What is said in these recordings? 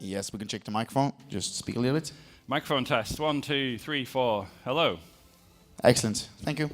Yes, we can check the microphone. Just speak a little bit. Microphone test. 1, 2, 3, 4. Hello. Excellent. Thank you.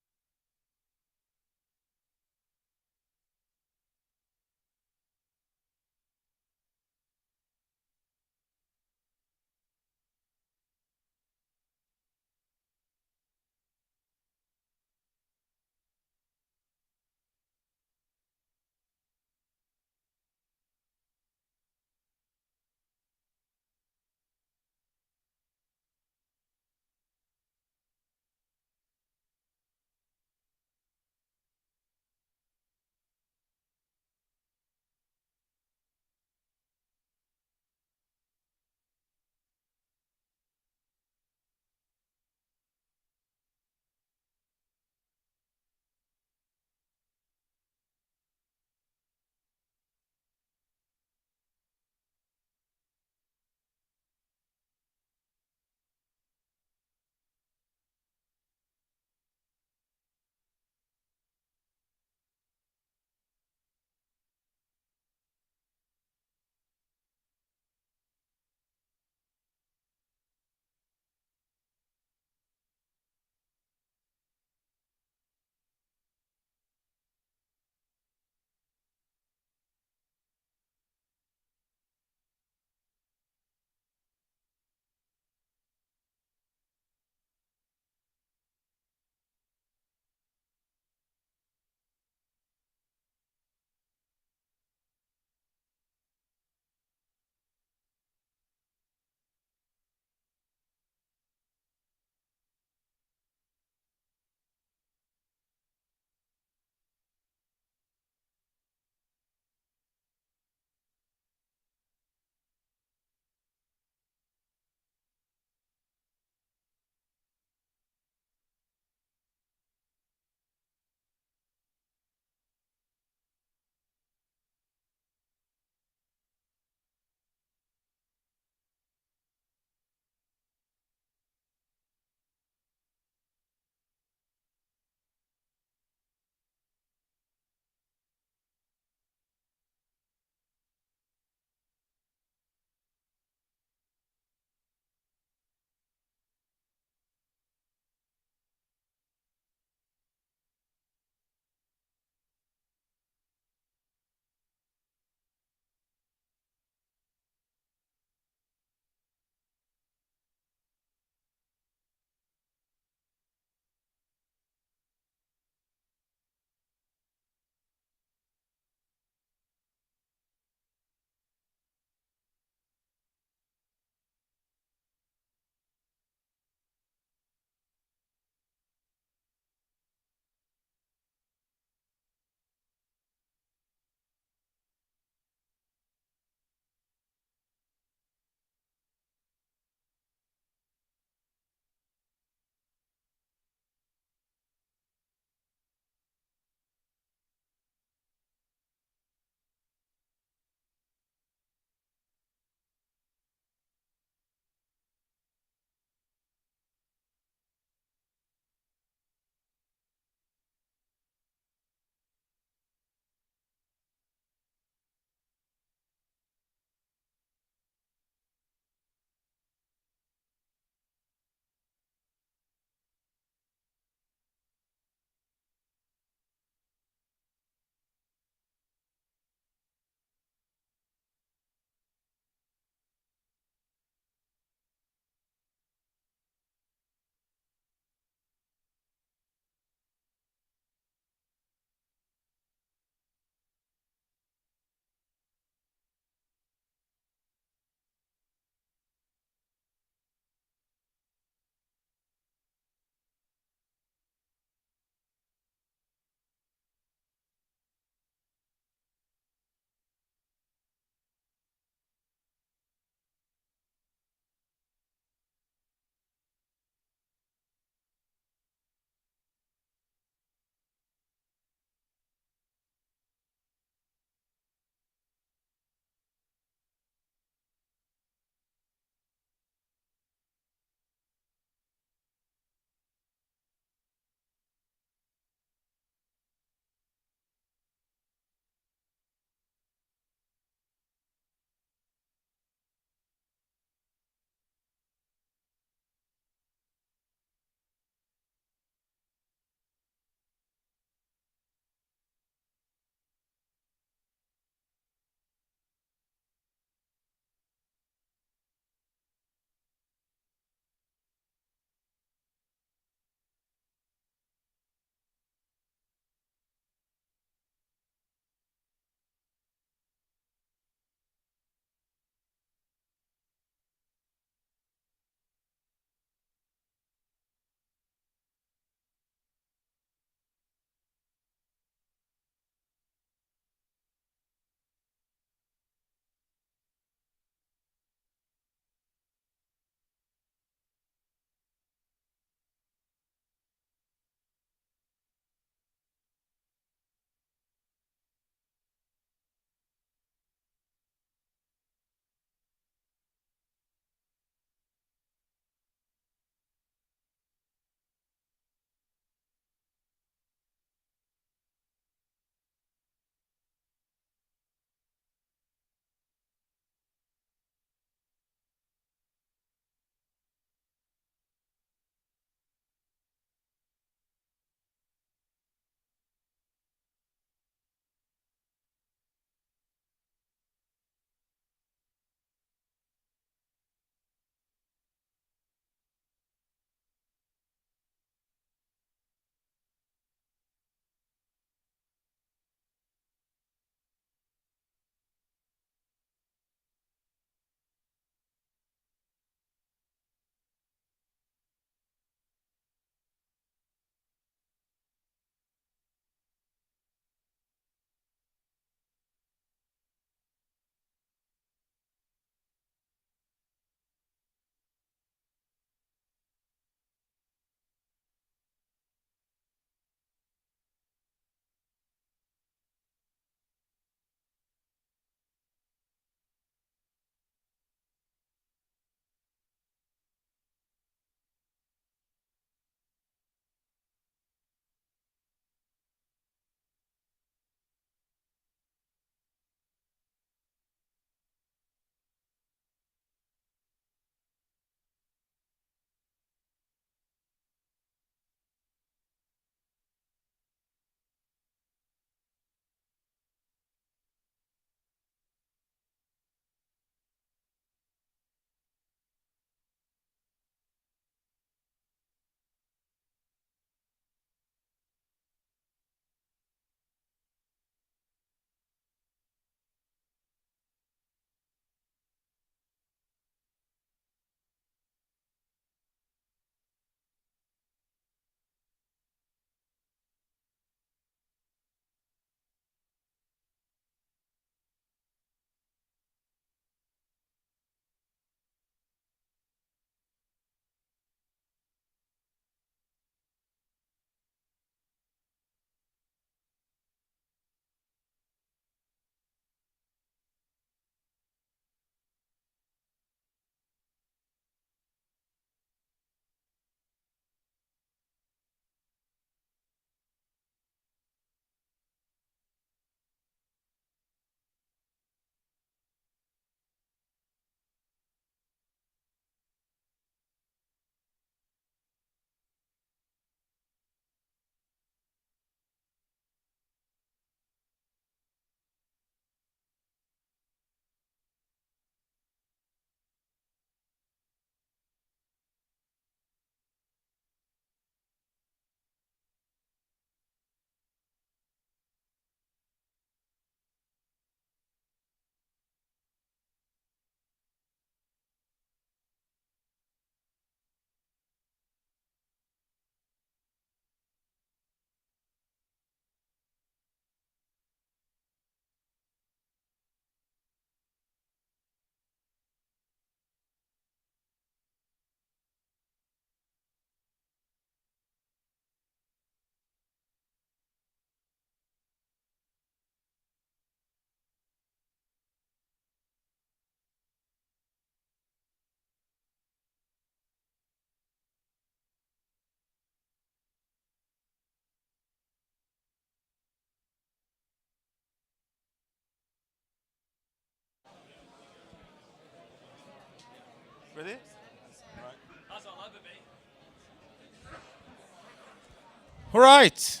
All right.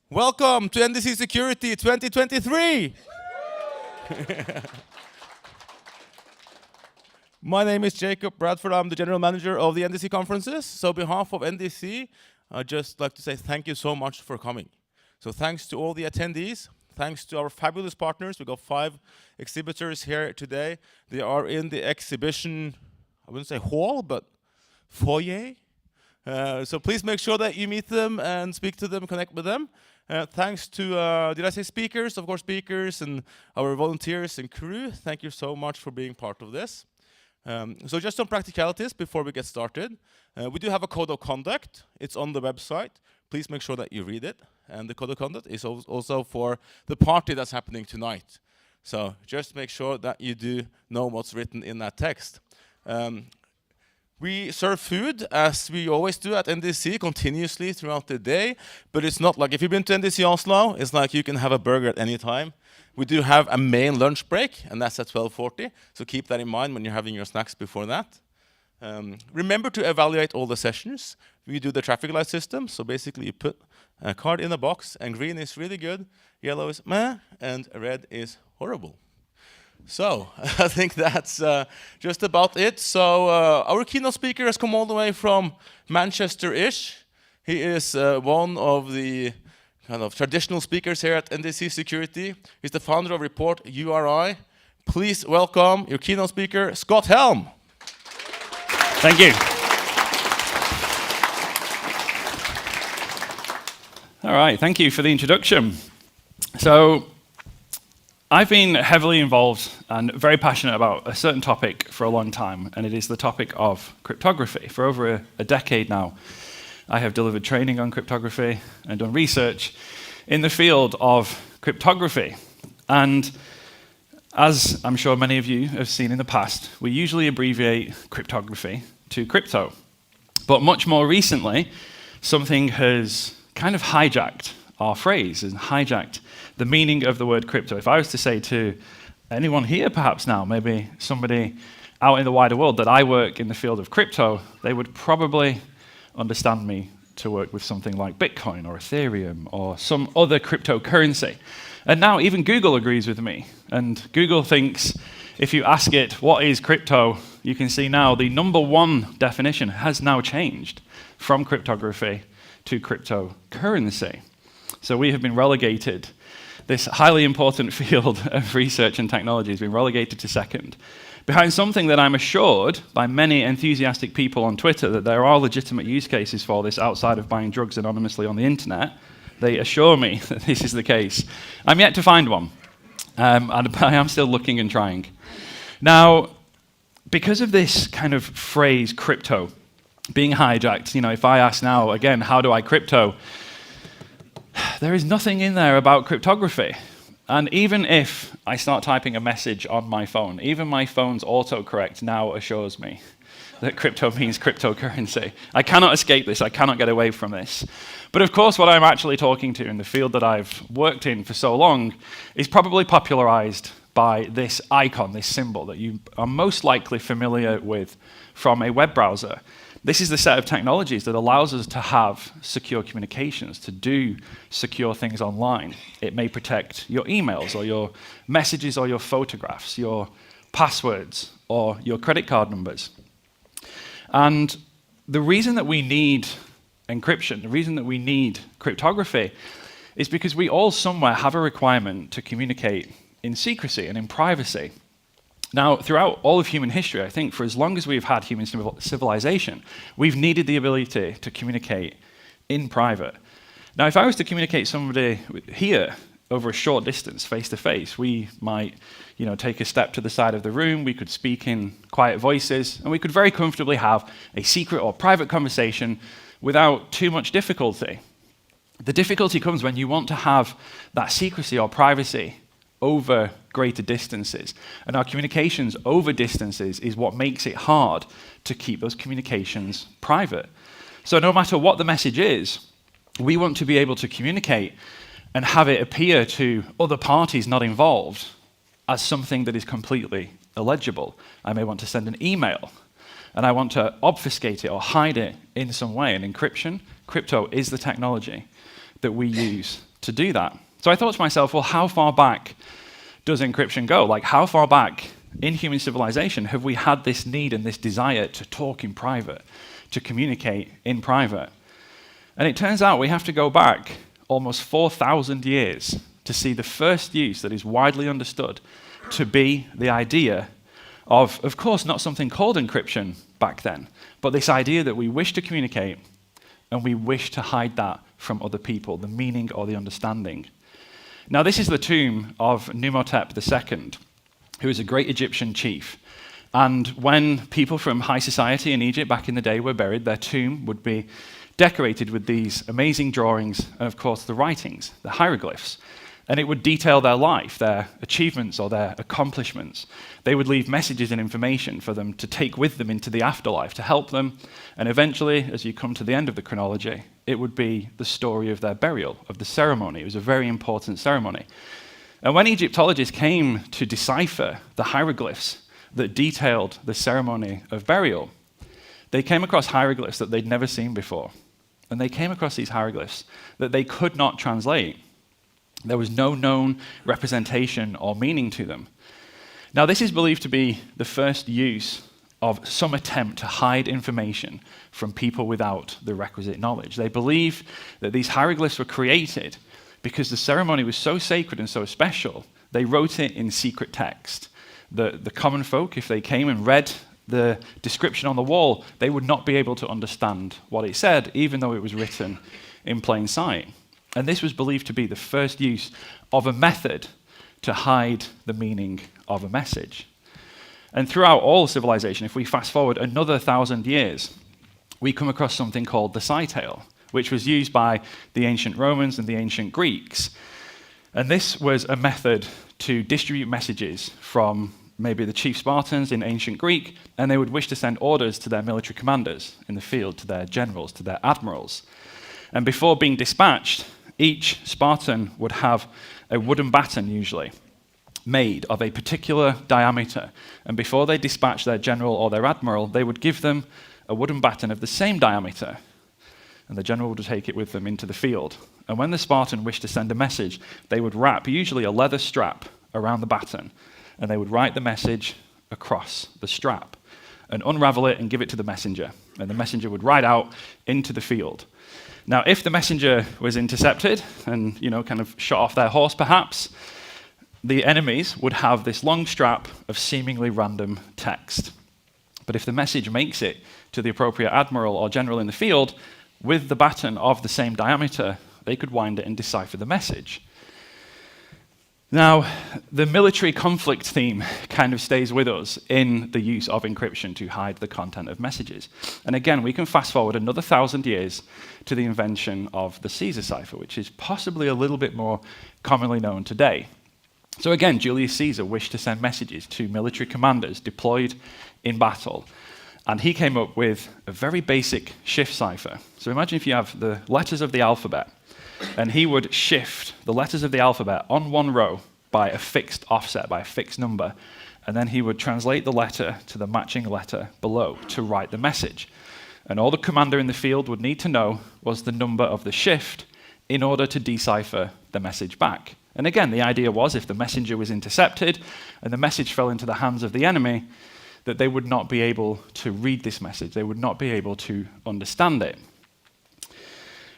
Welcome to NDC Security 2023. My name is Jacob Bradford. I'm the general manager of the NDC conferences. So on behalf of NDC, I'd just like to say thank you so much for coming. So thanks to all the attendees. Thanks to our fabulous partners. We've got 5 exhibitors here today. They are in the exhibition, I wouldn't say hall, but foyer. So please make sure that you meet them and speak to them, connect with them. Thanks to, did I say speakers? Of course, speakers and our volunteers and crew. Thank you so much for being part of this. So just some practicalities before we get started. We do have a code of conduct. It's on the website. Please make sure that you read it. And the code of conduct is also for the party that's happening tonight. So just make sure that you do know what's written in that text. We serve food, as we always do at NDC, continuously throughout the day. But it's not like, if you've been to NDC Oslo, it's like you can have a burger at any time. We do have a main lunch break, and that's at 12:40. So keep that in mind when you're having your snacks before that. Remember to evaluate all the sessions. We do the traffic light system. So basically, you put a card in a box, and green is really good, yellow is meh, and red is horrible. So I think that's just about it. So our keynote speaker has come all the way from Manchester-ish. He is one of the kind of traditional speakers here at NDC Security. He's the founder of Report URI. Please welcome your keynote speaker, Scott Helm. Thank you. All right, thank you for the introduction. So I've been heavily involved and very passionate about a certain topic for a long time, and it is the topic of cryptography. For over a decade now, I have delivered training on cryptography and done research in the field of cryptography. And as I'm sure many of you have seen in the past, we usually abbreviate cryptography to crypto. But much more recently, something has kind of hijacked our phrase and hijacked the meaning of the word crypto. If I was to say to anyone here perhaps now, maybe somebody out in the wider world, that I work in the field of crypto, they would probably understand me to work with something like Bitcoin or Ethereum or some other cryptocurrency. And now even Google agrees with me. And Google thinks if you ask it, what is crypto, you can see now the #1 definition has now changed from cryptography to cryptocurrency. So we have been relegated, this highly important field of research and technology has been relegated to second, behind something that I'm assured by many enthusiastic people on Twitter that there are legitimate use cases for this outside of buying drugs anonymously on the internet. They assure me that this is the case. I'm yet to find one, and I am still looking and trying. Now, because of this kind of phrase, crypto, being hijacked, if I ask now, again, how do I crypto? There is nothing in there about cryptography. And even if I start typing a message on my phone, even my phone's autocorrect now assures me that crypto means cryptocurrency. I cannot escape this. I cannot get away from this. But of course, what I'm actually talking to in the field that I've worked in for so long is probably popularized by this icon, this symbol that you are most likely familiar with from a web browser. This is the set of technologies that allows us to have secure communications, to do secure things online. It may protect your emails or your messages or your photographs, your passwords or your credit card numbers. And the reason that we need encryption, the reason that we need cryptography is because we all somewhere have a requirement to communicate in secrecy and in privacy. Now, throughout all of human history, I think for as long as we've had human civilization, we've needed the ability to communicate in private. Now, if I was to communicate somebody here over a short distance, face to face, we might, take a step to the side of the room, we could speak in quiet voices, and we could very comfortably have a secret or private conversation without too much difficulty. The difficulty comes when you want to have that secrecy or privacy over greater distances. And our communications over distances is what makes it hard to keep those communications private. So no matter what the message is, we want to be able to communicate and have it appear to other parties not involved as something that is completely illegible. I may want to send an email, and I want to obfuscate it or hide it in some way. And encryption crypto is the technology that we use to do that. So I thought to myself, well, how far back does encryption go? Like, how far back in human civilization have we had this need and this desire to talk in private, to communicate in private? And it turns out we have to go back almost 4,000 years to see the first use that is widely understood to be the idea of course, not something called encryption back then, but this idea that we wish to communicate and we wish to hide that from other people, the meaning or the understanding. Now, this is the tomb of Numhotep II, who was a great Egyptian chief. And when people from high society in Egypt back in the day were buried, their tomb would be decorated with these amazing drawings and, of course, the writings, the hieroglyphs. And it would detail their life, their achievements or their accomplishments. They would leave messages and information for them to take with them into the afterlife to help them. And eventually, as you come to the end of the chronology, it would be the story of their burial, of the ceremony. It was a very important ceremony. And when Egyptologists came to decipher the hieroglyphs that detailed the ceremony of burial, they came across hieroglyphs that they'd never seen before. And they came across these hieroglyphs that they could not translate. There was no known representation or meaning to them. Now, this is believed to be the first use of some attempt to hide information from people without the requisite knowledge. They believe that these hieroglyphs were created because the ceremony was so sacred and so special, they wrote it in secret text. The common folk, if they came and read the description on the wall, they would not be able to understand what it said, even though it was written in plain sight. And this was believed to be the first use of a method to hide the meaning of a message. And throughout all civilization, if we fast forward another 1,000 years, we come across something called the cytale, which was used by the ancient Romans and the ancient Greeks. And this was a method to distribute messages from maybe the chief Spartans in ancient Greek, and they would wish to send orders to their military commanders in the field, to their generals, to their admirals. And before being dispatched, each Spartan would have a wooden baton, usually, made of a particular diameter. And before they dispatched their general or their admiral, they would give them a wooden baton of the same diameter. And the general would take it with them into the field. And when the Spartan wished to send a message, they would wrap usually a leather strap around the baton, and they would write the message across the strap and unravel it and give it to the messenger. And the messenger would ride out into the field. Now, if the messenger was intercepted and, kind of shot off their horse perhaps, the enemies would have this long strap of seemingly random text. But if the message makes it to the appropriate admiral or general in the field, with the baton of the same diameter, they could wind it and decipher the message. Now, the military conflict theme kind of stays with us in the use of encryption to hide the content of messages. And again, we can fast forward another 1,000 years to the invention of the Caesar cipher, which is possibly a little bit more commonly known today. So again, Julius Caesar wished to send messages to military commanders deployed in battle. And he came up with a very basic shift cipher. So imagine if you have the letters of the alphabet, and he would shift the letters of the alphabet on one row by a fixed offset, by a fixed number, and then he would translate the letter to the matching letter below to write the message. And all the commander in the field would need to know was the number of the shift in order to decipher the message back. And again, the idea was if the messenger was intercepted and the message fell into the hands of the enemy, that they would not be able to read this message, they would not be able to understand it.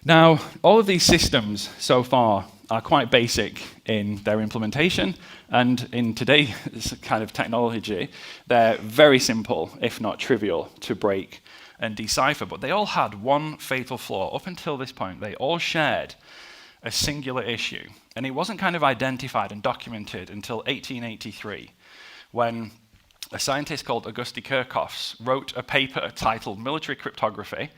Now, all of these systems so far are quite basic in their implementation, and in today's kind of technology, they're very simple, if not trivial, to break and decipher. But they all had one fatal flaw. Up until this point, they all shared a singular issue, and it wasn't kind of identified and documented until 1883, when a scientist called Auguste Kirchhoff wrote a paper titled Military Cryptography,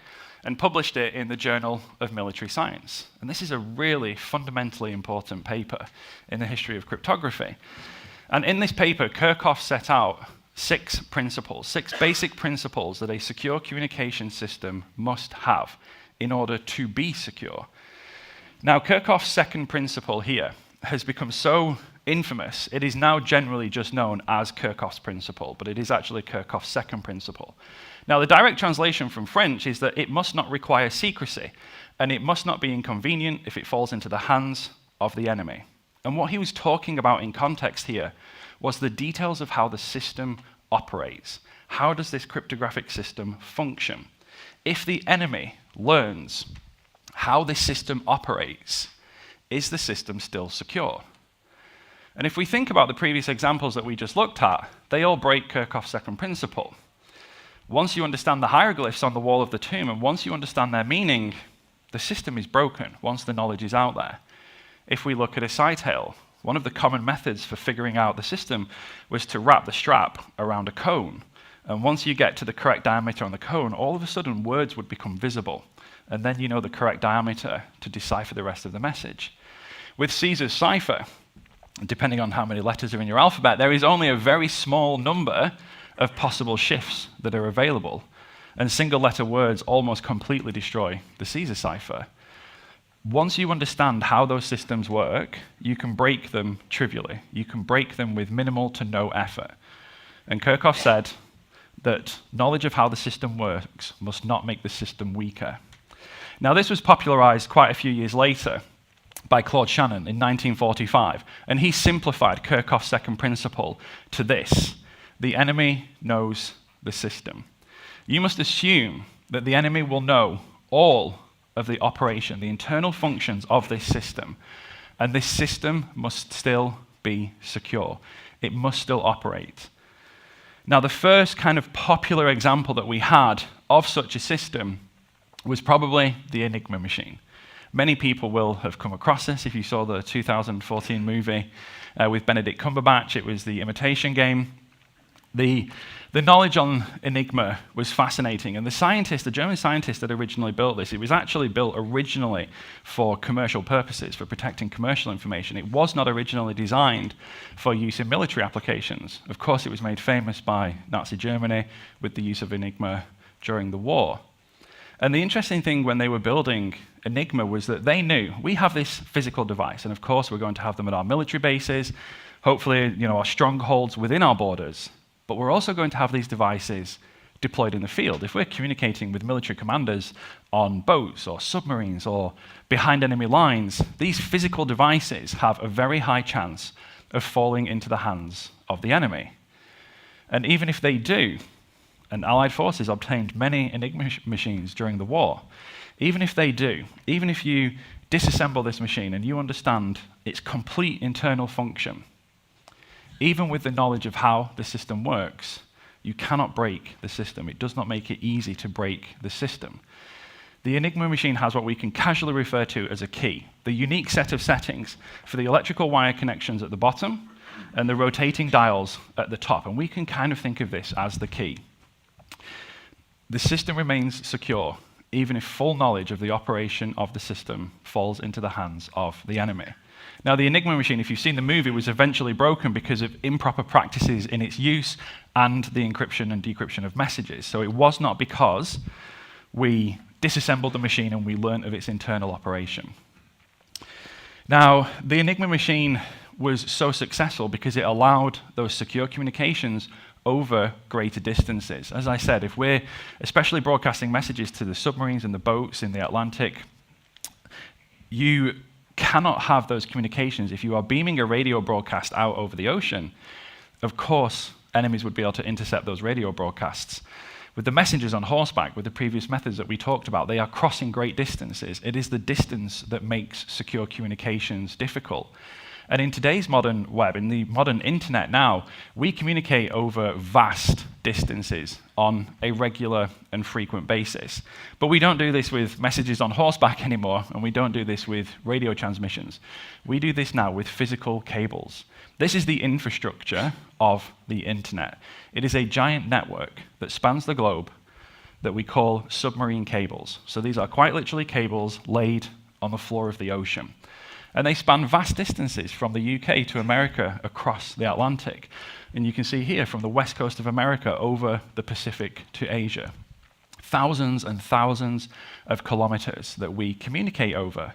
and published it in the Journal of Military Science. And this is a really fundamentally important paper in the history of cryptography. And in this paper, Kirchhoff set out 6 basic principles that a secure communication system must have in order to be secure. Now, Kirchhoff's second principle here has become so infamous, it is now generally just known as Kirchhoff's principle, but it is actually Kirchhoff's second principle. Now, the direct translation from French is that it must not require secrecy, and it must not be inconvenient if it falls into the hands of the enemy. And what he was talking about in context here was the details of how the system operates. How does this cryptographic system function? If the enemy learns how this system operates, is the system still secure? And if we think about the previous examples that we just looked at, they all break Kirchhoff's second principle. Once you understand the hieroglyphs on the wall of the tomb, and once you understand their meaning, the system is broken once the knowledge is out there. If we look at a side tale, one of the common methods for figuring out the system was to wrap the strap around a cone. And once you get to the correct diameter on the cone, all of a sudden words would become visible. And then you know the correct diameter to decipher the rest of the message. With Caesar's cipher, depending on how many letters are in your alphabet, there is only a very small number of possible shifts that are available. And single-letter words almost completely destroy the Caesar cipher. Once you understand how those systems work, you can break them trivially. You can break them with minimal to no effort. And Kirchhoff said that knowledge of how the system works must not make the system weaker. Now, this was popularized quite a few years later by Claude Shannon in 1945, and he simplified Kirchhoff's second principle to this: the enemy knows the system. You must assume that the enemy will know all of the operation, the internal functions of this system, and this system must still be secure. It must still operate. Now, the first kind of popular example that we had of such a system was probably the Enigma machine. Many people will have come across this. If you saw the 2014 movie with Benedict Cumberbatch, it was The Imitation Game. The knowledge on Enigma was fascinating, and the German scientist that originally built this, it was actually built originally for commercial purposes, for protecting commercial information. It was not originally designed for use in military applications. Of course, it was made famous by Nazi Germany with the use of Enigma during the war. And the interesting thing when they were building Enigma was that they knew, we have this physical device, and of course we're going to have them at our military bases, hopefully, our strongholds within our borders. But we're also going to have these devices deployed in the field. If we're communicating with military commanders on boats or submarines or behind enemy lines, these physical devices have a very high chance of falling into the hands of the enemy. And even if they do, and Allied forces obtained many Enigma machines during the war, even if they do, even if you disassemble this machine and you understand its complete internal function, even with the knowledge of how the system works, you cannot break the system. It does not make it easy to break the system. The Enigma machine has what we can casually refer to as a key, the unique set of settings for the electrical wire connections at the bottom and the rotating dials at the top. And we can kind of think of this as the key. The system remains secure, even if full knowledge of the operation of the system falls into the hands of the enemy. Now, the Enigma machine, if you've seen the movie, was eventually broken because of improper practices in its use and the encryption and decryption of messages. So it was not because we disassembled the machine and we learned of its internal operation. Now, the Enigma machine was so successful because it allowed those secure communications over greater distances. As I said, if we're especially broadcasting messages to the submarines and the boats in the Atlantic, you cannot have those communications. If you are beaming a radio broadcast out over the ocean, of course, enemies would be able to intercept those radio broadcasts. With the messengers on horseback, with the previous methods that we talked about, they are crossing great distances. It is the distance that makes secure communications difficult. And in today's modern web, in the modern internet now, we communicate over vast distances on a regular and frequent basis. But we don't do this with messages on horseback anymore, and we don't do this with radio transmissions. We do this now with physical cables. This is the infrastructure of the internet. It is a giant network that spans the globe that we call submarine cables. So these are quite literally cables laid on the floor of the ocean. And they span vast distances from the UK to America across the Atlantic. And you can see here from the west coast of America over the Pacific to Asia. Thousands and thousands of kilometers that we communicate over.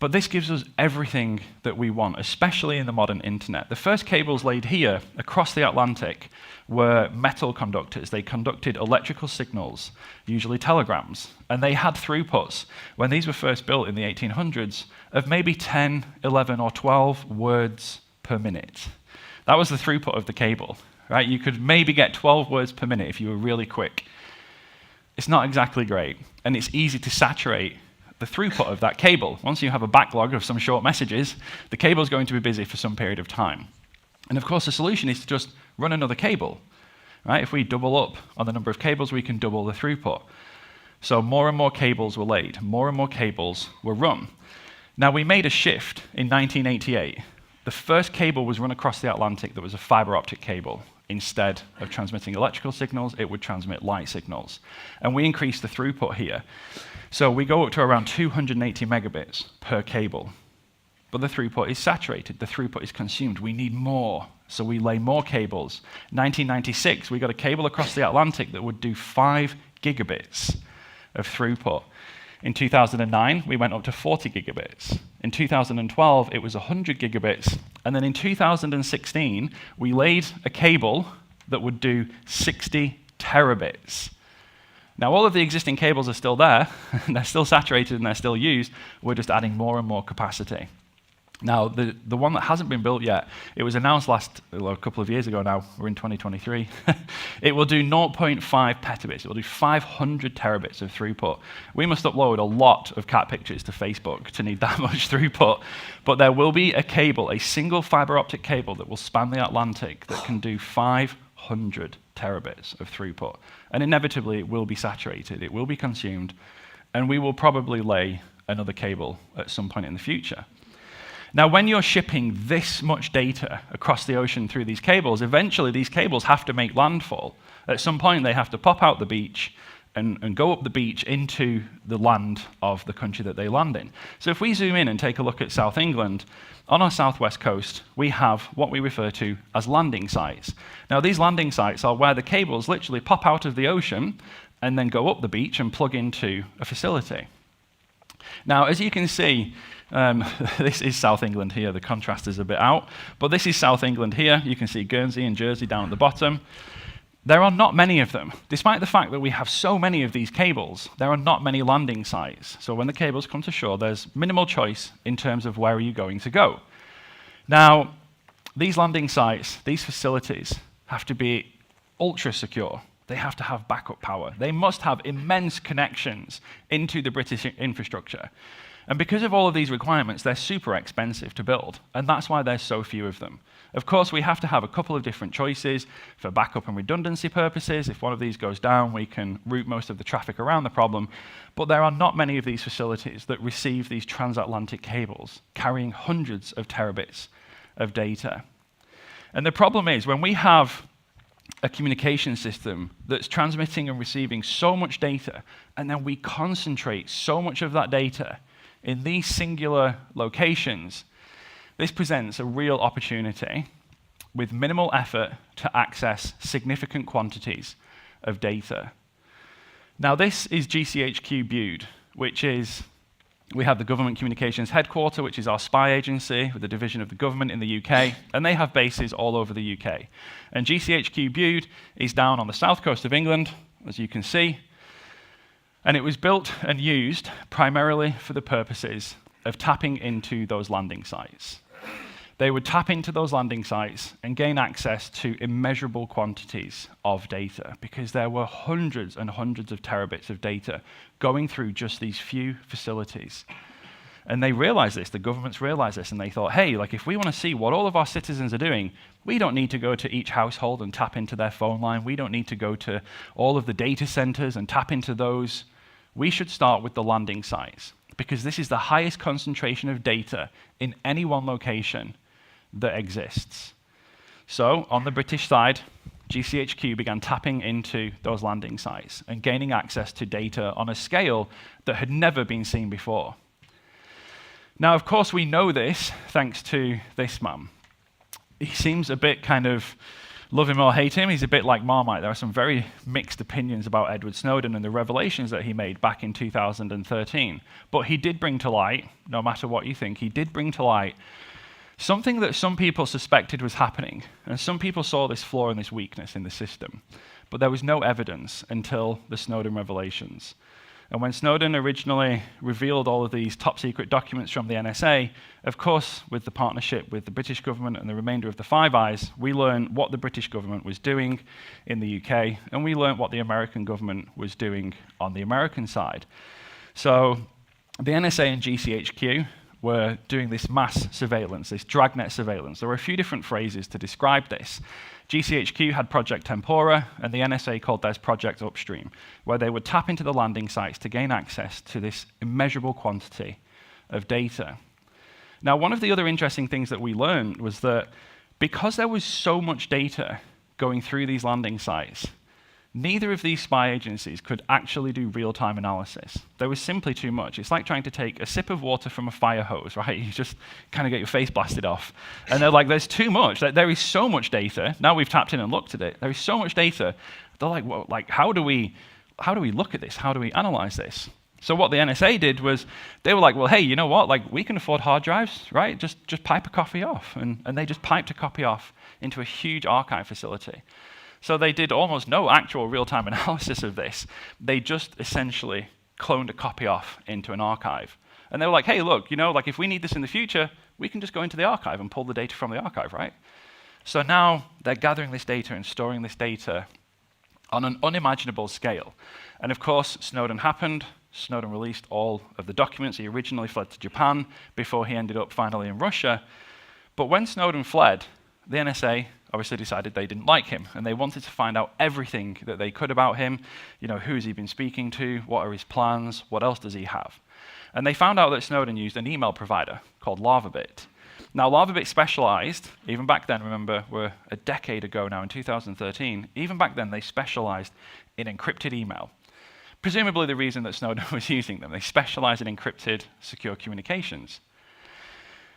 But this gives us everything that we want, especially in the modern internet. The first cables laid here across the Atlantic were metal conductors. They conducted electrical signals, usually telegrams, and they had throughputs, when these were first built in the 1800s, of maybe 10, 11, or 12 words per minute. That was the throughput of the cable, right? You could maybe get 12 words per minute if you were really quick. It's not exactly great, and it's easy to saturate the throughput of that cable. Once you have a backlog of some short messages, the cable is going to be busy for some period of time. And of course, the solution is to just run another cable, right? If we double up on the number of cables, we can double the throughput. So more and more cables were laid, more and more cables were run. Now, we made a shift in 1988. The first cable was run across the Atlantic that was a fiber optic cable. Instead of transmitting electrical signals, it would transmit light signals. And we increased the throughput here. So we go up to around 280 megabits per cable. But the throughput is saturated, the throughput is consumed. We need more, so we lay more cables. 1996, we got a cable across the Atlantic that would do 5 gigabits of throughput. In 2009, we went up to 40 gigabits. In 2012, it was 100 gigabits. And then in 2016, we laid a cable that would do 60 terabits. Now, all of the existing cables are still there, and they're still saturated and they're still used. We're just adding more and more capacity. Now, the one that hasn't been built yet, it was announced a couple of years ago now, we're in 2023. It will do 0.5 petabits, it will do 500 terabits of throughput. We must upload a lot of cat pictures to Facebook to need that much throughput, but there will be a cable, a single fiber optic cable that will span the Atlantic that can do 500 terabits of throughput. And inevitably, it will be saturated, it will be consumed, and we will probably lay another cable at some point in the future. Now, when you're shipping this much data across the ocean through these cables, eventually these cables have to make landfall. At some point, they have to pop out the beach and go up the beach into the land of the country that they land in. So if we zoom in and take a look at South England, on our southwest coast, we have what we refer to as landing sites. Now, these landing sites are where the cables literally pop out of the ocean and then go up the beach and plug into a facility. Now, as you can see, this is South England here. The contrast is a bit out. But this is South England here. You can see Guernsey and Jersey down at the bottom. There are not many of them. Despite the fact that we have so many of these cables, there are not many landing sites. So when the cables come to shore, there's minimal choice in terms of where are you going to go. Now, these landing sites, these facilities, have to be ultra secure. They have to have backup power. They must have immense connections into the British infrastructure. And because of all of these requirements, they're super expensive to build, and that's why there's so few of them. Of course, we have to have a couple of different choices for backup and redundancy purposes. If one of these goes down, we can route most of the traffic around the problem, but there are not many of these facilities that receive these transatlantic cables carrying hundreds of terabits of data. And the problem is, when we have a communication system that's transmitting and receiving so much data, and then we concentrate so much of that data in these singular locations, this presents a real opportunity with minimal effort to access significant quantities of data. Now, this is GCHQ Bude, which is, we have the Government Communications Headquarter, which is our spy agency with a division of the government in the UK, and they have bases all over the UK. And GCHQ Bude is down on the south coast of England, as you can see, and it was built and used primarily for the purposes of tapping into those landing sites. They would tap into those landing sites and gain access to immeasurable quantities of data, because there were hundreds and hundreds of terabits of data going through just these few facilities. And they realized this, the governments realized this, and they thought, hey, like if we want to see what all of our citizens are doing, we don't need to go to each household and tap into their phone line. We don't need to go to all of the data centers and tap into those. We should start with the landing sites, because this is the highest concentration of data in any one location that exists. So on the British side, GCHQ began tapping into those landing sites and gaining access to data on a scale that had never been seen before. Now, of course, we know this thanks to this man. He seems a bit kind of Love him or hate him, he's a bit like Marmite. There are some very mixed opinions about Edward Snowden and the revelations that he made back in 2013. But he did bring to light, no matter what you think, he did bring to light something that some people suspected was happening. And some people saw this flaw and this weakness in the system. But there was no evidence until the Snowden revelations. And when Snowden originally revealed all of these top secret documents from the NSA, of course, with the partnership with the British government and the remainder of the Five Eyes, we learned what the British government was doing in the UK, and we learned what the American government was doing on the American side. So the NSA and GCHQ were doing this mass surveillance, this dragnet surveillance. There were a few different phrases to describe this. GCHQ had Project Tempora, and the NSA called theirs Project Upstream, where they would tap into the landing sites to gain access to this immeasurable quantity of data. Now, one of the other interesting things that we learned was that because there was so much data going through these landing sites, neither of these spy agencies could actually do real-time analysis. There was simply too much. It's like trying to take a sip of water from a fire hose, right? You just kind of get your face blasted off. And they're like, there's too much. There is so much data. Now we've tapped in and looked at it. There is so much data. They're like, well, like, how do we look at this? How do we analyze this? So what the NSA did was they were like, well, hey, you know what? Like, we can afford hard drives, right? Just pipe a copy off. And they just piped a copy off into a huge archive facility. So they did almost no actual real-time analysis of this. They just essentially cloned a copy off into an archive. And they were like, hey, look, you know, like if we need this in the future, we can just go into the archive and pull the data from the archive, right? So now they're gathering this data and storing this data on an unimaginable scale. And of course, Snowden happened. Snowden released all of the documents. He originally fled to Japan before he ended up finally in Russia. But when Snowden fled, the NSA obviously decided they didn't like him, and they wanted to find out everything that they could about him. You know, who has he been speaking to? What are his plans? What else does he have? And they found out that Snowden used an email provider called LavaBit. Now, LavaBit specialized, even back then, remember, we're a decade ago now in 2013, even back then they specialized in encrypted email. Presumably the reason that Snowden was using them. They specialized in encrypted secure communications.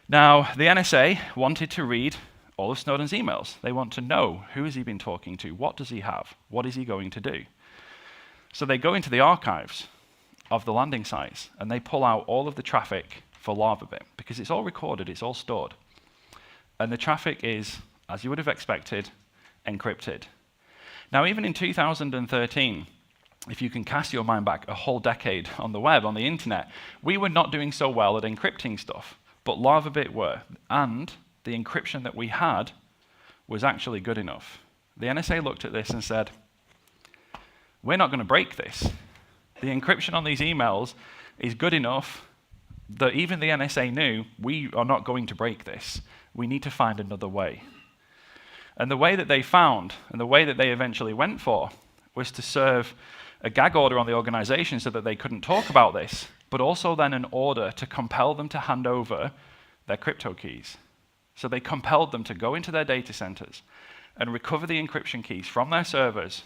Now, the NSA wanted to read all of Snowden's emails. They want to know who has he been talking to, what does he have, what is he going to do. So they go into the archives of the landing sites and they pull out all of the traffic for LavaBit because it's all recorded, it's all stored. And the traffic is, as you would have expected, encrypted. Now, even in 2013, if you can cast your mind back a whole decade on the web, on the internet, we were not doing so well at encrypting stuff, but LavaBit were. And the encryption that we had was actually good enough. The NSA looked at this and said, we're not going to break this. The encryption on these emails is good enough that even the NSA knew we are not going to break this. We need to find another way. And the way that they found, and the way that they eventually went for, was to serve a gag order on the organization so that they couldn't talk about this, but also then an order to compel them to hand over their crypto keys. So they compelled them to go into their data centers and recover the encryption keys from their servers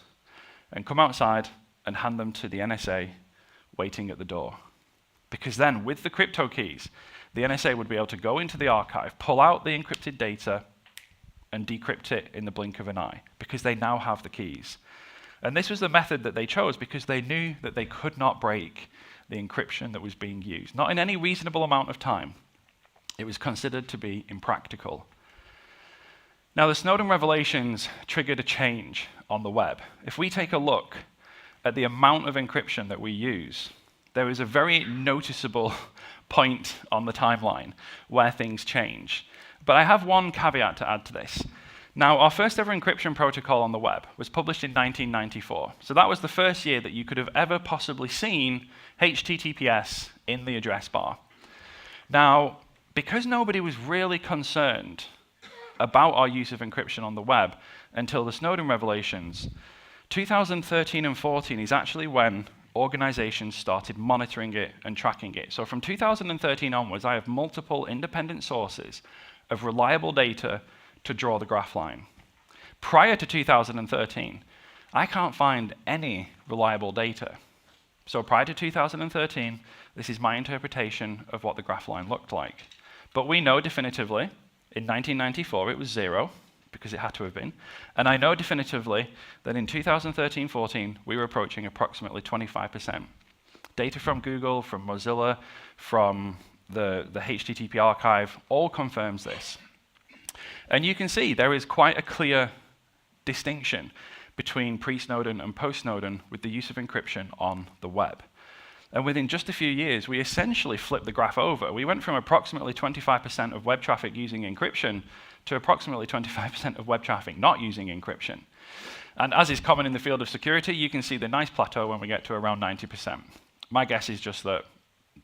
and come outside and hand them to the NSA waiting at the door. Because then, with the crypto keys, the NSA would be able to go into the archive, pull out the encrypted data, and decrypt it in the blink of an eye, because they now have the keys. And this was the method that they chose because they knew that they could not break the encryption that was being used, not in any reasonable amount of time. It was considered to be impractical. Now, the Snowden revelations triggered a change on the web. If we take a look at the amount of encryption that we use, there is a very noticeable point on the timeline where things change. But I have one caveat to add to this. Now, our first ever encryption protocol on the web was published in 1994. So that was the first year that you could have ever possibly seen HTTPS in the address bar. Now, because nobody was really concerned about our use of encryption on the web until the Snowden revelations, 2013 and 14 is actually when organizations started monitoring it and tracking it. So from 2013 onwards, I have multiple independent sources of reliable data to draw the graph line. Prior to 2013, I can't find any reliable data. So prior to 2013, this is my interpretation of what the graph line looked like. But we know definitively, in 1994 it was 0, because it had to have been. And I know definitively that in 2013-14, we were approaching approximately 25%. Data from Google, from Mozilla, from the HTTP archive, all confirms this. And you can see there is quite a clear distinction between pre-Snowden and post-Snowden with the use of encryption on the web. And within just a few years, we essentially flipped the graph over. We went from approximately 25% of web traffic using encryption to approximately 25% of web traffic not using encryption. And as is common in the field of security, you can see the nice plateau when we get to around 90%. My guess is just that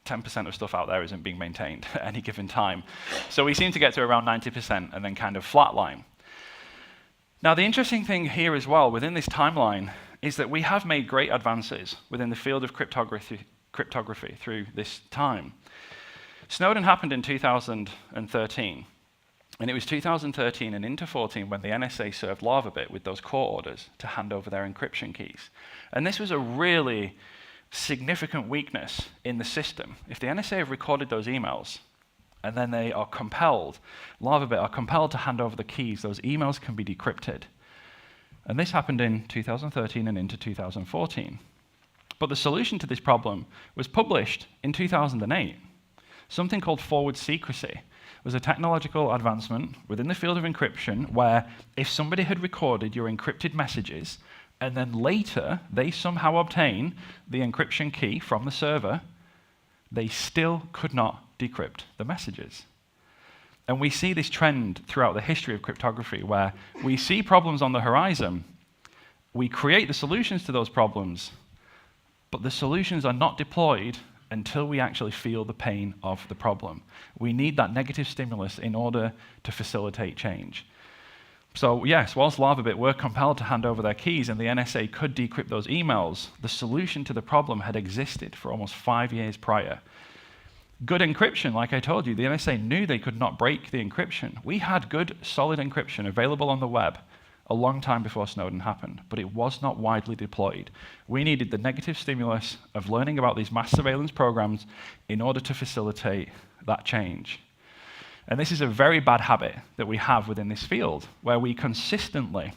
10% of stuff out there isn't being maintained at any given time. So we seem to get to around 90% and then kind of flatline. Now, the interesting thing here as well within this timeline is that we have made great advances within the field of cryptography through this time. Snowden happened in 2013, and it was 2013 and into 14 when the NSA served LavaBit with those court orders to hand over their encryption keys. And this was a really significant weakness in the system. If the NSA have recorded those emails, and then they are compelled, LavaBit are compelled to hand over the keys, those emails can be decrypted. And this happened in 2013 and into 2014. But the solution to this problem was published in 2008. Something called forward secrecy was a technological advancement within the field of encryption where if somebody had recorded your encrypted messages and then later they somehow obtain the encryption key from the server, they still could not decrypt the messages. And we see this trend throughout the history of cryptography where we see problems on the horizon, we create the solutions to those problems, but the solutions are not deployed until we actually feel the pain of the problem. We need that negative stimulus in order to facilitate change. So yes, whilst LavaBit were compelled to hand over their keys and the NSA could decrypt those emails, the solution to the problem had existed for almost 5 years prior. Good encryption, like I told you, the NSA knew they could not break the encryption. We had good, solid encryption available on the web a long time before Snowden happened, but it was not widely deployed. We needed the negative stimulus of learning about these mass surveillance programs in order to facilitate that change. And this is a very bad habit that we have within this field, where we consistently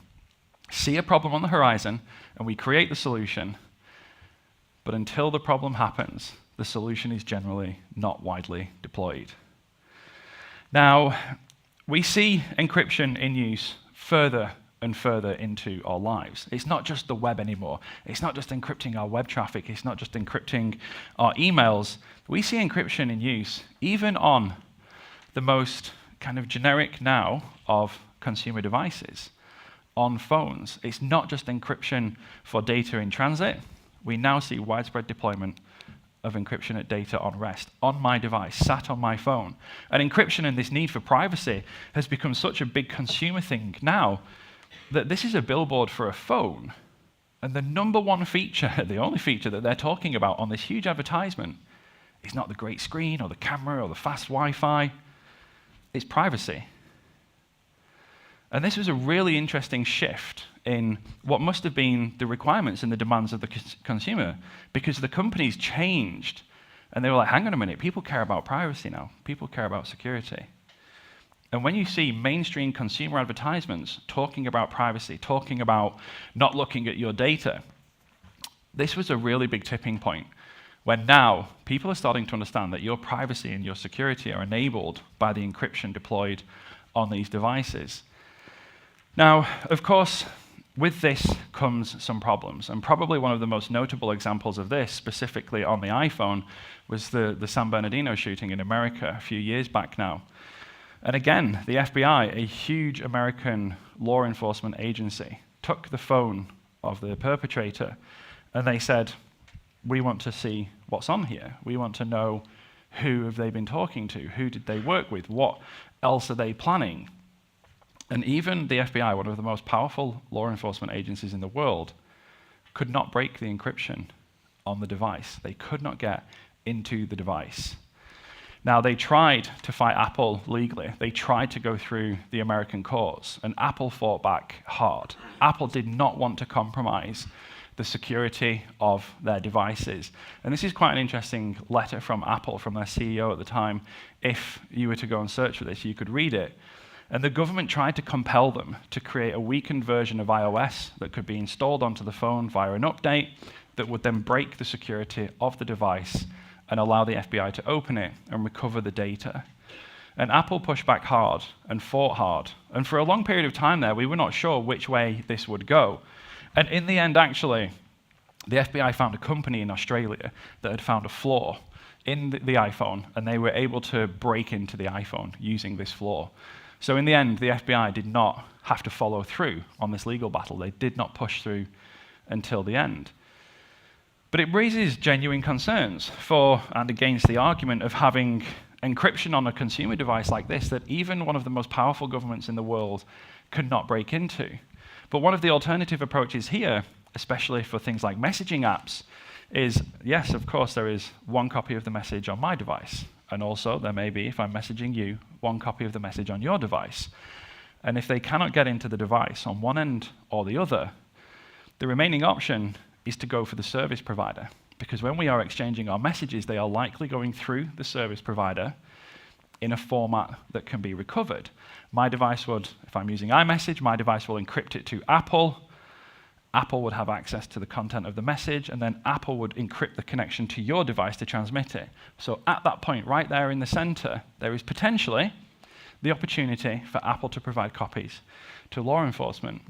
see a problem on the horizon and we create the solution, but until the problem happens, the solution is generally not widely deployed. Now, we see encryption in use further and further into our lives. It's not just the web anymore. It's not just encrypting our web traffic. It's not just encrypting our emails. We see encryption in use even on the most kind of generic now of consumer devices, on phones. It's not just encryption for data in transit. We now see widespread deployment of encryption at data on rest, on my device, sat on my phone. And encryption and this need for privacy has become such a big consumer thing now that this is a billboard for a phone. And the number one feature, the only feature that they're talking about on this huge advertisement is not the great screen or the camera or the fast Wi-Fi, it's privacy. And this was a really interesting shift in what must have been the requirements and the demands of the consumer, because the companies changed and they were like, hang on a minute, people care about privacy now, people care about security. And when you see mainstream consumer advertisements talking about privacy, talking about not looking at your data, this was a really big tipping point when now people are starting to understand that your privacy and your security are enabled by the encryption deployed on these devices. Now, of course, with this comes some problems, and probably one of the most notable examples of this, specifically on the iPhone, was the San Bernardino shooting in America a few years back now. And again, the FBI, a huge American law enforcement agency, took the phone of the perpetrator and they said, we want to see what's on here. We want to know who have they been talking to, who did they work with, what else are they planning? And even the FBI, one of the most powerful law enforcement agencies in the world, could not break the encryption on the device. They could not get into the device. Now, they tried to fight Apple legally. They tried to go through the American courts, and Apple fought back hard. Apple did not want to compromise the security of their devices. And this is quite an interesting letter from Apple, from their CEO at the time. If you were to go and search for this, you could read it. And the government tried to compel them to create a weakened version of iOS that could be installed onto the phone via an update that would then break the security of the device and allow the FBI to open it and recover the data. And Apple pushed back hard and fought hard. And for a long period of time there, we were not sure which way this would go. And in the end, actually, the FBI found a company in Australia that had found a flaw in the iPhone, and they were able to break into the iPhone using this flaw. So in the end, the FBI did not have to follow through on this legal battle. They did not push through until the end. But it raises genuine concerns for and against the argument of having encryption on a consumer device like this that even one of the most powerful governments in the world could not break into. But one of the alternative approaches here, especially for things like messaging apps, is, yes, of course, there is one copy of the message on my device. And also, there may be, if I'm messaging you, one copy of the message on your device. And if they cannot get into the device on one end or the other, the remaining option is to go for the service provider. Because when we are exchanging our messages, they are likely going through the service provider in a format that can be recovered. My device would, if I'm using iMessage, my device will encrypt it to Apple. Apple would have access to the content of the message, and then Apple would encrypt the connection to your device to transmit it. So at that point, right there in the center, there is potentially the opportunity for Apple to provide copies to law enforcement.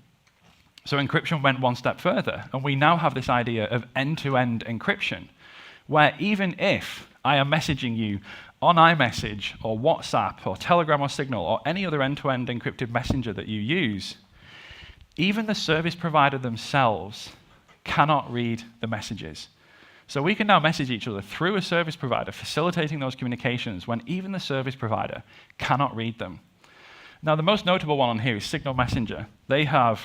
So encryption went one step further, and we now have this idea of end-to-end encryption, where even if I am messaging you on iMessage or WhatsApp or Telegram or Signal or any other end-to-end encrypted messenger that you use, even the service provider themselves cannot read the messages. So we can now message each other through a service provider, facilitating those communications when even the service provider cannot read them. Now, the most notable one on here is Signal Messenger. They have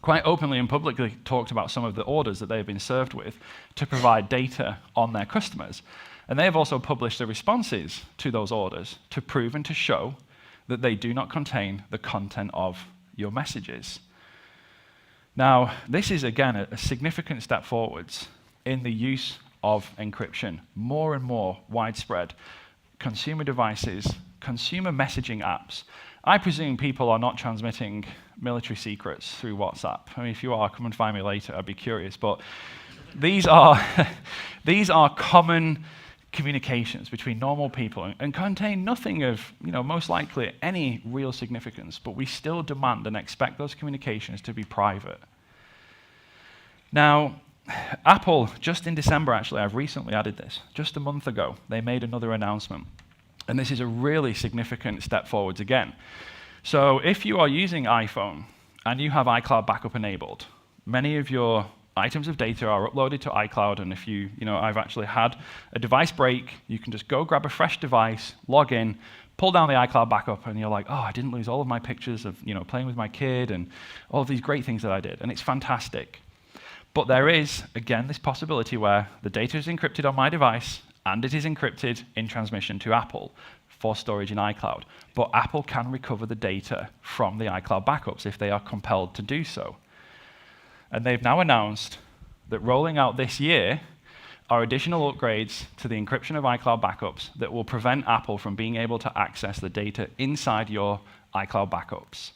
quite openly and publicly talked about some of the orders that they've been served with to provide data on their customers. And they have also published the responses to those orders to prove and to show that they do not contain the content of your messages. Now, this is, again, a significant step forwards in the use of encryption. More and more widespread. Consumer devices, consumer messaging apps. I presume people are not transmitting military secrets through WhatsApp. I mean, if you are, come and find me later. I'd be curious. But these are, these are common communications between normal people and contain nothing of, most likely any real significance, but we still demand and expect those communications to be private. Now, Apple, just in December, actually, I've recently added this, just a month ago, they made another announcement. And this is a really significant step forwards again. So if you are using iPhone and you have iCloud backup enabled, many of your items of data are uploaded to iCloud, and if I've actually had a device break, you can just go grab a fresh device, log in, pull down the iCloud backup, and you're like, oh, I didn't lose all of my pictures of playing with my kid and all of these great things that I did, and it's fantastic. But there is, again, this possibility where the data is encrypted on my device, and it is encrypted in transmission to Apple for storage in iCloud. But Apple can recover the data from the iCloud backups if they are compelled to do so. And they've now announced that rolling out this year are additional upgrades to the encryption of iCloud backups that will prevent Apple from being able to access the data inside your iCloud backups.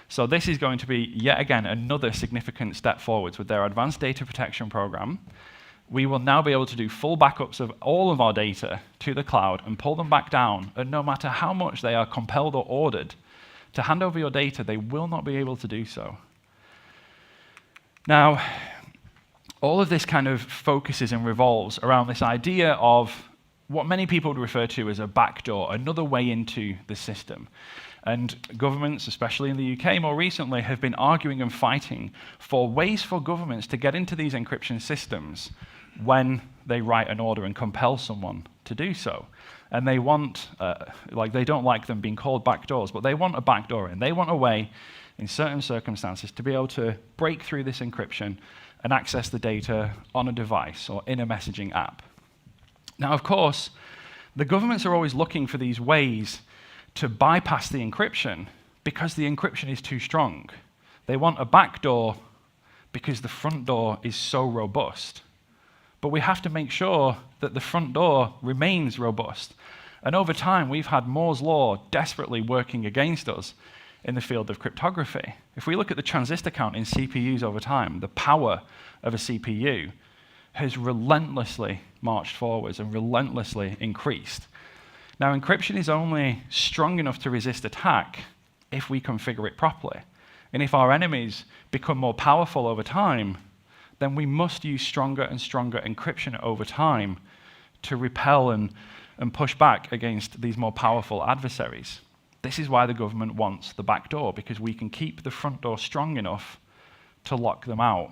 So this is going to be, yet again, another significant step forwards with their advanced data protection program. We will now be able to do full backups of all of our data to the cloud and pull them back down, and no matter how much they are compelled or ordered to hand over your data, they will not be able to do so. Now, all of this kind of focuses and revolves around this idea of what many people would refer to as a backdoor, another way into the system. And governments, especially in the UK more recently, have been arguing and fighting for ways for governments to get into these encryption systems when they write an order and compel someone to do so. And they want, they don't like them being called backdoors, but they want a backdoor in. They want a way, in certain circumstances, to be able to break through this encryption and access the data on a device or in a messaging app. Now, of course, the governments are always looking for these ways to bypass the encryption because the encryption is too strong. They want a backdoor because the front door is so robust. But we have to make sure that the front door remains robust. And over time, we've had Moore's law desperately working against us in the field of cryptography. If we look at the transistor count in CPUs over time, the power of a CPU has relentlessly marched forwards and relentlessly increased. Now, encryption is only strong enough to resist attack if we configure it properly. And if our enemies become more powerful over time, then we must use stronger and stronger encryption over time to repel and push back against these more powerful adversaries. This is why the government wants the back door, because we can keep the front door strong enough to lock them out.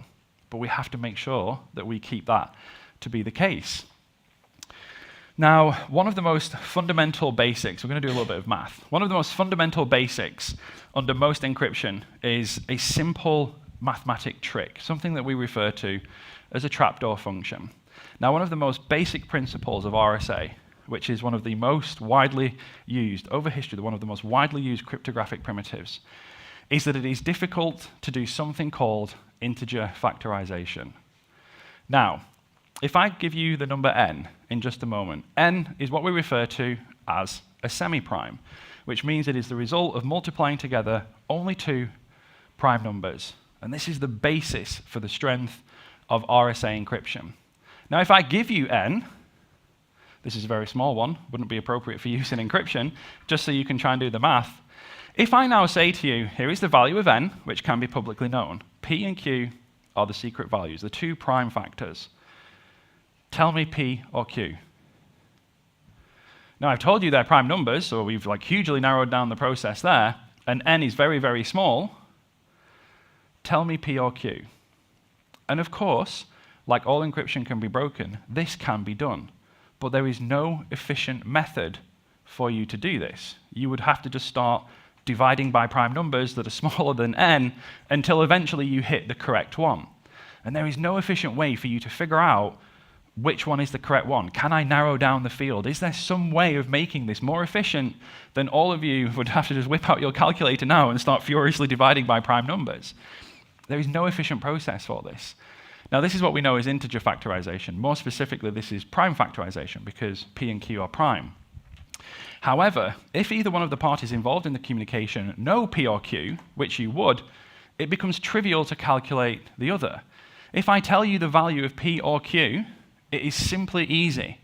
But we have to make sure that we keep that to be the case. Now, one of the most fundamental basics, we're going to do a little bit of math. One of the most fundamental basics under most encryption is a simple mathematic trick, something that we refer to as a trapdoor function. Now, one of the most basic principles of RSA, which is one of the most widely used, over history, one of the most widely used cryptographic primitives, is that it is difficult to do something called integer factorization. Now, if I give you the number n in just a moment, n is what we refer to as a semi-prime, which means it is the result of multiplying together only two prime numbers. And this is the basis for the strength of RSA encryption. Now, if I give you n, this is a very small one, wouldn't be appropriate for use in encryption, just so you can try and do the math. If I now say to you, here is the value of n, which can be publicly known, p and q are the secret values, the two prime factors. Tell me P or Q. Now, I've told you they're prime numbers, so we've hugely narrowed down the process there, and n is very, very small. Tell me P or Q. And of course, like all encryption can be broken, this can be done. But there is no efficient method for you to do this. You would have to just start dividing by prime numbers that are smaller than n until eventually you hit the correct one. And there is no efficient way for you to figure out which one is the correct one. Can I narrow down the field? Is there some way of making this more efficient than all of you would have to just whip out your calculator now and start furiously dividing by prime numbers? There is no efficient process for this. Now, this is what we know as integer factorization. More specifically, this is prime factorization because P and Q are prime. However, if either one of the parties involved in the communication know P or Q, which you would, it becomes trivial to calculate the other. If I tell you the value of P or Q, it is simply easy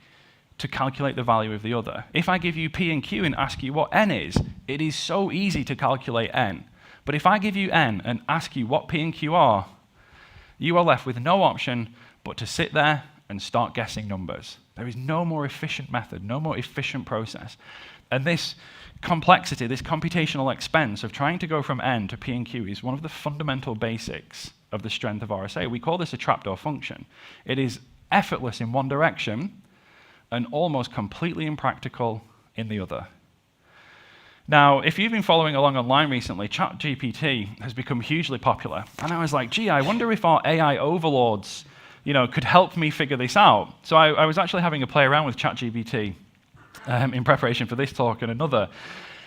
to calculate the value of the other. If I give you P and Q and ask you what n is, it is so easy to calculate n. But if I give you n and ask you what P and Q are, you are left with no option but to sit there and start guessing numbers. There is no more efficient method, no more efficient process. And this complexity, this computational expense of trying to go from n to P and Q is one of the fundamental basics of the strength of RSA. We call this a trapdoor function. It is effortless in one direction and almost completely impractical in the other. Now, if you've been following along online recently, ChatGPT has become hugely popular. And I was like, gee, I wonder if our AI overlords, could help me figure this out. So I was actually having a play around with ChatGPT in preparation for this talk and another.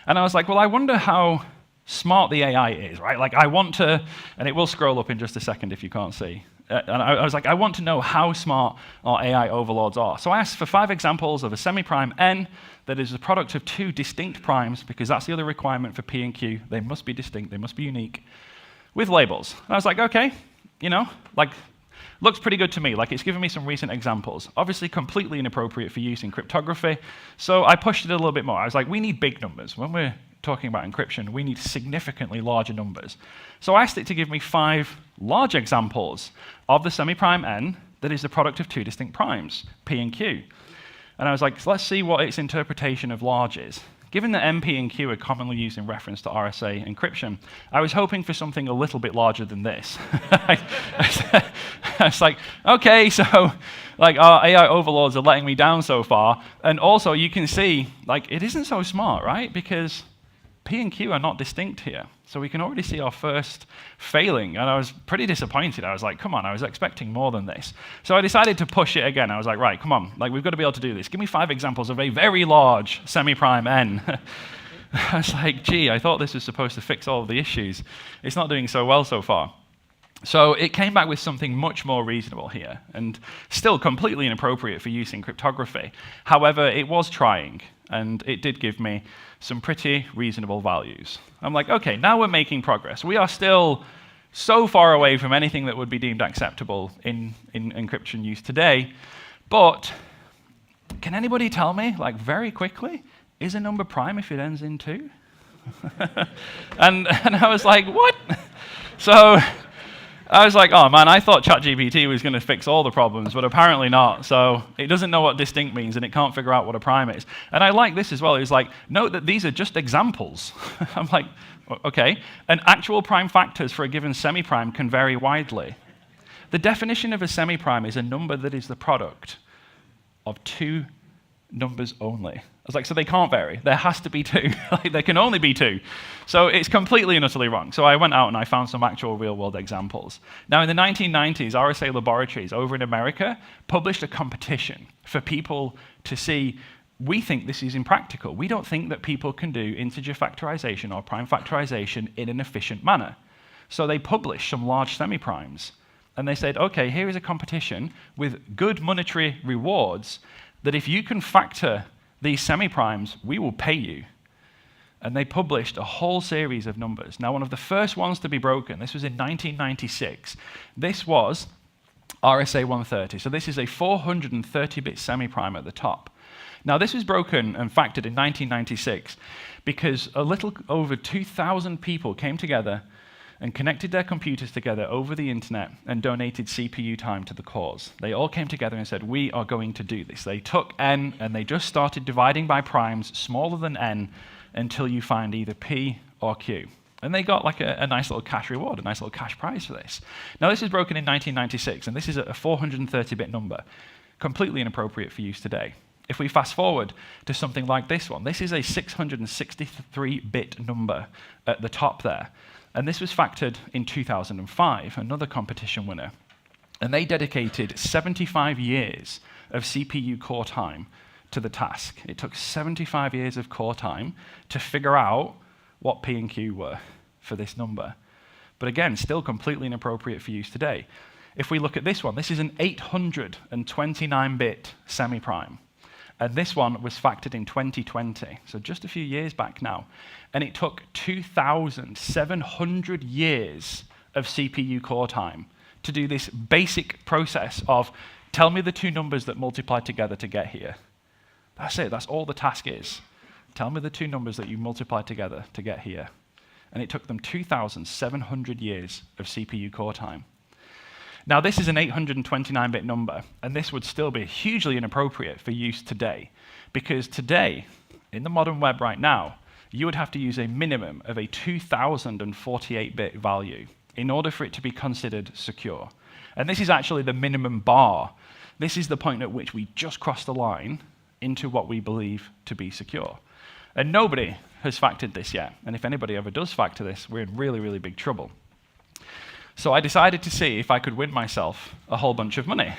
And I was like, well, I wonder how smart the AI is, right? I want to, and it will scroll up in just a second if you can't see. And I was like, I want to know how smart our AI overlords are. So I asked for 5 examples of a semi-prime n that is the product of 2 distinct primes, because that's the other requirement for P and Q. They must be distinct, they must be unique, with labels. And I was like, okay, looks pretty good to me. It's giving me some recent examples. Obviously completely inappropriate for use in cryptography. So I pushed it a little bit more. I was like, we need big numbers. When we're talking about encryption, we need significantly larger numbers. So I asked it to give me 5 large examples of the semi-prime n that is the product of 2 distinct primes, P and Q. And I was like, let's see what its interpretation of large is. Given that M, P, and Q are commonly used in reference to RSA encryption, I was hoping for something a little bit larger than this. I was like, okay, so our AI overlords are letting me down so far. And also, you can see, it isn't so smart, right? Because P and Q are not distinct here. So we can already see our first failing. And I was pretty disappointed. I was like, come on, I was expecting more than this. So I decided to push it again. I was like, right, come on, we've got to be able to do this. Give me 5 examples of a very large semi-prime n. I was like, gee, I thought this was supposed to fix all of the issues. It's not doing so well so far. So it came back with something much more reasonable here, and still completely inappropriate for use in cryptography. However, it was trying, and it did give me some pretty reasonable values. I'm like, okay, now we're making progress. We are still so far away from anything that would be deemed acceptable in encryption use today, but can anybody tell me, like very quickly, is a number prime if it ends in 2? and I was like, what? So I was like, oh man, I thought ChatGPT was going to fix all the problems, but apparently not. So it doesn't know what distinct means, and it can't figure out what a prime is. And I like this as well. It's like, note that these are just examples. I'm like, okay. And actual prime factors for a given semi-prime can vary widely. The definition of a semi-prime is a number that is the product of 2 numbers only. I was like, so they can't vary. There has to be 2. Like, there can only be 2. So it's completely and utterly wrong. So I went out and I found some actual real-world examples. Now, in the 1990s, RSA Laboratories over in America published a competition for people to see, we think this is impractical. We don't think that people can do integer factorization or prime factorization in an efficient manner. So they published some large semi-primes. And they said, okay, here is a competition with good monetary rewards that if you can factor these semi-primes, we will pay you. And they published a whole series of numbers. Now, one of the first ones to be broken, this was in 1996. This was RSA 130. So this is a 430-bit semi-prime at the top. Now, this was broken and factored in 1996 because a little over 2,000 people came together and connected their computers together over the internet and donated CPU time to the cause. They all came together and said, we are going to do this. They took n and they just started dividing by primes smaller than n until you find either p or q. And they got like a nice little cash reward, a nice little cash prize for this. Now, this was broken in 1996, and this is a 430-bit number, completely inappropriate for use today. If we fast forward to something like this one, this is a 663-bit number at the top there. And this was factored in 2005, another competition winner. And they dedicated 75 years of CPU core time to the task. It took 75 years of core time to figure out what P and Q were for this number. But again, still completely inappropriate for use today. If we look at this one, this is an 829-bit semi-prime. And this one was factored in 2020, so just a few years back now. And it took 2,700 years of CPU core time to do this basic process of tell me the 2 numbers that multiply together to get here. That's it, that's all the task is. Tell me the 2 numbers that you multiply together to get here. And it took them 2,700 years of CPU core time. Now, this is an 829-bit number, and this would still be hugely inappropriate for use today, because today, in the modern web right now, you would have to use a minimum of a 2,048-bit value in order for it to be considered secure. And this is actually the minimum bar. This is the point at which we just crossed the line into what we believe to be secure. And nobody has factored this yet, and if anybody ever does factor this, we're in really, really big trouble. So I decided to see if I could win myself a whole bunch of money.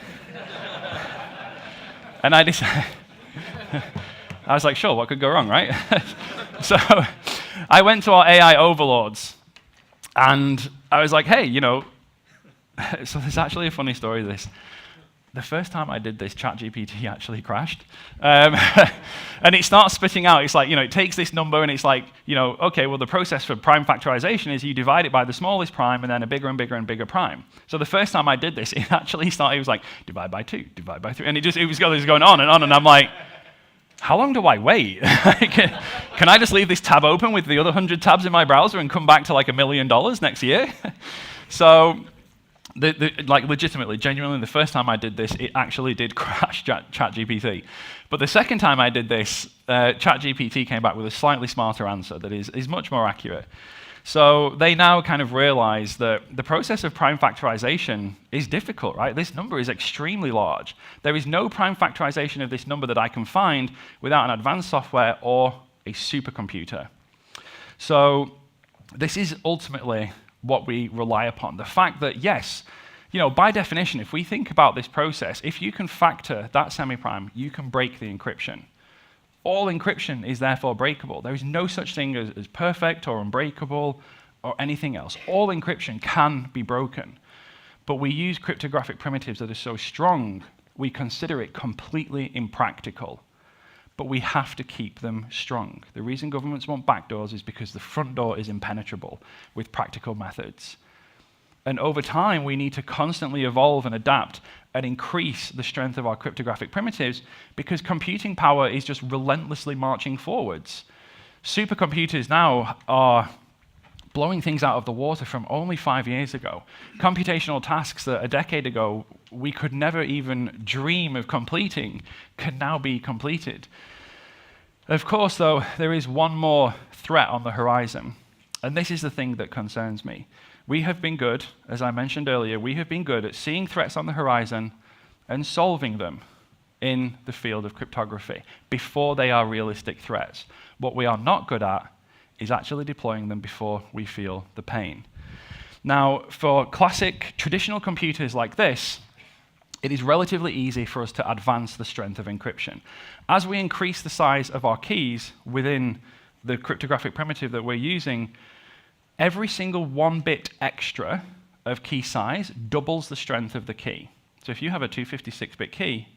And I was like, sure, what could go wrong, right? So I went to our AI overlords, and I was like, hey, you know, so there's actually a funny story to this. The first time I did this, ChatGPT actually crashed. And it starts spitting out, it's like, you know, it takes this number and it's like, you know, okay, well, the process for prime factorization is you divide it by the smallest prime and then a bigger and bigger and bigger prime. So the first time I did this, it actually started, it was like, divide by 2, divide by 3. And it was going on, and I'm like, how long do I wait? Can I just leave this tab open with the other 100 tabs in my browser and come back to like $1 million next year? So, like legitimately, genuinely, the first time I did this, it actually did crash ChatGPT. But the second time I did this, ChatGPT came back with a slightly smarter answer that is much more accurate. So they now kind of realize that the process of prime factorization is difficult, right? This number is extremely large. There is no prime factorization of this number that I can find without an advanced software or a supercomputer. So this is ultimately what we rely upon. The fact that, yes, you know, by definition, if we think about this process, if you can factor that semi-prime, you can break the encryption. All encryption is therefore breakable. There is no such thing as perfect or unbreakable or anything else. All encryption can be broken. but we use cryptographic primitives that are so strong, we consider it completely impractical. But we have to keep them strong. The reason governments want backdoors is because the front door is impenetrable with practical methods. And over time, we need to constantly evolve and adapt and increase the strength of our cryptographic primitives because computing power is just relentlessly marching forwards. Supercomputers now are blowing things out of the water from only 5 years ago. Computational tasks that a decade ago we could never even dream of completing can now be completed. Of course, though, there is one more threat on the horizon, and this is the thing that concerns me. We have been good, as I mentioned earlier, we have been good at seeing threats on the horizon and solving them in the field of cryptography before they are realistic threats. What we are not good at is actually deploying them before we feel the pain. Now, for classic traditional computers like this, it is relatively easy for us to advance the strength of encryption. As we increase the size of our keys within the cryptographic primitive that we're using, every single 1 bit extra of key size doubles the strength of the key. So if you have a 256-bit key,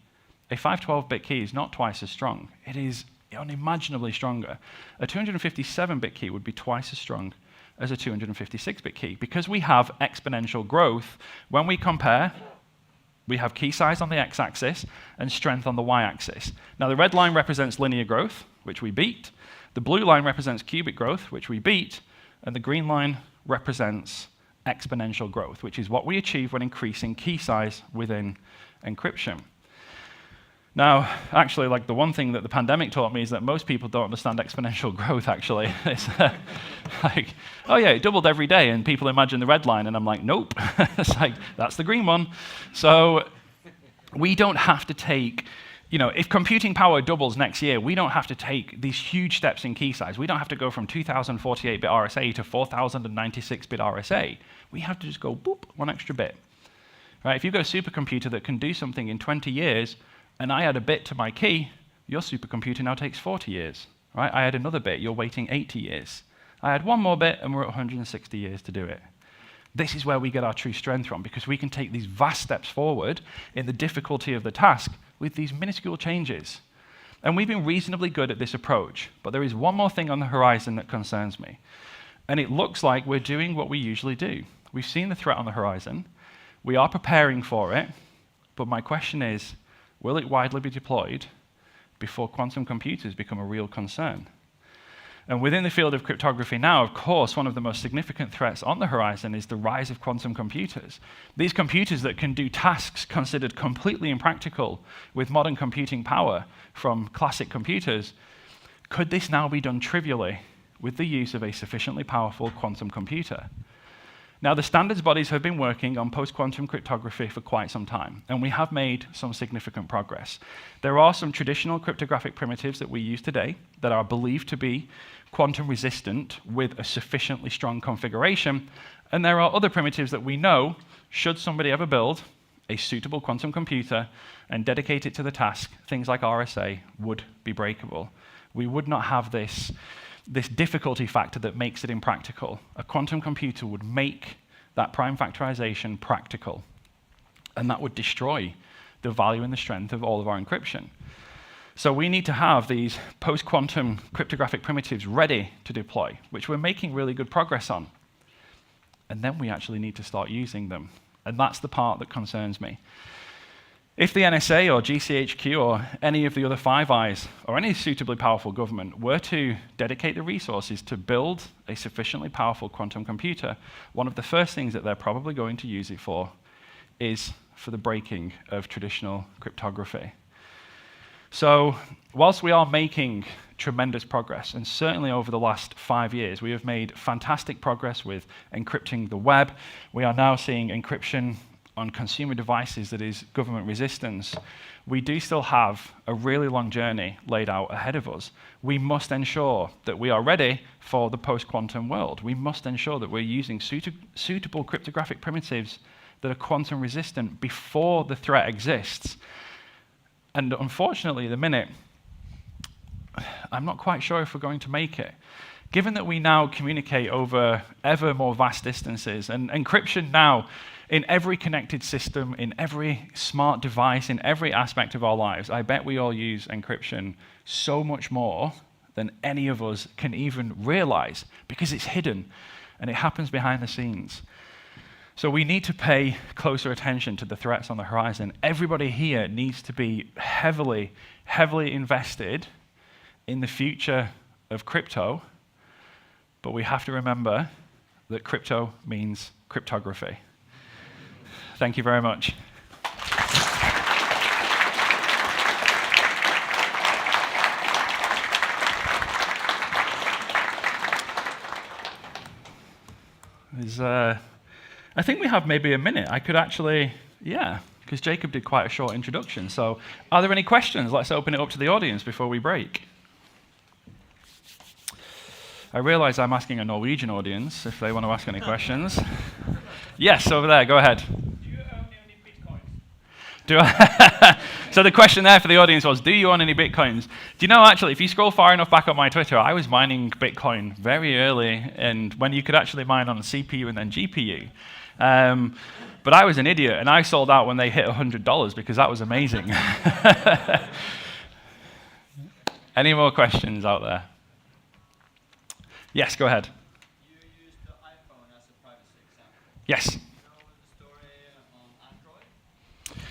a 512-bit key is not twice as strong. It is unimaginably stronger. A 257-bit key would be twice as strong as a 256-bit key. Because we have exponential growth, when we compare, we have key size on the x-axis and strength on the y-axis. Now, the red line represents linear growth, which we beat. The blue line represents cubic growth, which we beat. And the green line represents exponential growth, which is what we achieve when increasing key size within encryption. Now, actually, like the one thing that the pandemic taught me is that most people don't understand exponential growth, actually. It's like, oh yeah, it doubled every day, and people imagine the red line, and I'm like, nope. It's like, that's the green one. So we don't have to take, if computing power doubles next year, we don't have to take these huge steps in key size. We don't have to go from 2048-bit RSA to 4096-bit RSA. We have to just go, boop, 1 extra bit. Right? If you've got a supercomputer that can do something in 20 years, and I add a bit to my key, your supercomputer now takes 40 years. Right? I add another bit, you're waiting 80 years. I add one more bit, and we're at 160 years to do it. This is where we get our true strength from, because we can take these vast steps forward in the difficulty of the task with these minuscule changes. And we've been reasonably good at this approach, but there is one more thing on the horizon that concerns me. And it looks like we're doing what we usually do. We've seen the threat on the horizon, we are preparing for it, but my question is, will it widely be deployed before quantum computers become a real concern? And within the field of cryptography now, of course, one of the most significant threats on the horizon is the rise of quantum computers. These computers that can do tasks considered completely impractical with modern computing power from classic computers, could this now be done trivially with the use of a sufficiently powerful quantum computer? Now, the standards bodies have been working on post-quantum cryptography for quite some time, and we have made some significant progress. There are some traditional cryptographic primitives that we use today that are believed to be quantum resistant with a sufficiently strong configuration, and there are other primitives that we know, should somebody ever build a suitable quantum computer and dedicate it to the task, things like RSA would be breakable. We would not have this difficulty factor that makes it impractical. A quantum computer would make that prime factorization practical, and that would destroy the value and the strength of all of our encryption. So we need to have these post-quantum cryptographic primitives ready to deploy, which we're making really good progress on. And then we actually need to start using them. And that's the part that concerns me. If the NSA or GCHQ or any of the other Five Eyes or any suitably powerful government were to dedicate the resources to build a sufficiently powerful quantum computer, one of the first things that they're probably going to use it for is for the breaking of traditional cryptography. So whilst we are making tremendous progress, and certainly over the last 5 years, we have made fantastic progress with encrypting the web. We are now seeing encryption on consumer devices that is government resistance. We do still have a really long journey laid out ahead of us. We must ensure that we are ready for the post-quantum world. We must ensure that we're using suitable cryptographic primitives that are quantum resistant before the threat exists. And unfortunately, at the minute, I'm not quite sure if we're going to make it. Given that we now communicate over ever more vast distances, and encryption now in every connected system, in every smart device, in every aspect of our lives, I bet we all use encryption so much more than any of us can even realize, because it's hidden and it happens behind the scenes. So we need to pay closer attention to the threats on the horizon. Everybody here needs to be heavily, heavily invested in the future of crypto, but we have to remember that crypto means cryptography. Thank you very much. I think we have maybe a minute. I could actually, because Jacob did quite a short introduction. So are there any questions? Let's open it up to the audience before we break. I realize I'm asking a Norwegian audience if they want to ask any questions. Yes, over there, go ahead. Do you own any Bitcoins? So the question there for the audience was, do you own any Bitcoins? Do you know, actually, if you scroll far enough back on my Twitter, I was mining Bitcoin very early, and when you could actually mine on a CPU and then GPU. But I was an idiot, and I sold out when they hit $100 because that was amazing. Any more questions out there? Yes, go ahead. You used the iPhone as a privacy example. Yes. Do you know the story on Android?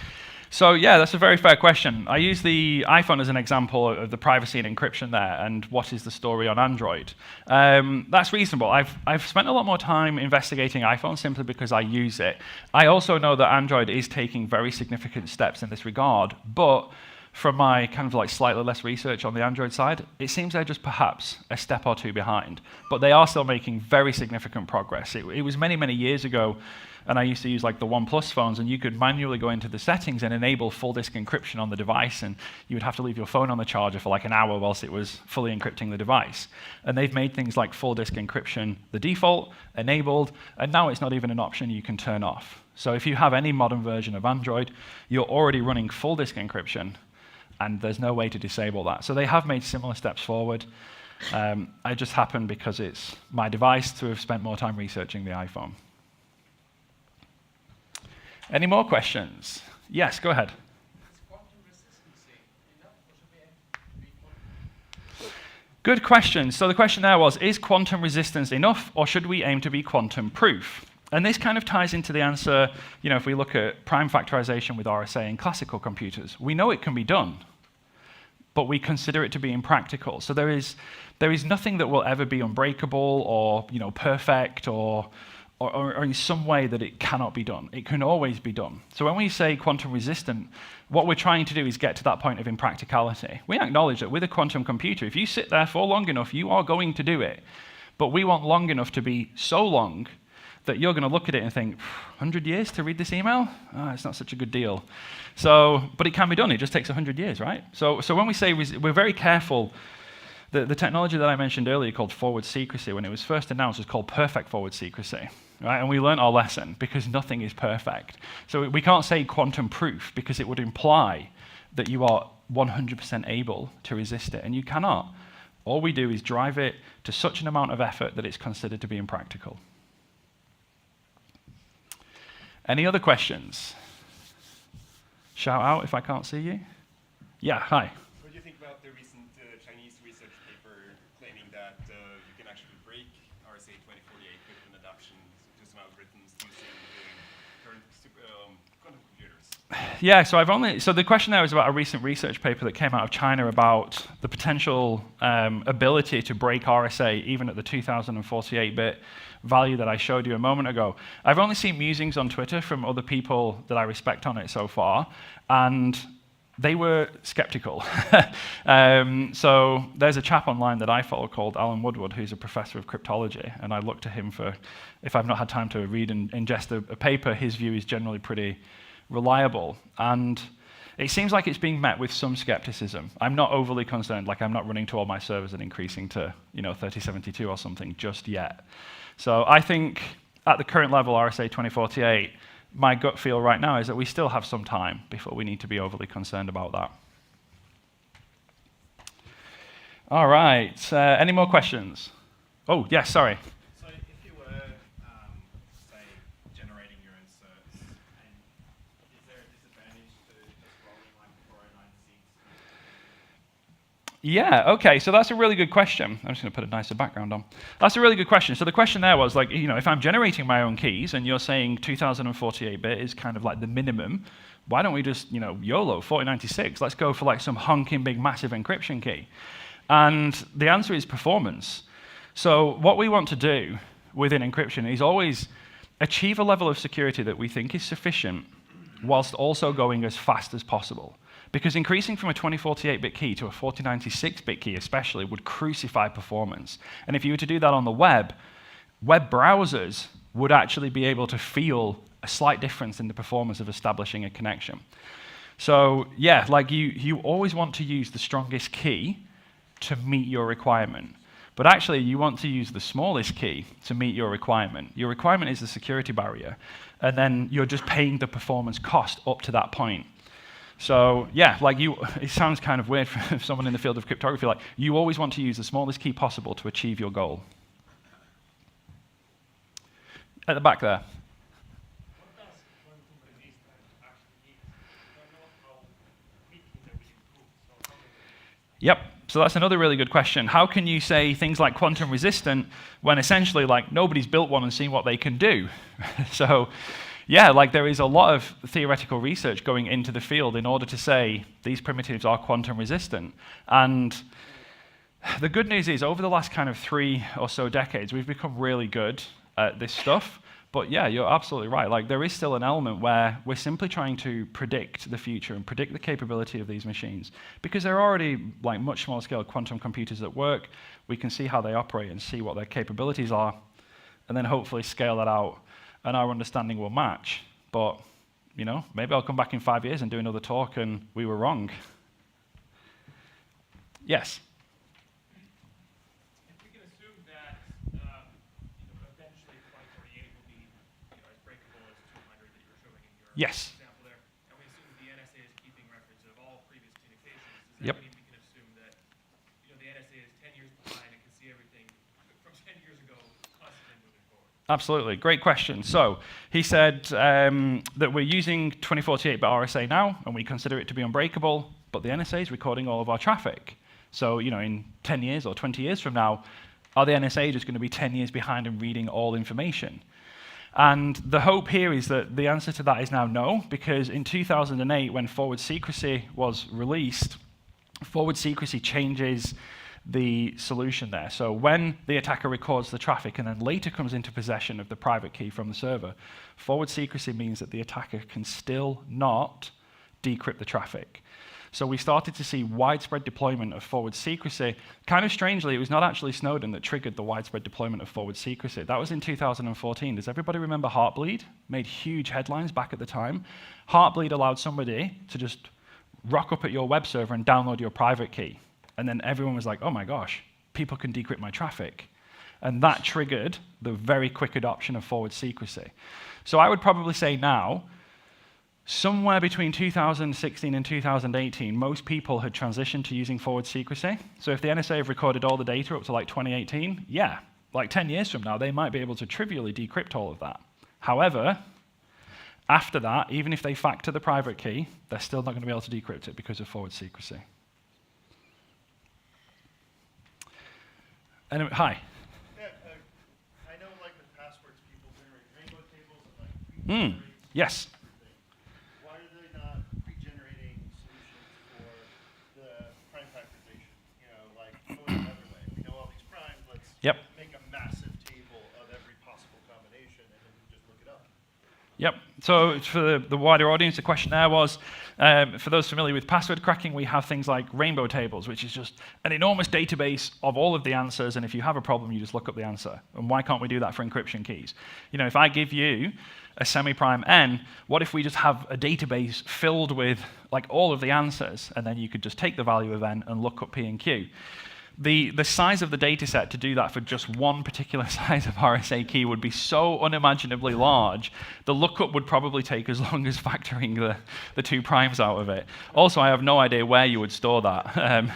So yeah, that's a very fair question. I use the iPhone as an example of the privacy and encryption there, and what is the story on Android. That's reasonable. I've spent a lot more time investigating iPhone simply because I use it. I also know that Android is taking very significant steps in this regard, but from my kind of like slightly less research on the Android side, it seems they're just perhaps a step or two behind. But they are still making very significant progress. It was many, many years ago, and I used to use like the OnePlus phones, and you could manually go into the settings and enable full disk encryption on the device, and you would have to leave your phone on the charger for like an hour whilst it was fully encrypting the device. And they've made things like full disk encryption the default, enabled, and now it's not even an option you can turn off. So if you have any modern version of Android, you're already running full disk encryption, and there's no way to disable that. So they have made similar steps forward. I just happen, because it's my device, to have spent more time researching the iPhone. Any more questions? Yes, go ahead. Is quantum resistance enough, or should we aim to be quantum? Good question. So the question there was, is quantum resistance enough, or should we aim to be quantum proof? And this kind of ties into the answer, if we look at prime factorization with RSA in classical computers. We know it can be done, but we consider it to be impractical. So there is nothing that will ever be unbreakable or perfect or in some way that it cannot be done. It can always be done. So when we say quantum resistant, what we're trying to do is get to that point of impracticality. We acknowledge that with a quantum computer, if you sit there for long enough, you are going to do it. But we want long enough to be so long that you're going to look at it and think, 100 years to read this email? Oh, it's not such a good deal. But it can be done. It just takes 100 years, right? So when we say we're very careful, the technology that I mentioned earlier called forward secrecy, when it was first announced, was called perfect forward secrecy, right? And we learned our lesson, because nothing is perfect. So we can't say quantum proof, because it would imply that you are 100% able to resist it, and you cannot. All we do is drive it to such an amount of effort that it's considered to be impractical. Any other questions? Shout out if I can't see you. Yeah, hi. What do you think about the recent Chinese research paper claiming that you can actually break RSA 2048 with an adaptation to some algorithms using the current quantum computers? Yeah, so the question there was about a recent research paper that came out of China about the potential ability to break RSA even at the 2048-bit value that I showed you a moment ago. I've only seen musings on Twitter from other people that I respect on it so far, and they were skeptical. So there's a chap online that I follow called Alan Woodward, who's a professor of cryptology, and I look to him for, if I've not had time to read and ingest a paper, his view is generally pretty reliable. And it seems like it's being met with some skepticism. I'm not overly concerned, like I'm not running to all my servers and increasing to 3072 or something just yet. So I think at the current level, RSA 2048, my gut feel right now is that we still have some time before we need to be overly concerned about that. All right, any more questions? Oh, yes, sorry. So if you were, say, generating your own Yeah, okay, so that's a really good question. I'm just going to put a nicer background on. That's a really good question. So the question there was like, if I'm generating my own keys and you're saying 2048-bit is kind of like the minimum, why don't we just, YOLO, 4096, let's go for like some honking big massive encryption key. And the answer is performance. So what we want to do within encryption is always achieve a level of security that we think is sufficient whilst also going as fast as possible. Because increasing from a 2048-bit key to a 4096-bit key especially would crucify performance. And if you were to do that on the web browsers would actually be able to feel a slight difference in the performance of establishing a connection. So yeah, like you always want to use the strongest key to meet your requirement. But actually, you want to use the smallest key to meet your requirement. Your requirement is the security barrier, and then you're just paying the performance cost up to that point. So yeah, it sounds kind of weird for someone in the field of cryptography, like you always want to use the smallest key possible to achieve your goal. At the back there. What does quantum resistance actually mean? I don't know how quickly they will improve. So how many Yep, so that's another really good question. How can you say things like quantum resistant when essentially like nobody's built one and seen what they can do? So yeah, like there is a lot of theoretical research going into the field in order to say these primitives are quantum resistant. And the good news is over the last kind of 3 or so decades, we've become really good at this stuff. But yeah, you're absolutely right. Like there is still an element where we're simply trying to predict the future and predict the capability of these machines. Because they're already like much smaller scale quantum computers that work. We can see how they operate and see what their capabilities are, and then hopefully scale that out. And our understanding will match. But, maybe I'll come back in 5 years and do another talk and we were wrong. Yes? If we can assume that eventually 2048 will be as breakable as 200 that you were showing in your Yes. example there, and we assume the NSA is keeping records of all previous communications, does Yep. that mean we can assume that the NSA is 10 years behind and can see everything from 10 years ago constantly moving forward? Absolutely. Great question. So he said that we're using 2048-bit RSA now, and we consider it to be unbreakable, but the NSA is recording all of our traffic. So, in 10 years or 20 years from now, are the NSA just going to be 10 years behind and reading all information? And the hope here is that the answer to that is now no, because in 2008, when forward secrecy was released, forward secrecy changes the solution there. So when the attacker records the traffic and then later comes into possession of the private key from the server, forward secrecy means that the attacker can still not decrypt the traffic. So we started to see widespread deployment of forward secrecy. Kind of strangely, it was not actually Snowden that triggered the widespread deployment of forward secrecy. That was in 2014. Does everybody remember Heartbleed? Made huge headlines back at the time. Heartbleed allowed somebody to just rock up at your web server and download your private key. And then everyone was like, oh my gosh, people can decrypt my traffic. And that triggered the very quick adoption of forward secrecy. So I would probably say now, somewhere between 2016 and 2018, most people had transitioned to using forward secrecy. So if the NSA have recorded all the data up to like 2018, yeah, like 10 years from now, they might be able to trivially decrypt all of that. However, after that, even if they factor the private key, they're still not going to be able to decrypt it because of forward secrecy. Anyway, hi. Yeah, I know like with passwords, people generate rainbow tables and like pre-generate Yes. everything. Why are they not pre-generating solutions for the prime factorization? Like going the other way. We know all these primes, let's Yep. make a massive table of every possible combination and then we just look it up. Yep. So for the wider audience, the question there was, for those familiar with password cracking, we have things like rainbow tables, which is just an enormous database of all of the answers, and if you have a problem, you just look up the answer. And why can't we do that for encryption keys? If I give you a semi-prime n, what if we just have a database filled with like all of the answers, and then you could just take the value of n and look up p and q? The size of the data set to do that for just one particular size of RSA key would be so unimaginably large, the lookup would probably take as long as factoring the 2 primes out of it. Also, I have no idea where you would store that.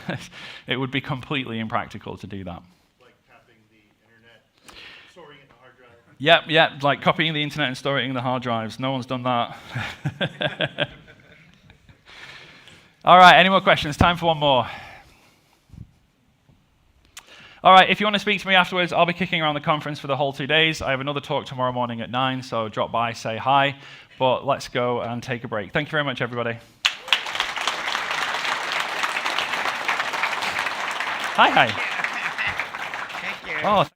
It would be completely impractical to do that. Like tapping the internet, storing it in the hard drive. Yep, like copying the internet and storing it in the hard drives. No one's done that. All right, any more questions? Time for one more. All right, if you want to speak to me afterwards, I'll be kicking around the conference for the whole 2 days. I have another talk tomorrow morning at 9, so drop by, say hi. But let's go and take a break. Thank you very much, everybody. Hi, hi. Thank you. Oh,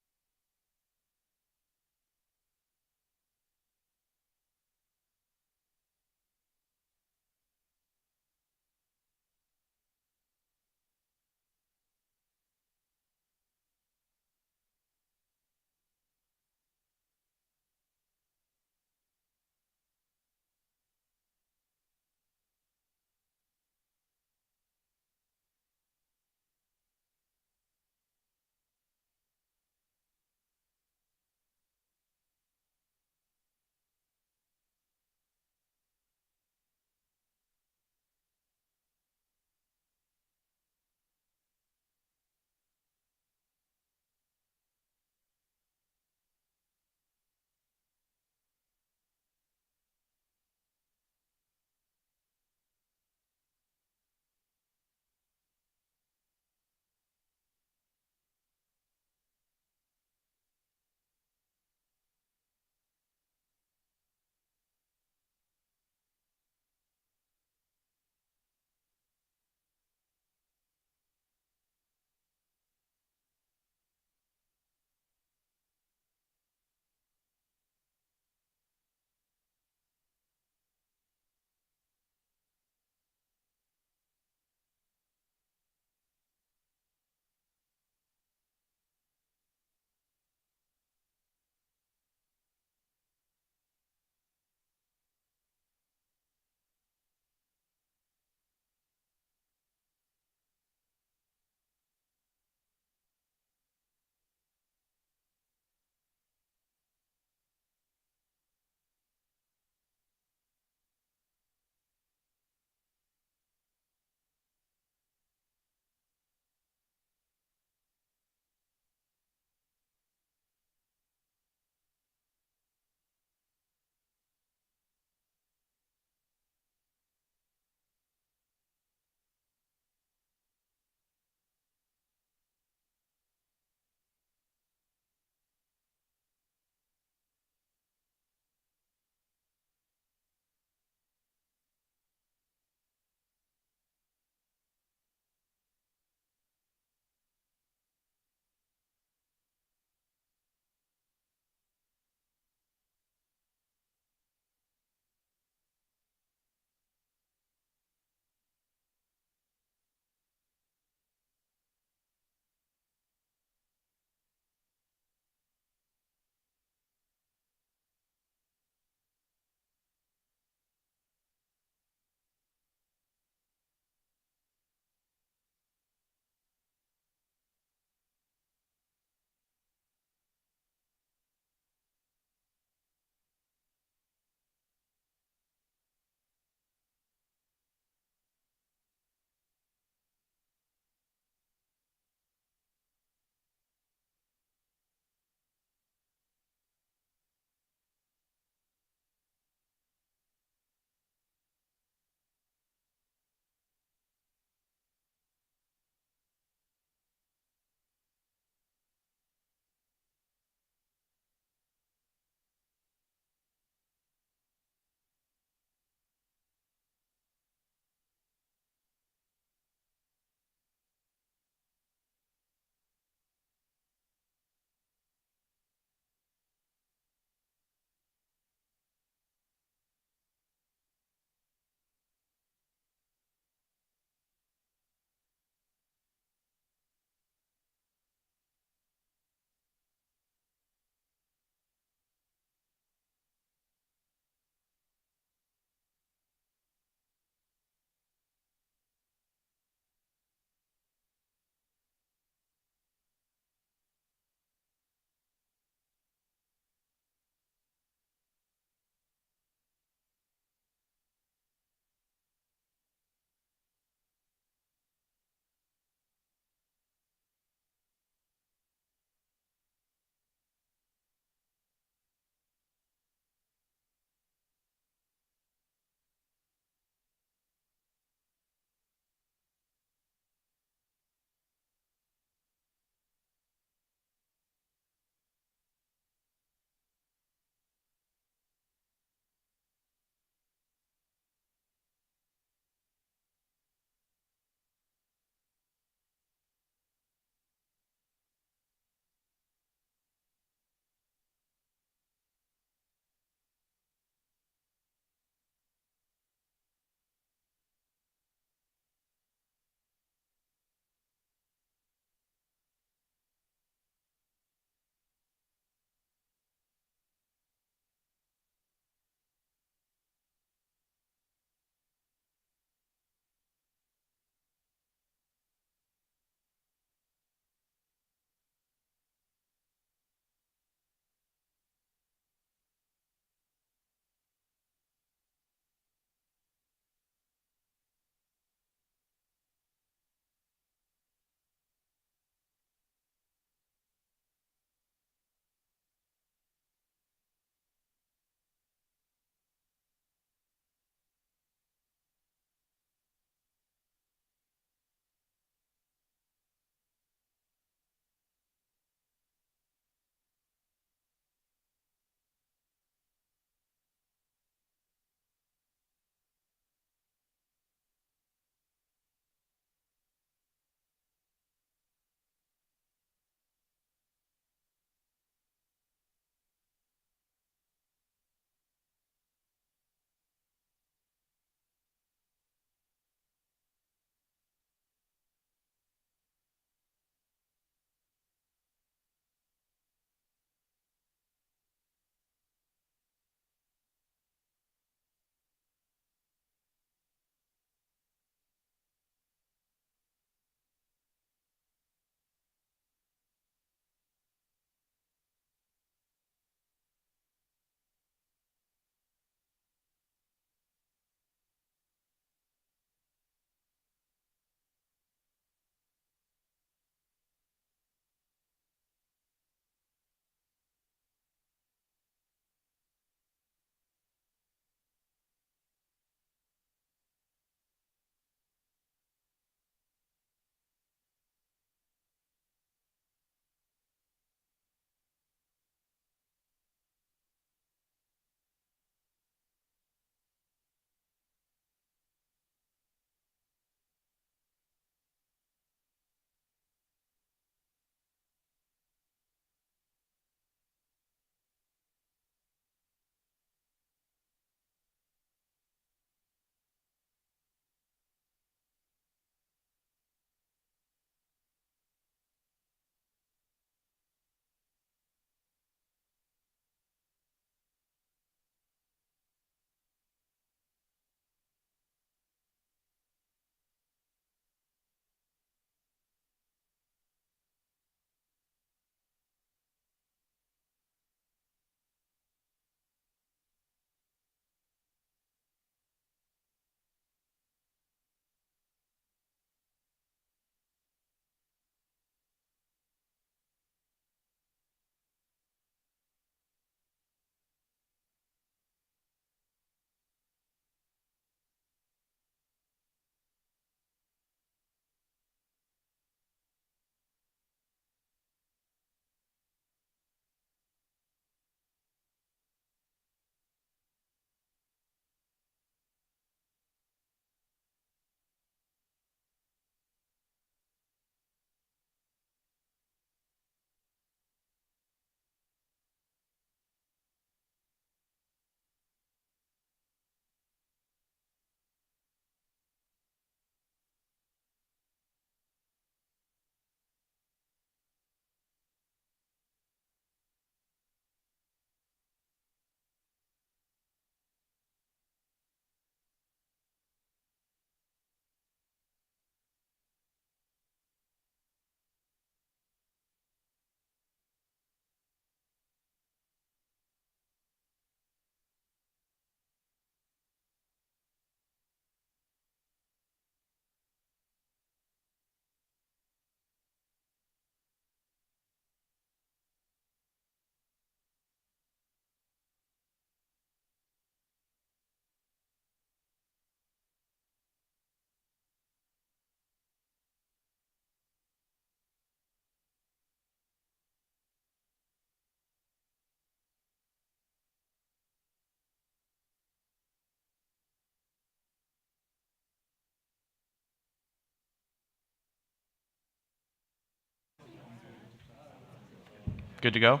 Good to go?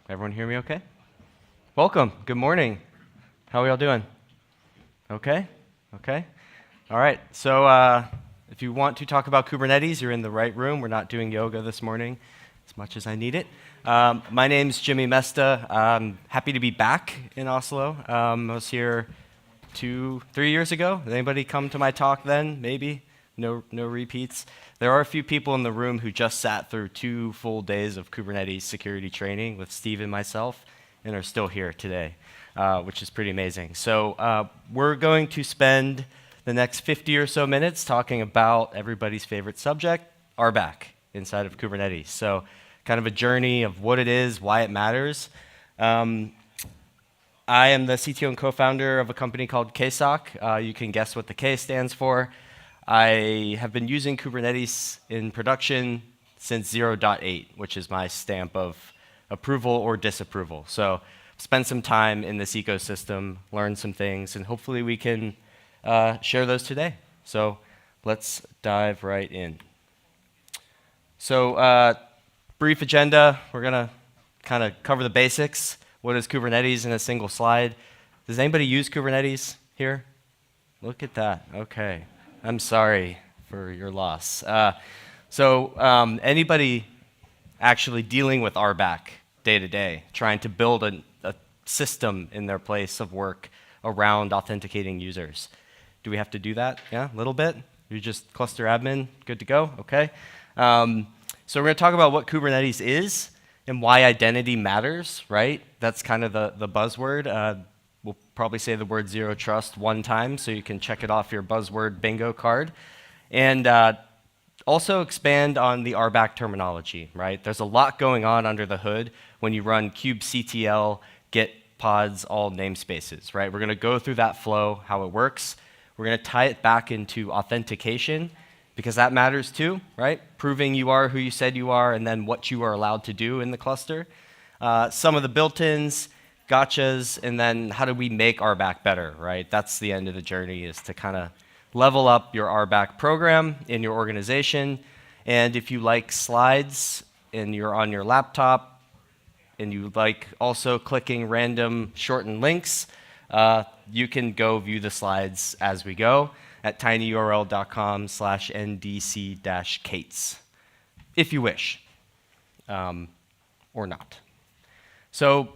Everyone hear me okay? Welcome. Good morning. How are y'all doing? Okay? Okay? All right. So if you want to talk about Kubernetes, you're in the right room. We're not doing yoga this morning as much as I need it. My name's Jimmy Mesta. I'm happy to be back in Oslo. I was here 3 years ago. Did anybody come to my talk then? Maybe? No repeats. There are a few people in the room who just sat through 2 full days of Kubernetes security training with Steve and myself and are still here today, which is pretty amazing. So we're going to spend the next 50 or so minutes talking about everybody's favorite subject, RBAC, inside of Kubernetes. So kind of a journey of what it is, why it matters. I am the CTO and co-founder of a company called KSOC. You can guess what the K stands for. I have been using Kubernetes in production since 0.8, which is my stamp of approval or disapproval. So spend some time in this ecosystem, learn some things, and hopefully we can share those today. So let's dive right in. So brief agenda. We're going to kind of cover the basics. What is Kubernetes in a single slide? Does anybody use Kubernetes here? Look at that. Okay. I'm sorry for your loss. So anybody actually dealing with RBAC day to day, trying to build a system in their place of work around authenticating users? Do we have to do that? Yeah, a little bit? You're just cluster admin, good to go? Okay. So we're going to talk about what Kubernetes is and why identity matters, right? That's kind of the buzzword. We'll probably say the word zero trust 1 time so you can check it off your buzzword bingo card. And also expand on the RBAC terminology, right? There's a lot going on under the hood when you run kubectl, git pods, all namespaces, right? We're going to go through that flow, how it works. We're going to tie it back into authentication because that matters too, right? Proving you are who you said you are and then what you are allowed to do in the cluster. Some of the built-ins, gotchas, and then how do we make RBAC better, right? That's the end of the journey, is to kind of level up your RBAC program in your organization. And if you like slides and you're on your laptop and you like also clicking random shortened links, you can go view the slides as we go at tinyurl.com/ndc-cates, if you wish, or not. So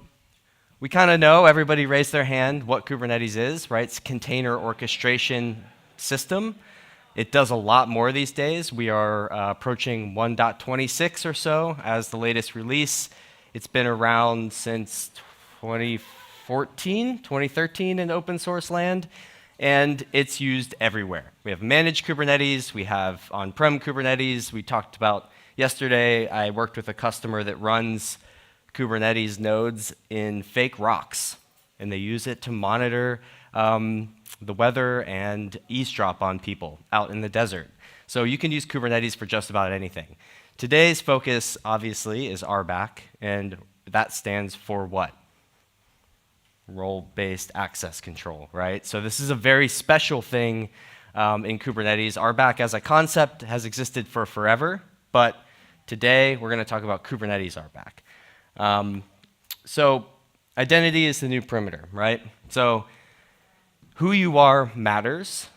we kind of know, everybody raised their hand, what Kubernetes is, right? It's a container orchestration system. It does a lot more these days. We are approaching 1.26 or so as the latest release. It's been around since 2013 in open source land, and it's used everywhere. We have managed Kubernetes, we have on-prem Kubernetes. We talked about yesterday, I worked with a customer that runs Kubernetes nodes in fake rocks, and they use it to monitor the weather and eavesdrop on people out in the desert. So you can use Kubernetes for just about anything. Today's focus, obviously, is RBAC, and that stands for what? Role-based access control, right? So this is a very special thing in Kubernetes. RBAC as a concept has existed for forever, but today we're going to talk about Kubernetes RBAC. So identity is the new perimeter, right? So who you are matters.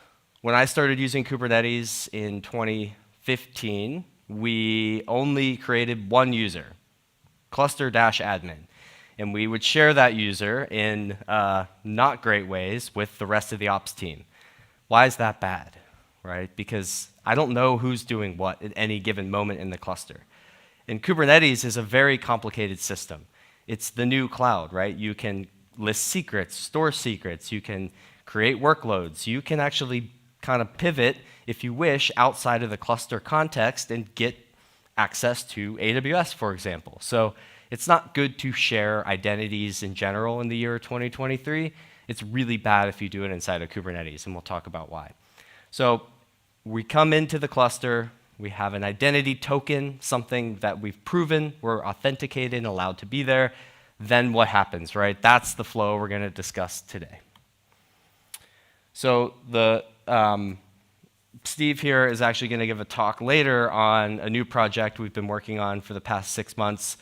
When I started using Kubernetes in 2015, we only created one user, cluster-admin. And we would share that user in not great ways with the rest of the ops team. Why is that bad, right? Because I don't know who's doing what at any given moment in the cluster. And Kubernetes is a very complicated system. It's the new cloud, right? You can list secrets, store secrets, you can create workloads, you can actually kind of pivot, if you wish, outside of the cluster context and get access to AWS, for example. So it's not good to share identities in general in the year 2023. It's really bad if you do it inside of Kubernetes, and we'll talk about why. So we come into the cluster, we have an identity token, something that we've proven we're authenticated and allowed to be there. Then what happens, right? That's the flow we're going to discuss today. So the Steve here is actually going to give a talk later on a new project we've been working on for the past 6 months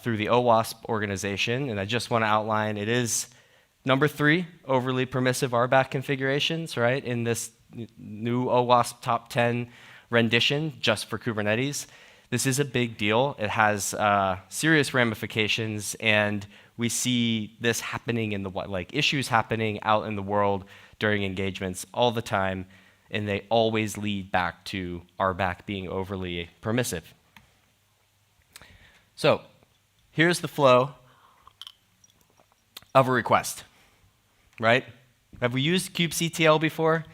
through the OWASP organization. And I just want to outline it is number 3, overly permissive RBAC configurations, right, in this new OWASP top 10 rendition just for Kubernetes. This is a big deal. It has serious ramifications, and we see this happening in the issues happening out in the world during engagements all the time, and they always lead back to RBAC being overly permissive. So here's the flow of a request, right? Have we used kubectl before?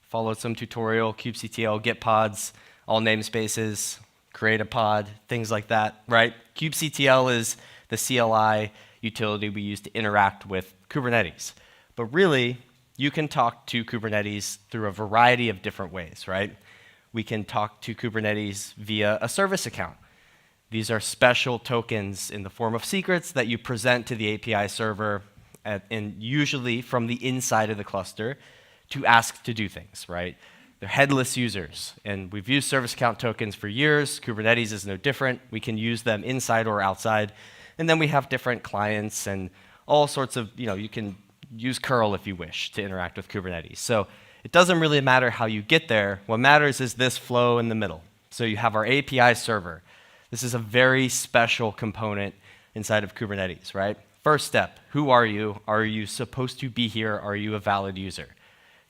Followed some tutorial, kubectl, get pods, all namespaces, create a pod, things like that, right? kubectl is the CLI utility we use to interact with Kubernetes. But really, you can talk to Kubernetes through a variety of different ways, right? We can talk to Kubernetes via a service account. These are special tokens in the form of secrets that you present to the API server, and usually from the inside of the cluster, to ask to do things, right? They're headless users, and we've used service account tokens for years. Kubernetes is no different. We can use them inside or outside. And then we have different clients and all sorts of, you can use curl if you wish to interact with Kubernetes. So it doesn't really matter how you get there. What matters is this flow in the middle. So you have our API server. This is a very special component inside of Kubernetes, right? First step, who are you? Are you supposed to be here? Are you a valid user?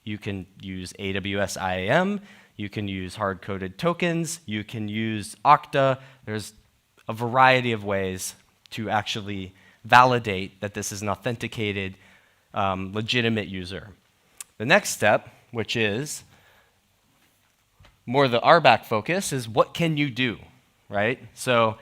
You can use AWS IAM. You can use hard-coded tokens. You can use Okta. There's a variety of ways to actually validate that this is an authenticated legitimate user. The next step, which is more the RBAC focus, is what can you do, right? So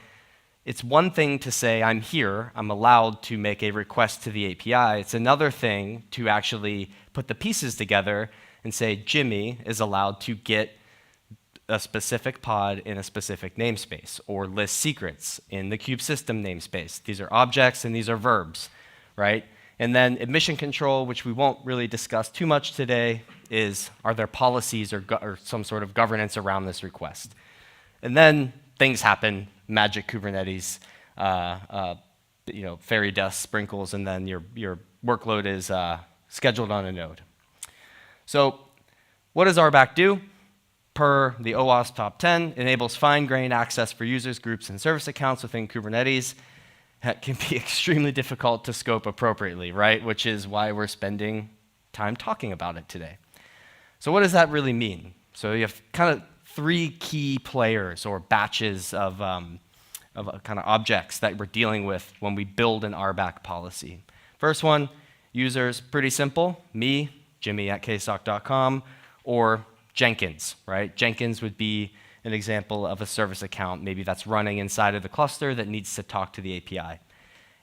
it's one thing to say, I'm here, I'm allowed to make a request to the API. It's another thing to actually put the pieces together and say, Jimmy is allowed to get a specific pod in a specific namespace, or list secrets in the kubesystem namespace. These are objects and these are verbs, right? And then admission control, which we won't really discuss too much today, is are there policies or some sort of governance around this request? And then things happen, magic Kubernetes, fairy dust sprinkles, and then your workload is scheduled on a node. So what does RBAC do? Per the OWASP top 10, enables fine-grained access for users, groups, and service accounts within Kubernetes. That can be extremely difficult to scope appropriately, right? Which is why we're spending time talking about it today. So what does that really mean? So you have kind of 3 key players or batches of kind of objects that we're dealing with when we build an RBAC policy. First one, users, pretty simple. Me, Jimmy@ksoc.com, or Jenkins, right? Jenkins would be an example of a service account, maybe that's running inside of the cluster that needs to talk to the API.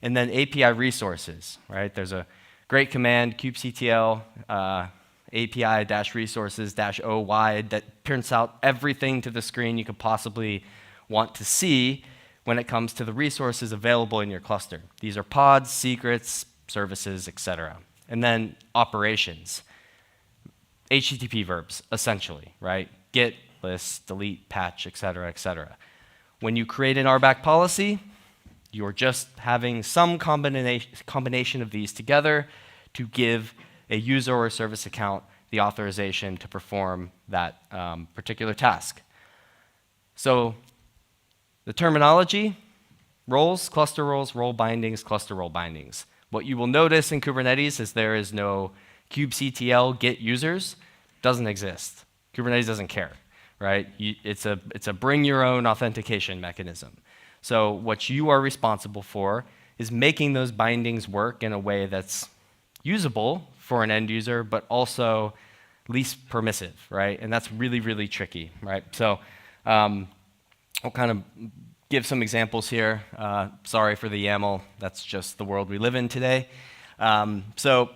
And then API resources, right? There's a great command, kubectl API-resources-OY that prints out everything to the screen you could possibly want to see when it comes to the resources available in your cluster. These are pods, secrets, services, etc. And then operations. HTTP verbs, essentially, right? Get, list, delete, patch, etc., etc. When you create an RBAC policy, you're just having some combination of these together to give a user or service account the authorization to perform that particular task. So the terminology, roles, cluster roles, role bindings, cluster role bindings. What you will notice in Kubernetes is there is no kubectl get users. Doesn't exist. Kubernetes doesn't care, right? It's a bring your own authentication mechanism. So what you are responsible for is making those bindings work in a way that's usable for an end user, but also least permissive, right? And that's really, really tricky, right? So I'll kind of give some examples here. Sorry for the YAML. That's just the world we live in today. So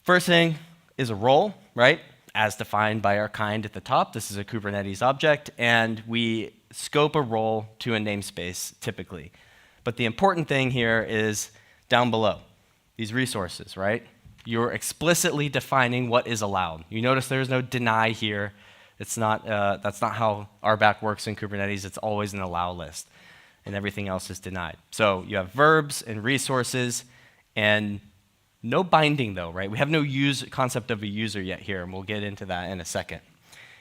first thing is a role, right? As defined by our kind at the top. This is a Kubernetes object, and we scope a role to a namespace typically. But the important thing here is down below, these resources, right? You're explicitly defining what is allowed. You notice there's no deny here. It's not, that's not how RBAC works in Kubernetes. It's always an allow list, and everything else is denied. So you have verbs and resources, and no binding though, right? We have no concept of a user yet here, and we'll get into that in a second.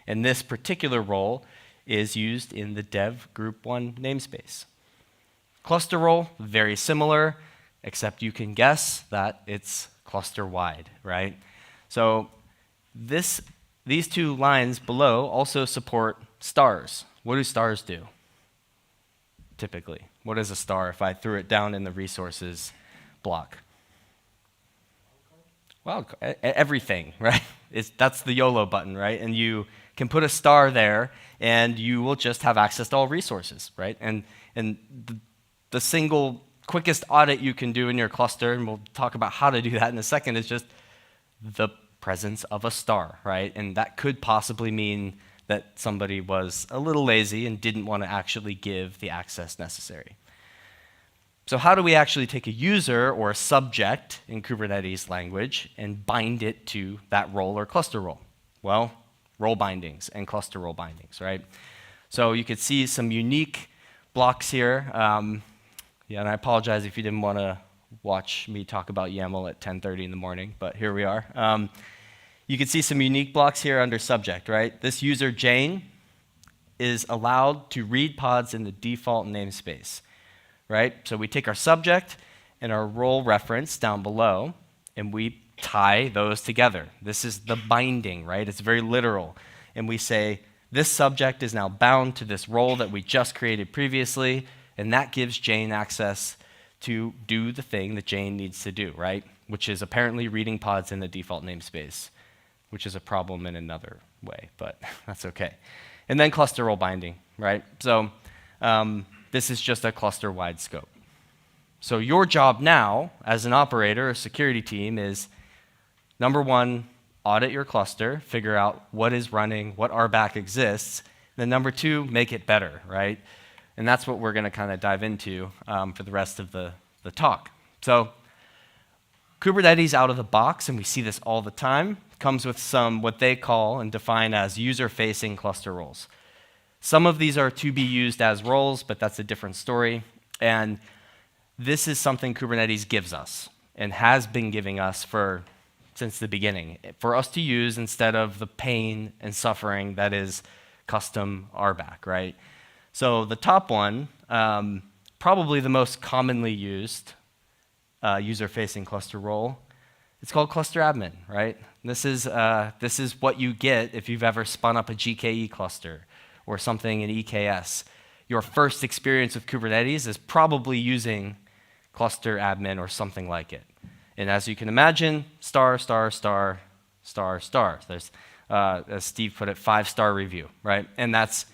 And this particular role is used in the dev group 1 namespace. Cluster role, very similar, except you can guess that it's cluster-wide, right? So these two lines below also support stars. What do stars do, typically? What is a star if I threw it down in the resources block? Well, everything, right? That's the YOLO button, right? And you can put a star there, and you will just have access to all resources, right? And the single quickest audit you can do in your cluster, and we'll talk about how to do that in a second, is just the presence of a star, right? And that could possibly mean that somebody was a little lazy and didn't want to actually give the access necessary. So how do we actually take a user or a subject in Kubernetes language and bind it to that role or cluster role? Well, role bindings and cluster role bindings, right? So you could see some unique blocks here. Yeah, and I apologize if you didn't want to watch me talk about YAML at 10:30 in the morning, but here we are. You can see some unique blocks here under subject, right? This user, Jane, is allowed to read pods in the default namespace, right? So we take our subject and our role reference down below, and we tie those together. This is the binding, right? It's very literal. And we say, this subject is now bound to this role that we just created previously, and that gives Jane access to do the thing that Jane needs to do, right? Which is apparently reading pods in the default namespace, which is a problem in another way, but that's okay. And then cluster role binding, right? So this is just a cluster-wide scope. So your job now, as an operator or security team, is number one, audit your cluster, figure out what is running, what RBAC exists. Then number two, make it better, right? And that's what we're going to kind of dive into for the rest of the talk. So Kubernetes out of the box, and we see this all the time, comes with some what they call and define as user-facing cluster roles. Some of these are to be used as roles, but that's a different story. And this is something Kubernetes gives us and has been giving us since the beginning, for us to use instead of the pain and suffering that is custom RBAC, right? So the top one, probably the most commonly used user-facing cluster role, it's called cluster admin, right? This is what you get if you've ever spun up a GKE cluster or something in EKS. Your first experience with Kubernetes is probably using cluster admin or something like it. And as you can imagine, star, star, star, star, star. There's, as Steve put it, 5-star review, right? And that's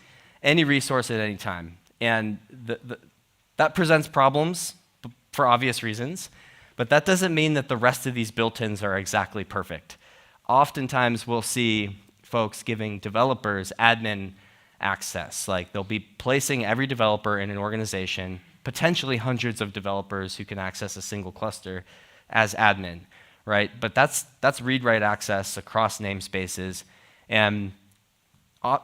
any resource at any time. And that presents problems for obvious reasons, but that doesn't mean that the rest of these built-ins are exactly perfect. Oftentimes we'll see folks giving developers admin access. Like they'll be placing every developer in an organization, potentially hundreds of developers who can access a single cluster as admin, right? But that's read-write access across namespaces, and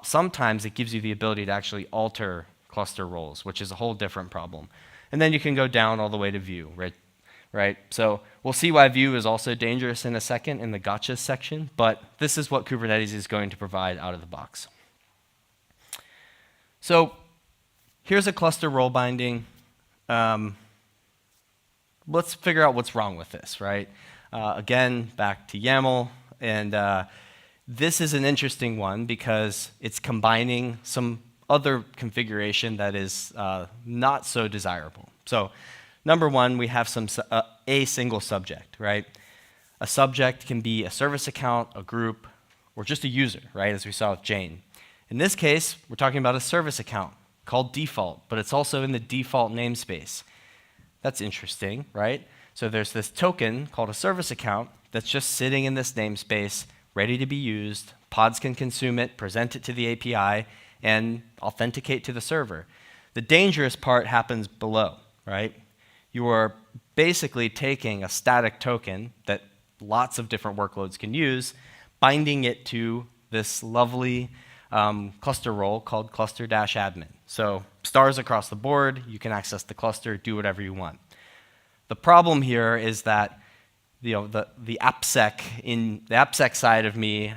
sometimes it gives you the ability to actually alter cluster roles, which is a whole different problem. And then you can go down all the way to view, right? So we'll see why view is also dangerous in a second in the gotchas section, but this is what Kubernetes is going to provide out of the box. So here's a cluster role binding. Let's figure out what's wrong with this, right? Again, back to YAML, and this is an interesting one because it's combining some other configuration that is not so desirable. So number one, we have a single subject, right? A subject can be a service account, a group, or just a user, right, as we saw with Jane. In this case, we're talking about a service account called default, but it's also in the default namespace. That's interesting, right? So there's this token called a service account that's just sitting in this namespace, ready to be used. Pods can consume it, present it to the API, and authenticate to the server. The dangerous part happens below, right? You are basically taking a static token that lots of different workloads can use, binding it to this lovely cluster role called cluster-admin. So stars across the board, you can access the cluster, do whatever you want. The problem here is that the AppSec side of me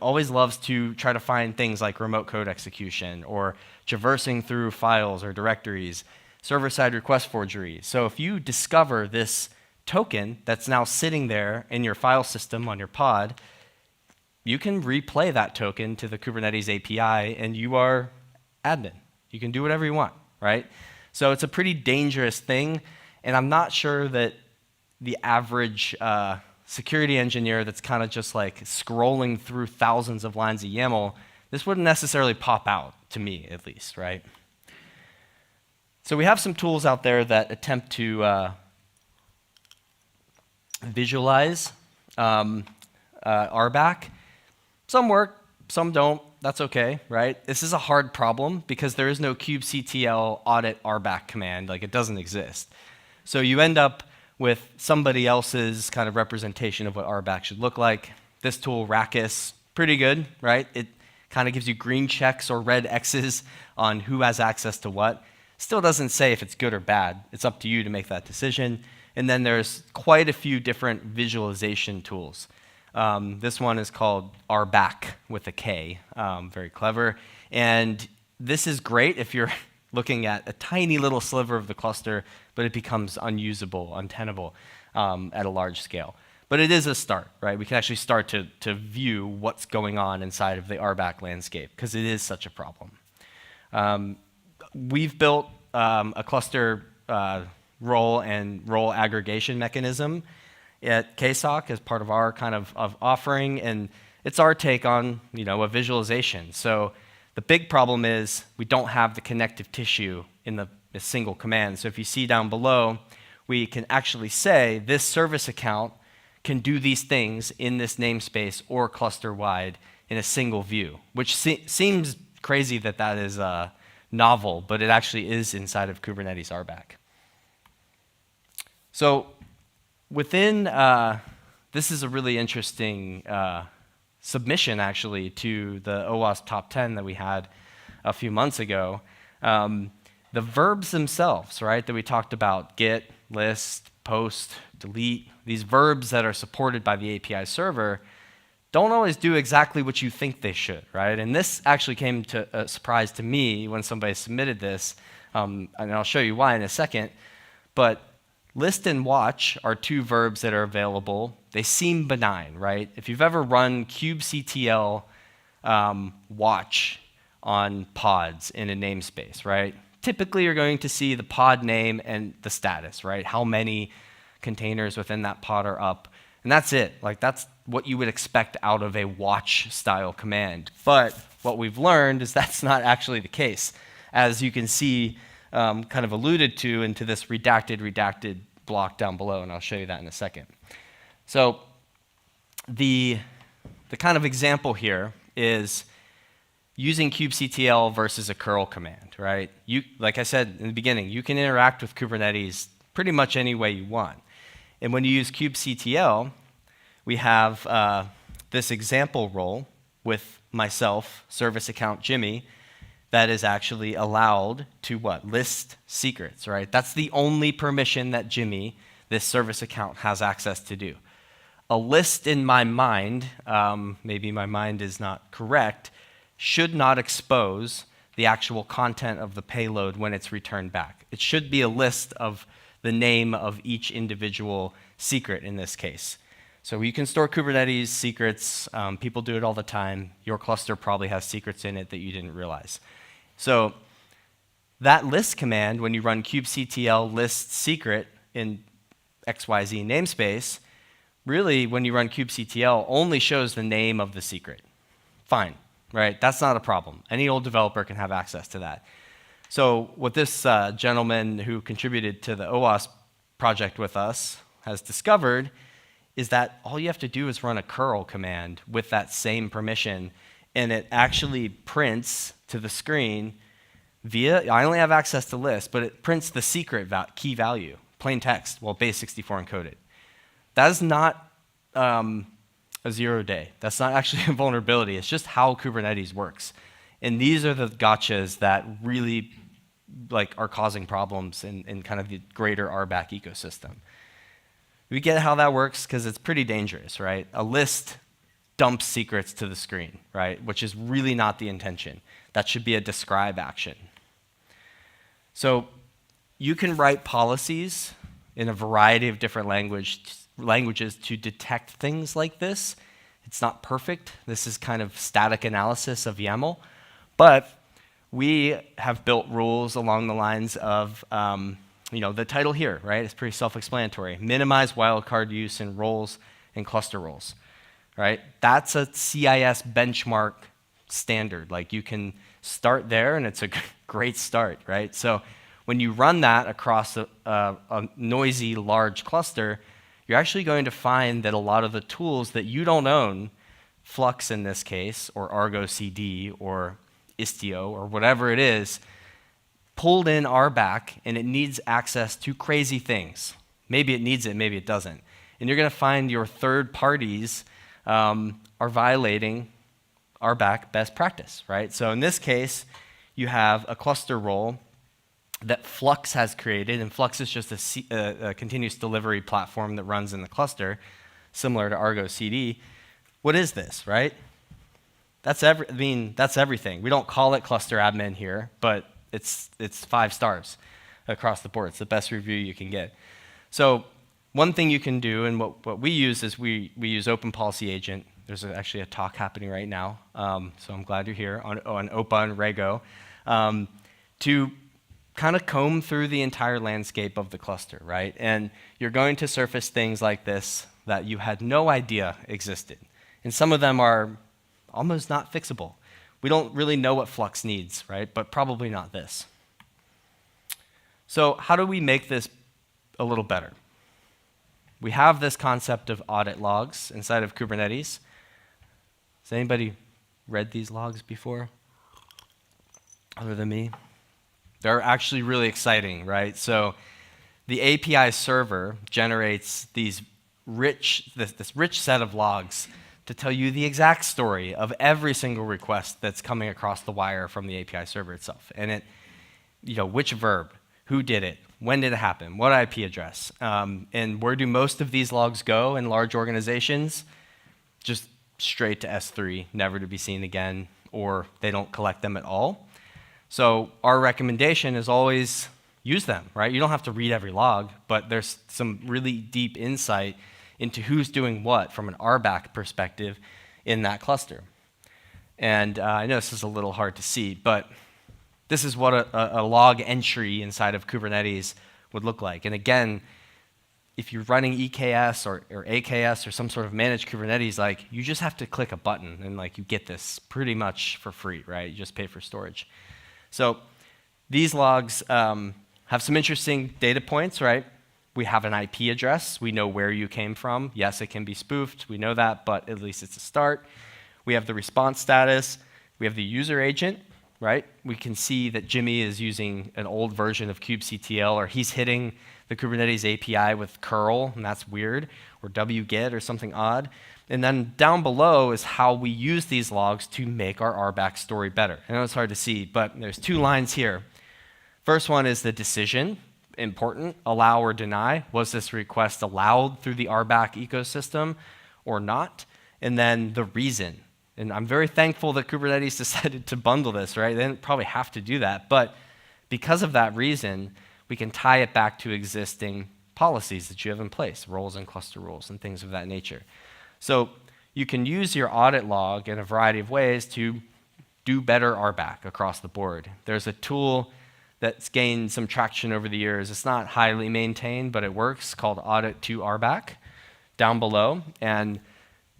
always loves to try to find things like remote code execution or traversing through files or directories, server-side request forgery. So if you discover this token that's now sitting there in your file system on your pod, you can replay that token to the Kubernetes API, and you are admin. You can do whatever you want, right? So it's a pretty dangerous thing, and I'm not sure that the average security engineer that's kind of just like scrolling through thousands of lines of YAML, this wouldn't necessarily pop out, to me at least, right? So we have some tools out there that attempt to visualize RBAC. Some work, some don't. That's okay, right? This is a hard problem because there is no kubectl audit RBAC command. Like, it doesn't exist. So you end up with somebody else's kind of representation of what RBAC should look like. This tool, Rackus, pretty good, right? It kind of gives you green checks or red X's on who has access to what. Still doesn't say if it's good or bad. It's up to you to make that decision. And then there's quite a few different visualization tools. This one is called RBAC with a K, very clever. And this is great if you're looking at a tiny little sliver of the cluster, but it becomes unusable, untenable at a large scale. But it is a start, right? We can actually start to view what's going on inside of the RBAC landscape, because it is such a problem. We've built a cluster role and role aggregation mechanism at KSOC as part of our kind of offering, and it's our take on a visualization. So the big problem is we don't have the connective tissue in the single command. So if you see down below, we can actually say this service account can do these things in this namespace or cluster-wide in a single view, which seems crazy that is novel, but it actually is inside of Kubernetes RBAC. So within, this is a really interesting submission actually to the OWASP top 10 that we had a few months ago. The verbs themselves, right, that we talked about, get, list, post, delete, these verbs that are supported by the API server don't always do exactly what you think they should, right? And this actually came to a surprise to me when somebody submitted this, and I'll show you why in a second. But list and watch are two verbs that are available. They seem benign, right? If you've ever run kubectl watch on pods in a namespace, right? Typically, you're going to see the pod name and the status, right? How many containers within that pod are up. And that's it. Like, that's what you would expect out of a watch-style command. But what we've learned is that's not actually the case. As you can see, kind of alluded to into this redacted block down below, and I'll show you that in a second. So the kind of example here is using kubectl versus a curl command, right? Like I said in the beginning, you can interact with Kubernetes pretty much any way you want. And when you use kubectl, we have this example role with myself, service account Jimmy, that is actually allowed to what? List secrets, right? That's the only permission that Jimmy, this service account, has access to do. A list in my mind, maybe my mind is not correct, should not expose the actual content of the payload when it's returned back. It should be a list of the name of each individual secret in this case. So you can store Kubernetes secrets. People do it all the time. Your cluster probably has secrets in it that you didn't realize. So that list command, when you run kubectl list secret in XYZ namespace, really when you run kubectl only shows the name of the secret. Fine, right? That's not a problem. Any old developer can have access to that. So what this gentleman who contributed to the OWASP project with us has discovered is that all you have to do is run a curl command with that same permission, and it actually prints to the screen I only have access to list, but it prints the secret key value, plain text, well, base 64 encoded. That is not a 0 day. That's not actually a vulnerability. It's just how Kubernetes works. And these are the gotchas that really are causing problems in kind of the greater RBAC ecosystem. We get how that works because it's pretty dangerous, right? A list dumps secrets to the screen, right? Which is really not the intention. That should be a describe action. So you can write policies in a variety of different languages to detect things like this. It's not perfect. This is kind of static analysis of YAML. But we have built rules along the lines of, the title here, right? It's pretty self-explanatory. Minimize wildcard use in roles and cluster roles, right? That's a CIS benchmark standard. Like, you can start there, and it's a great start, right? So when you run that across a noisy, large cluster, you're actually going to find that a lot of the tools that you don't own, Flux in this case, or Argo CD, or Istio, or whatever it is, pulled in RBAC, and it needs access to crazy things. Maybe it needs it, maybe it doesn't. And you're going to find your third parties are violating RBAC best practice, right? So in this case, you have a cluster role that Flux has created, and Flux is just a continuous delivery platform that runs in the cluster, similar to Argo CD. What is this, right? That's everything. We don't call it cluster admin here, but it's 5 stars across the board. It's the best review you can get. So one thing you can do, and what we use is we use Open Policy Agent. There's actually a talk happening right now, so I'm glad you're here on OPA and Rego, to kind of comb through the entire landscape of the cluster, right? And you're going to surface things like this that you had no idea existed. And some of them are almost not fixable. We don't really know what Flux needs, right? But probably not this. So how do we make this a little better? We have this concept of audit logs inside of Kubernetes. Has anybody read these logs before, other than me? They're actually really exciting, right? So the API server generates this rich set of logs to tell you the exact story of every single request that's coming across the wire from the API server itself. And which verb, who did it, when did it happen, what IP address, and where do most of these logs go in large organizations? Just straight to S3, never to be seen again, or they don't collect them at all. So our recommendation is always use them, right? You don't have to read every log, but there's some really deep insight into who's doing what from an RBAC perspective in that cluster. And I know this is a little hard to see, but this is what a log entry inside of Kubernetes would look like. And again, if you're running EKS or AKS or some sort of managed Kubernetes, you just have to click a button and you get this pretty much for free, right? You just pay for storage. So these logs have some interesting data points, right? We have an IP address. We know where you came from. Yes, it can be spoofed. We know that, but at least it's a start. We have the response status. We have the user agent, right? We can see that Jimmy is using an old version of kubectl, or he's hitting the Kubernetes API with curl, and that's weird, or wget or something odd. And then down below is how we use these logs to make our RBAC story better. I know it's hard to see, but there's 2 lines here. First one is the decision. Important, allow or deny. Was this request allowed through the RBAC ecosystem or not? And then the reason. And I'm very thankful that Kubernetes decided to bundle this, right? They didn't probably have to do that, but because of that reason, we can tie it back to existing policies that you have in place, roles and cluster rules and things of that nature. So you can use your audit log in a variety of ways to do better RBAC across the board. There's a tool that's gained some traction over the years. It's not highly maintained, but it works, called Audit to RBAC, down below. And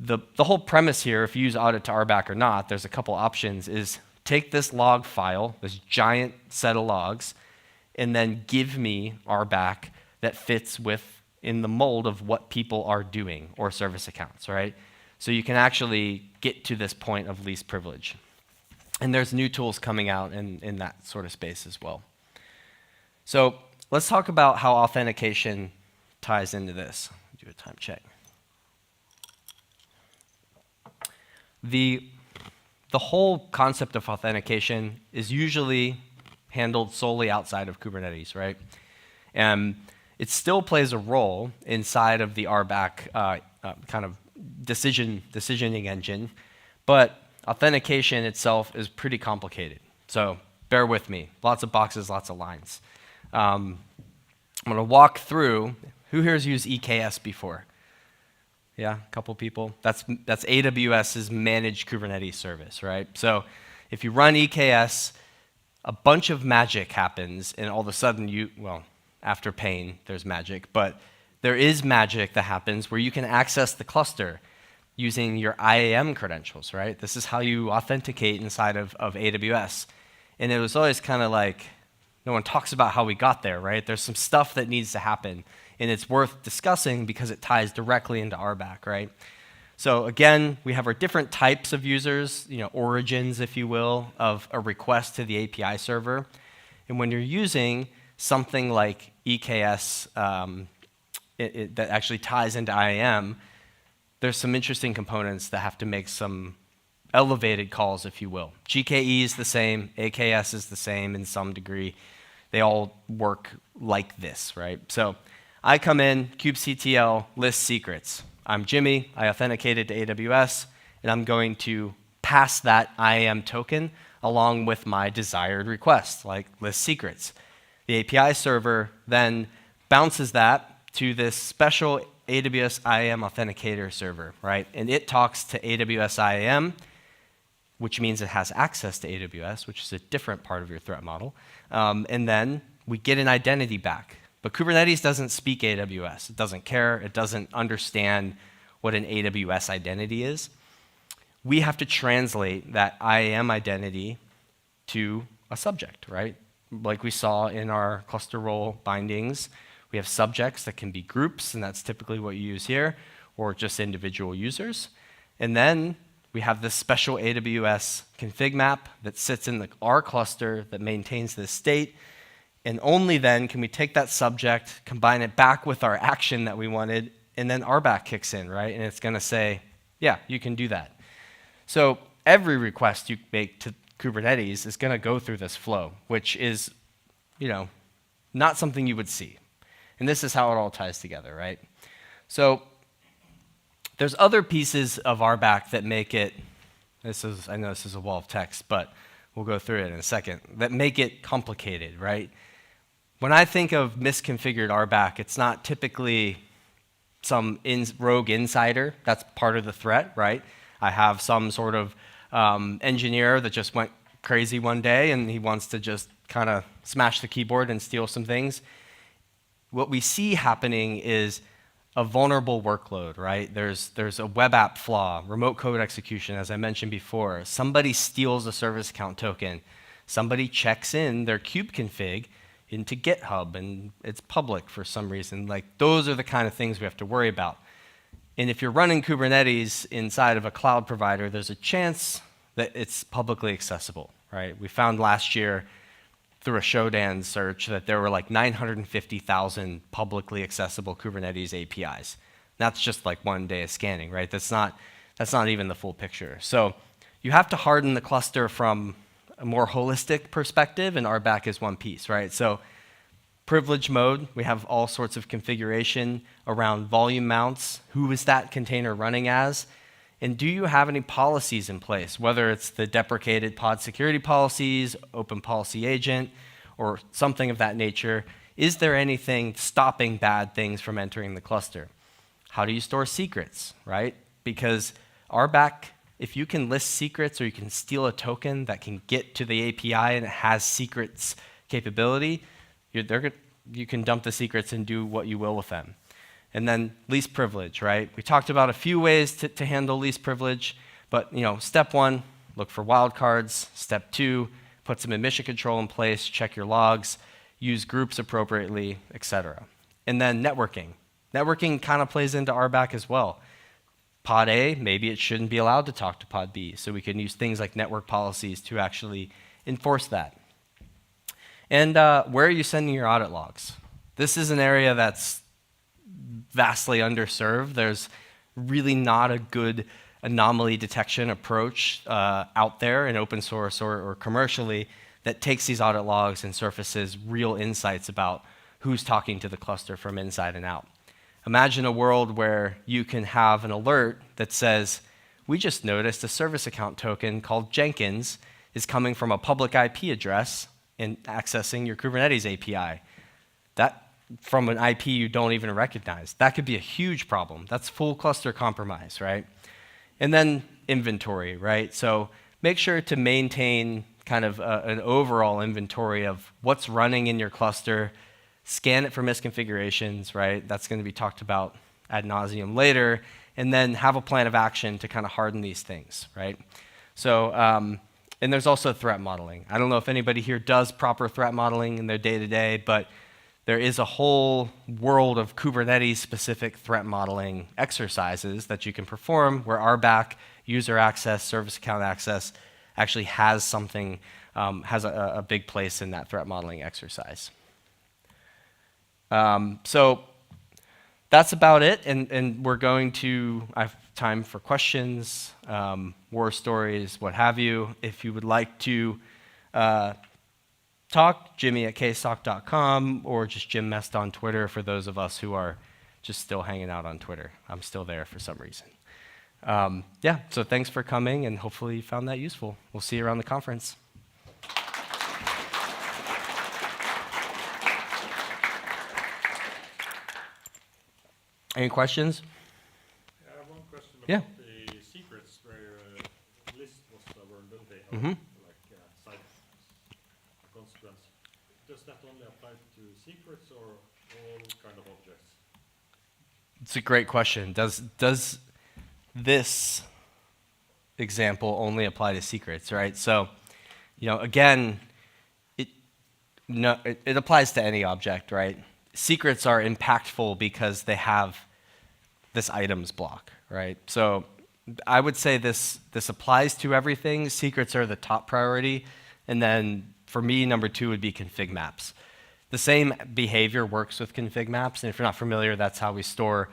the whole premise here, if you use Audit to RBAC or not, there's a couple options, is take this log file, this giant set of logs, and then give me RBAC that fits in the mold of what people are doing, or service accounts, right? So you can actually get to this point of least privilege. And there's new tools coming out in that sort of space as well. So let's talk about how authentication ties into this. Do do a time check. The whole concept of authentication is usually handled solely outside of Kubernetes, right? And it still plays a role inside of the RBAC kind of decisioning engine, but authentication itself is pretty complicated. So bear with me. Lots of boxes, lots of lines. I'm going to walk through. Who here has used EKS before? Yeah, a couple people. That's AWS's managed Kubernetes service, right? So if you run EKS, a bunch of magic happens, and all of a sudden after pain, there's magic, but there is magic that happens where you can access the cluster using your IAM credentials, right? This is how you authenticate inside of AWS. And it was always kind of like, no one talks about how we got there, right? There's some stuff that needs to happen, and it's worth discussing because it ties directly into RBAC, right? So again, we have our different types of users, origins, if you will, of a request to the API server. And when you're using something like EKS that actually ties into IAM, there's some interesting components that have to make some elevated calls, if you will. GKE is the same, AKS is the same in some degree. They all work like this, right? So I come in, kubectl, list secrets. I'm Jimmy, I authenticated to AWS, and I'm going to pass that IAM token along with my desired request, like list secrets. The API server then bounces that to this special AWS IAM authenticator server, right? And it talks to AWS IAM, which means it has access to AWS, which is a different part of your threat model. And then we get an identity back. But Kubernetes doesn't speak AWS. It doesn't care. It doesn't understand what an AWS identity is. We have to translate that IAM identity to a subject, right? Like we saw in our cluster role bindings, we have subjects that can be groups, and that's typically what you use here, or just individual users. And then we have this special AWS config map that sits in our cluster that maintains this state. And only then can we take that subject, combine it back with our action that we wanted, and then RBAC kicks in, right? And it's going to say, yeah, you can do that. So every request you make to Kubernetes is going to go through this flow, which is, not something you would see. And this is how it all ties together, right? So there's other pieces of RBAC that make it, I know this is a wall of text, but we'll go through it in a second, that make it complicated, right? When I think of misconfigured RBAC, it's not typically some rogue insider. That's part of the threat, right? I have some sort of engineer that just went crazy one day and he wants to just kind of smash the keyboard and steal some things. What we see happening is a vulnerable workload, right? There's a web app flaw, remote code execution, as I mentioned before. Somebody steals a service account token. Somebody checks in their kube config into GitHub, and it's public for some reason. Like, those are the kind of things we have to worry about. And if you're running Kubernetes inside of a cloud provider, there's a chance that it's publicly accessible, right? We found last year through a Shodan search that there were like 950,000 publicly accessible Kubernetes APIs. That's just like one day of scanning, right? That's not even the full picture. So you have to harden the cluster from a more holistic perspective, and RBAC is one piece, right? So privilege mode, we have all sorts of configuration around volume mounts. Who is that container running as? And do you have any policies in place, whether it's the deprecated pod security policies, open policy agent, or something of that nature? Is there anything stopping bad things from entering the cluster? How do you store secrets, right? Because RBAC, if you can list secrets or you can steal a token that can get to the API and it has secrets capability, you can dump the secrets and do what you will with them. And then least privilege, right? We talked about a few ways to handle least privilege, but step one, look for wildcards. Step two, put some admission control in place, check your logs, use groups appropriately, etc. And then networking. Networking kind of plays into RBAC as well. Pod A, maybe it shouldn't be allowed to talk to pod B, so we can use things like network policies to actually enforce that. And where are you sending your audit logs? This is an area that's vastly underserved. There's really not a good anomaly detection approach out there in open source or commercially that takes these audit logs and surfaces real insights about who's talking to the cluster from inside and out. Imagine a world where you can have an alert that says, we just noticed a service account token called Jenkins is coming from a public IP address and accessing your Kubernetes API. That from an IP you don't even recognize. That could be a huge problem. That's full cluster compromise, right? And then inventory, right? So make sure to maintain kind of an overall inventory of what's running in your cluster, scan it for misconfigurations, right? That's going to be talked about ad nauseum later, and then have a plan of action to kind of harden these things, right? So, and there's also threat modeling. I don't know if anybody here does proper threat modeling in their day-to-day, but there is a whole world of Kubernetes-specific threat modeling exercises that you can perform where RBAC, user access, service account access, actually has something, has a big place in that threat modeling exercise. So that's about it, and we're going to, I have time for questions, war stories, what have you. If you would like to talk, jimmy@kstock.com, or just Jim Mest on Twitter for those of us who are just still hanging out on Twitter. I'm still there for some reason. Yeah, so thanks for coming, and hopefully you found that useful. We'll see you around the conference. Any questions? I have one question about Yeah. the secrets where list was vulnerability, Mhm. like side consequence. Does that only apply to secrets or all kind of objects? It's a great question. Does this example only apply to secrets, right? So, again, it applies to any object, right? Secrets are impactful because they have this items block, right? So I would say this applies to everything. Secrets are the top priority. And then for me, number 2 would be config maps. The same behavior works with config maps. And if you're not familiar, that's how we store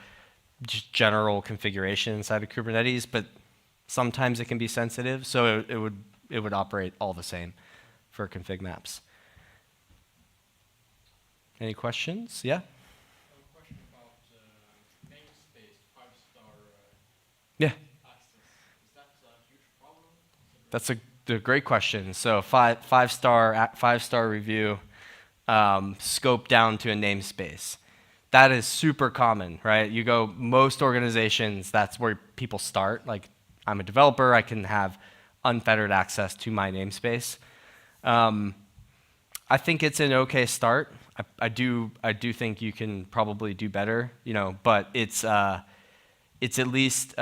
general configuration inside of Kubernetes. But sometimes it can be sensitive. So it would operate all the same for config maps. Any questions? Yeah? Question about namespace, 5-star Yeah. access. Is that a huge problem? That's a great question. So five-star review, scope down to a namespace. That is super common, right? You go, most organizations, that's where people start. Like, I'm a developer, I can have unfettered access to my namespace. I think it's an okay start. I do think you can probably do better, but it's at least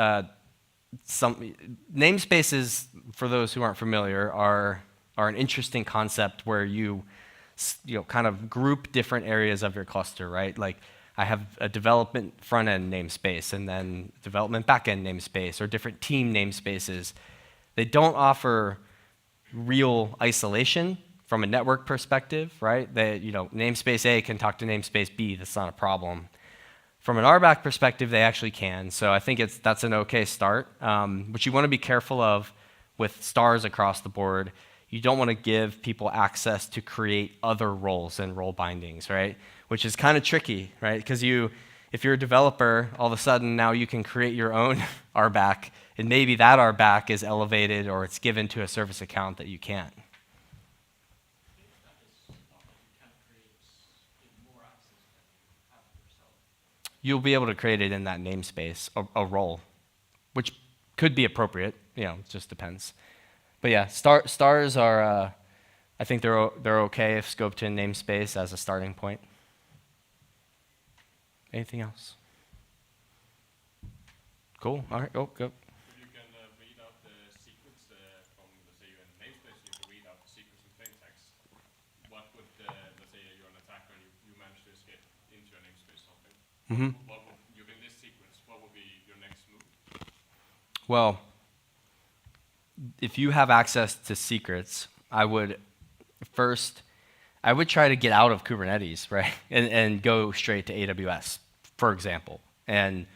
some namespaces, for those who aren't familiar, are an interesting concept where you kind of group different areas of your cluster, right? Like, I have a development front-end namespace and then development back-end namespace, or different team namespaces. They don't offer real isolation from a network perspective, right? Namespace A can talk to namespace B. That's not a problem. From an RBAC perspective, they actually can. So I think that's an okay start. What you want to be careful of with stars across the board, you don't want to give people access to create other roles and role bindings, right? Which is kind of tricky, right? Because if you're a developer, all of a sudden now you can create your own RBAC, and maybe that RBAC is elevated or it's given to a service account that you can't. You'll be able to create it in that namespace, a role, which could be appropriate. It just depends. But yeah, stars are, I think they're okay if scoped to a namespace as a starting point. Anything else? Cool. All right. Go. If you can read out the secrets from, let's say, you're in a namespace, you can read out the secrets in plain text. What would, let's say, you're an attacker and you manage to escape into a namespace or something? Mm-hmm. You can list secrets. What would be your next move? Well, if you have access to secrets, I would try to get out of Kubernetes, right, and go straight to AWS for example. And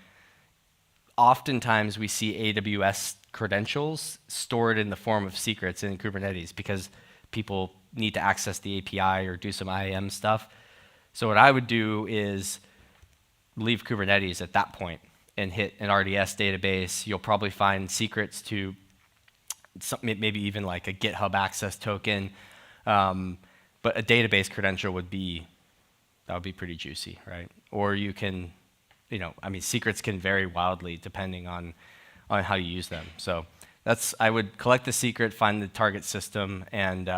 oftentimes we see AWS credentials stored in the form of secrets in Kubernetes because people need to access the API or do some IAM stuff. So what I would do is leave Kubernetes at that point and hit an RDS database. You'll probably find secrets to maybe even like a GitHub access token. But a database credential would be pretty juicy, right? Or you can, I mean, secrets can vary wildly depending on how you use them. So I would collect the secret, find the target system, and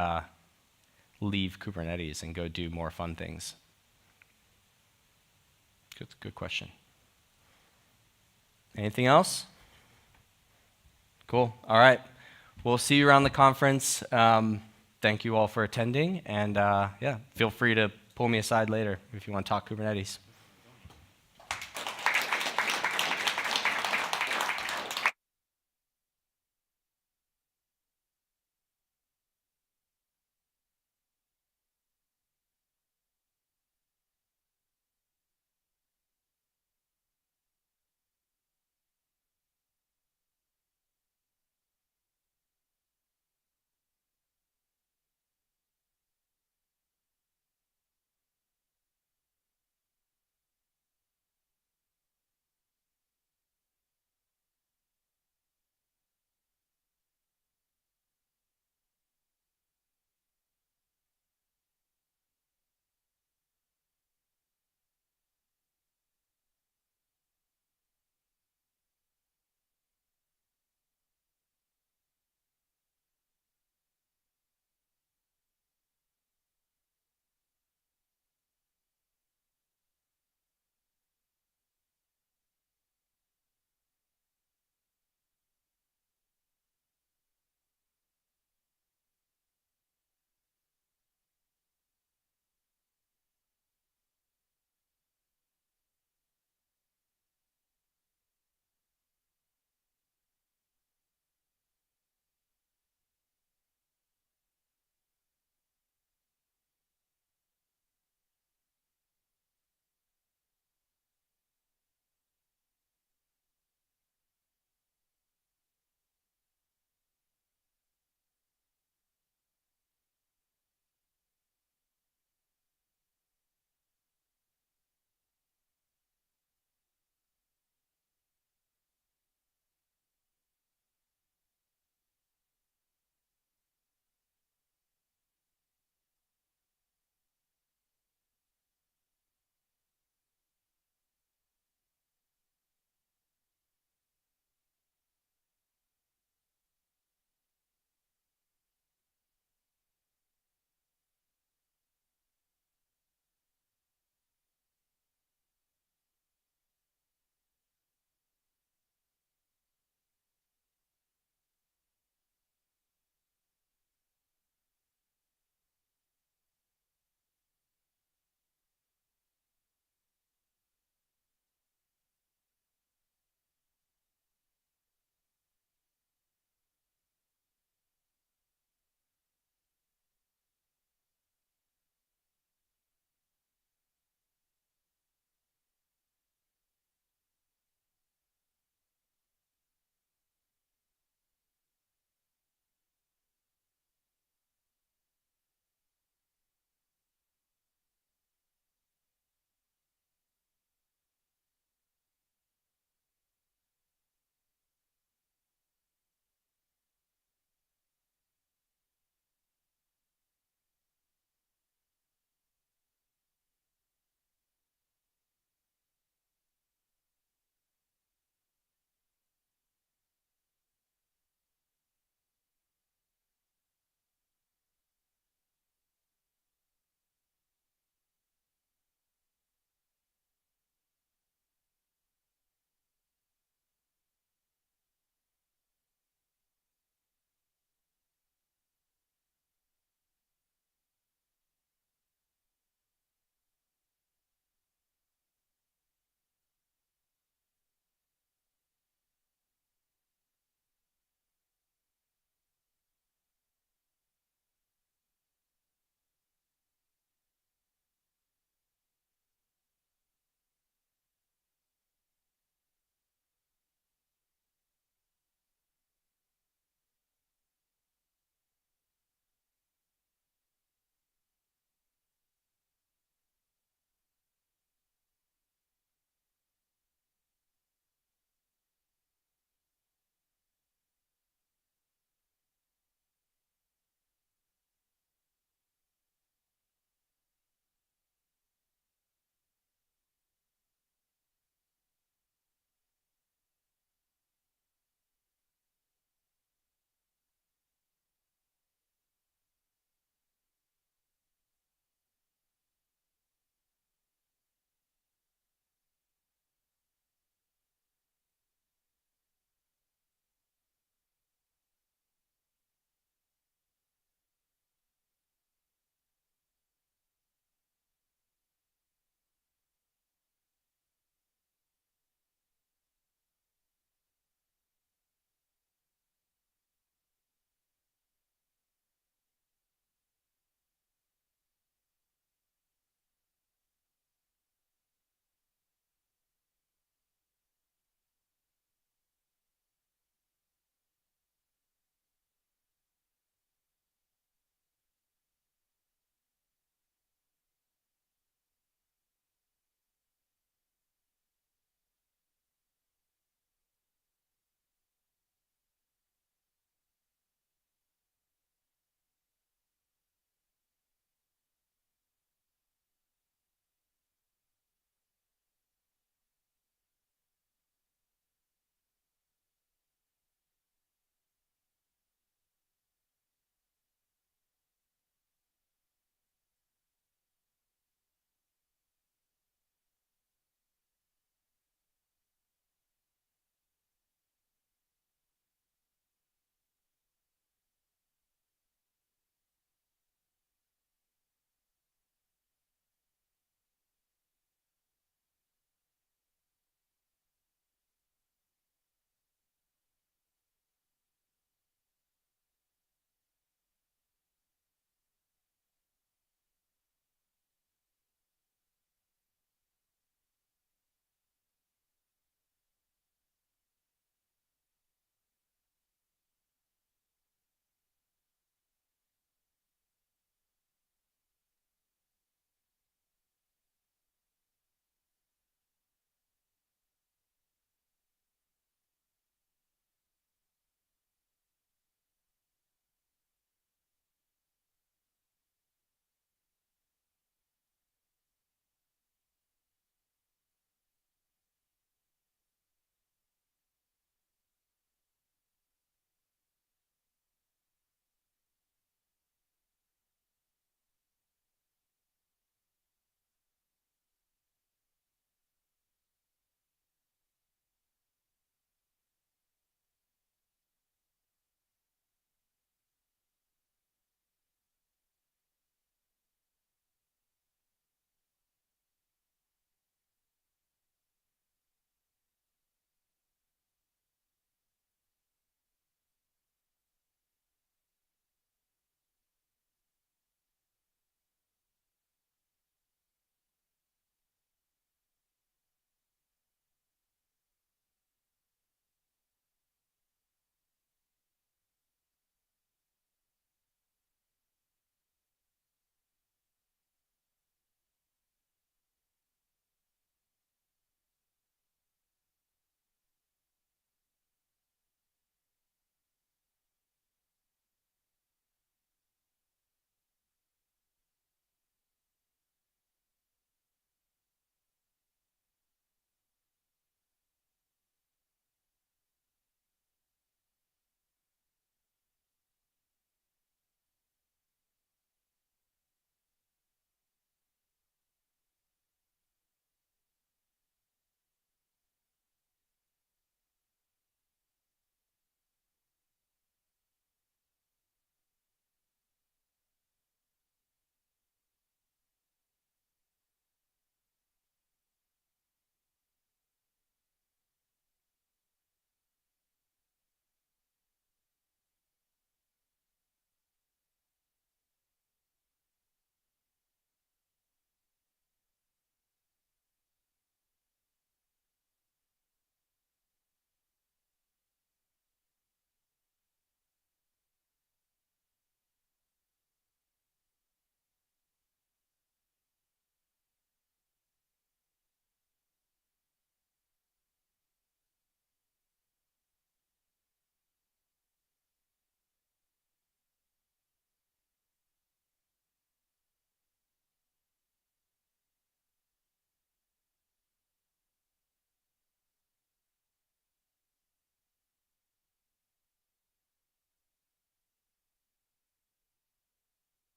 leave Kubernetes and go do more fun things. Good question. Anything else? Cool. All right. We'll see you around the conference. Thank you all for attending, and yeah, feel free to pull me aside later if you want to talk Kubernetes.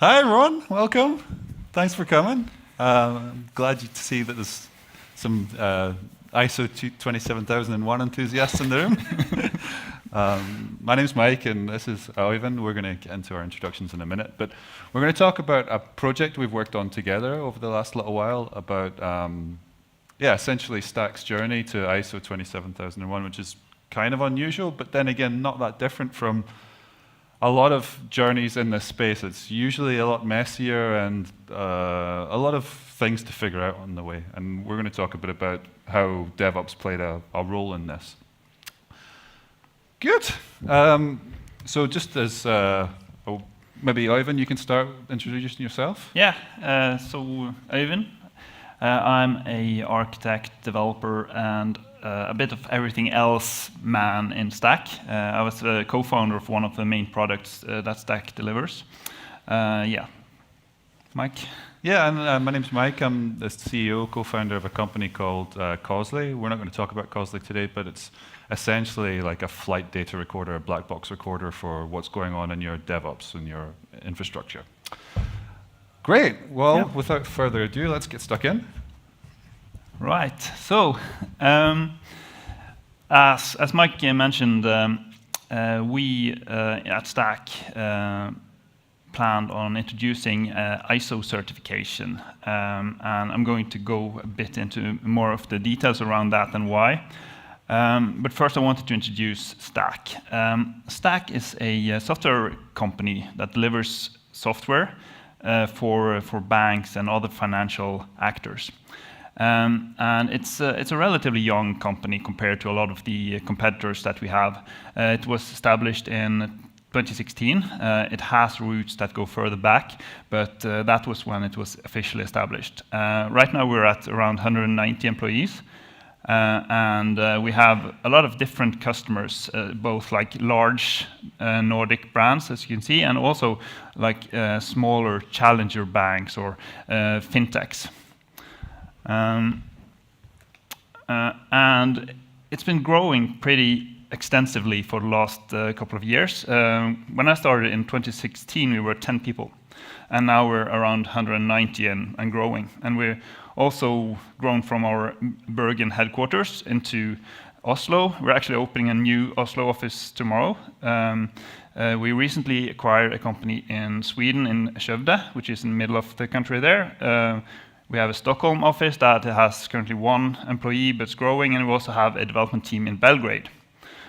Hi, everyone. Welcome. Thanks for coming. I'm glad to see that there's some ISO 27001 enthusiasts in the room. My name's Mike, and this is Ivan. We're going to get into our introductions in a minute, but we're going to talk about a project we've worked on together over the last little while about, essentially Stack's journey to ISO 27001, which is kind of unusual, but then again, not that different from a lot of journeys in this space. It's usually a lot messier and a lot of things to figure out on the way. And we're going to talk a bit about how DevOps played a role in this. Good. So just as, maybe Ivan, you can start introducing yourself. Yeah, so Ivan, I'm a architect, developer, and a bit of everything else man in Stack. I was a co-founder of one of the main products that Stack delivers. Yeah. Mike? Yeah, and my name's Mike. I'm the CEO, co-founder of a company called Causley. We're not going to talk about Causley today, but it's essentially like a flight data recorder, a black box recorder for what's going on in your DevOps and your infrastructure. Great. Well, without further ado, let's get stuck in. Right. So, as Mike mentioned, we at Stack planned on introducing ISO certification, and I'm going to go a bit into more of the details around that and why. But first, I wanted to introduce Stack. Stack is a software company that delivers software for banks and other financial actors. And it's a relatively young company compared to a lot of the competitors that we have. It was established in 2016. It has roots that go further back, but that was when it was officially established. Right now we're at around 190 employees, and we have a lot of different customers, both like large Nordic brands, as you can see, and also like smaller challenger banks or fintechs. And it's been growing pretty extensively for the last couple of years. When I started in 2016, we were 10 people, and now we're around 190 and growing. And we're also grown from our Bergen headquarters into Oslo. We're actually opening a new Oslo office tomorrow. We recently acquired a company in Sweden, in Skövde, which is in the middle of the country there. We have a Stockholm office that has currently 1 employee, but it's growing, and we also have a development team in Belgrade.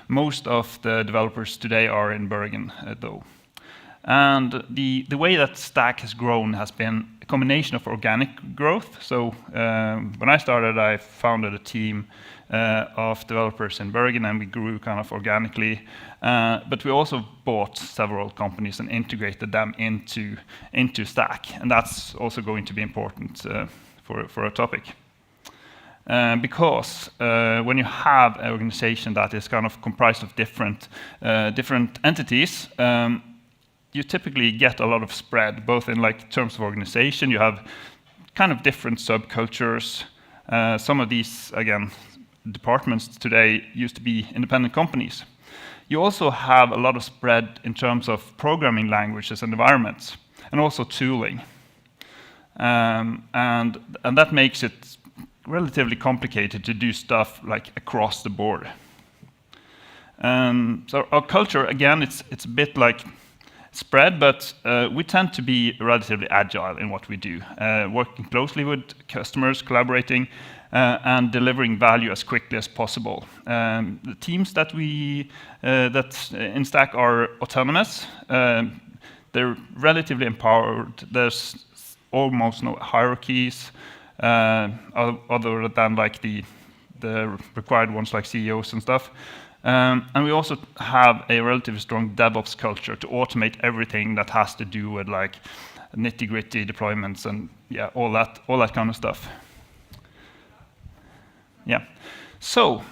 Most of the developers today are in Bergen, though. And the way that Stack has grown has been a combination of organic growth. So when I started, I founded a team of developers in Bergen, and we grew kind of organically. But we also bought several companies and integrated them into Stack, and that's also going to be important for a topic. Because when you have an organization that is kind of comprised of different entities, you typically get a lot of spread, both in like terms of organization. You have kind of different subcultures. Some of these, again, departments today used to be independent companies. You also have a lot of spread in terms of programming languages and environments, and also tooling. And that makes it relatively complicated to do stuff like across the board. So our culture, again, it's a bit like spread, but we tend to be relatively agile in what we do, working closely with customers, collaborating, and delivering value as quickly as possible. The teams that in Stack are autonomous. They're relatively empowered. There's almost no hierarchies, other than like the required ones like CEOs and stuff. And we also have a relatively strong DevOps culture to automate everything that has to do with like nitty-gritty deployments and all that kind of stuff. Yeah. So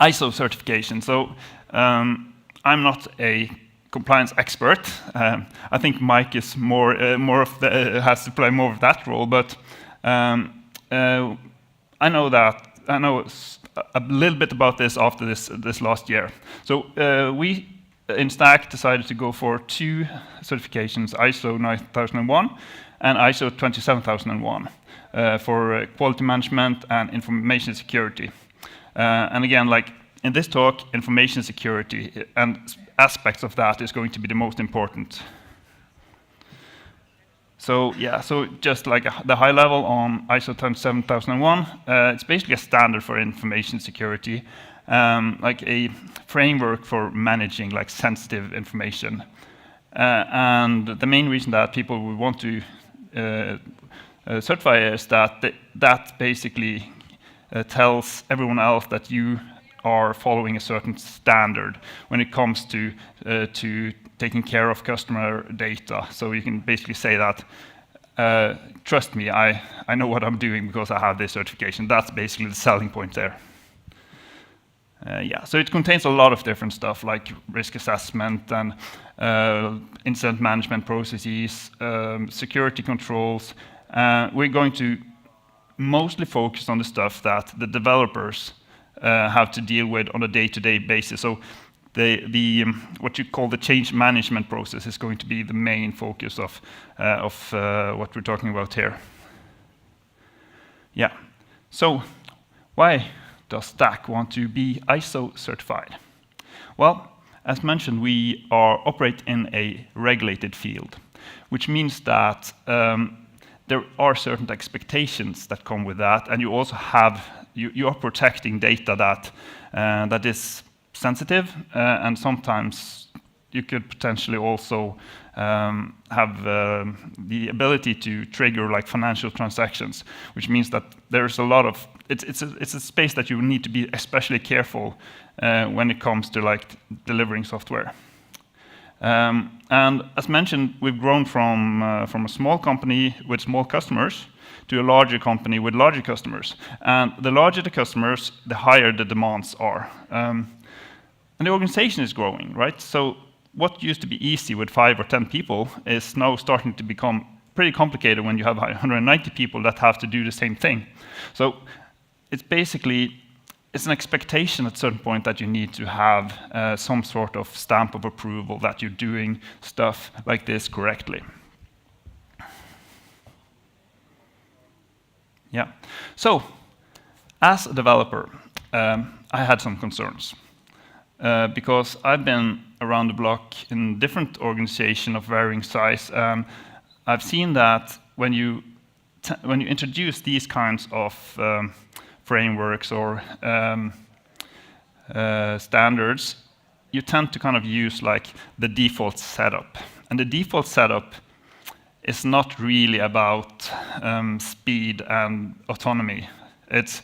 ISO certification. So I'm not a compliance expert. I think Mike is has to play more of that role. But I know a little bit about this after this last year. So we in Stack decided to go for 2 certifications, ISO 9001 and ISO 27001, for quality management and information security. And again, like in this talk, information security and aspects of that is going to be the most important. So yeah, so just like the high level on ISO 27001, it's basically a standard for information security, like a framework for managing like sensitive information. And the main reason that people would want to certify is that that basically tells everyone else that you are following a certain standard when it comes to taking care of customer data. So you can basically say that, trust me, I know what I'm doing because I have this certification. That's basically the selling point there. Yeah, so it contains a lot of different stuff like risk assessment and incident management processes, security controls. We're going to mostly focus on the stuff that the developers have to deal with on a day-to-day basis. So the what you call the change management process is going to be the main focus of what we're talking about here. Yeah. So why does Stack want to be ISO certified? Well, as mentioned, we operate in a regulated field, which means that there are certain expectations that come with that, and you also have you are protecting data that is sensitive, and sometimes you could potentially also have the ability to trigger like financial transactions, which means that there's a lot of it's a space that you need to be especially careful when it comes to like delivering software. And as mentioned, we've grown from a small company with small customers to a larger company with larger customers. And the larger the customers, the higher the demands are. And the organization is growing, right? So what used to be easy with 5 or 10 people is now starting to become pretty complicated when you have 190 people that have to do the same thing. So it's basically it's an expectation at a certain point that you need to have some sort of stamp of approval that you're doing stuff like this correctly. Yeah. So, as a developer, I had some concerns because I've been around the block in different organizations of varying size. I've seen that when you introduce these kinds of frameworks or standards, you tend to kind of use like the default setup. And the default setup is not really about speed and autonomy. It's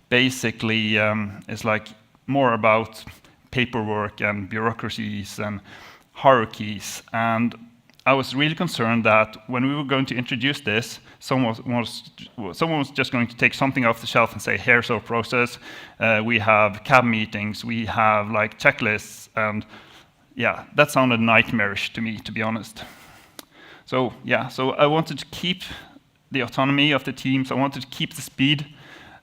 basically it's like more about paperwork and bureaucracies and hierarchies. And I was really concerned that when we were going to introduce this, someone was just going to take something off the shelf and say, here's our process. We have CAB meetings, we have like checklists, and yeah, that sounded nightmarish to me, to be honest. So yeah, so I wanted to keep the autonomy of the teams. I wanted to keep the speed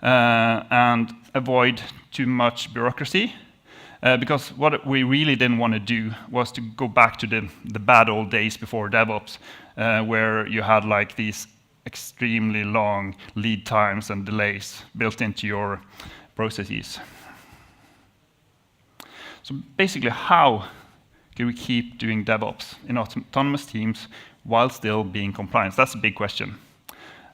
and avoid too much bureaucracy. Because what we really didn't want to do was to go back to the bad old days before DevOps, where you had like these extremely long lead times and delays built into your processes. So basically, how can we keep doing DevOps in autonomous teams while still being compliant? That's a big question.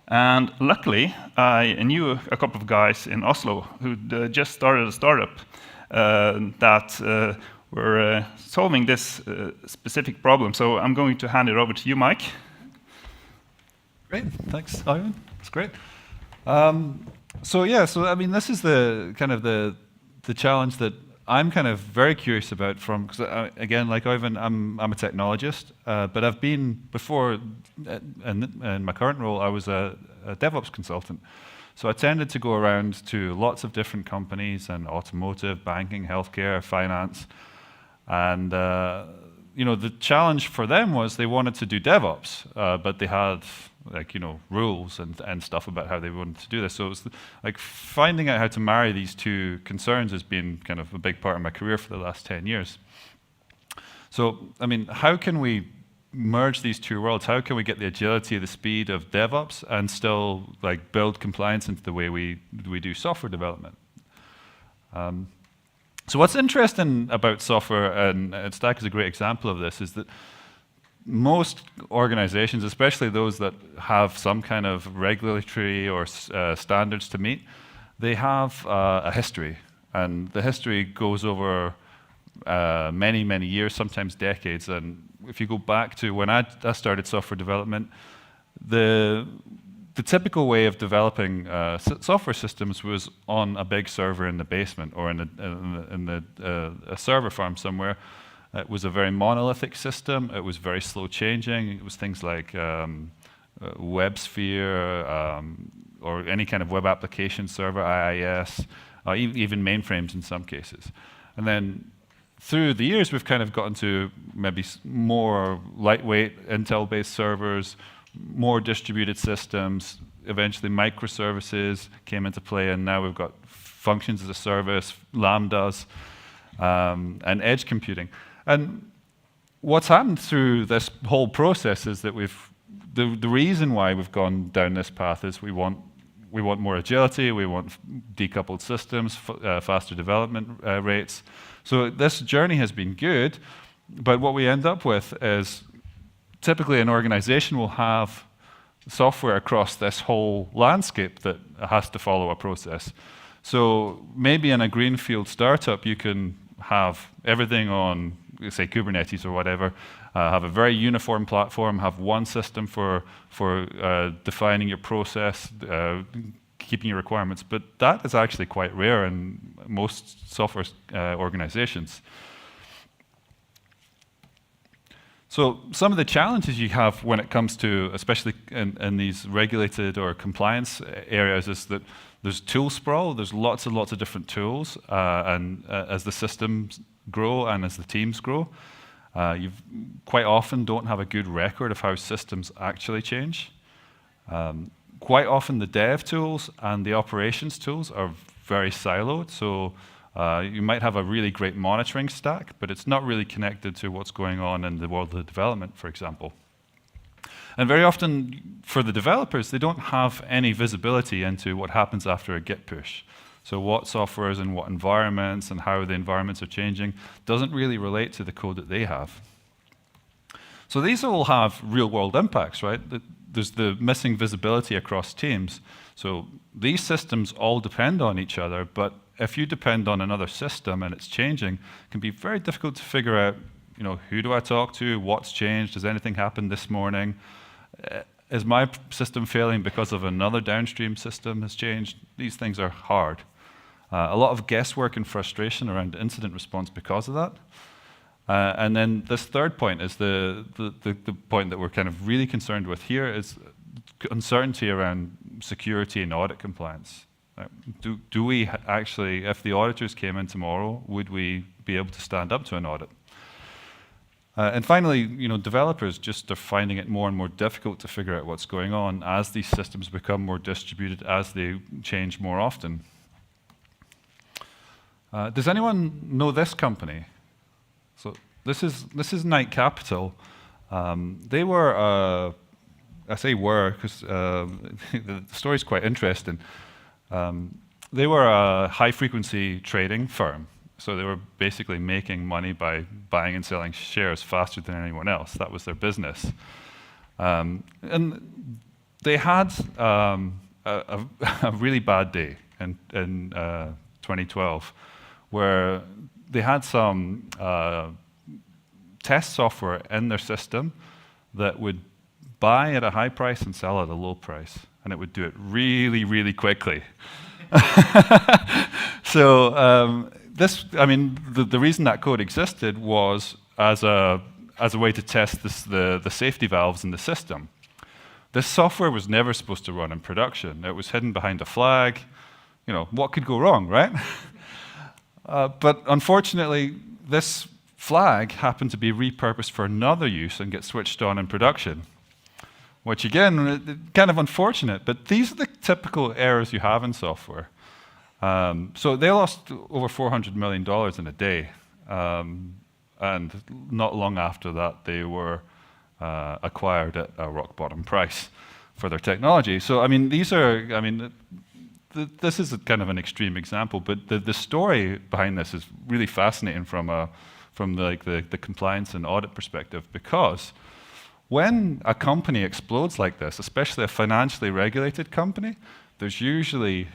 And luckily, I knew a couple of guys in Oslo who just started a startup that were solving this specific problem. So I'm going to hand it over to you, Mike. Great, thanks, Ivan. That's great. So yeah, so I mean, this is the kind of the challenge that I'm kind of very curious about. Because again, like Ivan, I'm a technologist, but I've been before, in my current role, I was a DevOps consultant. So I tended to go around to lots of different companies and automotive, banking, healthcare, finance, and you know, the challenge for them was they wanted to do DevOps, but they had like, you know, rules and stuff about how they wanted to do this. So it was like finding out how to marry these two concerns has been kind of a big part of my career for the last 10 years. So, I mean, how can we merge these two worlds? How can we get the agility, the speed of DevOps, and still like build compliance into the way we do software development? So what's interesting about software, and Stack is a great example of this, is that most organizations, especially those that have some kind of regulatory or standards to meet, they have a history. And the history goes over many, many years, sometimes decades. And if you go back to when I started software development, the typical way of developing software systems was on a big server in the basement or in a server farm somewhere. It was a very monolithic system. It was very slow changing. It was things like WebSphere or any kind of web application server, IIS, even mainframes in some cases. And then through the years, we've kind of gotten to maybe more lightweight Intel-based servers, more distributed systems. Eventually, microservices came into play, and now we've got functions as a service, Lambdas, and edge computing. And what's happened through this whole process is that the reason why we've gone down this path is we want more agility, we want decoupled systems, faster development rates. So this journey has been good, but what we end up with is typically an organization will have software across this whole landscape that has to follow a process. So maybe in a greenfield startup, you can have everything on, say, Kubernetes or whatever, have a very uniform platform, have one system for defining your process, keeping your requirements. But that is actually quite rare in most software organizations. So some of the challenges you have when it comes to, especially in these regulated or compliance areas, is that there's tool sprawl. There's lots and lots of different tools, and as the systems grow and as the teams grow, you quite often don't have a good record of how systems actually change. Quite often the dev tools and the operations tools are very siloed. So you might have a really great monitoring stack, but it's not really connected to what's going on in the world of development, for example. And very often, for the developers, they don't have any visibility into what happens after a Git push. So what software is in what environments and how the environments are changing doesn't really relate to the code that they have. So these all have real-world impacts, right? There's the missing visibility across teams. So these systems all depend on each other, but if you depend on another system and it's changing, it can be very difficult to figure out, who do I talk to? What's changed? Has anything happened this morning? Is my system failing because of another downstream system has changed? These things are hard. A lot of guesswork and frustration around incident response because of that. And then this third point is the point that we're kind of really concerned with here is uncertainty around security and audit compliance. Do we actually, if the auditors came in tomorrow, would we be able to stand up to an audit? And finally, developers just are finding it more and more difficult to figure out what's going on as these systems become more distributed, as they change more often. Does anyone know this company? So this is Knight Capital. They were, I say were because the story's quite interesting. They were a high-frequency trading firm. So they were basically making money by buying and selling shares faster than anyone else. That was their business. And they had a really bad day in 2012 where they had some test software in their system that would buy at a high price and sell at a low price. And it would do it really, really quickly. So the reason that code existed was as a way to test the safety valves in the system. This software was never supposed to run in production. It was hidden behind a flag. What could go wrong, right? But unfortunately, this flag happened to be repurposed for another use and get switched on in production, which again, kind of unfortunate. But these are the typical errors you have in software. So they lost over $400 million in a day. and not long after that, they were acquired at a rock bottom price for their technology. So, I mean, these are, I mean, this is a kind of an extreme example, but the story behind this is really fascinating from the compliance and audit perspective, because when a company explodes like this, especially a financially regulated company, there's usually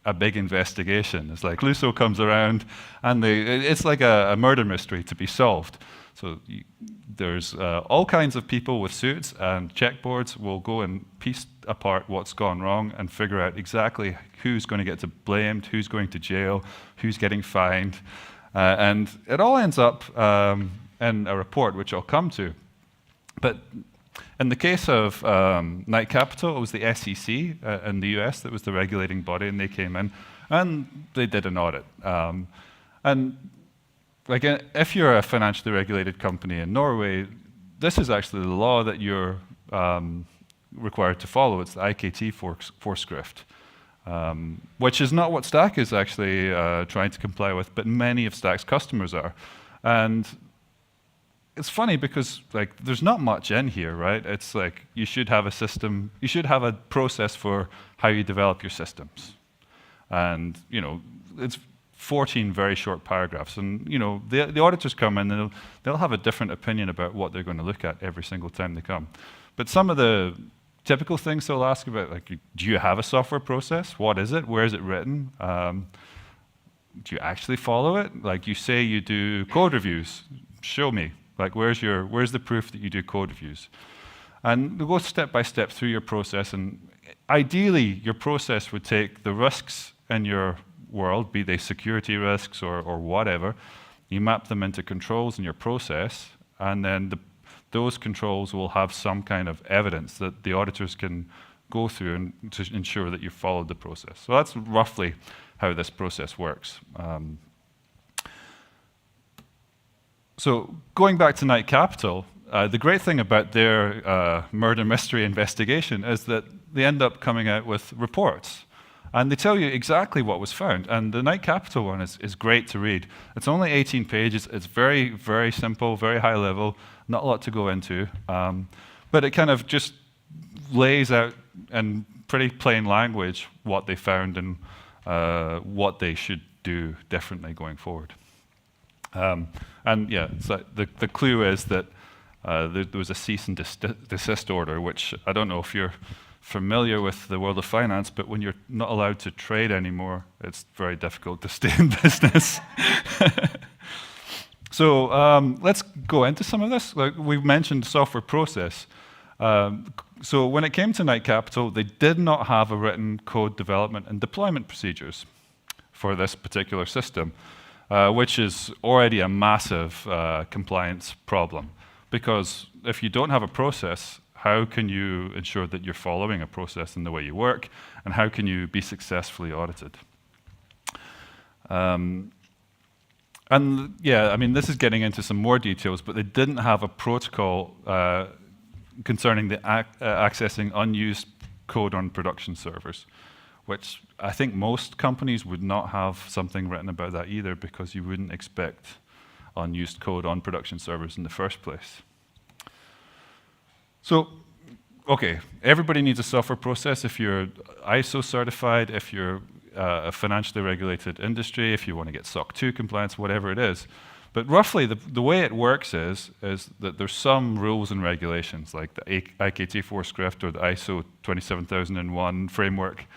a big investigation. It's like Lusso comes around, and it's like a murder mystery to be solved. So there's all kinds of people with suits and checkboards will go and piece apart what's gone wrong and figure out exactly who's going to get blamed, who's going to jail, who's getting fined. And it all ends up in a report, which I'll come to. But in the case of Knight Capital, it was the SEC in the US that was the regulating body, and they came in and they did an audit. And like, if you're a financially regulated company in Norway, this is actually the law that you're required to follow. It's the IKT forskrift, which is not what Stack is actually trying to comply with, but many of Stack's customers are. And it's funny because like there's not much in here, right? It's like you should have a system, you should have a process for how you develop your systems. And it's 14 very short paragraphs, and the auditors come in and they'll have a different opinion about what they're going to look at every single time they come. But some of the typical things they'll ask about, like, do you have a software process? What is it? Where is it written? Do you actually follow it? Like, you say you do code reviews. Show me. Like, where's the proof that you do code reviews? And they'll go step by step through your process, and ideally your process would take the risks in your world, be they security risks or whatever, you map them into controls in your process, and then those controls will have some kind of evidence that the auditors can go through and to ensure that you followed the process. So that's roughly how this process works. So going back to Knight Capital, the great thing about their murder mystery investigation is that they end up coming out with reports. And they tell you exactly what was found. And the Knight Capital one is great to read. It's only 18 pages. It's very, very simple, very high level, not a lot to go into. But it kind of just lays out in pretty plain language what they found and what they should do differently going forward. And yeah, so the clue is that there was a cease and desist order, which I don't know if you're familiar with the world of finance, but when you're not allowed to trade anymore, it's very difficult to stay in business. So let's go into some of this. Like we mentioned software process. So when it came to Knight Capital, they did not have a written code development and deployment procedures for this particular system, which is already a massive compliance problem. Because if you don't have a process, how can you ensure that you're following a process in the way you work, and how can you be successfully audited? And yeah, I mean, this is getting into some more details, but they didn't have a protocol concerning the accessing unused code on production servers, which I think most companies would not have something written about that either, because you wouldn't expect unused code on production servers in the first place. So, okay, everybody needs a software process. If you're ISO certified, if you're a financially regulated industry, if you want to get SOC 2 compliance, whatever it is. But roughly, the way it works is that there's some rules and regulations, like the IKT forskrift or the ISO 27001 framework,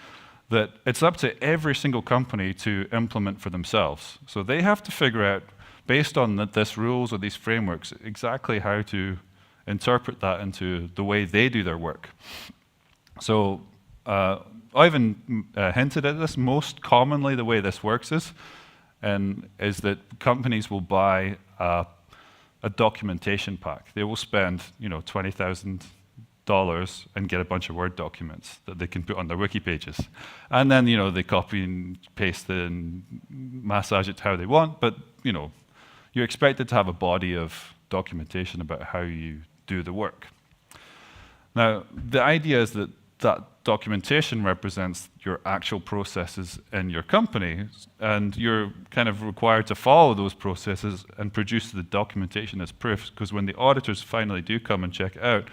that it's up to every single company to implement for themselves. So they have to figure out, based on this rules or these frameworks, exactly how to interpret that into the way they do their work. So Ivan hinted at this. Most commonly, the way this works is that companies will buy a documentation pack. They will spend $20,000 and get a bunch of Word documents that they can put on their wiki pages. And then they copy and paste it and massage it how they want, but you're expected to have a body of documentation about how you do the work. Now, the idea is that that documentation represents your actual processes in your company, and you're kind of required to follow those processes and produce the documentation as proof, because when the auditors finally do come and check it out,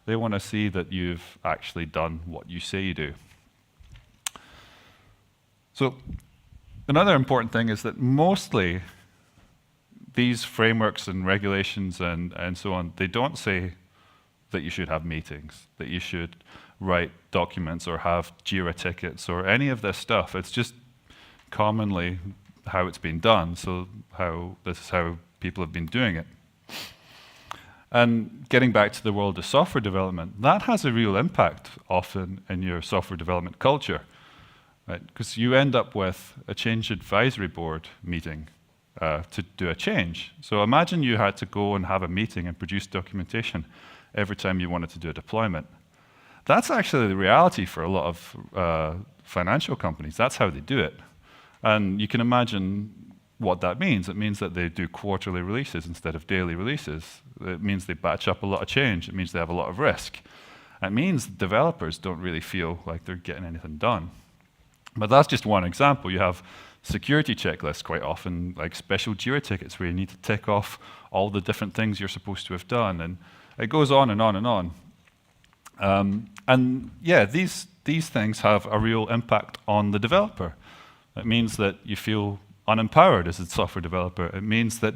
they want to see that you've actually done what you say you do. So another important thing is that mostly these frameworks and regulations and so on, they don't say that you should have meetings, that you should write documents or have JIRA tickets or any of this stuff. It's just commonly how it's been done, so this is how people have been doing it. And getting back to the world of software development, that has a real impact often in your software development culture, right? Because you end up with a change advisory board meeting to do a change. So imagine you had to go and have a meeting and produce documentation every time you wanted to do a deployment. That's actually the reality for a lot of financial companies. That's how they do it. And you can imagine what that means. It means that they do quarterly releases instead of daily releases. It means they batch up a lot of change. It means they have a lot of risk. It means developers don't really feel like they're getting anything done. But that's just one example. You have security checklists quite often, like special JIRA tickets where you need to tick off all the different things you're supposed to have done. And it goes on and on and on. And yeah, these things have a real impact on the developer. It means that you feel unempowered as a software developer. It means that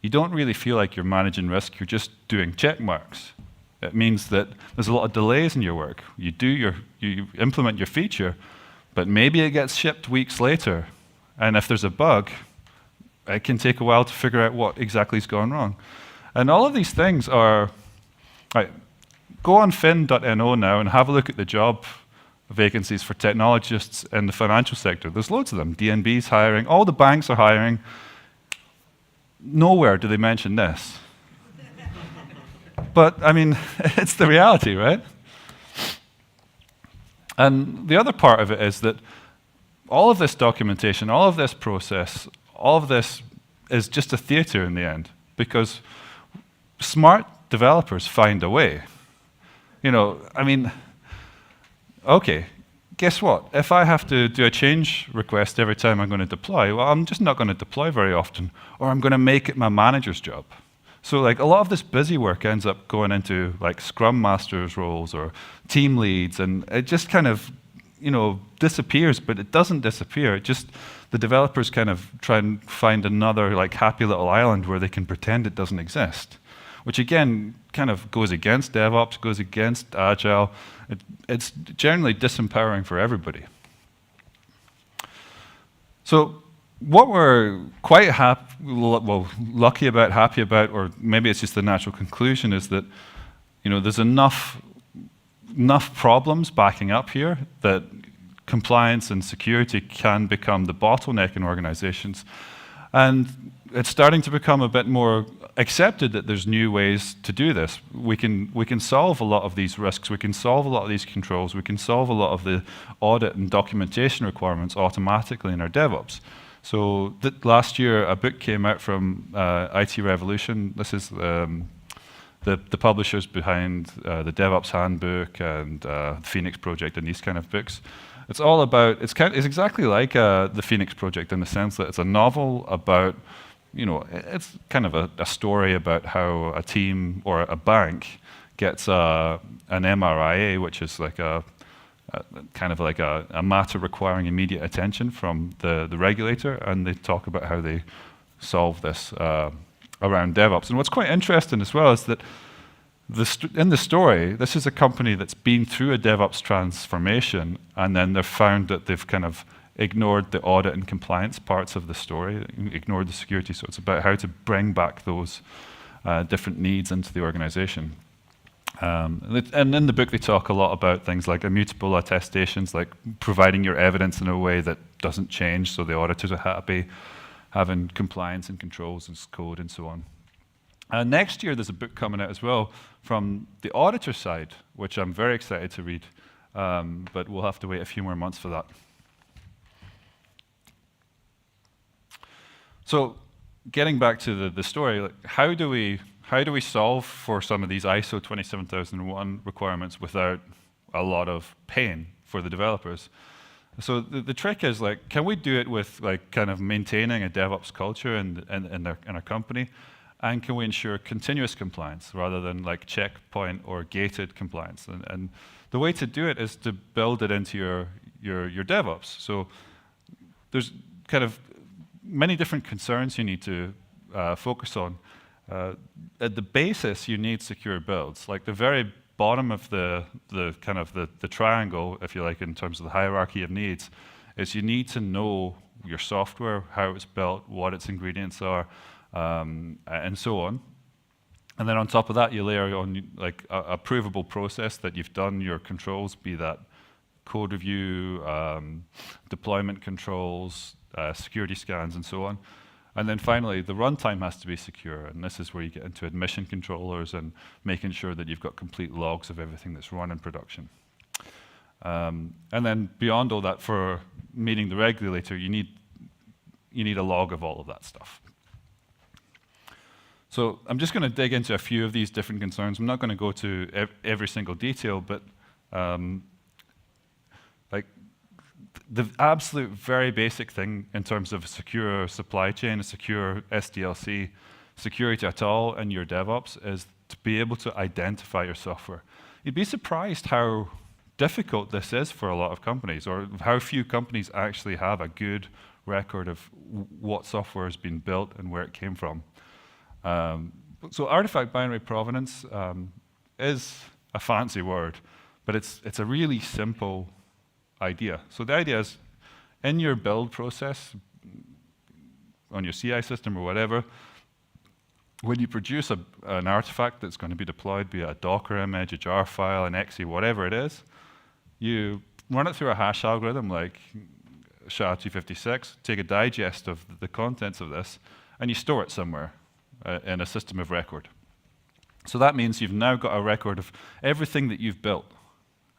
you don't really feel like you're managing risk, you're just doing check marks. It means that there's a lot of delays in your work. You implement your feature, but maybe it gets shipped weeks later. And if there's a bug, it can take a while to figure out what exactly is going wrong. And all of these things are, right, go on fin.no now and have a look at the job vacancies for technologists in the financial sector. There's loads of them. DNB's hiring, all the banks are hiring. Nowhere do they mention this. But, I mean, it's the reality, right? And the other part of it is that all of this documentation, all of this process, all of this is just a theater in the end, because smart developers find a way. You know, I mean, okay, guess what? If I have to do a change request every time I'm going to deploy, well, I'm just not going to deploy very often, or I'm going to make it my manager's job. So like a lot of this busy work ends up going into like Scrum Masters roles or team leads, and it just kind of, you know, disappears, but it doesn't disappear. It just, the developers kind of try and find another like happy little island where they can pretend it doesn't exist, which again kind of goes against DevOps, goes against Agile. It's generally disempowering for everybody. So what we're quite lucky about, happy about, or maybe it's just the natural conclusion, is that, you know, there's enough problems backing up here that compliance and security can become the bottleneck in organizations. And it's starting to become a bit more accepted that there's new ways to do this. We can solve a lot of these risks, we can solve a lot of these controls, we can solve a lot of the audit and documentation requirements automatically in our DevOps. So last year a book came out from IT Revolution. This is the publishers behind the DevOps Handbook and the Phoenix Project and these kind of books. It's all about, it's exactly like the Phoenix Project in the sense that it's a novel about, you know, it's kind of a story about how a team or a bank gets an MRIA, which is like kind of like a matter requiring immediate attention from the regulator, and they talk about how they solve this around DevOps. And what's quite interesting as well is that in the story, this is a company that's been through a DevOps transformation, and then they've found that they've kind of ignored the audit and compliance parts of the story, ignored the security. So it's about how to bring back those different needs into the organization. And in the book, they talk a lot about things like immutable attestations, like providing your evidence in a way that doesn't change, so the auditors are happy, having compliance and controls and code and so on. Next year, there's a book coming out as well from the auditor side, which I'm very excited to read, but we'll have to wait a few more months for that. So, getting back to the story, like, how do we solve for some of these ISO 27001 requirements without a lot of pain for the developers. So the trick is like, can we do it with like kind of maintaining a DevOps culture in our company, and can we ensure continuous compliance rather than like checkpoint or gated compliance? And the way to do it is to build it into your DevOps. So there's kind of many different concerns you need to focus on. At the basis, you need secure builds. Like the very bottom of the triangle, if you like, in terms of the hierarchy of needs, is you need to know your software, how it's built, what its ingredients are, and so on. And then on top of that, you layer on like a provable process that you've done your controls, be that code review, deployment controls, security scans, and so on. And then finally, the runtime has to be secure, and this is where you get into admission controllers and making sure that you've got complete logs of everything that's run in production. And then beyond all that, for meeting the regulator, you need a log of all of that stuff. So I'm just going to dig into a few of these different concerns. I'm not going to go to every single detail, but like the absolute very basic thing in terms of a secure supply chain, a secure SDLC, security at all in your DevOps is to be able to identify your software. You'd be surprised how difficult this is for a lot of companies, or how few companies actually have a good record of what software has been built and where it came from. So artifact binary provenance is a fancy word, but it's a really simple idea. So the idea is, in your build process, on your CI system or whatever, when you produce an artifact that's going to be deployed, be it a Docker image, a jar file, an exe, whatever it is, you run it through a hash algorithm like SHA-256, take a digest of the contents of this, and you store it somewhere in a system of record. So that means you've now got a record of everything that you've built.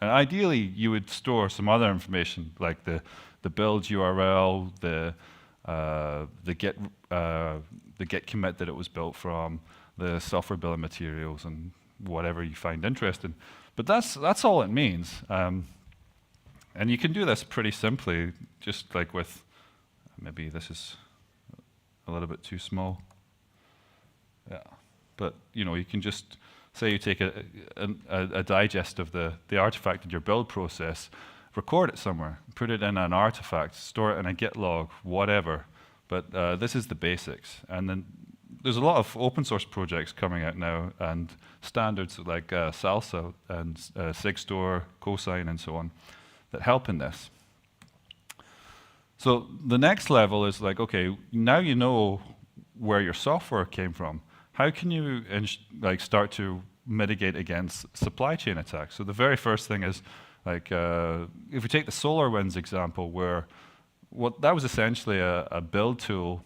And ideally, you would store some other information, like the build URL, the git commit that it was built from, the software bill of materials, and whatever you find interesting. But that's all it means. And you can do this pretty simply, just like with, maybe this is a little bit too small. Yeah, but you can just say you take a digest of the artifact in your build process, record it somewhere, put it in an artifact, store it in a Git log, whatever. But this is the basics. And then there's a lot of open source projects coming out now, and standards like Salsa and Sigstore, Cosine, and so on, that help in this. So the next level is like, okay, now you know where your software came from. How can you start to mitigate against supply chain attacks? So the very first thing is, like, if we take the SolarWinds example, where that was essentially a build tool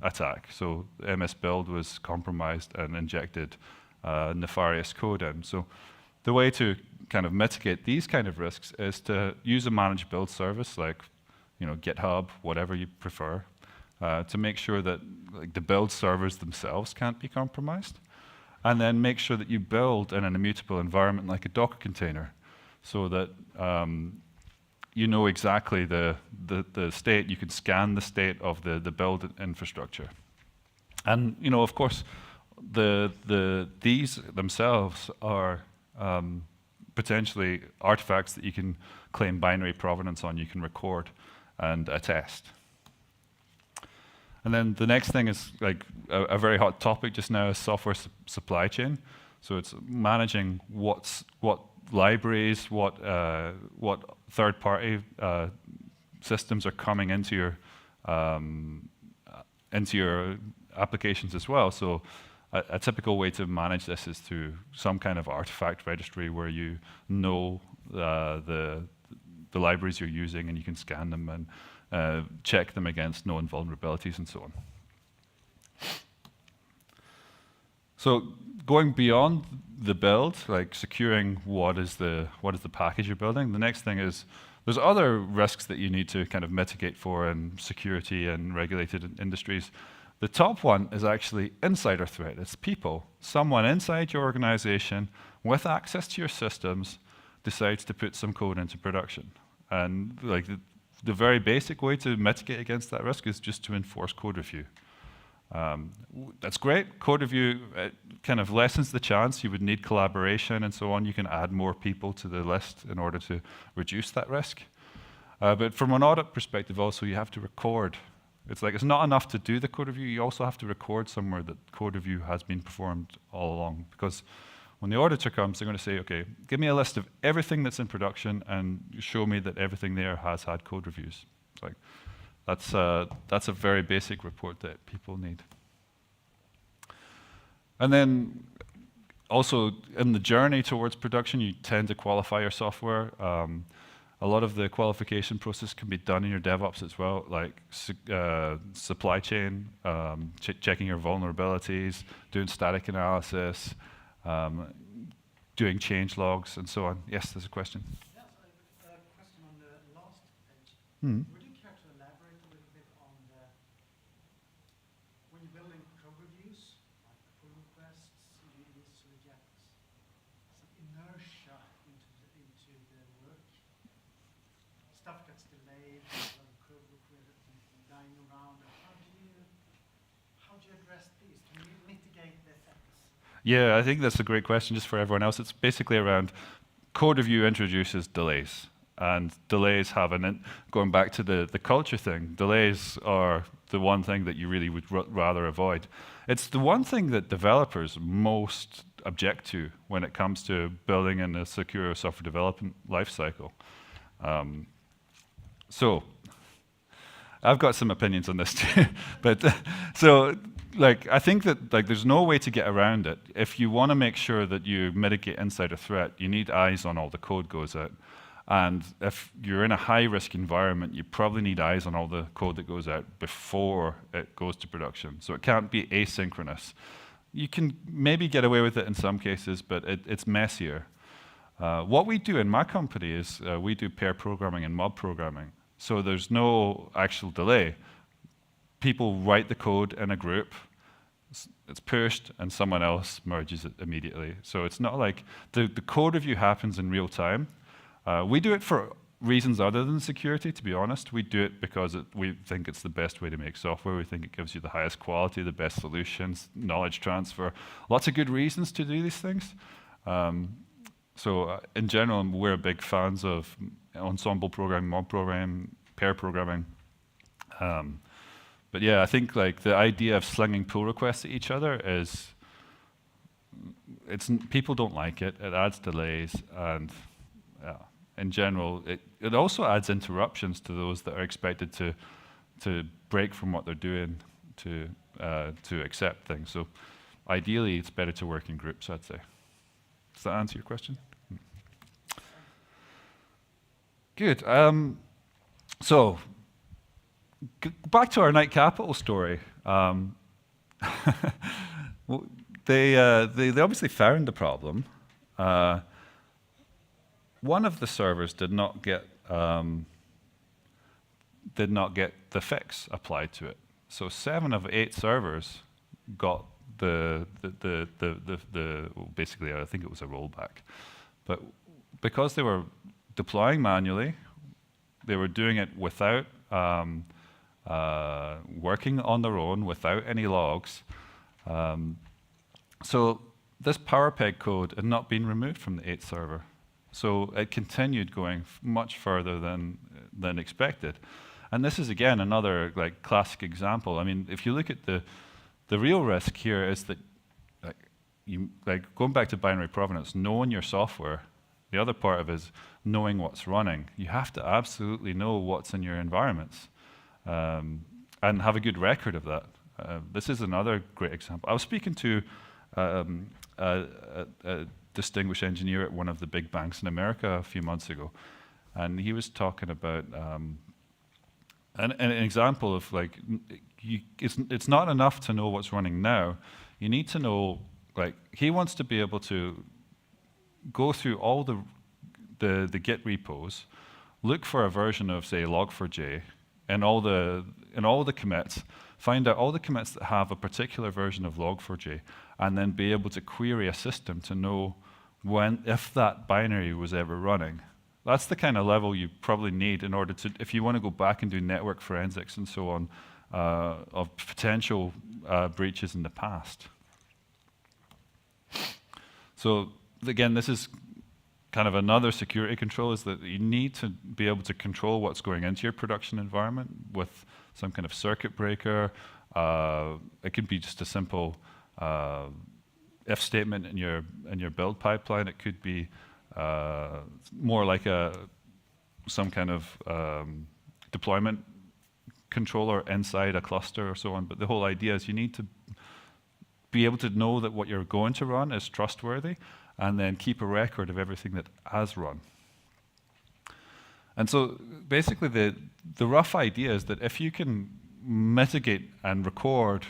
attack. So MS Build was compromised and injected nefarious code in. So the way to kind of mitigate these kind of risks is to use a managed build service like GitHub, whatever you prefer, to make sure that the build servers themselves can't be compromised. And then make sure that you build in an immutable environment like a Docker container, so that you know exactly the state. You can scan the state of the build infrastructure. And of course, these themselves are potentially artifacts that you can claim binary provenance on, you can record and attest. And then the next thing is like a very hot topic just now is software supply chain. So it's managing what libraries, what third-party systems are coming into your applications as well. So a typical way to manage this is through some kind of artifact registry where you know the libraries you're using, and you can scan them and check them against known vulnerabilities and so on. So going beyond the build, like securing what is the package you're building, the next thing is there's other risks that you need to kind of mitigate for in security and regulated industries. The top one is actually insider threat. It's people, someone inside your organization with access to your systems decides to put some code into production. And like the very basic way to mitigate against that risk is just to enforce code review. That's great. Code review kind of lessens the chance. You would need collaboration and so on. You can add more people to the list in order to reduce that risk. But from an audit perspective also, you have to record. It's like it's not enough to do the code review. You also have to record somewhere that code review has been performed all along. Because when the auditor comes, they're going to say, okay, give me a list of everything that's in production and show me that everything there has had code reviews. It's like, that's a very basic report that people need. And then also in the journey towards production, you tend to qualify your software. A lot of the qualification process can be done in your DevOps as well, like supply chain, checking your vulnerabilities, doing static analysis, doing change logs, and so on. Yes, there's a question. Yes, I have a question on the last page. Would you care to elaborate a little bit on when you're building code reviews, like pull requests, you usually get some inertia into the work. Stuff gets delayed, code lying around. How do you address these to mitigate the effects? Yeah, I think that's a great question just for everyone else. It's basically around code review introduces delays. And delays have going back to the culture thing, delays are the one thing that you really would rather avoid. It's the one thing that developers most object to when it comes to building in a secure software development lifecycle. So, I've got some opinions on this too. But so, like, I think that like there's no way to get around it. If you want to make sure that you mitigate insider threat, you need eyes on all the code goes out. And if you're in a high-risk environment, you probably need eyes on all the code that goes out before it goes to production. So it can't be asynchronous. You can maybe get away with it in some cases, but it's messier. What we do in my company is we do pair programming and mob programming. So there's no actual delay. People write the code in a group, it's pushed, and someone else merges it immediately. So it's not like the code review happens in real time. We do it for reasons other than security, to be honest. We do it because we think it's the best way to make software. We think it gives you the highest quality, the best solutions, knowledge transfer. Lots of good reasons to do these things. So in general, we're big fans of ensemble programming, mob programming, pair programming. But yeah, I think like the idea of slinging pull requests at each other is, people don't like it. It adds delays, and in general, it also adds interruptions to those that are expected to break from what they're doing to accept things. So ideally, it's better to work in groups, I'd say. Does that answer your question? Good. So, back to our Knight Capital story. They obviously found the problem. One of the servers did not get the fix applied to it. So 7 of 8 servers got basically, I think it was a rollback. But because they were deploying manually, they were doing it without working on their own, without any logs. So this PowerPeg code had not been removed from the 8th server. So it continued going much further than expected. And this is, again, another like classic example. I mean, if you look at the real risk here is that going back to binary provenance, knowing your software, the other part of it is knowing what's running. You have to absolutely know what's in your environments and have a good record of that. This is another great example. I was speaking to a distinguished engineer at one of the big banks in America a few months ago, and he was talking about an example of like, it's not enough to know what's running now. You need to know, like, he wants to be able to go through all the Git repos, look for a version of, say, log4j, and all the commits, find out all the commits that have a particular version of log4j, and then be able to query a system to know if that binary was ever running. That's the kind of level you probably need in order to, if you want to go back and do network forensics and so on, of potential breaches in the past. So again, this is kind of another security control, is that you need to be able to control what's going into your production environment with some kind of circuit breaker. It could be just a simple if statement in your build pipeline. It could be more like some kind of deployment controller inside a cluster or so on. But the whole idea is you need to be able to know that what you're going to run is trustworthy, and then keep a record of everything that has run. And so basically the rough idea is that if you can mitigate and record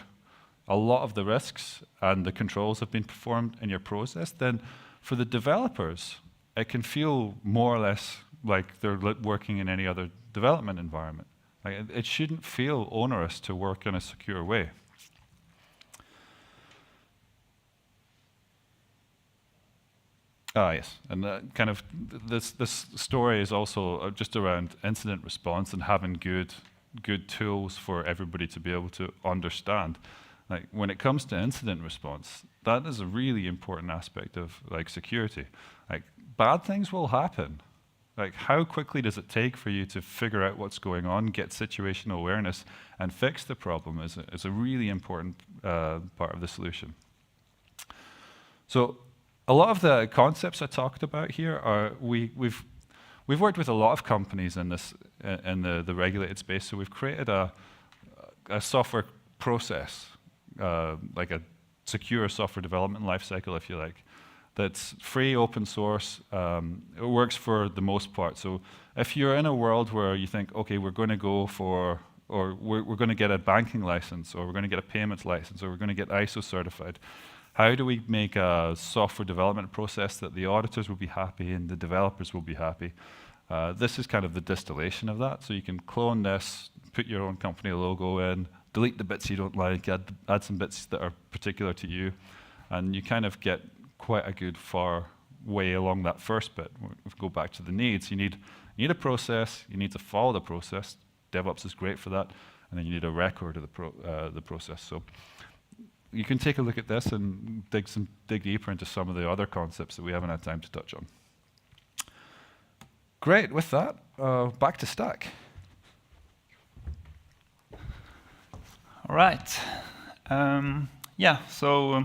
a lot of the risks and the controls have been performed in your process, then for the developers, it can feel more or less like they're working in any other development environment. Like, it shouldn't feel onerous to work in a secure way. Yes, and kind of this story is also just around incident response and having good tools for everybody to be able to understand. Like, when it comes to incident response, that is a really important aspect of like security. Like, bad things will happen. Like, how quickly does it take for you to figure out what's going on, get situational awareness, and fix the problem is a really important part of the solution. So a lot of the concepts I talked about here are, we've worked with a lot of companies in this in the regulated space. So we've created a software process, like a secure software development lifecycle, if you like, that's free, open source. It works for the most part. So if you're in a world where you think, okay, we're going to go for, or we're going to get a banking license, or we're going to get a payments license, or we're going to get ISO certified, how do we make a software development process that the auditors will be happy and the developers will be happy? This is kind of the distillation of that. So you can clone this, put your own company logo in, delete the bits you don't like, add some bits that are particular to you, and you kind of get quite a good far way along that first bit. If we go back to the needs, you need a process, you need to follow the process. DevOps is great for that, and then you need a record of the process. So you can take a look at this and dig deeper into some of the other concepts that we haven't had time to touch on. Great, with that, back to Stack. All right. Yeah, so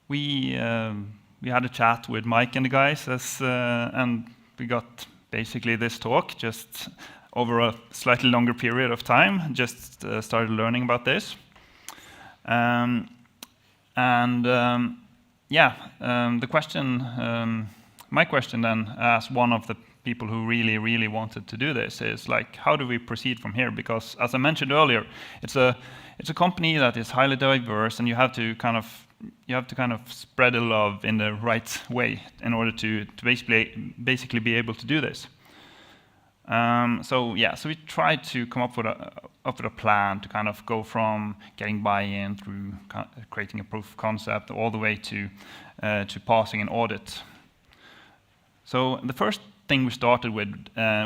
we had a chat with Mike and the guys, and we got basically this talk just over a slightly longer period of time, just started learning about this. The question, my question then, as one of the people who really wanted to do this, is like, how do we proceed from here? Because as I mentioned earlier, it's a company that is highly diverse, and you have to kind of spread the love in the right way in order to basically be able to do this. So we tried to come up with a plan to kind of go from getting buy-in through creating a proof of concept all the way to passing an audit. So the first thing we started with,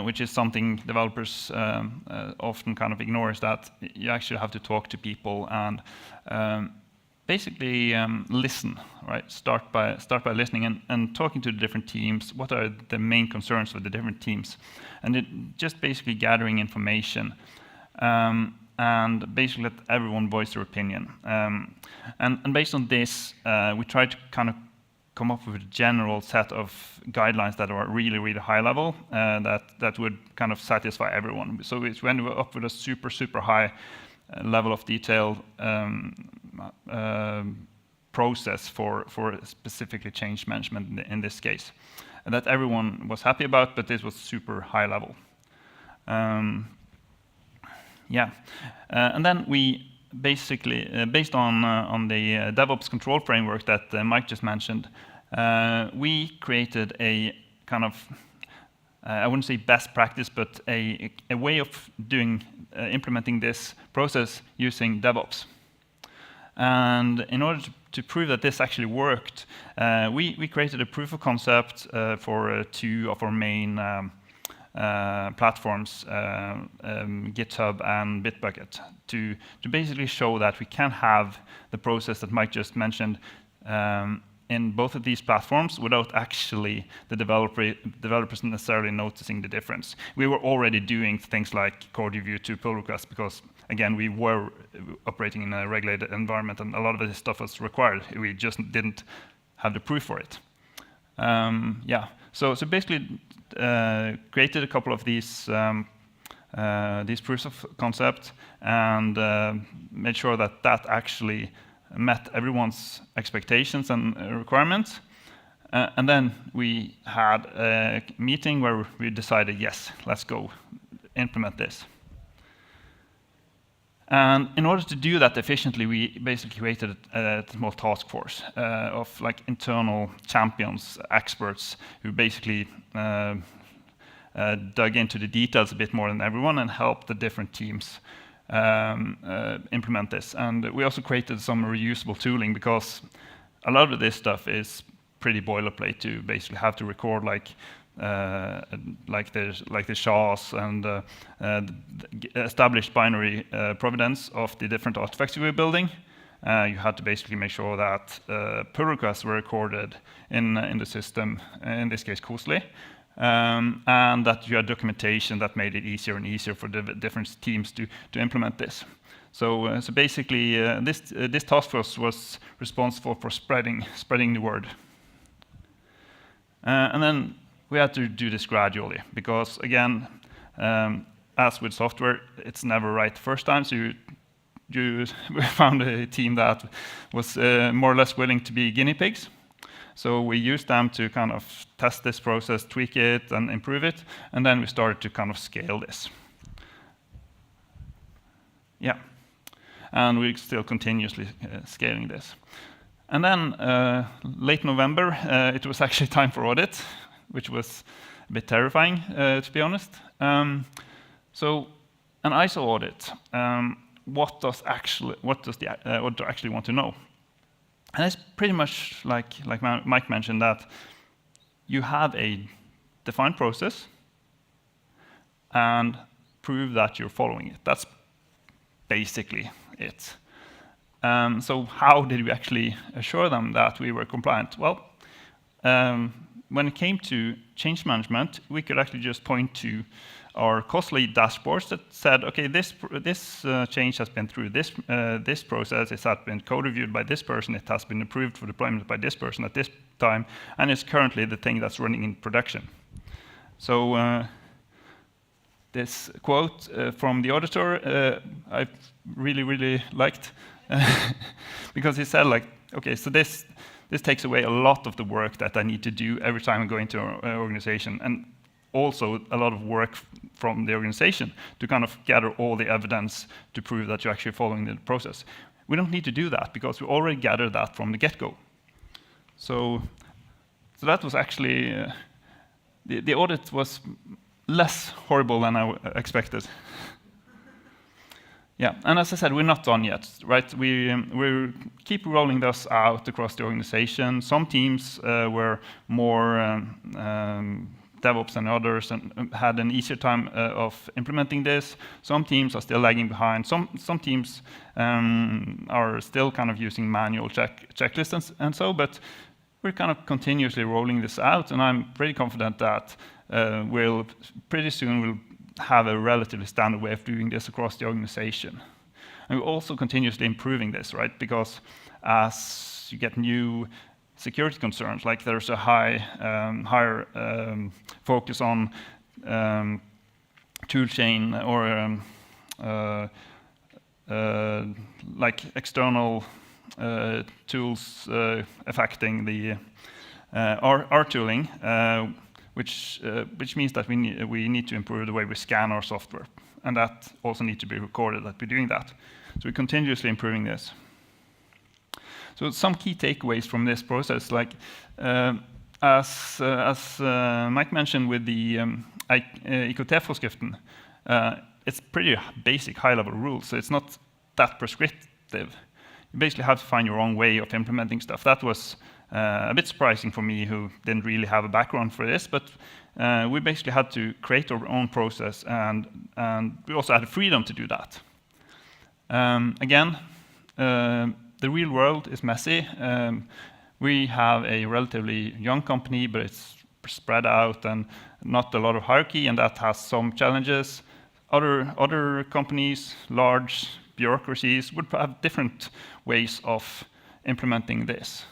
which is something developers often kind of ignore, is that you actually have to talk to people and basically listen, right? Start by listening and talking to the different teams. What are the main concerns of the different teams? And just basically gathering information and basically let everyone voice their opinion. And based on this, we tried to kind of come up with a general set of guidelines that are really high level, that would kind of satisfy everyone. So we ended up with a super high level of detail process for specifically change management in this case, and that everyone was happy about, but this was super high level. And then we basically, based on the DevOps control framework that Mike just mentioned, we created a kind of, I wouldn't say best practice, but a way of implementing this process using DevOps. And in order to prove that this actually worked, we created a proof of concept for two of our main platforms, GitHub and Bitbucket, to basically show that we can have the process that Mike just mentioned in both of these platforms without actually the developers necessarily noticing the difference. We were already doing things like code review to pull requests because, again, we were operating in a regulated environment and a lot of this stuff was required. We just didn't have the proof for it. Yeah, so basically created a couple of these proofs of concept and made sure that that actually met everyone's expectations and requirements. And then we had a meeting where we decided, yes, let's go implement this. And in order to do that efficiently, we basically created a small task force of like internal champions, experts, who basically dug into the details a bit more than everyone and helped the different teams implement this. And we also created some reusable tooling because a lot of this stuff is pretty boilerplate to basically have to record like the SHAs and the established binary provenance of the different artifacts you were building. You had to basically make sure that pull requests were recorded in the system, in this case Coastly, and that you had documentation that made it easier and easier for the different teams to implement this. So basically, this task force was responsible for spreading the word. And then we had to do this gradually because, again, as with software, it's never right the first time. So we found a team that was more or less willing to be guinea pigs. So we used them to kind of test this process, tweak it, and improve it. And then we started to kind of scale this. Yeah. And we're still continuously scaling this. And then late November, it was actually time for audit, which was a bit terrifying, to be honest. So an ISO audit, what does the auditor actually want to know? And it's pretty much like Mike mentioned, that you have a defined process and prove that you're following it. That's basically it. So how did we actually assure them that we were compliant? Well, when it came to change management, we could actually just point to our Costly dashboards that said, okay, this change has been through this process, it has been code reviewed by this person, it has been approved for deployment by this person at this time, and it's currently the thing that's running in production. So this quote from the auditor, I really liked, because he said, like, okay, so this takes away a lot of the work that I need to do every time I go into an organization, and also a lot of work from the organization to kind of gather all the evidence to prove that you're actually following the process. We don't need to do that because we already gathered that from the get-go. So that was actually, the audit was less horrible than I expected. Yeah, and as I said, we're not done yet, right? We keep rolling this out across the organization. Some teams were more DevOps than others and had an easier time of implementing this. Some teams are still lagging behind. Some teams are still kind of using manual checklists and so, but we're kind of continuously rolling this out, and I'm pretty confident that pretty soon we'll have a relatively standard way of doing this across the organization. And we're also continuously improving this, right? Because as you get new security concerns, like there's a higher focus on tool chain or like external tools affecting the our tooling, which means that we need to improve the way we scan our software, and that also needs to be recorded that we're doing that. So we're continuously improving this. So some key takeaways from this process, like as Mike mentioned with the IKT-forskriften, it's pretty basic high-level rules, so it's not that prescriptive. you basically have to find your own way of implementing stuff. That was a bit surprising for me, who didn't really have a background for this, but we basically had to create our own process, and we also had the freedom to do that. Again, the real world is messy. We have a relatively young company, but it's spread out and not a lot of hierarchy, and that has some challenges. Other companies, large bureaucracies, would have different ways of implementing this.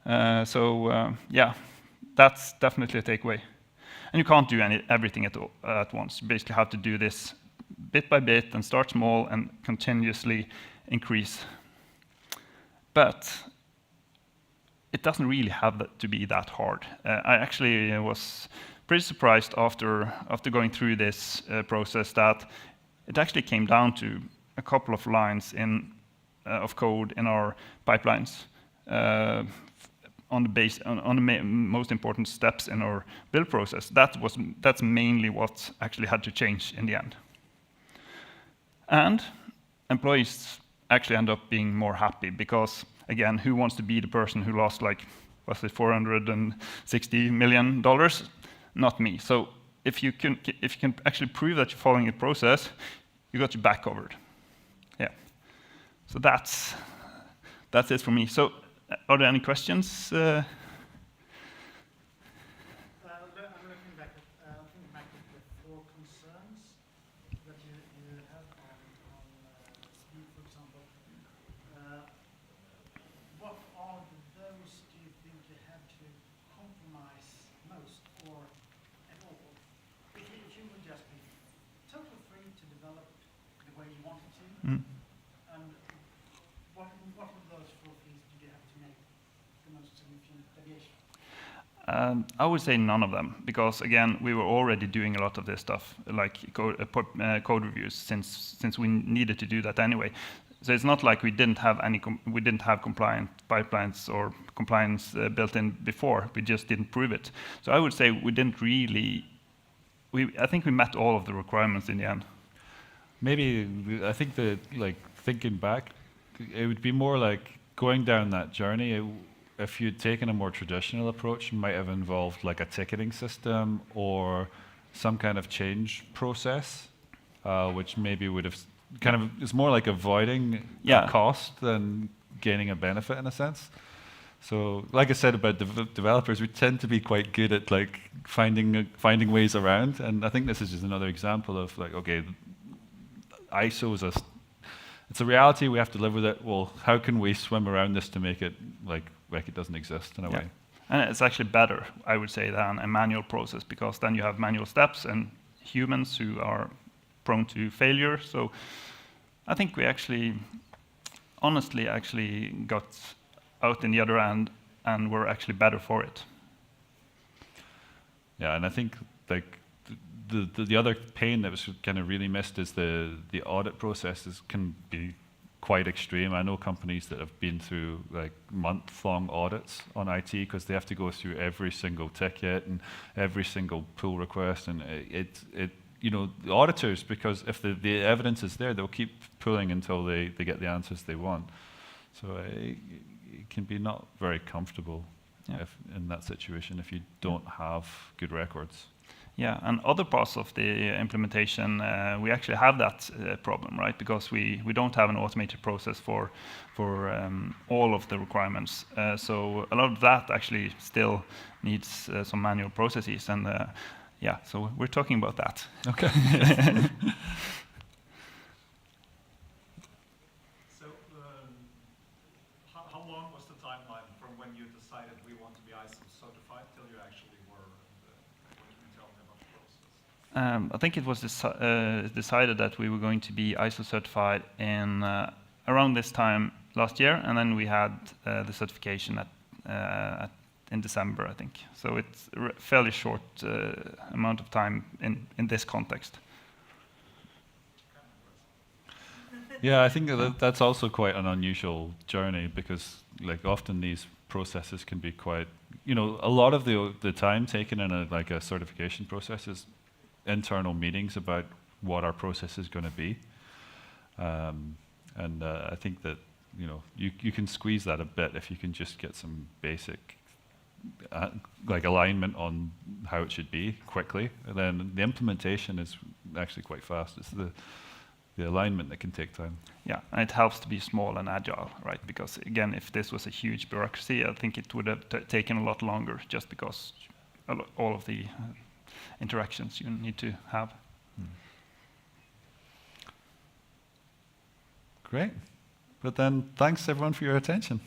Yeah, that's definitely a takeaway. And you can't do everything at once. You basically have to do this bit by bit and start small and continuously increase. But it doesn't really have to be that hard. I actually was pretty surprised after going through this process that it actually came down to a couple of lines of code in our pipelines on the most important steps in our build process. That's mainly what actually had to change in the end. And employees actually end up being more happy because, again, who wants to be the person who lost, like, was it $460 million? Not me. So if you can actually prove that you're following a process, you got your back covered. Yeah. So that's it for me. So are there any questions? I'm looking back at the 4 concerns that you have on speed, for example. What are those do you think you had to compromise most, or at all? If you would just be totally free to develop the way you wanted to, and what of those 4 things did you have to make the most significant deviation? I would say none of them, because again, we were already doing a lot of this stuff, like code reviews, since we needed to do that anyway. So it's not like we didn't have compliant pipelines or compliance built in before. We just didn't prove it. So I would say we didn't really. I think we met all of the requirements in the end. Maybe I think that, like, thinking back, it would be more like going down that journey. If you'd taken a more traditional approach, it might have involved like a ticketing system or some kind of change process, which maybe would have kind of, it's more like avoiding a cost than gaining a benefit in a sense. So, like I said about developers, we tend to be quite good at like finding ways around, and I think this is just another example of like, okay, ISO is it's a reality, we have to live with it. Well, how can we swim around this to make it like it doesn't exist in a way? And it's actually better, I would say, than a manual process, because then you have manual steps and humans who are prone to failure. So I think we honestly got out in the other end and were actually better for it. Yeah, and I think like the other pain that was kind of really missed is the audit processes can be quite extreme. I know companies that have been through like month-long audits on IT because they have to go through every single ticket and every single pull request, and the auditors, because if the evidence is there, they'll keep pulling until they get the answers they want. So it can be not very comfortable in that situation if you don't have good records. Yeah, and other parts of the implementation, we actually have that problem, right? Because we don't have an automated process for all of the requirements. So a lot of that actually still needs some manual processes, and so we're talking about that. Okay. So, how long was the timeline from when you decided we want to be ISO certified till you actually were? What can you tell me about the process? I think it was decided that we were going to be ISO certified in around this time last year, and then we had the certification in December, I think. So it's a fairly short amount of time in this context. Yeah, I think that's also quite an unusual journey, because like often these processes can be quite, a lot of the time taken in a certification process is internal meetings about what our process is going to be. And I think that you can squeeze that a bit if you can just get some basic like alignment on how it should be quickly. And then the implementation is actually quite fast. It's the alignment that can take time. Yeah, and it helps to be small and agile, right? Because again, if this was a huge bureaucracy, I think it would have taken a lot longer, just because all of the interactions you need to have. Great. But then thanks everyone for your attention.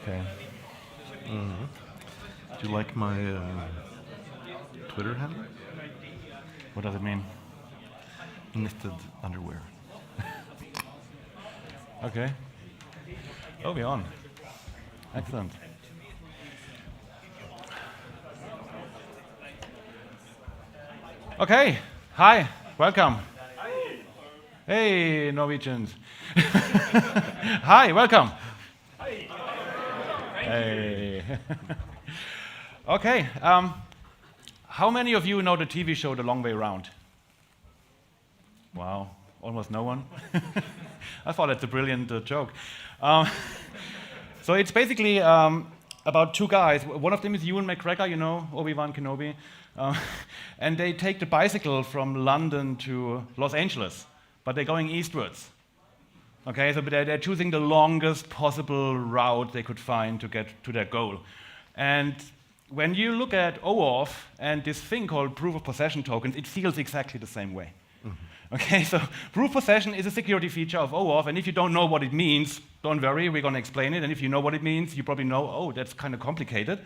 Okay. Do you like my Twitter handle? What does it mean? Knitted underwear. Okay. Oh, we're on. Excellent. Okay. Hi. Welcome. Hey, Norwegians. Hi. Welcome. Hey. Okay. How many of you know the TV show The Long Way Round? Wow. Almost no one. I thought that's a brilliant joke. So it's basically about two guys. One of them is Ewan McGregor, you know, Obi-Wan Kenobi. And they take the bicycle from London to Los Angeles, but they're going eastwards. Okay, so they're choosing the longest possible route they could find to get to their goal. And when you look at OAuth and this thing called proof of possession tokens, it feels exactly the same way. Okay, so proof of possession is a security feature of OAuth, and if you don't know what it means, don't worry, we're going to explain it. And if you know what it means, you probably know, oh, that's kind of complicated.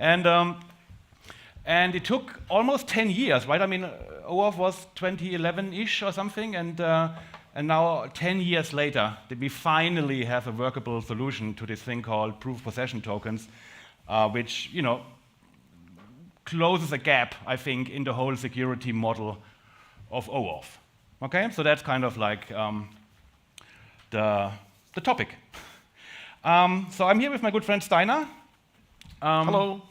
And it took almost 10 years, right? I mean, OAuth was 2011-ish or something, and now 10 years later, that we finally have a workable solution to this thing called proof of possession tokens, which, you know, closes a gap, I think, in the whole security model of OAuth. Okay, so that's kind of like the topic. So I'm here with my good friend Steiner. Hello.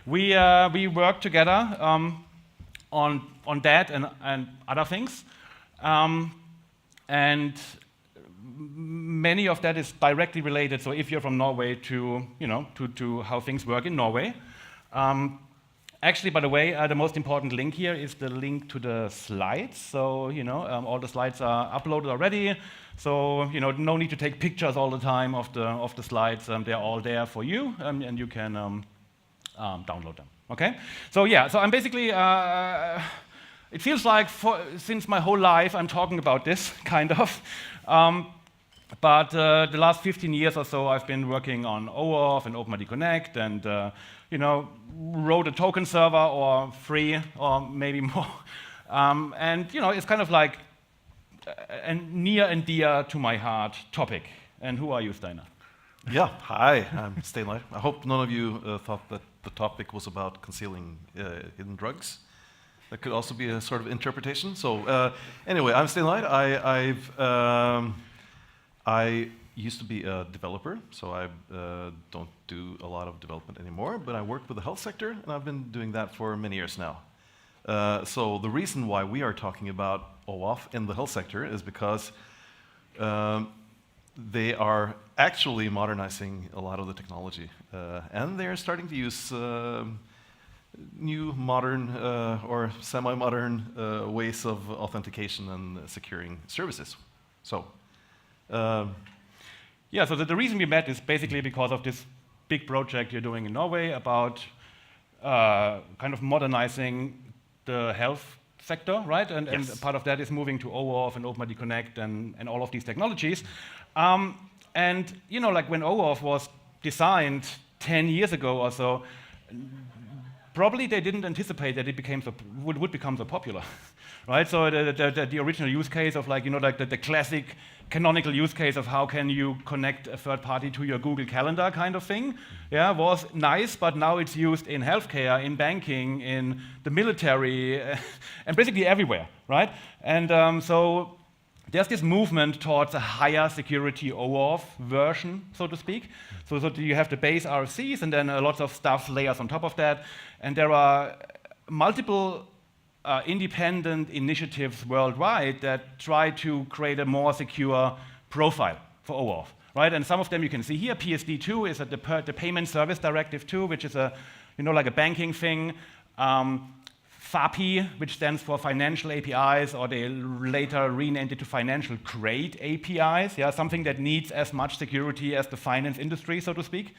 We work together on that and other things, and many of that is directly related. So if you're from Norway, to how things work in Norway. Actually, by the way, the most important link here is the link to the slides. So, all the slides are uploaded already. So, no need to take pictures all the time of the slides. They're all there for you, and you can download them. Okay? So, yeah, so I'm basically, it feels like since my whole life I'm talking about this, kind of. But the last 15 years or so, I've been working on OAuth and OpenID Connect, and wrote a token server or free or maybe more. And it's kind of like a near and dear to my heart topic. And who are you, Steiner? Yeah, hi, I'm Steinlein. I hope none of you thought that the topic was about concealing hidden drugs. That could also be a sort of interpretation. So anyway, I'm Steinlein. I used to be a developer, so I don't do a lot of development anymore, but I work with the health sector, and I've been doing that for many years now. So the reason why we are talking about OAuth in the health sector is because they are actually modernizing a lot of the technology, and they're starting to use new modern or semi-modern ways of authentication and securing services. So. Yeah, so the reason we met is basically because of this big project you're doing in Norway about kind of modernizing the health sector, right? And part of that is moving to OAuth and OpenID Connect and all of these technologies. And like when OAuth was designed 10 years ago or so, probably they didn't anticipate that it would become so popular, right? So the original use case of like the classic canonical use case of how can you connect a third party to your Google Calendar kind of thing, yeah, was nice, but now it's used in healthcare, in banking, in the military, and basically everywhere, right? And so there's this movement towards a higher security OAuth version, so to speak. So you have the base RFCs and then lots of stuff layers on top of that, and there are multiple independent initiatives worldwide that try to create a more secure profile for OAuth, right? And some of them you can see here. PSD2 is the Payment Service Directive 2, which is like a banking thing. FAPI, which stands for Financial APIs, or they later renamed it to Financial Grade APIs, yeah, something that needs as much security as the finance industry, so to speak.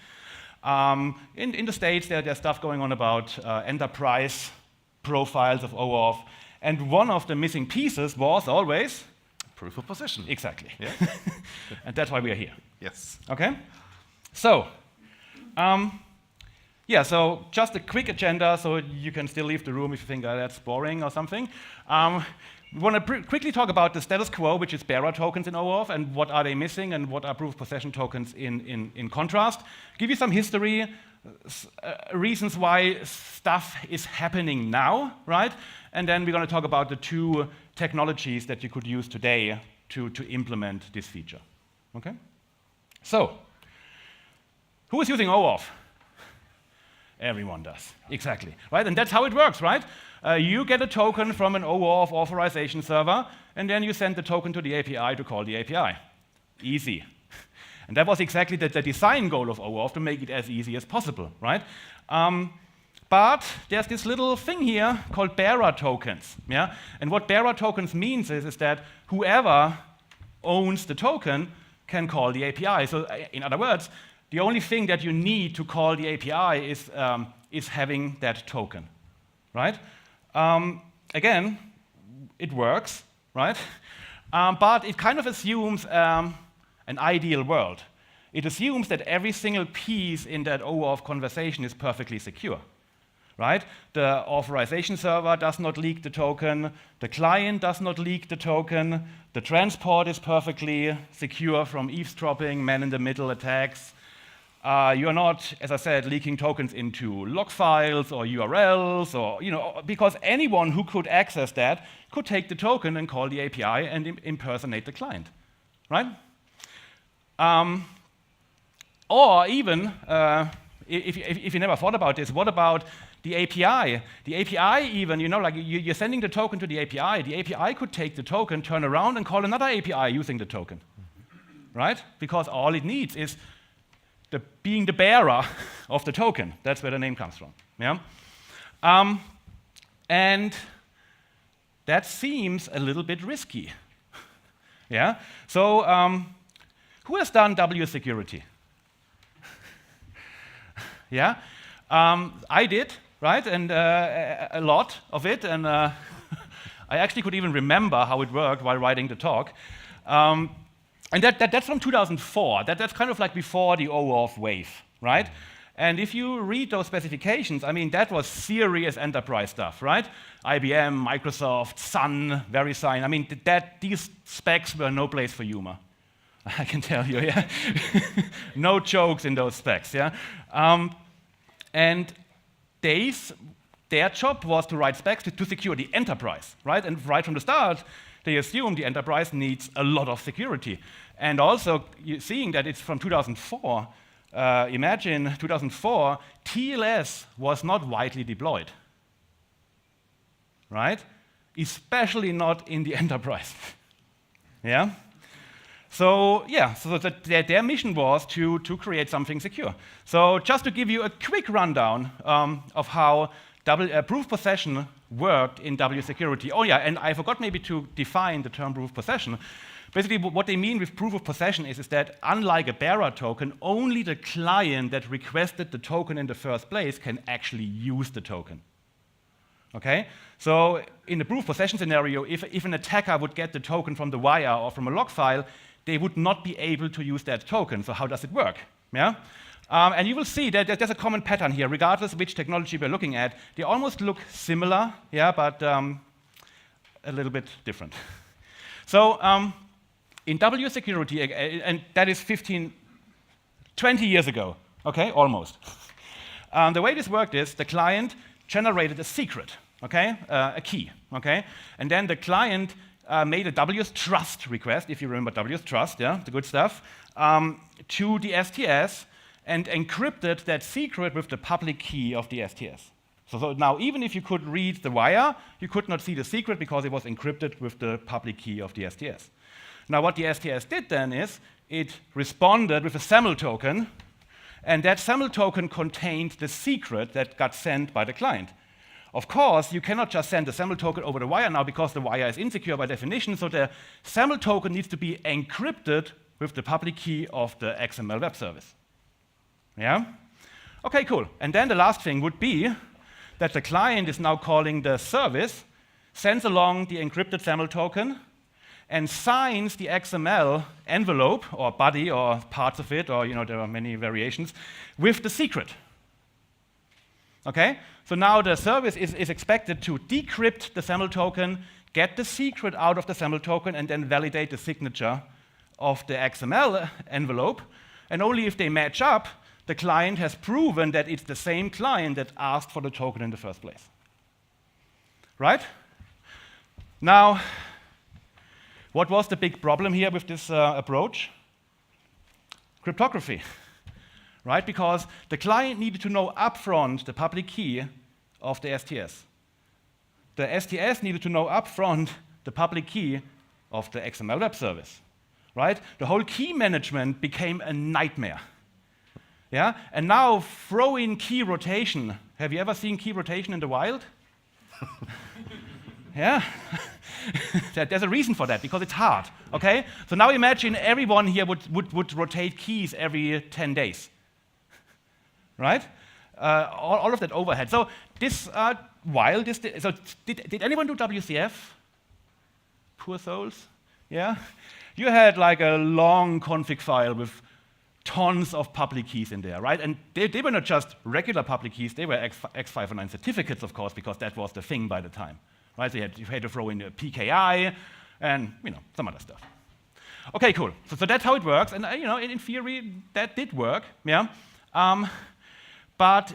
In the States, there's stuff going on about enterprise profiles of OAuth, and one of the missing pieces was always Proof of possession. Exactly. Yeah. And that's why we are here. Yes. Okay? So, yeah, so just a quick agenda so you can still leave the room if you think that's boring or something. We want to quickly talk about the status quo, which is bearer tokens in OAuth, and what are they missing, and what are proof of possession tokens in contrast. Give you some history, reasons why stuff is happening now, right? And then we're going to talk about the two technologies that you could use today to implement this feature. Okay? So, who is using OAuth? Everyone does, exactly, right? And that's how it works, right? You get a token from an OAuth authorization server, and then you send the token to the API to call the API. Easy. And that was exactly the design goal of OAuth, to make it as easy as possible, right? But there's this little thing here called bearer tokens, yeah? And what bearer tokens means is that whoever owns the token can call the API. So in other words, the only thing that you need to call the API is having that token, right? Again, it works, right? But it kind of assumes an ideal world. It assumes that every single piece in that OAuth conversation is perfectly secure, right? The authorization server does not leak the token, the client does not leak the token, the transport is perfectly secure from eavesdropping, man-in-the-middle attacks. You're not, as I said, leaking tokens into log files or URLs, or because anyone who could access that could take the token and call the API and impersonate the client, right? Or even, if you never thought about this, what about the API? The API even, like you're sending the token to the API. The API could take the token, turn around, and call another API using the token, right? Because all it needs is being the bearer of the token. That's where the name comes from. Yeah? And that seems a little bit risky. Yeah? So, who has done W security? Yeah? I did, right? And a lot of it. And I actually could even remember how it worked while writing the talk. And that's from 2004. That's kind of like before the OAuth wave, right? And if you read those specifications, I mean, that was serious enterprise stuff, right? IBM, Microsoft, Sun, VeriSign. I mean, these specs were no place for humor. I can tell you, yeah? No jokes in those specs, yeah? And their job was to write specs to secure the enterprise, right? And right from the start, they assume the enterprise needs a lot of security. And also, seeing that it's from 2004, imagine 2004, TLS was not widely deployed, right? Especially not in the enterprise, yeah? So, yeah, so their mission was to create something secure. So just to give you a quick rundown of how proof possession worked in W security. Oh yeah, and I forgot maybe to define the term proof of possession. Basically, what they mean with proof of possession is that unlike a bearer token, only the client that requested the token in the first place can actually use the token. Okay? So in the proof of possession scenario, if an attacker would get the token from the wire or from a log file, they would not be able to use that token. So how does it work? Yeah? And you will see that there's a common pattern here, regardless of which technology we're looking at. They almost look similar, yeah, but a little bit different. So in W security, and that is 20 years ago, okay, almost. The way this worked is the client generated a secret, okay, a key, okay, and then the client made a WS trust request, if you remember WS trust, yeah, the good stuff, to the STS, and encrypted that secret with the public key of the STS. So now, even if you could read the wire, you could not see the secret because it was encrypted with the public key of the STS. Now, what the STS did then is it responded with a SAML token, and that SAML token contained the secret that got sent by the client. Of course, you cannot just send the SAML token over the wire now because the wire is insecure by definition, so the SAML token needs to be encrypted with the public key of the XML web service. Yeah? Okay, cool. And then the last thing would be that the client is now calling the service, sends along the encrypted SAML token, and signs the XML envelope or body or parts of it, or there are many variations, with the secret. Okay? So now the service is expected to decrypt the SAML token, get the secret out of the SAML token, and then validate the signature of the XML envelope. And only if they match up, the client has proven that it's the same client that asked for the token in the first place. Right? Now, what was the big problem here with this approach? Cryptography. Right? Because the client needed to know upfront the public key of the STS. The STS needed to know upfront the public key of the XML web service. Right? The whole key management became a nightmare. Yeah? And now throw in key rotation. Have you ever seen key rotation in the wild? Yeah? There's a reason for that, because it's hard. Okay? So now imagine everyone here would rotate keys every 10 days. Right? All of that overhead. So this did anyone do WCF? Poor souls. Yeah? You had like a long config file with tons of public keys in there, right? And they were not just regular public keys, they were X509 certificates, of course, because that was the thing by the time. Right? So you had to throw in a PKI and some other stuff. Okay, cool. So that's how it works. And in theory, that did work. Yeah. But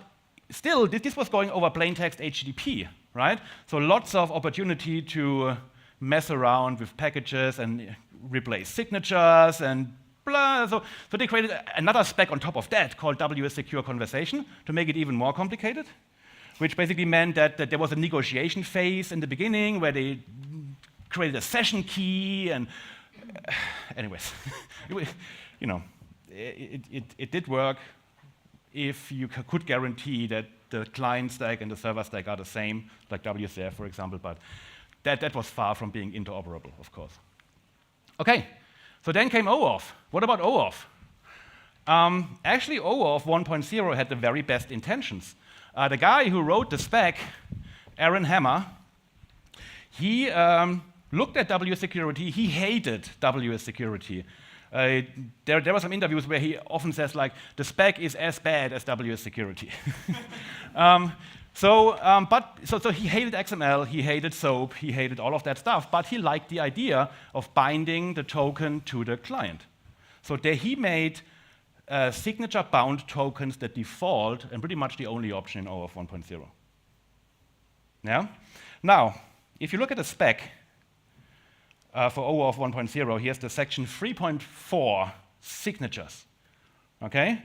still, this was going over plain text HTTP, right? So lots of opportunity to mess around with packages and replace signatures and blah. So they created another spec on top of that called WS Secure Conversation to make it even more complicated, which basically meant that there was a negotiation phase in the beginning where they created a session key and anyways, it did work if you could guarantee that the client stack and the server stack are the same, like WCF, for example, but that was far from being interoperable, of course. Okay, so then came OAuth. What about OAuth? Actually, OAuth 1.0 had the very best intentions. The guy who wrote the spec, Aaron Hammer, he looked at WS security. He hated WS security. There were some interviews where he often says, like, the spec is as bad as WS security. So he hated XML, he hated SOAP, he hated all of that stuff, but he liked the idea of binding the token to the client. So he made signature-bound tokens that default and pretty much the only option in OAuth 1.0. Yeah? Now, if you look at the spec for OAuth 1.0, here's the section 3.4 signatures. Okay?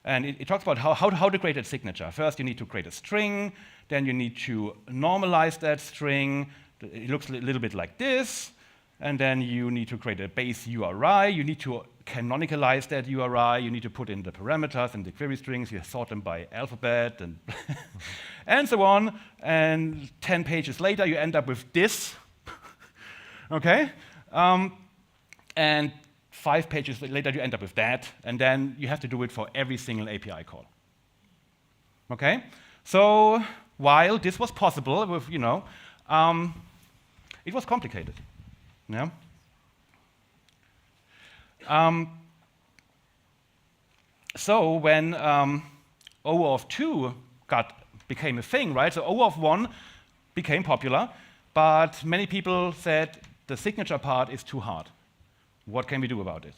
And it talks about how to create a signature. First, you need to create a string. Then you need to normalize that string. It looks a little bit like this. And then you need to create a base URI. You need to canonicalize that URI. You need to put in the parameters and the query strings. You sort them by alphabet and, and so on. And 10 pages later, you end up with this. Okay? And 5 pages later, you end up with that, and then you have to do it for every single API call. Okay? So while this was possible with, it was complicated. Yeah? So when OAuth 2 became a thing, right? So OAuth 1 became popular, but many people said the signature part is too hard. What can we do about it?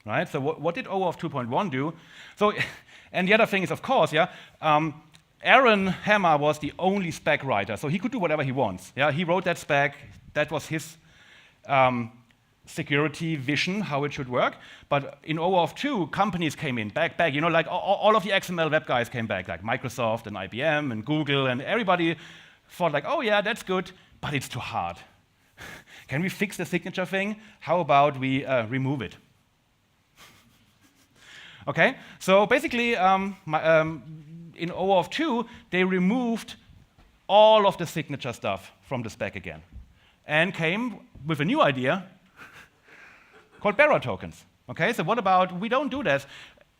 Right? So what did OAuth 2.1 do? So, and the other thing is, of course, Aaron Hammer was the only spec writer, so he could do whatever he wants. Yeah? He wrote that spec. That was his security vision, how it should work. But in OAuth 2, companies came in, back, like all of the XML web guys came back, like Microsoft and IBM and Google, and everybody thought like, oh yeah, that's good, but it's too hard. Can we fix the signature thing? How about we remove it? Okay, so basically, in OAuth 2, they removed all of the signature stuff from the spec again, and came with a new idea called bearer tokens. Okay, so what about we don't do that?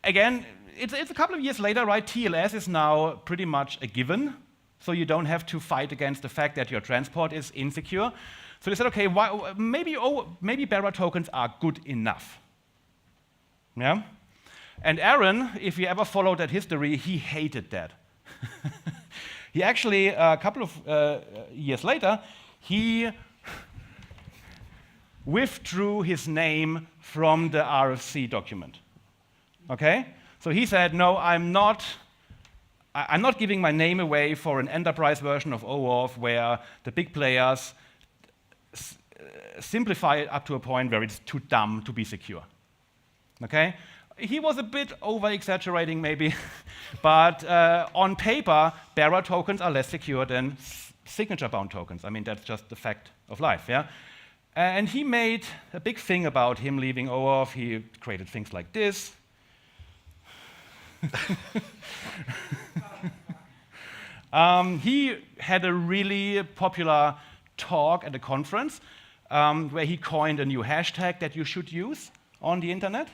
Again, it's a couple of years later, right? TLS is now pretty much a given. so you don't have to fight against the fact that your transport is insecure. So they said, okay, maybe bearer tokens are good enough. Yeah? And Aaron, if you ever followed that history, he hated that. He actually, a couple of years later, he withdrew his name from the RFC document. Okay? So he said, no, I'm not giving my name away for an enterprise version of OAuth where the big players simplify it up to a point where it's too dumb to be secure. Okay? He was a bit over-exaggerating maybe, but on paper, bearer tokens are less secure than signature-bound tokens. I mean, that's just the fact of life, yeah? And he made a big thing about him leaving OAuth. He created things like this. He had a really popular talk at a conference where he coined a new hashtag that you should use on the internet.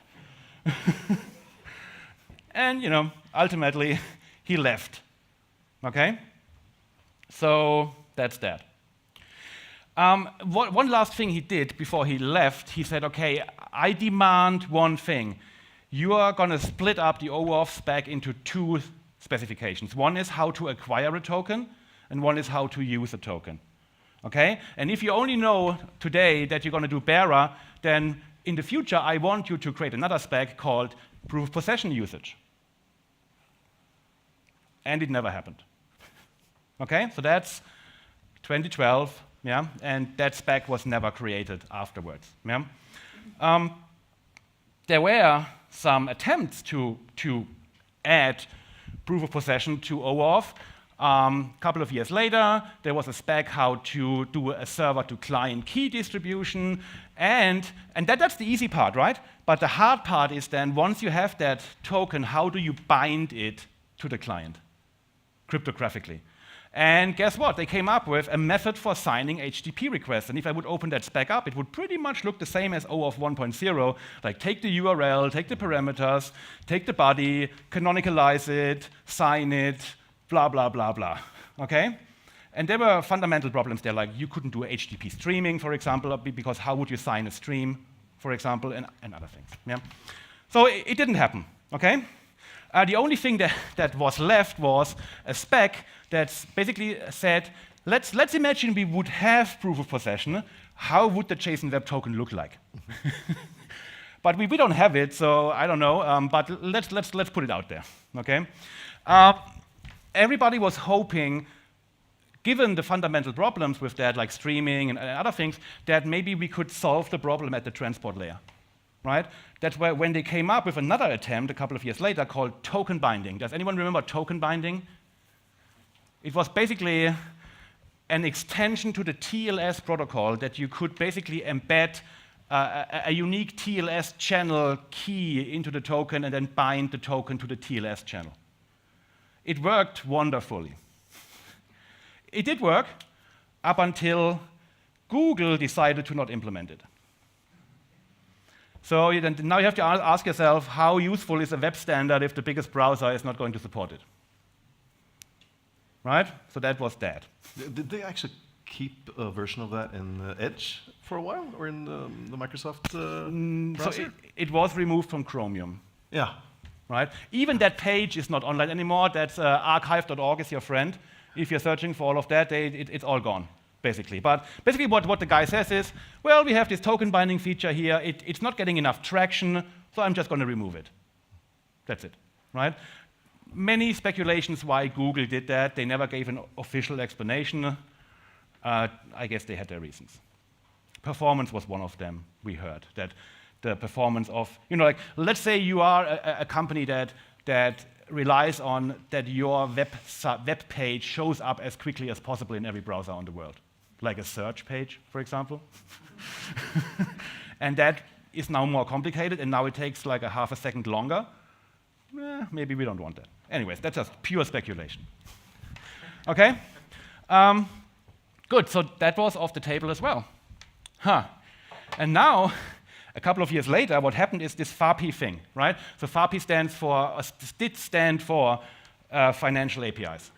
And, you know, ultimately, he left. Okay? So that's that. One last thing he did before he left, he said, okay, I demand one thing. You are going to split up the OAuth spec into two specifications. One is how to acquire a token, and one is how to use a token. Okay? And if you only know today that you're going to do bearer, then in the future, I want you to create another spec called proof of possession usage. And it never happened. Okay, so that's 2012, yeah, and that spec was never created afterwards. Yeah? There were some attempts to add proof of possession to OAuth. A couple of years later, there was a spec how to do a server-to-client key distribution, and that's the easy part, right? But the hard part is then, once you have that token, how do you bind it to the client cryptographically? And guess what? They came up with a method for signing HTTP requests. And if I would open that spec up, it would pretty much look the same as OAuth 1.0, like take the URL, take the parameters, take the body, canonicalize it, sign it, blah, blah, blah, blah, okay? And there were fundamental problems there, like you couldn't do HTTP streaming, for example, because how would you sign a stream, for example, and other things, yeah? So it didn't happen, okay? The only thing that was left was a spec that basically said, let's imagine we would have proof of possession, how would the JSON Web Token look like? But we don't have it, so I don't know, but let's put it out there, okay? Everybody was hoping, given the fundamental problems with that, like streaming and other things, that maybe we could solve the problem at the transport layer, right? That's where when they came up with another attempt a couple of years later called token binding. Does anyone remember token binding? It was basically an extension to the TLS protocol that you could basically embed a unique TLS channel key into the token and then bind the token to the TLS channel. It worked wonderfully. It did work up until Google decided to not implement it. So now you have to ask yourself, how useful is a web standard if the biggest browser is not going to support it? Right? So that was that. Did they actually keep a version of that in Edge for a while, or in the Microsoft browser? So it was removed from Chromium. Yeah. Right? Even that page is not online anymore. That's archive.org is your friend. If you're searching for all of that, it's all gone, basically. But basically what the guy says is, well, we have this token binding feature here. It's not getting enough traction, so I'm just going to remove it. That's it, right? Many speculations why Google did that. They never gave an official explanation. I guess they had their reasons. Performance was one of them, we heard, that the performance of, like, let's say you are a company that relies on that your web page shows up as quickly as possible in every browser on the world, like a search page, for example. And that is now more complicated, and now it takes like a half a second longer. Maybe we don't want that. Anyways, that's just pure speculation. Okay? Good, so that was off the table as well. And now, a couple of years later, what happened is this FAPI thing, right? So FAPI did stand for financial APIs.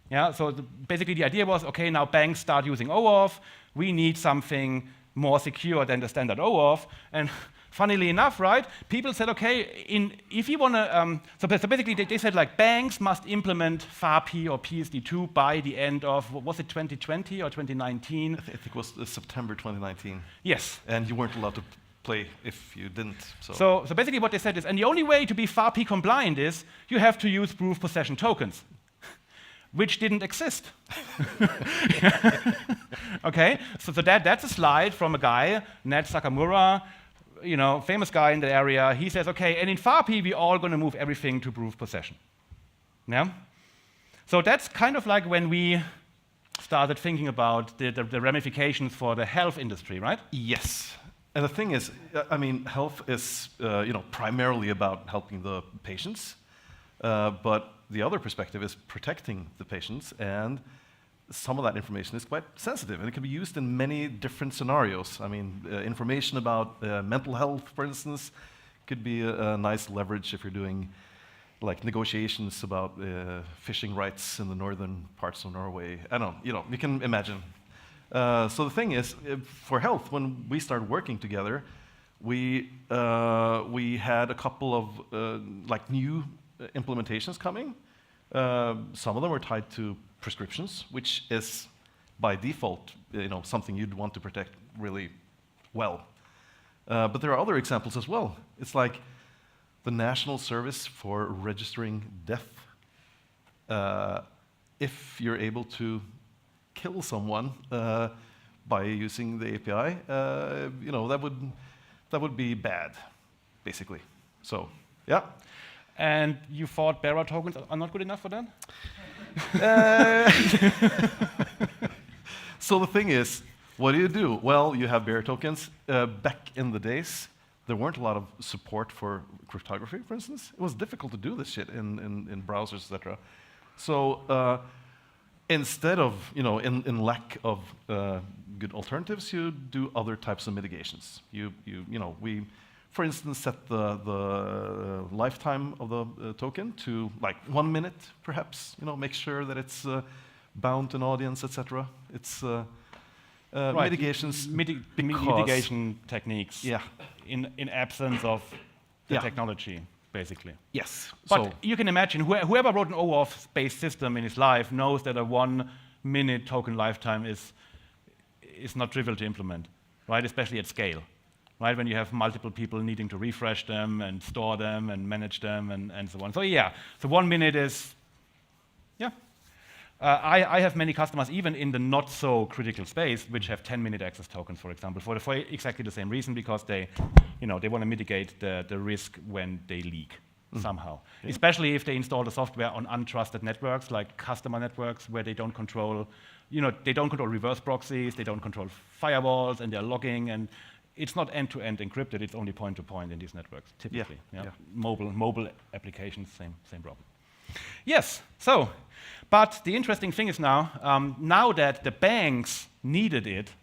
Yeah, so basically the idea was, okay, now banks start using OAuth. We need something more secure than the standard OAuth. And funnily enough, right, people said, okay, if you want to, so basically they said like banks must implement FAPI or PSD2 by the end of, what was it, 2020 or 2019? I think it was September 2019. Yes. And you weren't allowed to play if you didn't. So basically what they said is, and the only way to be FAPI compliant is you have to use proof possession tokens, which didn't exist. Okay, so that's a slide from a guy, Ned Sakamura, you know, famous guy in the area. He says, okay, and in FAPI, we're all going to move everything to proof possession. Yeah? So that's kind of like when we started thinking about the ramifications for the health industry, right? Yes. And the thing is, I mean, health is primarily about helping the patients, but the other perspective is protecting the patients, and some of that information is quite sensitive, and it can be used in many different scenarios. I mean, information about mental health, for instance, could be a nice leverage if you're doing like negotiations about fishing rights in the northern parts of Norway. I don't know, you can imagine. So the thing is, for health, when we started working together, we had a couple of like new implementations coming. Some of them were tied to prescriptions, which is by default, something you'd want to protect really well. But there are other examples as well. It's like the National Service for Registering Death. If you're able to kill someone by using the API, that would be bad, basically. So, yeah. And you thought bearer tokens are not good enough for that? So the thing is, what do? Well, you have bearer tokens. Back in the days, there weren't a lot of support for cryptography, for instance. It was difficult to do this shit in browsers, etc. So instead of, in lack of good alternatives, you do other types of mitigations. We, for instance, set the lifetime of the token to like 1 minute, perhaps. Make sure that it's bound to an audience, etc. It's right. mitigations. Mitigation techniques. Yeah. In absence of the technology, basically. Yes. But you can imagine whoever wrote an OAuth-based system in his life knows that a 1 minute token lifetime is not trivial to implement, right? Especially at scale. Right, when you have multiple people needing to refresh them and store them and manage them and so on. So yeah, so 1 minute is, yeah. I have many customers, even in the not so critical space, which have 10-minute access tokens, for example, for exactly the same reason, because they want to mitigate the risk when they leak somehow. Yeah. Especially if they install the software on untrusted networks, like customer networks, where they don't control, they don't control reverse proxies, they don't control firewalls, and they're logging, and it's not end-to-end encrypted, it's only point-to-point in these networks, typically. Yeah. Mobile applications, same problem. Yes, so, but the interesting thing is now that the banks needed it,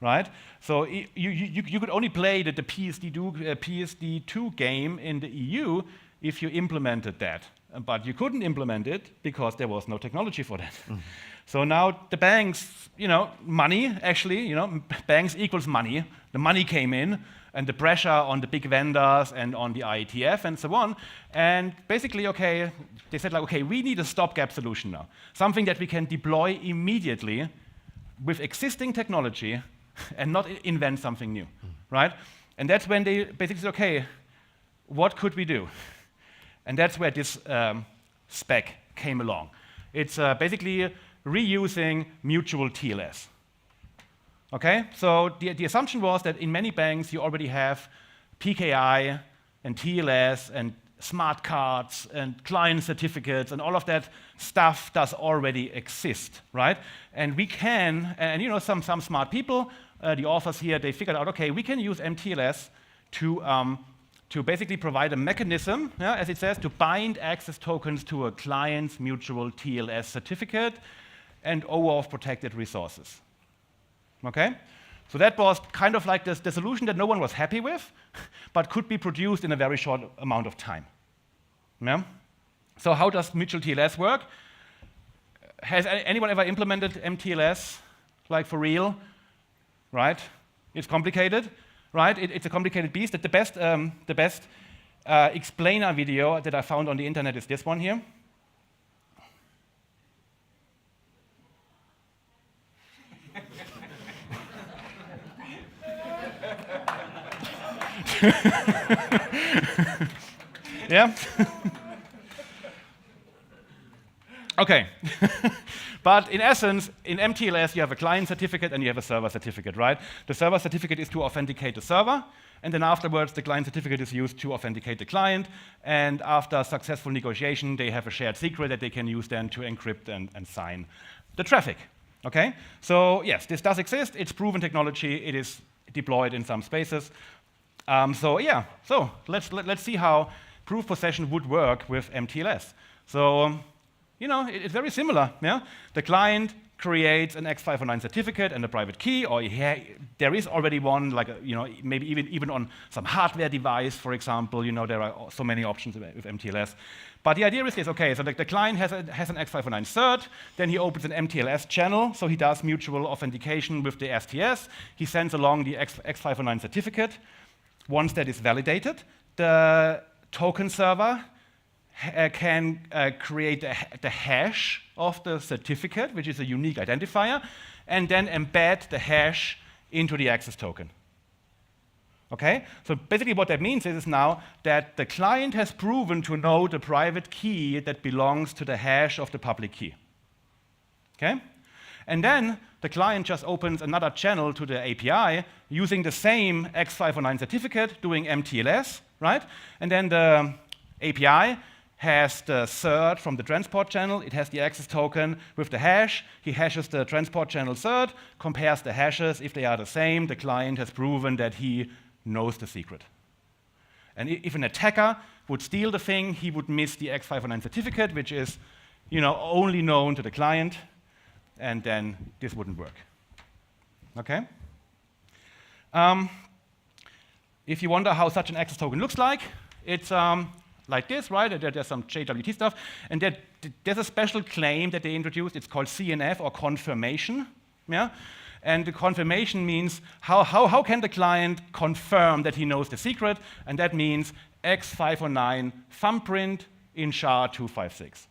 right? So you could only play the PSD2 game in the EU if you implemented that. But you couldn't implement it because there was no technology for that. Mm. So now the banks, money actually, banks equals money. The money came in, and the pressure on the big vendors and on the IETF and so on. And basically, they said we need a stopgap solution now. Something that we can deploy immediately with existing technology and not invent something new, right? And that's when they basically said, what could we do? And that's where this spec came along. It's basically reusing mutual TLS. Okay, so the assumption was that in many banks you already have PKI and TLS and smart cards and client certificates, and all of that stuff does already exist, right? And we can, and some smart people, the authors here, they figured out, we can use MTLS to basically provide a mechanism, as it says, to bind access tokens to a client's mutual TLS certificate and OAuth protected resources. Okay? So that was kind of like the solution that no one was happy with, but could be produced in a very short amount of time. Yeah? So how does mutual TLS work? has anyone ever implemented MTLS, like for real? Right? It's complicated, right? It's a complicated beast. The best explainer video that I found on the internet is this one here. Yeah? Okay. But in essence, in MTLS, you have a client certificate and you have a server certificate, right? The server certificate is to authenticate the server, and then afterwards, the client certificate is used to authenticate the client, and after successful negotiation, they have a shared secret that they can use then to encrypt and sign the traffic, okay? So yes, this does exist. It's proven technology. It is deployed in some spaces. So let's see how proof possession would work with MTLS. So, you know, it's very similar. Yeah, the client creates an X509 certificate and a private key, or there is already one, like maybe even on some hardware device, for example. You know, there are so many options with MTLS. But the idea is this: okay, so the client has an X509 cert, then he opens an MTLS channel, so he does mutual authentication with the STS. He sends along the X509 certificate. Once that is validated, the token server can create the hash of the certificate, which is a unique identifier, and then embed the hash into the access token. Okay? So basically what that means is now that the client has proven to know the private key that belongs to the hash of the public key. Okay? And then the client just opens another channel to the API using the same X509 certificate, doing MTLS, right? And then the API has the cert from the transport channel. It has the access token with the hash. He hashes the transport channel cert, compares the hashes. If they are the same, the client has proven that he knows the secret. And if an attacker would steal the thing, he would miss the X509 certificate, which is, only known to the client, and then this wouldn't work. Okay? If you wonder how such an access token looks like, it's like this, right? There's some JWT stuff, and there's a special claim that they introduced. It's called CNF, or confirmation. Yeah? And the confirmation means how can the client confirm that he knows the secret? And that means X509 thumbprint in SHA-256.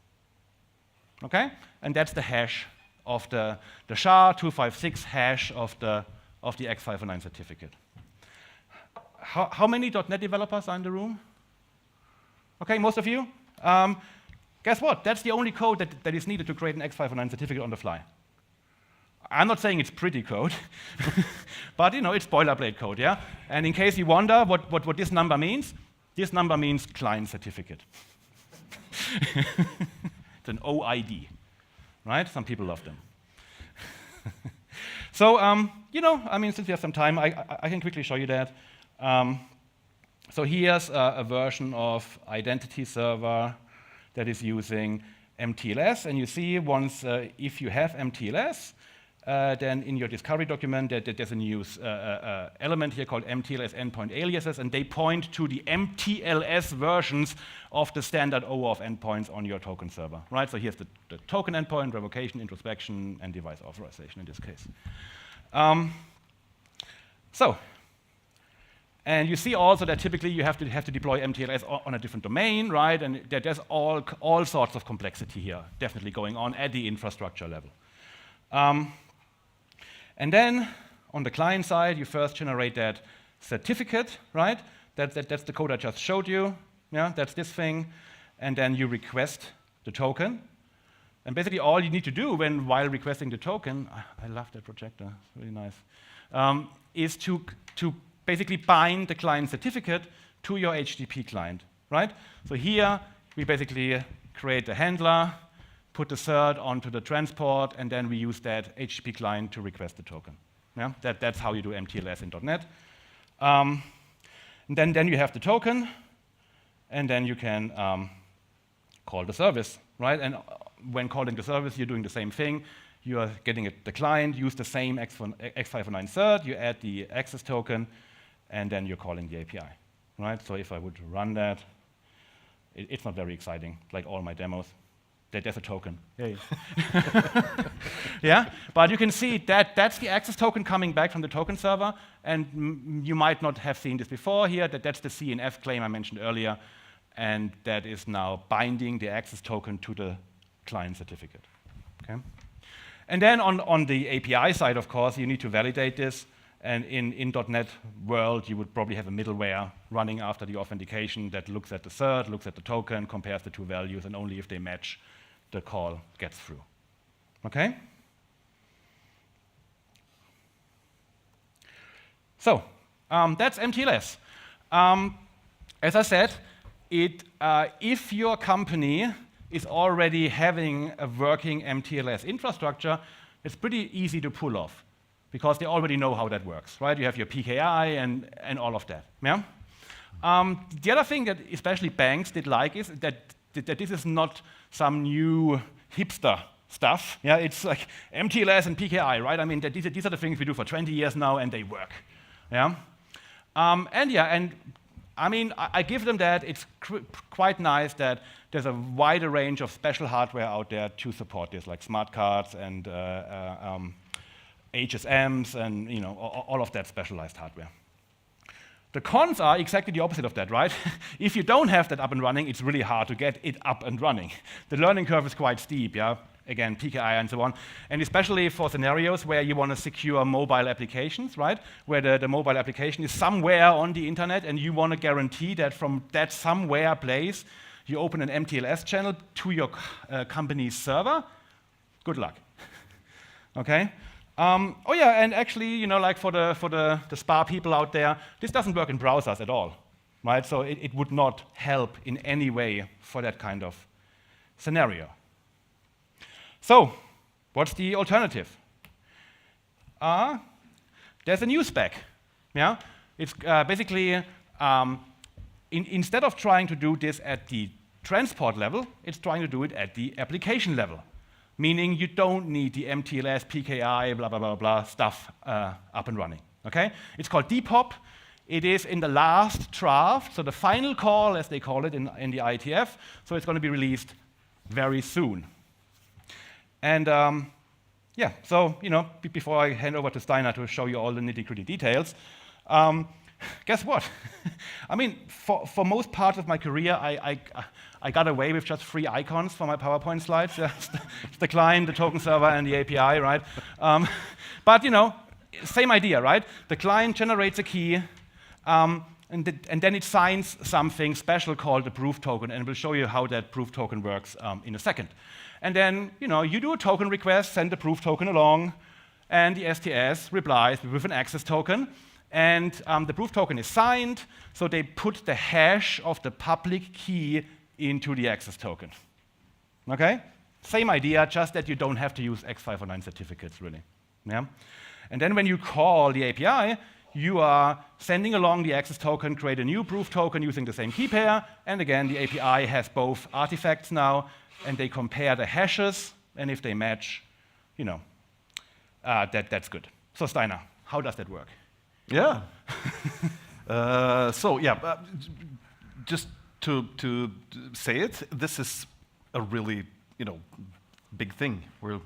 Okay? And that's the hash of the SHA-256 hash of the X509 certificate. How many .NET developers are in the room? Okay, most of you? Guess what? That's the only code that is needed to create an X509 certificate on the fly. I'm not saying it's pretty code, but it's boilerplate code, yeah? And in case you wonder what this number means client certificate. It's an OID, right? Some people love them. So, since we have some time, I can quickly show you that. So here's a version of identity server that is using MTLS, and you see once, if you have MTLS, then in your discovery document, there's a new element here called MTLS endpoint aliases, and they point to the MTLS versions of the standard OAuth endpoints on your token server, right? So here's the token endpoint, revocation, introspection, and device authorization in this case. And you see also that typically you have to deploy MTLS on a different domain, right? And there's all sorts of complexity here, definitely going on at the infrastructure level. And then on the client side, you first generate that certificate, right? That's the code I just showed you. Yeah, that's this thing. And then you request the token. And basically all you need to do while requesting the token, I love that projector, it's really nice, is to basically bind the client certificate to your HTTP client, right? So here we basically create the handler, put the cert onto the transport, and then we use that HTTP client to request the token. Yeah? That's how you do MTLS in .NET. And then you have the token, and then you can call the service, right? And when calling the service, you're doing the same thing. You are getting the client, use the same X509 cert, you add the access token, and then you're calling the API, right? So if I would run that, it's not very exciting, like all my demos. There's a token. Yay. Yeah, but you can see that that's the access token coming back from the token server, and you might not have seen this before here, that's the CNF claim I mentioned earlier, and that is now binding the access token to the client certificate. Okay? And then on the API side, of course, you need to validate this, and in .NET world, you would probably have a middleware running after the authentication that looks at the cert, looks at the token, compares the two values, and only if they match, the call gets through. Okay? So, that's MTLS. As I said, if your company is already having a working MTLS infrastructure, it's pretty easy to pull off because they already know how that works, right? You have your PKI and all of that, yeah? The other thing that especially banks did like is that this is not some new hipster stuff, yeah? It's like MTLS and PKI, right? I mean, these are the things we do for 20 years now and they work, yeah? I mean, I give them that. It's quite nice that there's a wider range of special hardware out there to support this, like smart cards and HSMs and all of that specialized hardware. The cons are exactly the opposite of that, right? If you don't have that up and running, it's really hard to get it up and running. The learning curve is quite steep, yeah? Again, PKI and so on. And especially for scenarios where you want to secure mobile applications, right? Where the mobile application is somewhere on the internet and you want to guarantee that from that somewhere place, you open an MTLS channel to your company's server. Good luck. Okay? Oh yeah, and actually, like for the SPA people out there, this doesn't work in browsers at all, right? So it would not help in any way for that kind of scenario. So, what's the alternative? There's a new spec. Yeah, it's basically instead of trying to do this at the transport level, it's trying to do it at the application level, meaning you don't need the MTLS, PKI, blah blah blah blah stuff up and running. Okay, it's called Depop. It is in the last draft, so the final call, as they call it in the IETF. So it's going to be released very soon. And yeah, so before I hand over to Steiner to show you all the nitty-gritty details, guess what? I mean, for most parts of my career, I got away with just 3 icons for my PowerPoint slides. It's the client, the token server, and the API, right? But same idea, right? The client generates a key, and then it signs something special called the proof token, and we'll show you how that proof token works in a second. And then, you do a token request, send the proof token along, and the STS replies with an access token. And the proof token is signed, so they put the hash of the public key into the access token. Okay? Same idea, just that you don't have to use X509 certificates, really. Yeah? And then when you call the API, you are sending along the access token, create a new proof token using the same key pair, and again, the API has both artifacts now, and they compare the hashes, and if they match, that's good. So Steiner, how does that work? Yeah. Just to say it, this is a really big thing. We're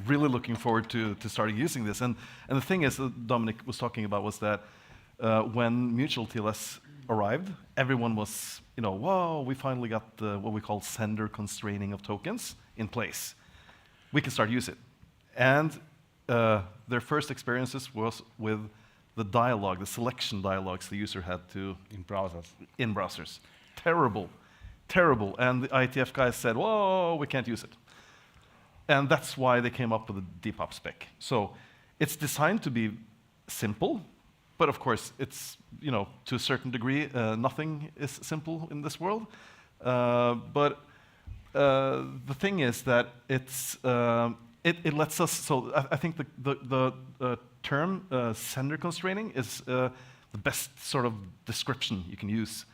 really looking forward to starting using this. And the thing is, that Dominic was talking about was that when Mutual TLS arrived, everyone was, whoa, we finally got what we call sender constraining of tokens in place. We can start use it. And their first experiences was with the dialogue, the selection dialogues the user had to in browsers. Terrible, terrible. And the IETF guys said, whoa, we can't use it. And that's why they came up with the Depop spec. So it's designed to be simple, but of course it's, to a certain degree, nothing is simple in this world. But the thing is that it lets us, so I think the term sender constraining is the best sort of description you can use.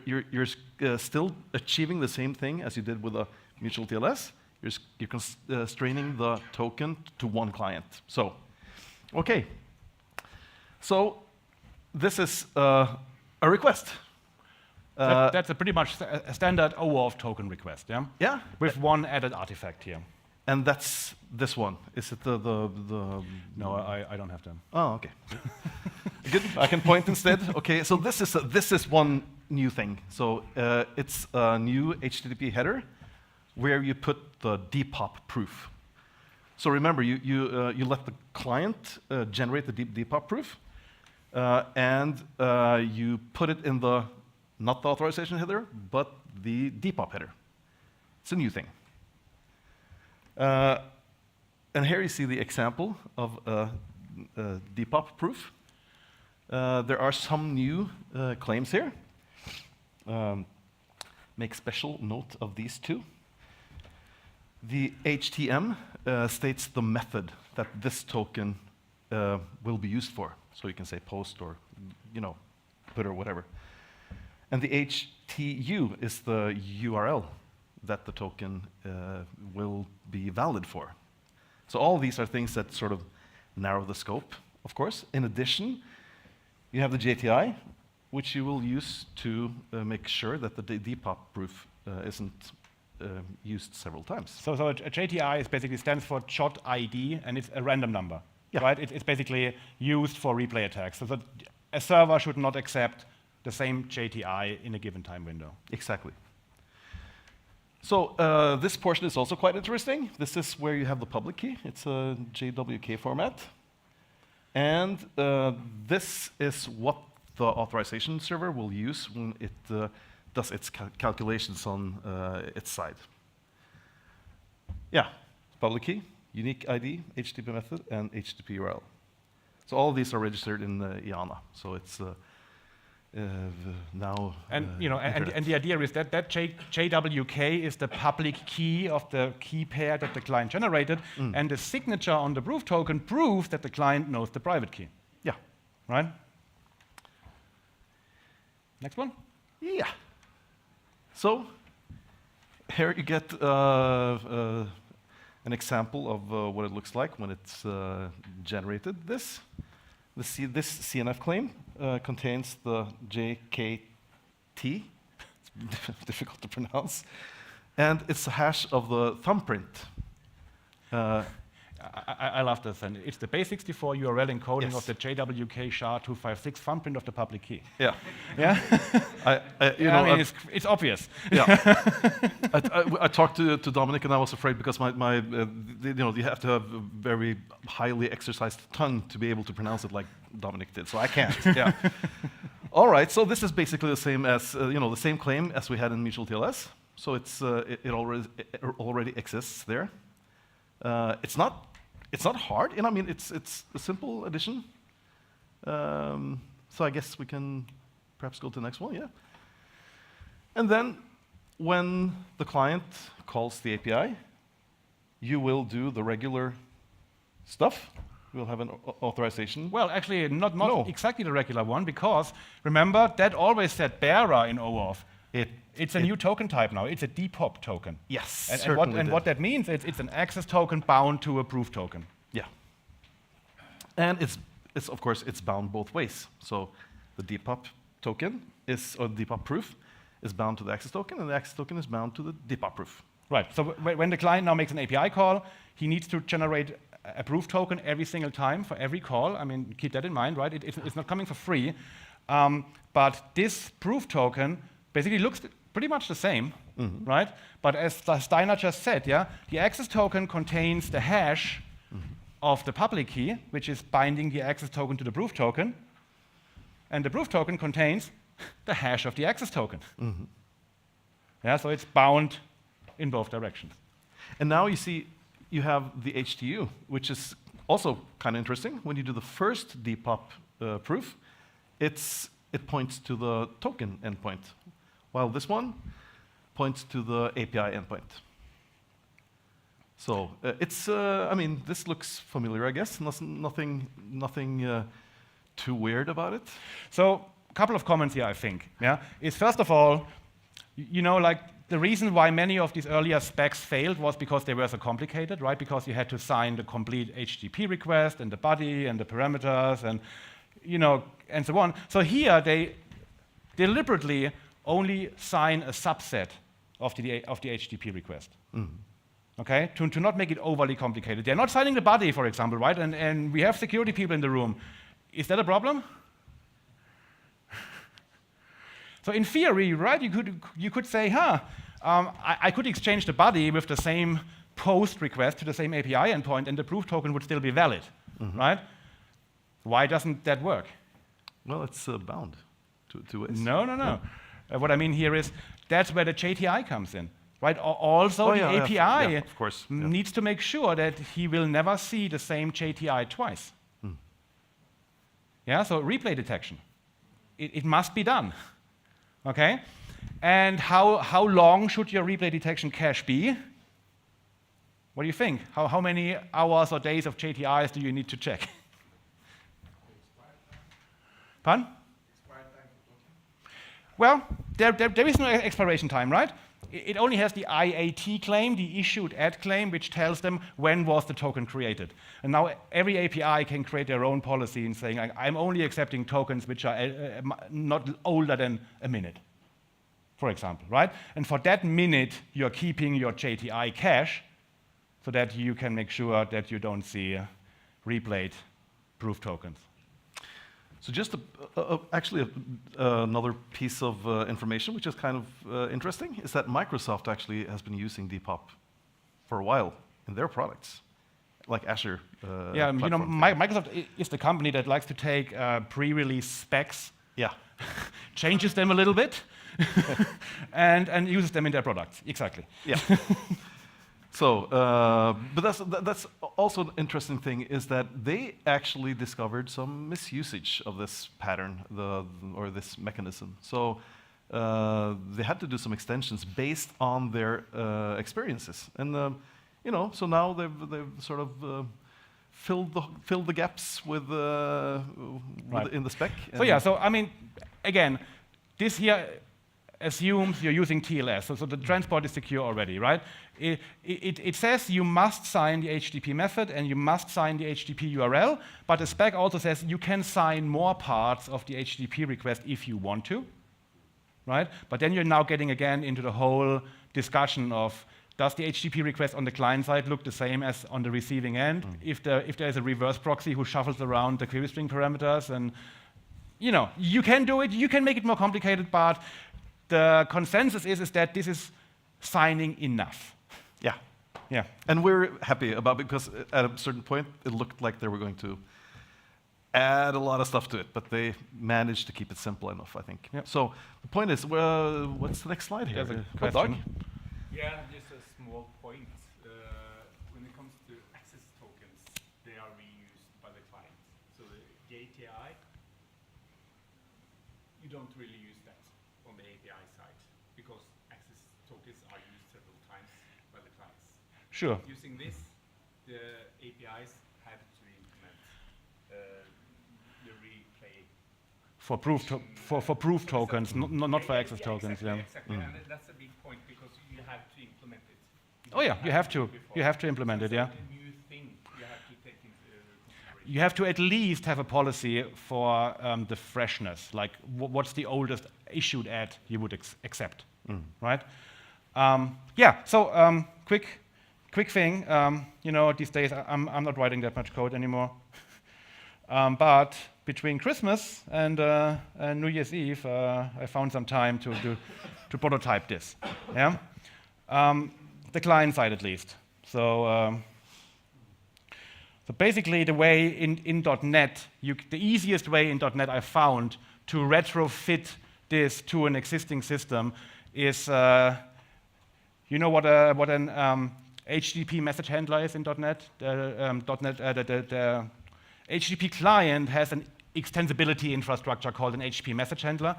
You're still achieving the same thing as you did with a mutual TLS. You're constraining the token to one client. So, okay. So this is a request. That's a pretty much a standard OAuth token request, yeah? Yeah. With one added artifact here. And that's this one. Is it the No, I don't have them. Oh, okay. Good. I can point instead. Okay, so this is one new thing. So it's a new HTTP header where you put the depop proof. So remember, you let the client generate the depop proof, and you put it in the not the authorization header, but the depop header. It's a new thing. And here you see the example of depop proof. There are some new claims here. Make special note of these two. The HTM states the method that this token will be used for. So you can say post or, put or whatever. And the HTU is the URL that the token will be valid for. So all these are things that sort of narrow the scope, of course. In addition, you have the JTI, which you will use to make sure that the depop proof isn't used several times. So a JTI is basically stands for JOT ID, and it's a random number, right? It's basically used for replay attacks. So a server should not accept the same JTI in a given time window. Exactly. So this portion is also quite interesting. This is where you have the public key. It's a JWK format. And this is what the authorization server will use when it does its calculations on its side. Yeah, public key, unique ID, HTTP method, and HTTP URL. So all of these are registered in IANA. So it's now. And and the idea is that JWK is the public key of the key pair that the client generated, and the signature on the proof token proves that the client knows the private key. Yeah. Right? Next one? Yeah. So here you get an example of what it looks like when it's generated. This CNF claim contains the JKT, it's difficult to pronounce, and it's a hash of the thumbprint. I love this, and it's the base64 URL encoding Yes. of the JWK SHA-256 thumbprint of the public key. Yeah. Yeah? It's obvious. Yeah. I talked to Dominic, and I was afraid because you have to have a very highly exercised tongue to be able to pronounce it like Dominic did, so I can't. Yeah. All right, so this is basically the same as the same claim as we had in mutual TLS. So it already exists there. It's not hard, and I mean it's a simple addition. So I guess we can perhaps go to the next one, yeah. And then when the client calls the API, you will do the regular stuff. We'll have an authorization. Well, actually, not exactly the regular one, because remember that always said bearer in OAuth. It's a new token type now. It's a depop token. Yes, and what that means, it's an access token bound to a proof token. Yeah. And it's of course it's bound both ways. So the depop token or depop proof is bound to the access token, and the access token is bound to the depop proof. Right. So when the client now makes an API call, he needs to generate a proof token every single time for every call. I mean, keep that in mind, right? It's not coming for free. But this proof token basically looks pretty much the same, right? But as Steiner just said, yeah, the access token contains the hash of the public key, which is binding the access token to the proof token, and the proof token contains the hash of the access token. Yeah, so it's bound in both directions. And now you see you have the HTU, which is also kind of interesting. When you do the first depop proof, it points to the token endpoint, while this one points to the API endpoint. So I mean, this looks familiar, I guess. Nothing too weird about it. So a couple of comments here, I think. Yeah, is first of all, like the reason why many of these earlier specs failed was because they were so complicated, right? Because you had to sign the complete HTTP request and the body and the parameters and and so on. So here they deliberately only sign a subset of the HTTP request. Okay, to not make it overly complicated. They're not signing the body, for example, right? And we have security people in the room. Is that a problem? So in theory, right, you could say, I could exchange the body with the same post request to the same API endpoint, and the proof token would still be valid, right? Why doesn't that work? Well, it's bound to ways. No. What I mean here is that's where the JTI comes in, right? Also, the API of course, needs to make sure that he will never see the same JTI twice. Yeah, so replay detection. It must be done. Okay? And how long should your replay detection cache be? What do you think? How many hours or days of JTIs do you need to check? Pardon? Well, there is no expiration time, right? It only has the IAT claim, the issued at claim, which tells them when was the token created. And now every API can create their own policy in saying, I'm only accepting tokens which are not older than a minute, for example, right? And for that minute, you're keeping your JTI cache so that you can make sure that you don't see replayed proof tokens. So just actually another piece of information, which is kind of interesting, is that Microsoft actually has been using Depop for a while in their products, like Azure. Yeah, you know, Microsoft is the company that likes to take pre-release specs, changes them a little bit, and uses them in their products. Exactly. Yeah. So, but that's also an interesting thing is that they actually discovered some misusage of this pattern, or this mechanism. So they had to do some extensions based on their experiences, and you know, so now they've sort of filled the gaps with in the spec. So yeah, so I mean, again, this here assumes you're using TLS, so the transport is secure already, right? It says you must sign the HTTP method and you must sign the HTTP URL, but the spec also says you can sign more parts of the HTTP request if you want to, right? But then you're now getting again into the whole discussion of does the HTTP request on the client side look the same as on the receiving end? If there's a reverse proxy who shuffles around the query string parameters, and you know, you can do it, you can make it more complicated, but the consensus is that this is signing enough. Yeah. And we're happy about it because at a certain point it looked like they were going to add a lot of stuff to it, but they managed to keep it simple enough, I think. Yep. So the point is, well, what's the next slide here? There's a Hot question. dog? Yeah, just a small point. When it comes to access tokens, they are reused by the client. So the API, you don't really use that on the API side because access tokens are used several times by the clients. Sure. Using this, the APIs have to implement the replay. For proof tokens, not for access tokens. Exactly, Yeah. exactly. And that's a big point because you have to implement it. Oh yeah, you have to. You have to implement it. Yeah. It's a new thing you have to take into consideration. You have to at least have a policy for the freshness, like what's the oldest issued ad you would accept, right? Yeah. So quick thing. You know, these days I'm not writing that much code anymore, but between Christmas and New Year's Eve, I found some time to prototype this. Yeah. The client side at least. So basically the way in .NET, the easiest way in .NET I found to retrofit this to an existing system is, you know what an HTTP message handler is in .NET? The HTTP client has an extensibility infrastructure called an HTTP message handler.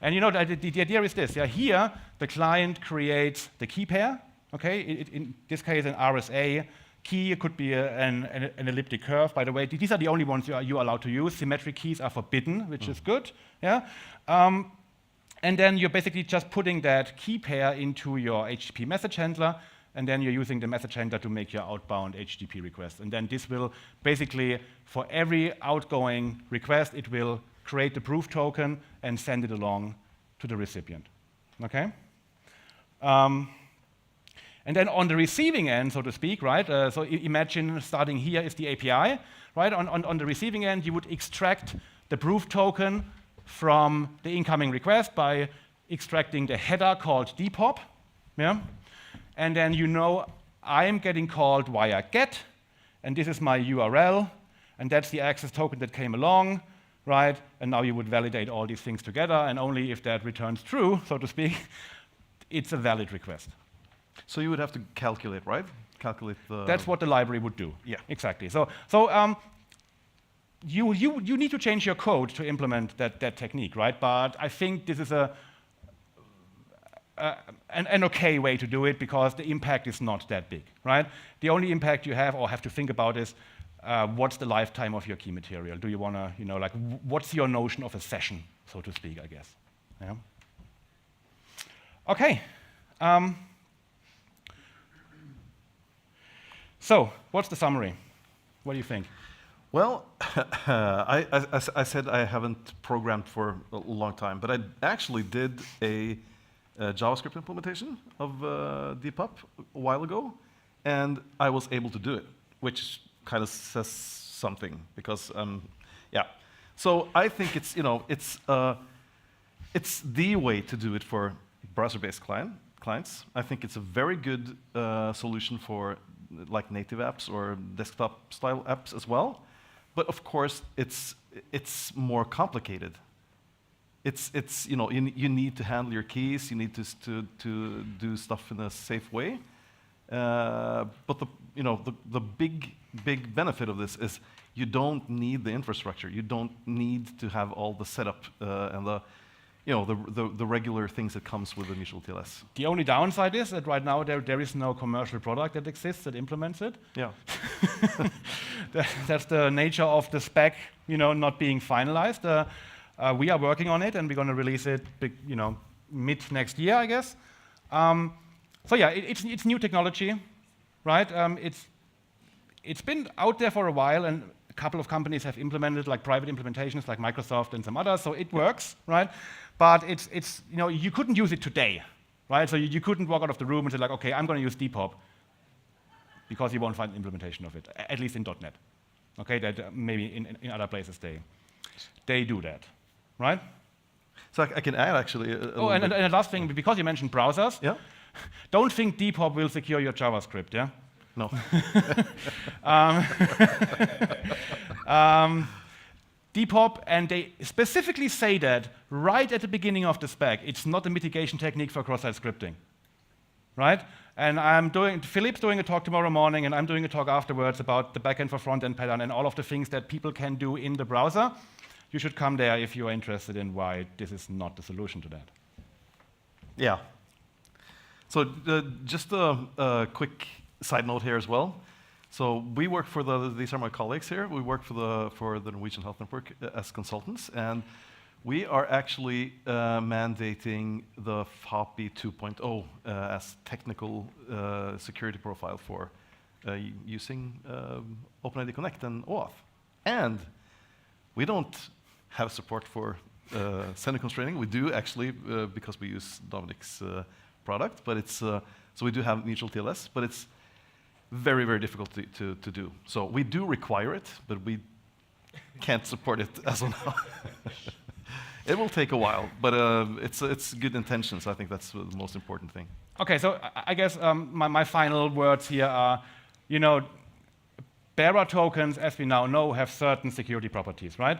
And you know, the idea is this. Yeah, here, the client creates the key pair. Okay, in this case, an RSA key. It could be an elliptic curve. By the way, these are the only ones you're allowed to use. Symmetric keys are forbidden, which is good. Yeah, and then you're basically just putting that key pair into your HTTP message handler, and then you're using the message handler to make your outbound HTTP request. And then this will basically, for every outgoing request, it will create the proof token and send it along to the recipient. Okay. And then on the receiving end, so to speak, right? So imagine starting here is the API, right? On the receiving end, you would extract the proof token from the incoming request by extracting the header called dpop, yeah? And then you know I'm getting called via get, and this is my URL, and that's the access token that came along, right? And now you would validate all these things together, and only if that returns true, so to speak, it's a valid request. So you would have to calculate, right? Calculate the... That's what the library would do. Yeah. Exactly. So you need to change your code to implement that technique, right? But I think this is an okay way to do it because the impact is not that big, right? The only impact you have or have to think about is what's the lifetime of your key material? Do you want to, you know, like what's your notion of a session, so to speak, I guess. Yeah. Okay. So, what's the summary? What do you think? Well, I said I haven't programmed for a long time, but I actually did a JavaScript implementation of Depop a while ago, and I was able to do it, which kind of says something because, yeah. So I think it's, you know, it's the way to do it for browser-based clients. I think it's a very good solution for like native apps or desktop-style apps as well. But of course, it's more complicated. It's you know, you need to handle your keys. You need to do stuff in a safe way. But the big benefit of this is you don't need the infrastructure. You don't need to have all the setup and the regular things that comes with initial TLS. The only downside is that right now there is no commercial product that exists that implements it. Yeah. That's the nature of the spec, you know, not being finalized. We are working on it, and we're going to release it, you know, mid next year, I guess. So yeah, it's new technology, right? It's been out there for a while, and a couple of companies have implemented like private implementations, like Microsoft and some others. So it works, right? But it's you know, you couldn't use it today, right? So you couldn't walk out of the room and say like, okay, I'm going to use Depop, because you won't find an implementation of it, at least in .NET. Okay, that maybe in other places they do that, right? So I can add actually. And the last thing, because you mentioned browsers, yeah, don't think Depop will secure your JavaScript, yeah? No. Depop, and they specifically say that right at the beginning of the spec, it's not a mitigation technique for cross-site scripting, right? And Philip's doing a talk tomorrow morning, and I'm doing a talk afterwards about the backend for front-end pattern and all of the things that people can do in the browser. You should come there if you are interested in why this is not the solution to that. Yeah. So just a quick side note here as well. So we work for these are my colleagues here. We work for the Norwegian Health Network as consultants, and we are actually mandating the FAPI 2.0 as technical security profile for using OpenID Connect and OAuth. And we don't have support for semi-constraining. We do actually because we use Dominic's product, but it's so we do have mutual TLS, but it's very, very difficult to do. So we do require it, but we can't support it as of now. It will take a while, but it's good intentions. I think that's the most important thing. Okay, so I guess my final words here are, you know, bearer tokens, as we now know, have certain security properties, right?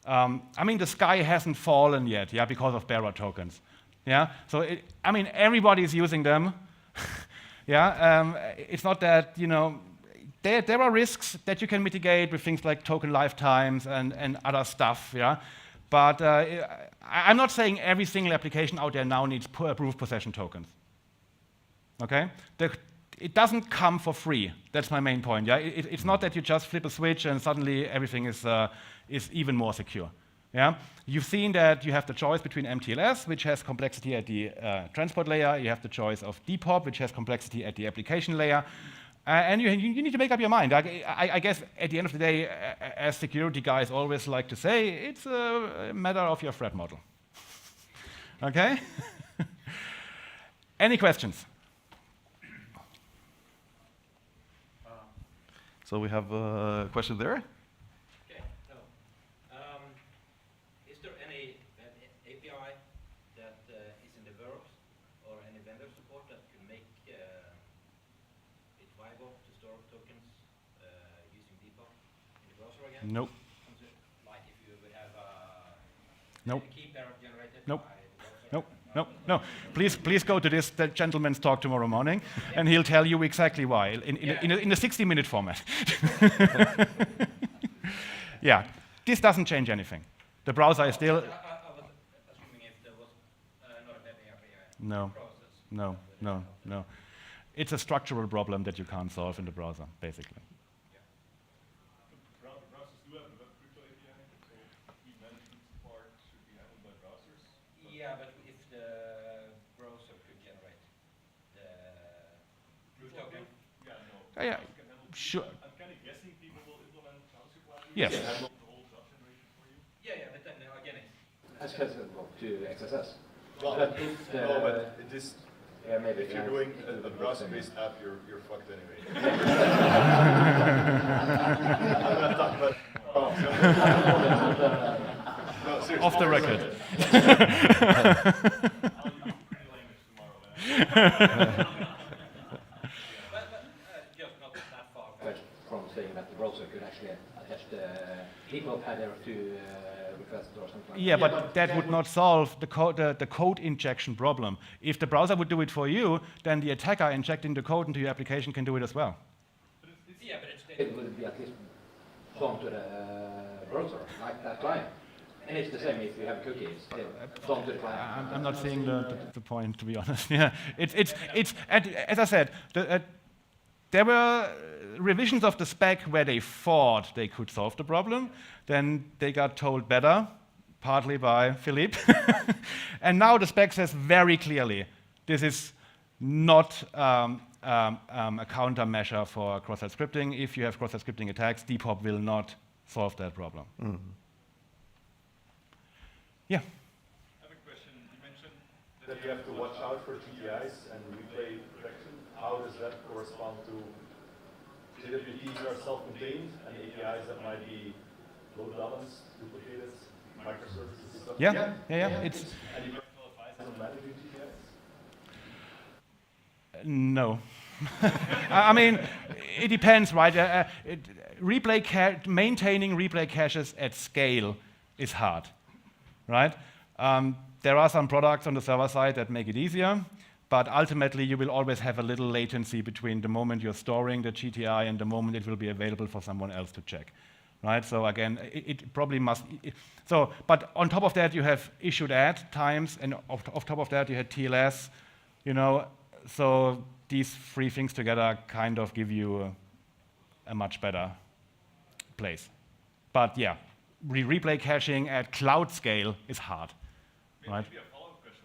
I mean, the sky hasn't fallen yet, yeah, because of bearer tokens, yeah. So I mean, everybody's using them. Yeah, it's not that, you know, there are risks that you can mitigate with things like token lifetimes and other stuff, yeah. But I'm not saying every single application out there now needs proof possession tokens. Okay, it doesn't come for free. That's my main point. Yeah, it's not that you just flip a switch and suddenly everything is even more secure. Yeah, you've seen that you have the choice between MTLS, which has complexity at the transport layer. You have the choice of Depop, which has complexity at the application layer. And you need to make up your mind. I guess at the end of the day, as security guys always like to say, it's a matter of your threat model. Okay? Any questions? So we have a question there. Okay, so is there any API that is in the works or any vendor support that can make it viable to store tokens using Depop in the browser again? Nope. Like if you would have Nope. a key pair generated Nope. by the browser? No, no, no. Please go to this gentleman's talk tomorrow morning, and he'll tell you exactly why in a 60-minute format. Yeah, this doesn't change anything. The browser is still. I was assuming if there was not a web API No, process. no. It's a structural problem that you can't solve in the browser, basically. Browsers do have a web crypto API, so key management part should be handled by browsers. Yeah, but if the browser could generate the proof token. Yeah, no. Yeah, Browsers can handle sure. I'm kind of guessing people will implement JavaScript libraries. Yes. To handle the whole job generation for you. Yeah, but then again, it's accessible to XSS. Well, But if the- no, but it is, Yeah, maybe if you're yeah, doing it a would browser-based app, you're fucked anyway. work I'm gonna talk about. No, seriously. Off the record. I'll use pretty language tomorrow. just not that far. But from saying that the browser could actually attach the default header to request or something like Yeah, but that would not solve the code injection problem. If the browser would do it for you, then the attacker injecting the code into your application can do it as well. Yeah, but it's it would be at least shown to the browser, like that client. And it's the same if you have cookies, still shown to the client. I'm not seeing the point, to be honest. Yeah, as I said, there were revisions of the spec where they thought they could solve the problem. Then they got told better, partly by Philippe. And now the spec says very clearly, this is not a countermeasure for cross-site scripting. If you have cross-site scripting attacks, Depop will not solve that problem. Yeah. I have a question. You mentioned That you have to watch out for GPIs and replay protection. How does that correspond to JWTs are self-contained and APIs that might be load balanced, duplicated, microservices and stuff? Yeah. It's And you on managing GPIs? no. I mean, it depends, right? Maintaining replay caches at scale is hard, right? There are some products on the server side that make it easier, but ultimately you will always have a little latency between the moment you're storing the GTI and the moment it will be available for someone else to check, right? So again, it probably must. But on top of that, you have issued add times, and off top of that, you had TLS, So these three things together kind of give you a much better place. But yeah, replay caching at cloud scale is hard, right? maybe a follow-up question.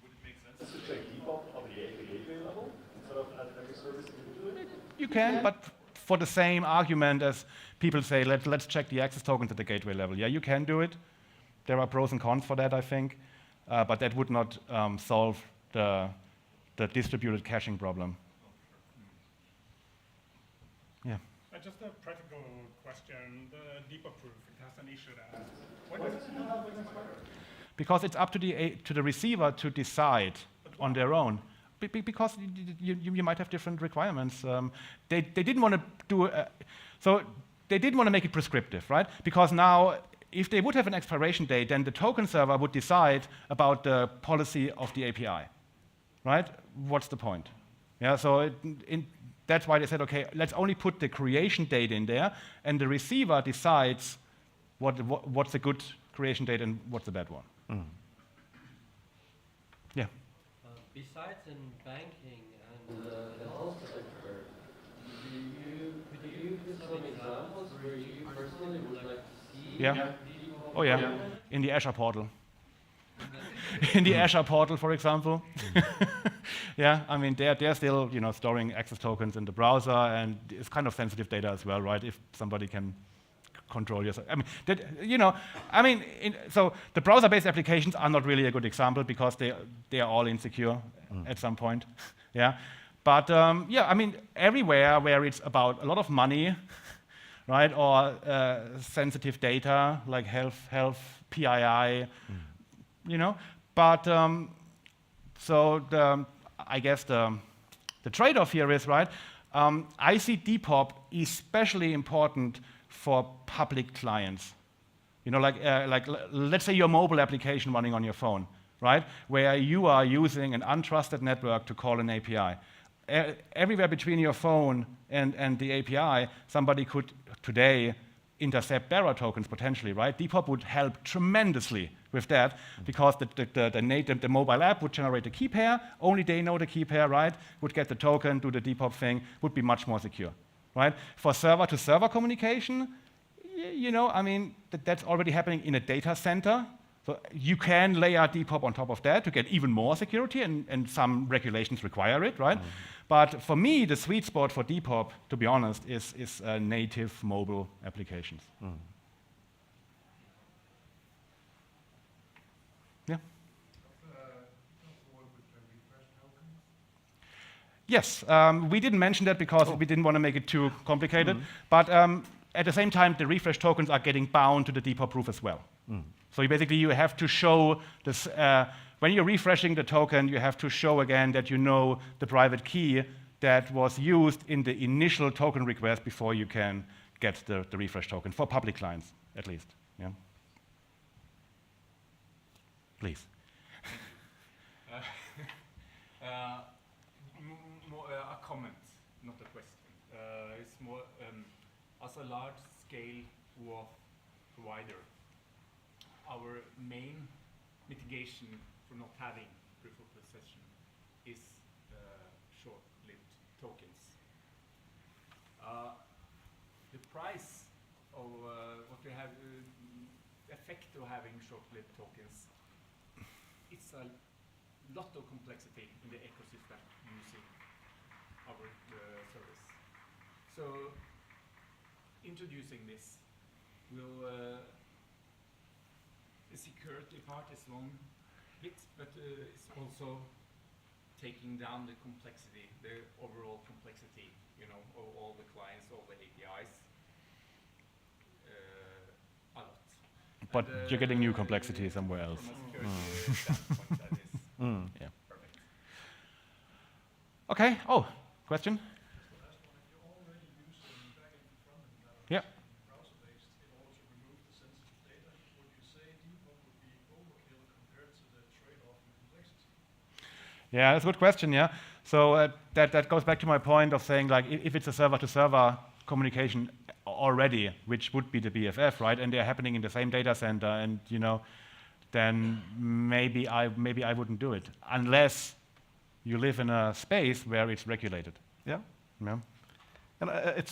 Would it make sense to check Depop on the gateway level instead of at every service individually? You can, but for the same argument as people say, let's check the access tokens at the gateway level. Yeah, you can do it. There are pros and cons for that, I think, but that would not solve the distributed caching problem. Yeah. Just a practical question. The Depop proof, it has an issue that. Why does it not have Because it's up to the receiver to decide on their own. Because you might have different requirements. They didn't want to do so. They didn't want to make it prescriptive, right? Because now, if they would have an expiration date, then the token server would decide about the policy of the API, right? What's the point? Yeah. So that's why they said, okay, let's only put the creation date in there, and the receiver decides what's a good creation date and what's a bad one. Yeah. Besides in banking and the health sector, could you give some examples where you personally would like to see? Yeah. Oh yeah. In the Azure portal. In the Azure portal, for example. Yeah, I mean they're still storing access tokens in the browser, and it's kind of sensitive data as well, right? If somebody can control your, so the browser-based applications are not really a good example because they are all insecure, at some point. Yeah, but yeah, I mean, everywhere where it's about a lot of money, right, or sensitive data like health, PII, you know. But so I guess the trade-off here is, right, I see Depop especially important for public clients. You know, like let's say your mobile application running on your phone, right, where you are using an untrusted network to call an API. Everywhere between your phone and the API, somebody could today intercept bearer tokens potentially, right? Depop would help tremendously with that because the mobile app would generate a key pair, only they know the key pair, right? Would get the token, do the Depop thing, would be much more secure, right? For server-to-server communication, you know, I mean, that's already happening in a data center. So you can layer Depop on top of that to get even more security, and some regulations require it, right? But for me, the sweet spot for Depop, to be honest, is native mobile applications. Yeah. Yes, we didn't mention that because we didn't want to make it too complicated. But at the same time, the refresh tokens are getting bound to the Depop proof as well. So you have to show this, when you're refreshing the token, you have to show again that you know the private key that was used in the initial token request before you can get the refresh token, for public clients, at least. Yeah. Please. A comment, not a question. It's more, as a large-scale WAF provider, our main mitigation for not having proof of possession is short-lived tokens. The price of what we have, effect of having short-lived tokens, it's a lot of complexity in the ecosystem using our service. So introducing this will, the security part is one bit, but it's also taking down the complexity, the overall complexity, you know, of all the clients, all the APIs, a lot. But you're getting new complexity somewhere else. From a security standpoint, that is Yeah. perfect. Okay. Oh, question? Yeah. Yeah, that's a good question, yeah. So that goes back to my point of saying, like, if it's a server-to-server communication already, which would be the BFF, right, and they're happening in the same data center, and, you know, then maybe I wouldn't do it, unless you live in a space where it's regulated. Yeah. Yeah. And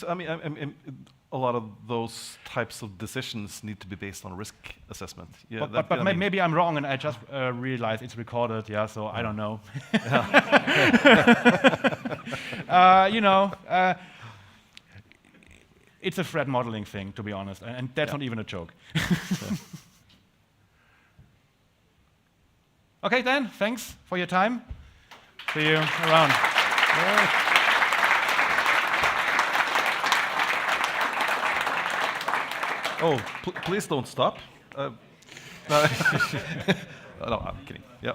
I mean, a lot of those types of decisions need to be based on risk assessment. Yeah, but maybe I'm wrong, and I just realized it's recorded. Yeah, so I don't know. You know, it's a threat modeling thing, to be honest, and that's not even a joke. Okay, Dan, thanks for your time. See you around. Oh, please don't stop. No, I'm kidding. Yeah.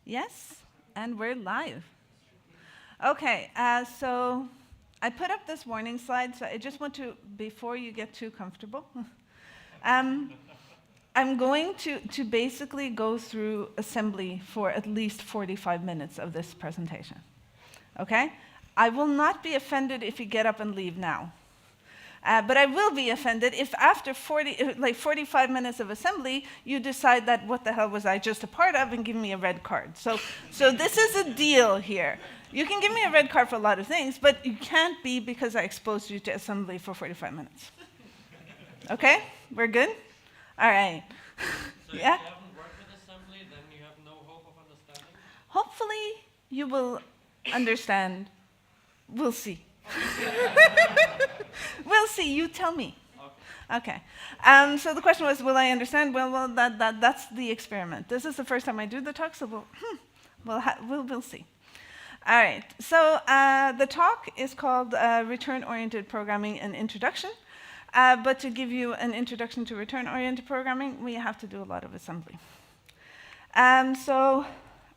Yes, and we're live. Okay, so I put up this warning slide, so I just want to, before you get too comfortable, I'm going to basically go through assembly for at least 45 minutes of this presentation. Okay? I will not be offended if you get up and leave now. But I will be offended if after 45 minutes of assembly, you decide that what the hell was I just a part of and give me a red card. So this is a deal here. You can give me a red card for a lot of things, but you can't be because I exposed you to assembly for 45 minutes. Okay? We're good? All right. So yeah? if you haven't worked with assembly, then you have no hope of understanding? Hopefully you will understand. We'll see. We'll see. You tell me. Okay. So the question was, will I understand? Well, that's the experiment. This is the first time I do the talk, so we'll see. All right. So the talk is called Return-Oriented Programming and Introduction. But to give you an introduction to return-oriented programming, we have to do a lot of assembly. So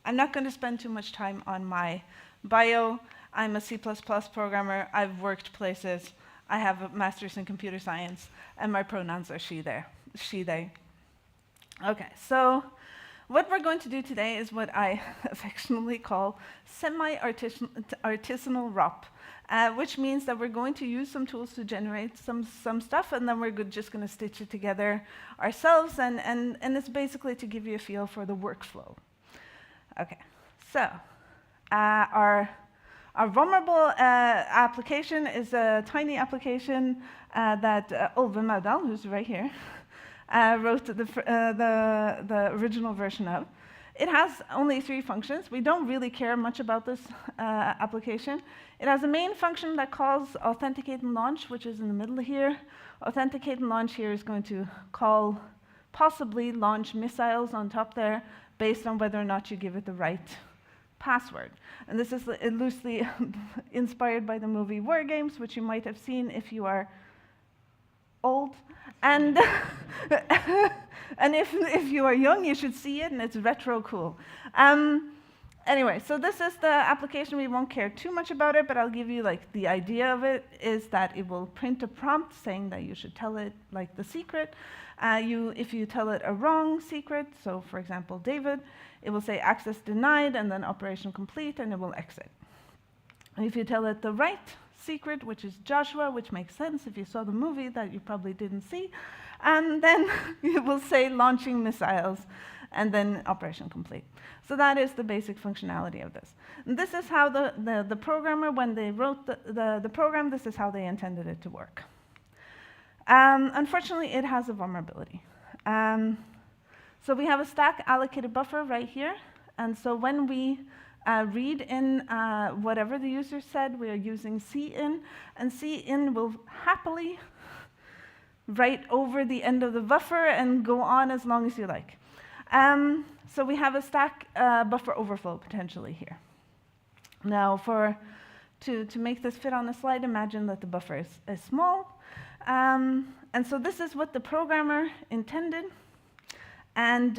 I'm not going to spend too much time on my bio. I'm a C++ programmer. I've worked places. I have a master's in computer science, and my pronouns are she, they. Okay, so what we're going to do today is what I affectionately call semi-artisanal ROP, which means that we're going to use some tools to generate some stuff, and then we're just going to stitch it together ourselves, and it's basically to give you a feel for the workflow. Okay, so our vulnerable application is a tiny application that Olve Maudal, who's right here, wrote the original version of. It has only 3 functions. We don't really care much about this application. It has a main function that calls authenticate and launch, which is in the middle here. Authenticate and launch here is going to call, possibly launch missiles on top there, based on whether or not you give it the right password. And this is loosely inspired by the movie War Games, which you might have seen if you are old. And and if you are young, you should see it, and it's retro cool. Anyway, so this is the application. We won't care too much about it, but I'll give you the idea of it is that it will print a prompt saying that you should tell it the secret. If you tell it a wrong secret, so for example, David, it will say access denied and then operation complete, and it will exit. And if you tell it the right secret, which is Joshua, which makes sense if you saw the movie that you probably didn't see, and then it will say launching missiles and then operation complete. So that is the basic functionality of this. And this is how the programmer, when they wrote the program, this is how they intended it to work. Unfortunately, it has a vulnerability. So we have a stack allocated buffer right here. And so when we read in whatever the user said, we are using cin, and cin will happily write over the end of the buffer and go on as long as you like. So we have a stack buffer overflow potentially here. Now, to make this fit on the slide, imagine that the buffer is small. And so this is what the programmer intended. And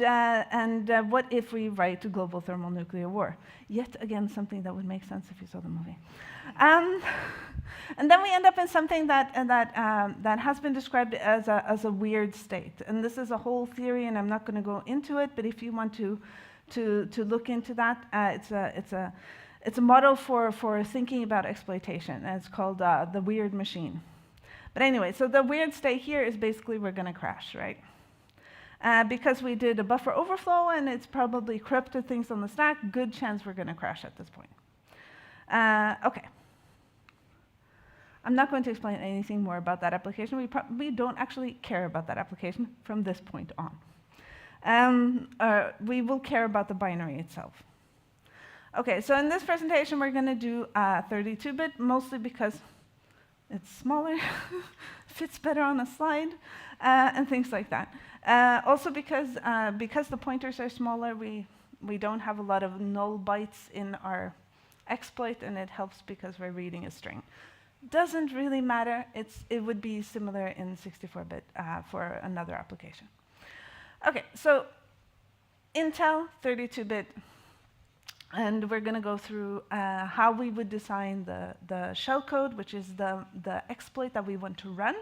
what if we write a global thermonuclear war? Yet again, something that would make sense if you saw the movie. And then we end up in something that has been described as a weird state. And this is a whole theory, and I'm not going to go into it. But if you want to look into that, it's a model for thinking about exploitation. And it's called the weird machine. But anyway, so the weird state here is basically we're going to crash, right? Because we did a buffer overflow and it's probably corrupted things on the stack, good chance we're going to crash at this point. Okay. I'm not going to explain anything more about that application. We don't actually care about that application from this point on. We will care about the binary itself. Okay, so in this presentation, we're going to do 32-bit, mostly because it's smaller, fits better on a slide, and things like that. Also because the pointers are smaller, we don't have a lot of null bytes in our exploit, and it helps because we're reading a string. Doesn't really matter. It would be similar in 64-bit for another application. Okay, so Intel 32-bit And we're going to go through how we would design the shellcode, which is the exploit that we want to run.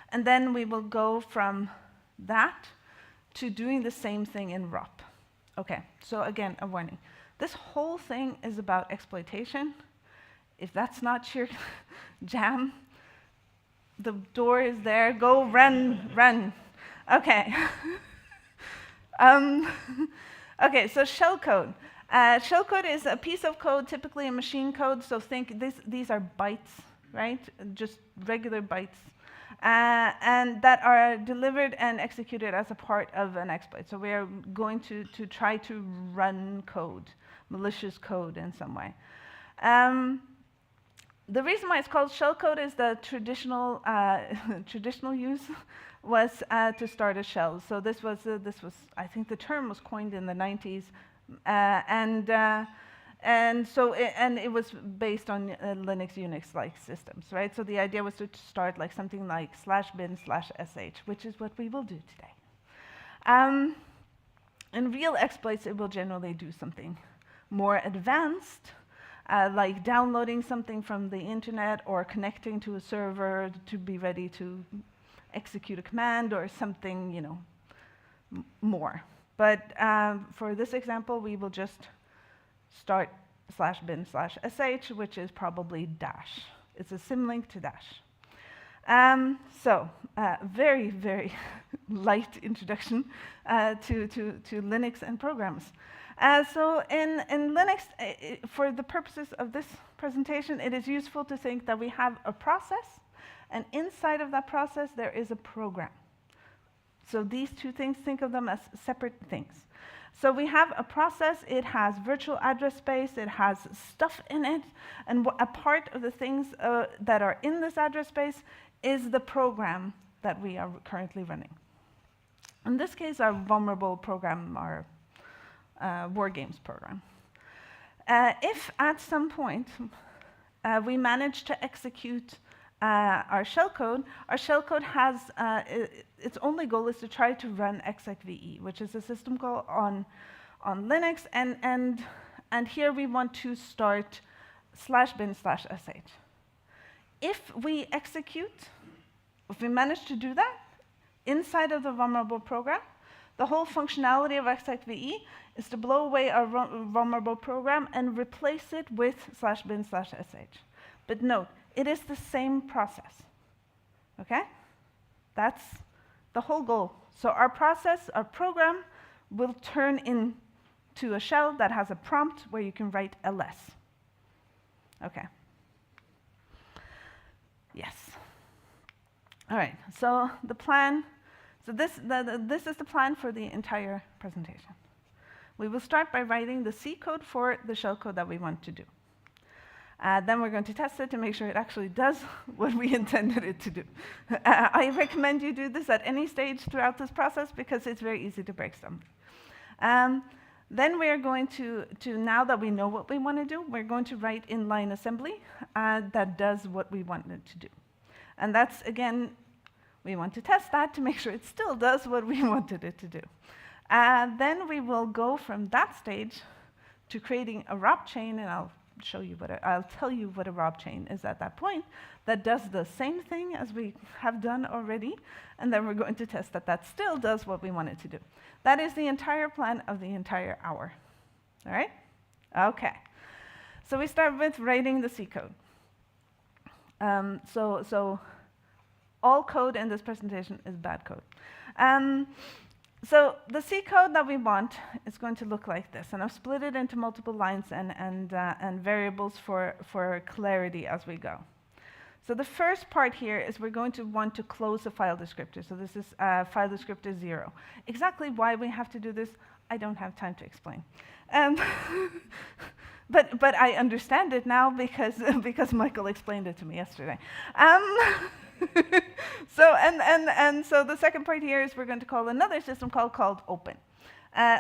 And then we will go from that to doing the same thing in ROP. Okay, so again, a warning. This whole thing is about exploitation. If that's not your jam, the door is there. Go run, run. Okay. Okay, so shellcode. Shellcode is a piece of code, typically a machine code. So think these are bytes, right? Just regular bytes. And that are delivered and executed as a part of an exploit. So we are going to try to run code, malicious code in some way. The reason why it's called shellcode is the traditional use was to start a shell. So this was I think the term was coined in the 90s, and it was based on Linux, Unix-like systems, right? So the idea was to start like something like /bin/sh, which is what we will do today. In real exploits, it will generally do something more advanced, like downloading something from the internet or connecting to a server to be ready to execute a command or something, you know, more. But for this example, we will just start /bin/sh, which is probably dash. It's a symlink to dash. Very, very light introduction to Linux and programs. So in Linux, for the purposes of this presentation, it is useful to think that we have a process, and inside of that process, there is a program. So these two things, think of them as separate things. So we have a process, it has virtual address space, it has stuff in it, and a part of the things that are in this address space is the program that we are currently running. In this case, our vulnerable program, our war games program. If at some point we manage to execute our shellcode has its only goal is to try to run execve, which is a system call on Linux, and here we want to start /bin/sh. If we manage to do that inside of the vulnerable program, the whole functionality of execve is to blow away our vulnerable program and replace it with /bin/sh. But note, it is the same process, okay? That's the whole goal. So our process, our program, will turn into a shell that has a prompt where you can write ls. Okay. Yes. All right, so the plan, so this is the plan for the entire presentation. We will start by writing the C code for the shellcode that we want to do. Then we're going to test it to make sure it actually does what we intended it to do. I recommend you do this at any stage throughout this process because it's very easy to break something. Then we are going to, now that we know what we want to do, we're going to write inline assembly that does what we want it to do. And that's, again, we want to test that to make sure it still does what we wanted it to do. Then we will go from that stage to creating a ROP chain, and I'll tell you what a ROP chain is at that point, that does the same thing as we have done already, and then we're going to test that that still does what we want it to do. That is the entire plan of the entire hour. All right? Okay. So we start with writing the C code. So all code in this presentation is bad code. So the C code that we want is going to look like this, and I've split it into multiple lines and variables for clarity as we go. So the first part here is we're going to want to close a file descriptor. So this is file descriptor 0. Exactly why we have to do this, I don't have time to explain. But I understand it now because Michael explained it to me yesterday. So the second part here is we're going to call another system call called open.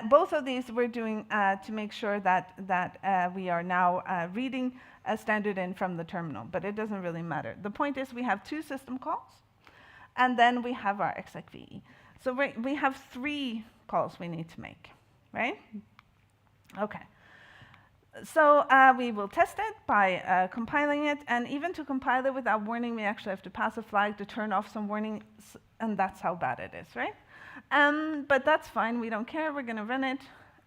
Both of these we're doing to make sure that we are now reading a standard in from the terminal, but it doesn't really matter. The point is we have two system calls, and then we have our execve. So we have 3 calls we need to make, right? Okay. So we will test it by compiling it, and even to compile it without warning, we actually have to pass a flag to turn off some warnings, and that's how bad it is, right? But that's fine, we don't care, we're gonna run it,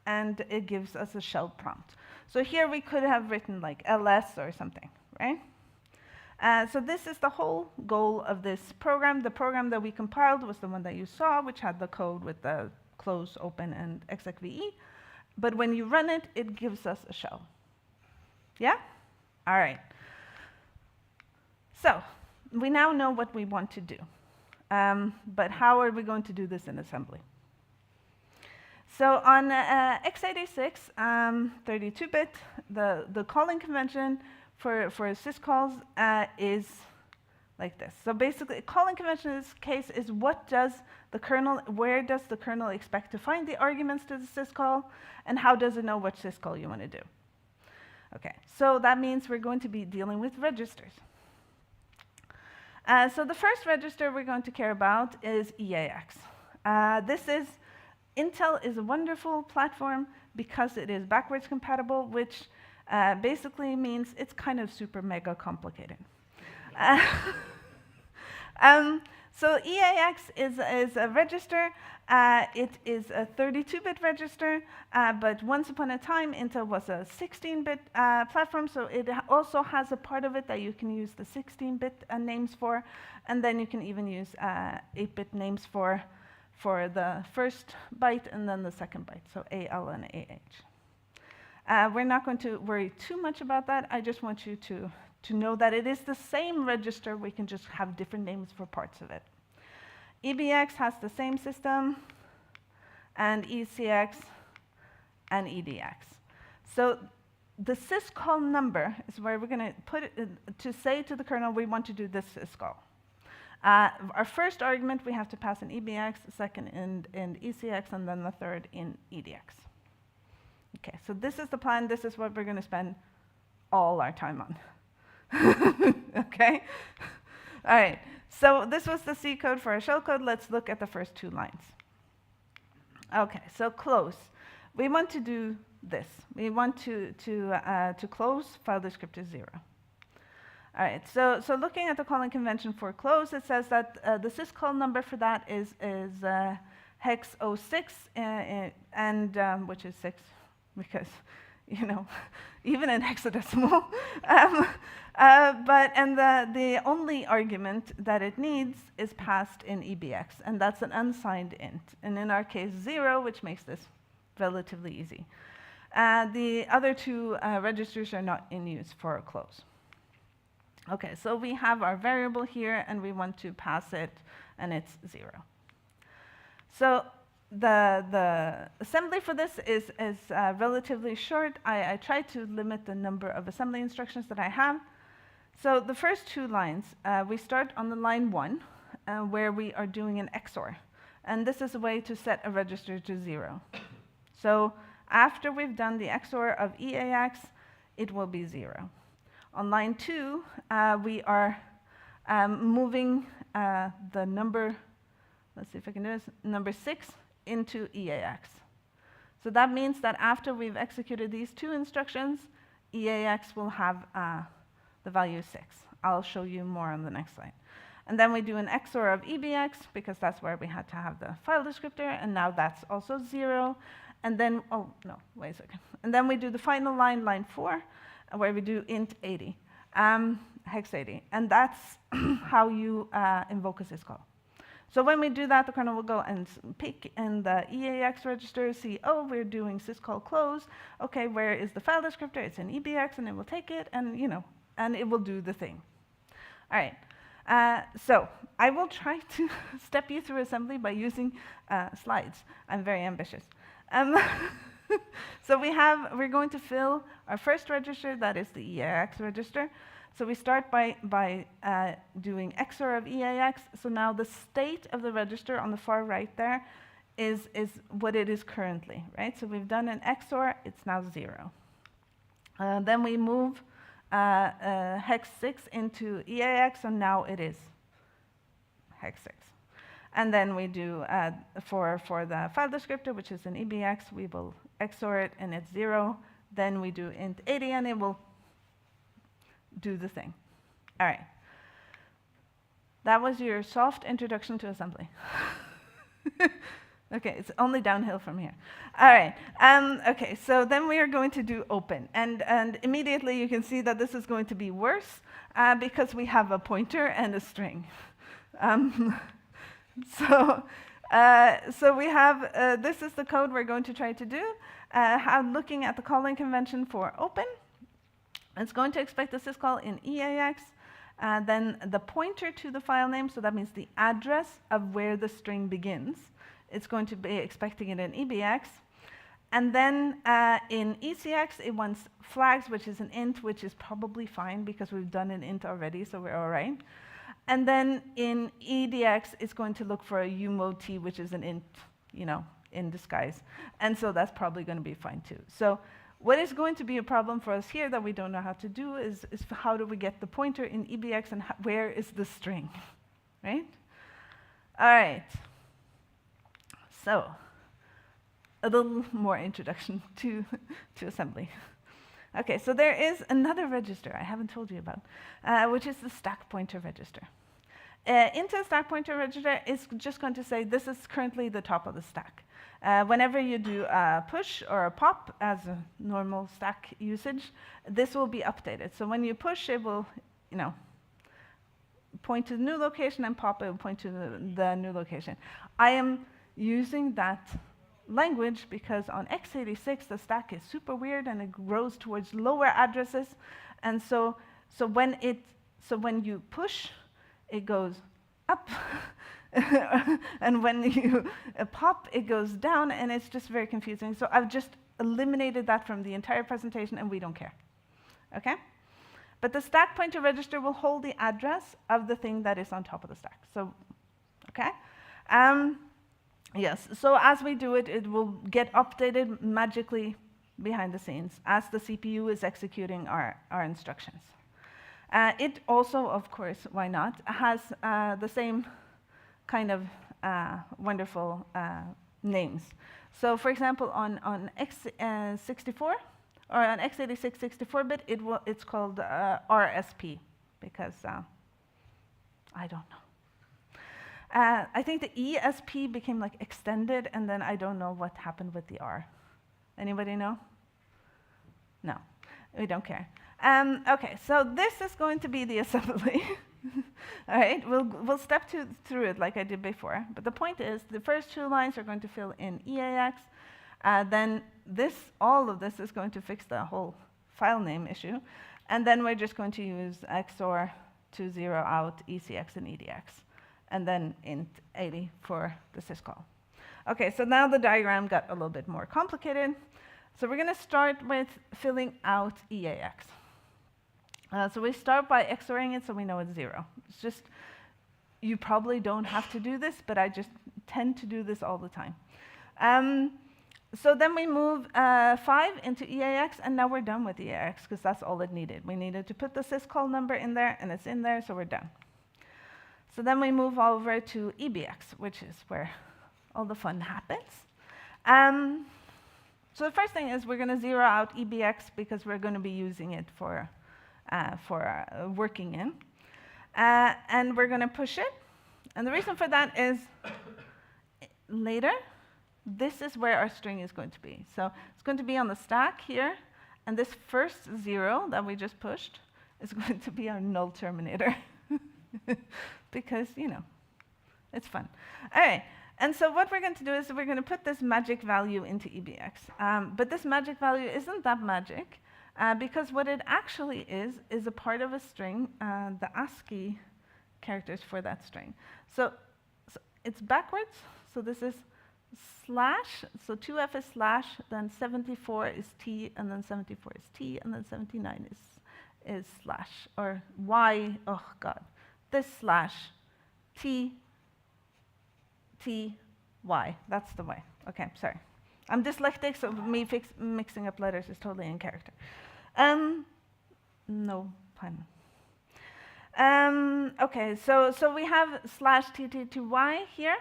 and it gives us a shell prompt. So here we could have written like ls or something, right? So this is the whole goal of this program. The program that we compiled was the one that you saw, which had the code with the close, open, and execve. But when you run it, it gives us a shell. Yeah? All right. So we now know what we want to do. But how are we going to do this in assembly? So on x86, 32-bit, the calling convention for syscalls is like this. So basically, a calling convention in this case is what does the kernel, where does the kernel expect to find the arguments to the syscall, and how does it know which syscall you want to do? Okay, so that means we're going to be dealing with registers. So the first register we're going to care about is EAX. Intel is a wonderful platform because it is backwards compatible, which basically means it's kind of super mega complicated. So EAX is a register. It is a 32-bit register, but once upon a time, Intel was a 16-bit platform, so it also has a part of it that you can use the 16-bit names for, and then you can even use 8-bit names for the first byte and then the second byte, so AL and AH. We're not going to worry too much about that. I just want you to know that it is the same register. We can just have different names for parts of it. EBX has the same system, and ECX and EDX. So the syscall number is where we're going to put it to say to the kernel, we want to do this syscall. Our first argument, we have to pass in EBX, second in ECX, and then the third in EDX. Okay, so this is the plan. This is what we're going to spend all our time on. Okay? All right, so this was the C code for our shell code. Let's look at the first two lines. Okay, so close. We want to do this. We want to close file descriptor 0. All right, so looking at the calling convention for close, it says that the syscall number for that is hex 06, and which is 6, because, you know, even in hexadecimal. And the only argument that it needs is passed in EBX, and that's an unsigned int, and in our case 0, which makes this relatively easy. The other two registers are not in use for a close. Okay, so we have our variable here, and we want to pass it, and it's 0. So the assembly for this is relatively short. I try to limit the number of assembly instructions that I have. So the first two lines, we start on the line 1, where we are doing an XOR. And this is a way to set a register to 0. So after we've done the XOR of EAX, it will be 0. On line 2, we are moving the number, let's see if I can do this, number 6 into EAX. So that means that after we've executed these two instructions, EAX will have the value 6. I'll show you more on the next slide. And then we do an XOR of EBX, because that's where we had to have the file descriptor, and now that's also 0. And then, oh, no, wait a second. And then we do the final line, line 4, where we do int 80, hex 80. And that's how you invoke a syscall. So when we do that, the kernel will go and pick in the EAX register, see, oh, we're doing syscall close. OK, where is the file descriptor? It's in EBX, and it will take it, and, you know, and it will do the thing. All right. So I will try to step you through assembly by using slides. I'm very ambitious. So we're going to fill our first register, that is the EAX register. So we start by doing XOR of EAX. So now the state of the register on the far right there is what it is currently, right? So we've done an XOR, it's now 0. Then we move hex 6 into EAX, and now it is hex 6. And then we do, for the file descriptor, which is in EBX, we will XOR it, and it's 0. then we do int 80, and it will do the thing. All right. That was your soft introduction to assembly. Okay, it's only downhill from here. All right. Okay, so then we are going to do open. And immediately you can see that this is going to be worse because we have a pointer and a string. So we have, this is the code we're going to try to do. Looking at the calling convention for open, it's going to expect a syscall in EAX, then the pointer to the file name, so that means the address of where the string begins. It's going to be expecting it in EBX. And then in ECX, it wants flags, which is an int, which is probably fine because we've done an int already, so we're all right. And then in EDX, it's going to look for a umod, which is an int, you know, in disguise. And so that's probably going to be fine too. So what is going to be a problem for us here that we don't know how to do is how do we get the pointer in EBX and where is the string, right? All right. So a little more introduction to assembly. Okay, so there is another register I haven't told you about, which is the stack pointer register. Into the stack pointer register is just going to say this is currently the top of the stack. Whenever you do a push or a pop as a normal stack usage, this will be updated. So when you push, it will, you know, point to the new location, and pop, it will point to the new location. I am using that language because on x86 the stack is super weird and it grows towards lower addresses, and so when you push, it goes up, and when you pop, it goes down, and it's just very confusing. So I've just eliminated that from the entire presentation, and we don't care. Okay? But the stack pointer register will hold the address of the thing that is on top of the stack. So, okay? Yes, so as we do it, it will get updated magically behind the scenes as the CPU is executing our instructions. It also, of course, why not, has the same kind of wonderful names. So for example, on x64, or on x86 64-bit, it's called RSP, because I don't know. I think the ESP became like extended, and then I don't know what happened with the R. Anybody know? No, we don't care. Okay, so this is going to be the assembly. All right, we'll step through it like I did before. But the point is, the first two lines are going to fill in EAX. Then all of this is going to fix the whole file name issue. And then we're just going to use XOR to zero out ECX and EDX. And then int 80 for the syscall. Okay, so now the diagram got a little bit more complicated. So we're going to start with filling out EAX. So we start by XORing it so we know it's 0. It's just, you probably don't have to do this, but I just tend to do this all the time. So then we move 5 into EAX, and now we're done with EAX, because that's all it needed. We needed to put the syscall number in there, and it's in there, so we're done. So then we move over to EBX, which is where all the fun happens. So the first thing is we're going to zero out EBX because we're going to be using it for working in. And we're going to push it. And the reason for that is later, this is where our string is going to be. So it's going to be on the stack here. And this first 0 that we just pushed is going to be our null terminator. Because, you know, it's fun. All right, and so what we're going to do is we're going to put this magic value into EBX. But this magic value isn't that magic, because what it actually is a part of a string, the ASCII characters for that string. So it's backwards, so this is slash, so 2f is slash, then 74 is t, and then 74 is t, and then 79 is slash, or y, oh god. This slash T, Y. That's the way. Okay, sorry. I'm dyslexic, so me mixing up letters is totally in character. No pun. Okay, so we have slash T2Y here,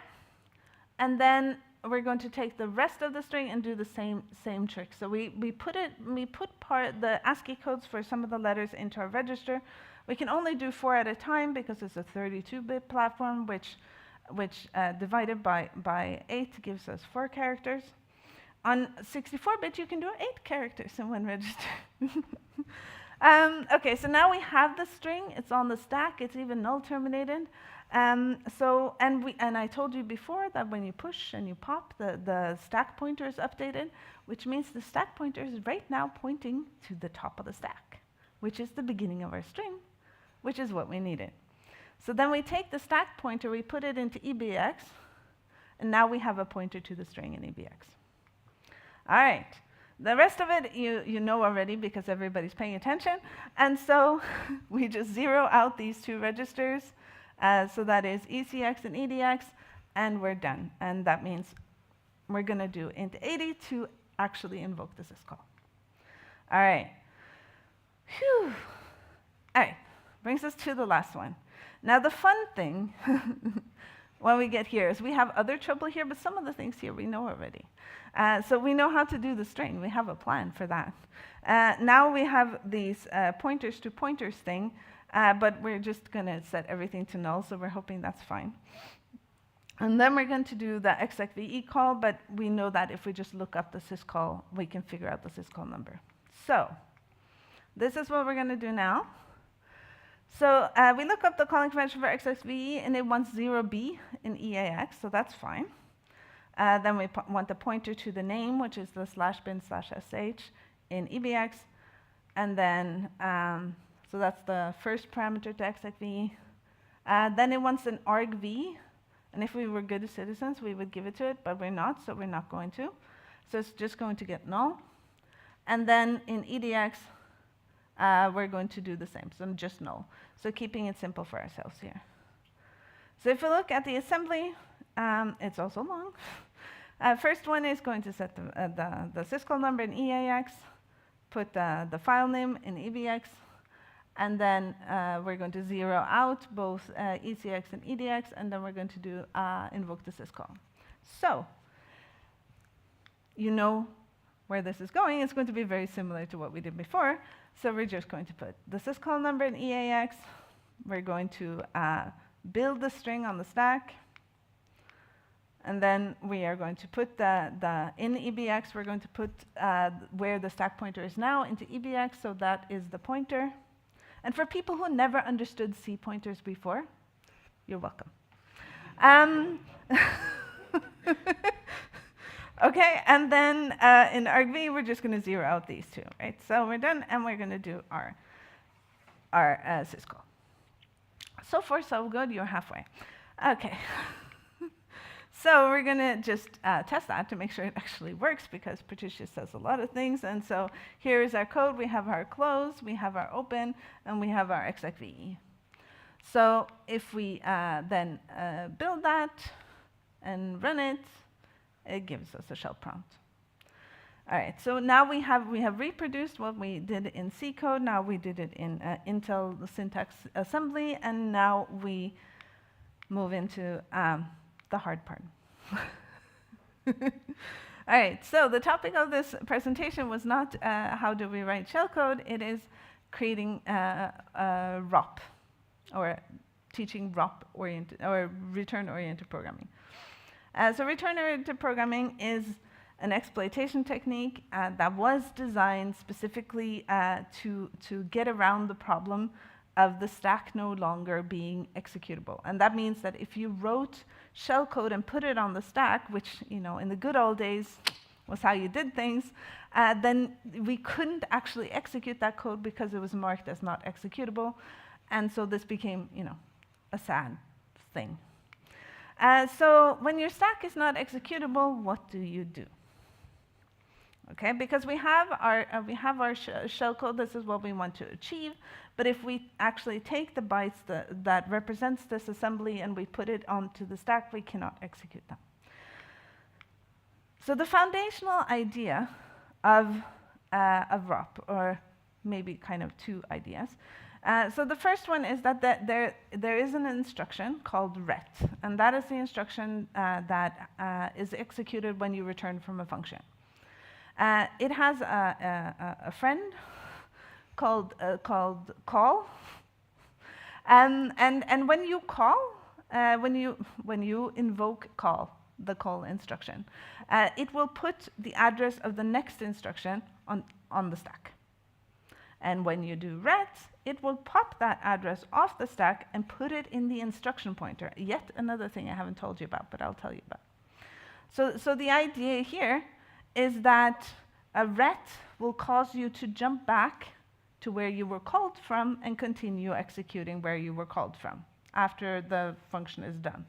and then we're going to take the rest of the string and do the same trick. So we put the ASCII codes for some of the letters into our register. We can only do 4 at a time because it's a 32-bit platform, which divided by 8 gives us 4 characters. On 64-bit, you can do 8 characters in one register. Okay, so now we have the string. It's on the stack. It's even null terminated. And I told you before that when you push and you pop, the stack pointer is updated, which means the stack pointer is right now pointing to the top of the stack, which is the beginning of our string, which is what we needed. So then we take the stack pointer, we put it into EBX, and now we have a pointer to the string in EBX. All right. The rest of it you know already because everybody's paying attention. And so we just zero out these 2 registers. So that is ECX and EDX, and we're done. And that means we're going to do int 80 to actually invoke the syscall. All right. Phew. All right. Brings us to the last one. Now, the fun thing when we get here is we have other trouble here, but some of the things here we know already. So we know how to do the string. We have a plan for that. Now we have these pointers to pointers thing, but we're just going to set everything to null, so we're hoping that's fine. And then we're going to do the execve call, but we know that if we just look up the syscall, we can figure out the syscall number. So this is what we're going to do now. So we look up the calling convention for execve, and it wants 0b in EAX, so that's fine. Then we want the pointer to the name, which is the /bin/sh in EBX. And then, so that's the first parameter to execve. Then it wants an argv. And if we were good citizens, we would give it to it, but we're not, so we're not going to. So it's just going to get null. And then in EDX, we're going to do the same, so just null. So keeping it simple for ourselves here. So if we look at the assembly, it's also long. First one is going to set the syscall number in EAX, put the file name in EBX, and then we're going to zero out both ECX and EDX, and then we're going to do invoke the syscall. So you know where this is going. It's going to be very similar to what we did before. So we're just going to put the syscall number in EAX. We're going to build the string on the stack. And then we are going to put in EBX, we're going to put where the stack pointer is now into EBX, so that is the pointer. And for people who never understood C pointers before, you're welcome. Okay, and then in argv, we're just going to zero out these 2, right? So we're done, and we're going to do our syscall. So far, so good. You're halfway. Okay. So we're going to just test that to make sure it actually works, because Patricia says a lot of things. And so here is our code. We have our close, we have our open, and we have our execve. So if we then build that and run it, it gives us a shell prompt. All right, so now we have reproduced what we did in C code. Now we did it in Intel syntax assembly, and now we move into the hard part. All right, so the topic of this presentation was not how do we write shellcode. It is creating ROP, or teaching ROP-oriented or return-oriented programming. So return-oriented programming is an exploitation technique that was designed specifically to get around the problem of the stack no longer being executable. And that means that if you wrote shellcode and put it on the stack, which in the good old days was how you did things, then we couldn't actually execute that code because it was marked as not executable. And so this became a sad thing. So when your stack is not executable, what do you do? Okay, because we have our shellcode. This is what we want to achieve. But if we actually take the bytes that represents this assembly and we put it onto the stack, we cannot execute them. So the foundational idea of ROP, or maybe kind of two ideas. So the first one is that there is an instruction called ret, and that is the instruction that is executed when you return from a function. It has a friend called call, and when you call, when you invoke call, the call instruction, it will put the address of the next instruction on the stack. And when you do ret, it will pop that address off the stack and put it in the instruction pointer. Yet another thing I haven't told you about, but I'll tell you about. So the idea here is that a ret will cause you to jump back to where you were called from and continue executing where you were called from after the function is done.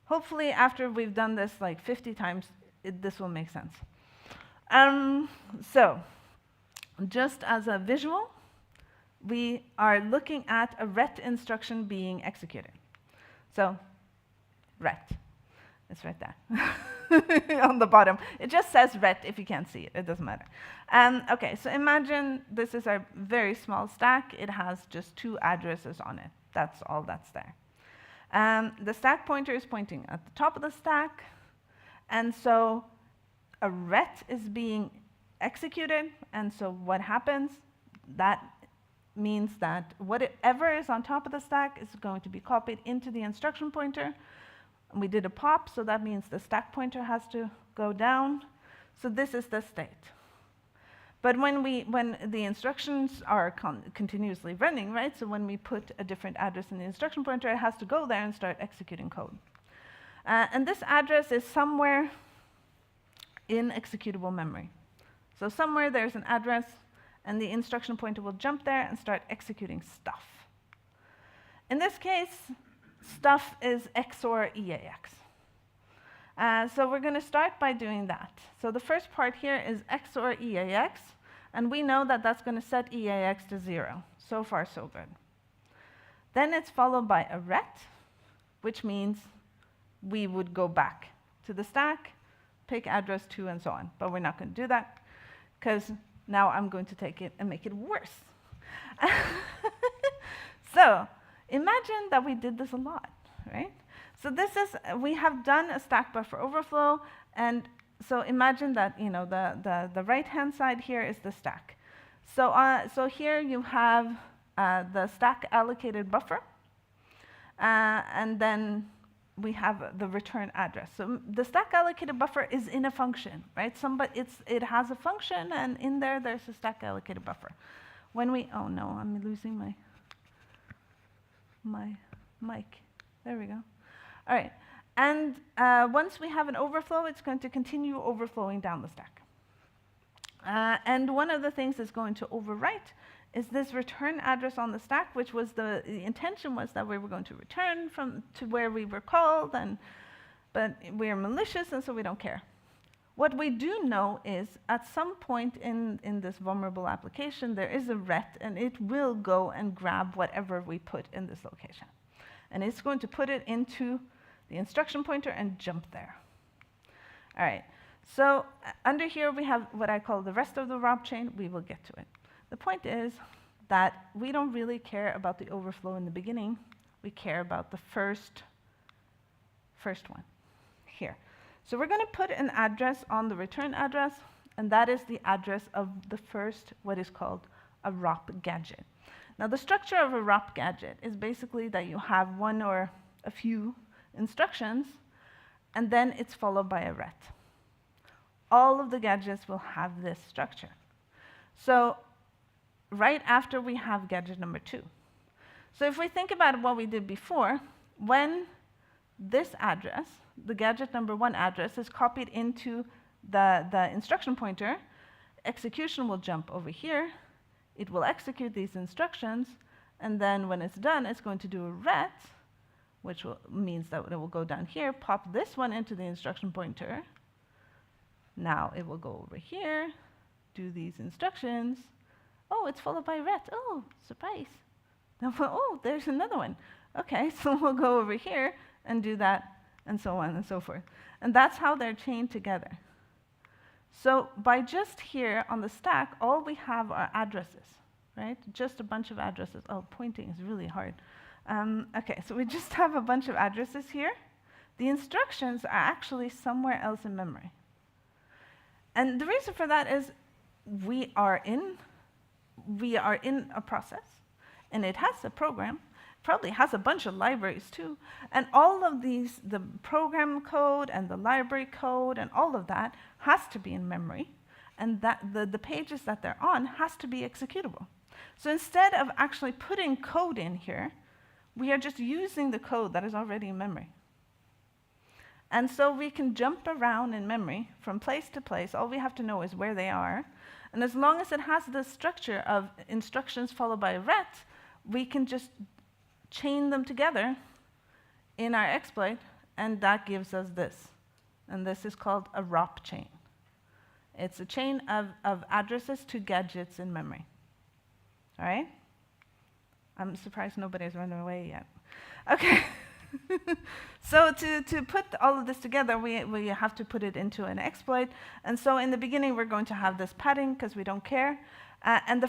Hopefully, after we've done this like 50 times, this will make sense. So, just as a visual, we are looking at a ret instruction being executed. So, ret. It's right there on the bottom. It just says ret if you can't see it. It doesn't matter. OK, so imagine this is a very small stack. It has just 2 addresses on it. That's all that's there. The stack pointer is pointing at the top of the stack. And so a ret is being executed. And so what happens? That means that whatever is on top of the stack is going to be copied into the instruction pointer. And we did a pop, so that means the stack pointer has to go down. So this is the state. But when the instructions are continuously running, right? So when we put a different address in the instruction pointer, it has to go there and start executing code. And this address is somewhere in executable memory. So somewhere there's an address, and the instruction pointer will jump there and start executing stuff. In this case, stuff is XOR EAX. So we're going to start by doing that. So the first part here is XOR EAX, and we know that that's going to set EAX to 0. So far, so good. Then it's followed by a ret, which means we would go back to the stack, pick address 2, and so on. But we're not going to do that, because now I'm going to take it and make it worse. So imagine that we did this a lot, right? So this is, we have done a stack buffer overflow, and so imagine that, you know, the right-hand side here is the stack. So here you have the stack allocated buffer, and then we have the return address. So the stack allocated buffer is in a function, right? It has a function, and in there, there's a stack allocated buffer. When we, oh no, I'm losing my mic. There we go. All right. And once we have an overflow, it's going to continue overflowing down the stack. And one of the things it's going to overwrite is this return address on the stack, which was the intention was that we were going to return to where we were called, but we are malicious, and so we don't care. What we do know is at some point in this vulnerable application, there is a ret, and it will go and grab whatever we put in this location. And it's going to put it into the instruction pointer and jump there. All right. So under here, we have what I call the rest of the ROB chain. We will get to it. The point is that we don't really care about the overflow in the beginning. We care about the first one here. So we're going to put an address on the return address, and that is the address of the first, what is called a ROP gadget. Now, the structure of a ROP gadget is basically that you have one or a few instructions, and then it's followed by a ret. All of the gadgets will have this structure. So right after we have gadget number 2. So if we think about what we did before, when this address, the gadget number 1 address, is copied into the instruction pointer, execution will jump over here. It will execute these instructions, and then when it's done, it's going to do a ret, which means that it will go down here, pop this one into the instruction pointer. Now it will go over here, do these instructions. Oh, it's followed by ret. Oh, surprise. Oh, there's another one. OK, so we'll go over here and do that, and so on and so forth. And that's how they're chained together. So by just here on the stack, all we have are addresses, right? Just a bunch of addresses. Oh, pointing is really hard. Okay, so we just have a bunch of addresses here. The instructions are actually somewhere else in memory. And the reason for that is we are in a process, and it has a program, probably has a bunch of libraries too, and all of these, the program code and the library code and all of that has to be in memory, and that the pages that they're on has to be executable. So instead of actually putting code in here, we are just using the code that is already in memory. And so we can jump around in memory from place to place. All we have to know is where they are. And as long as it has the structure of instructions followed by a ret, we can just chain them together in our exploit, and that gives us this. And this is called a ROP chain. It's a chain of addresses to gadgets in memory. All right? I'm surprised nobody's run away yet. Okay. So to put all of this together, we have to put it into an exploit. And so in the beginning, we're going to have this padding because we don't care. And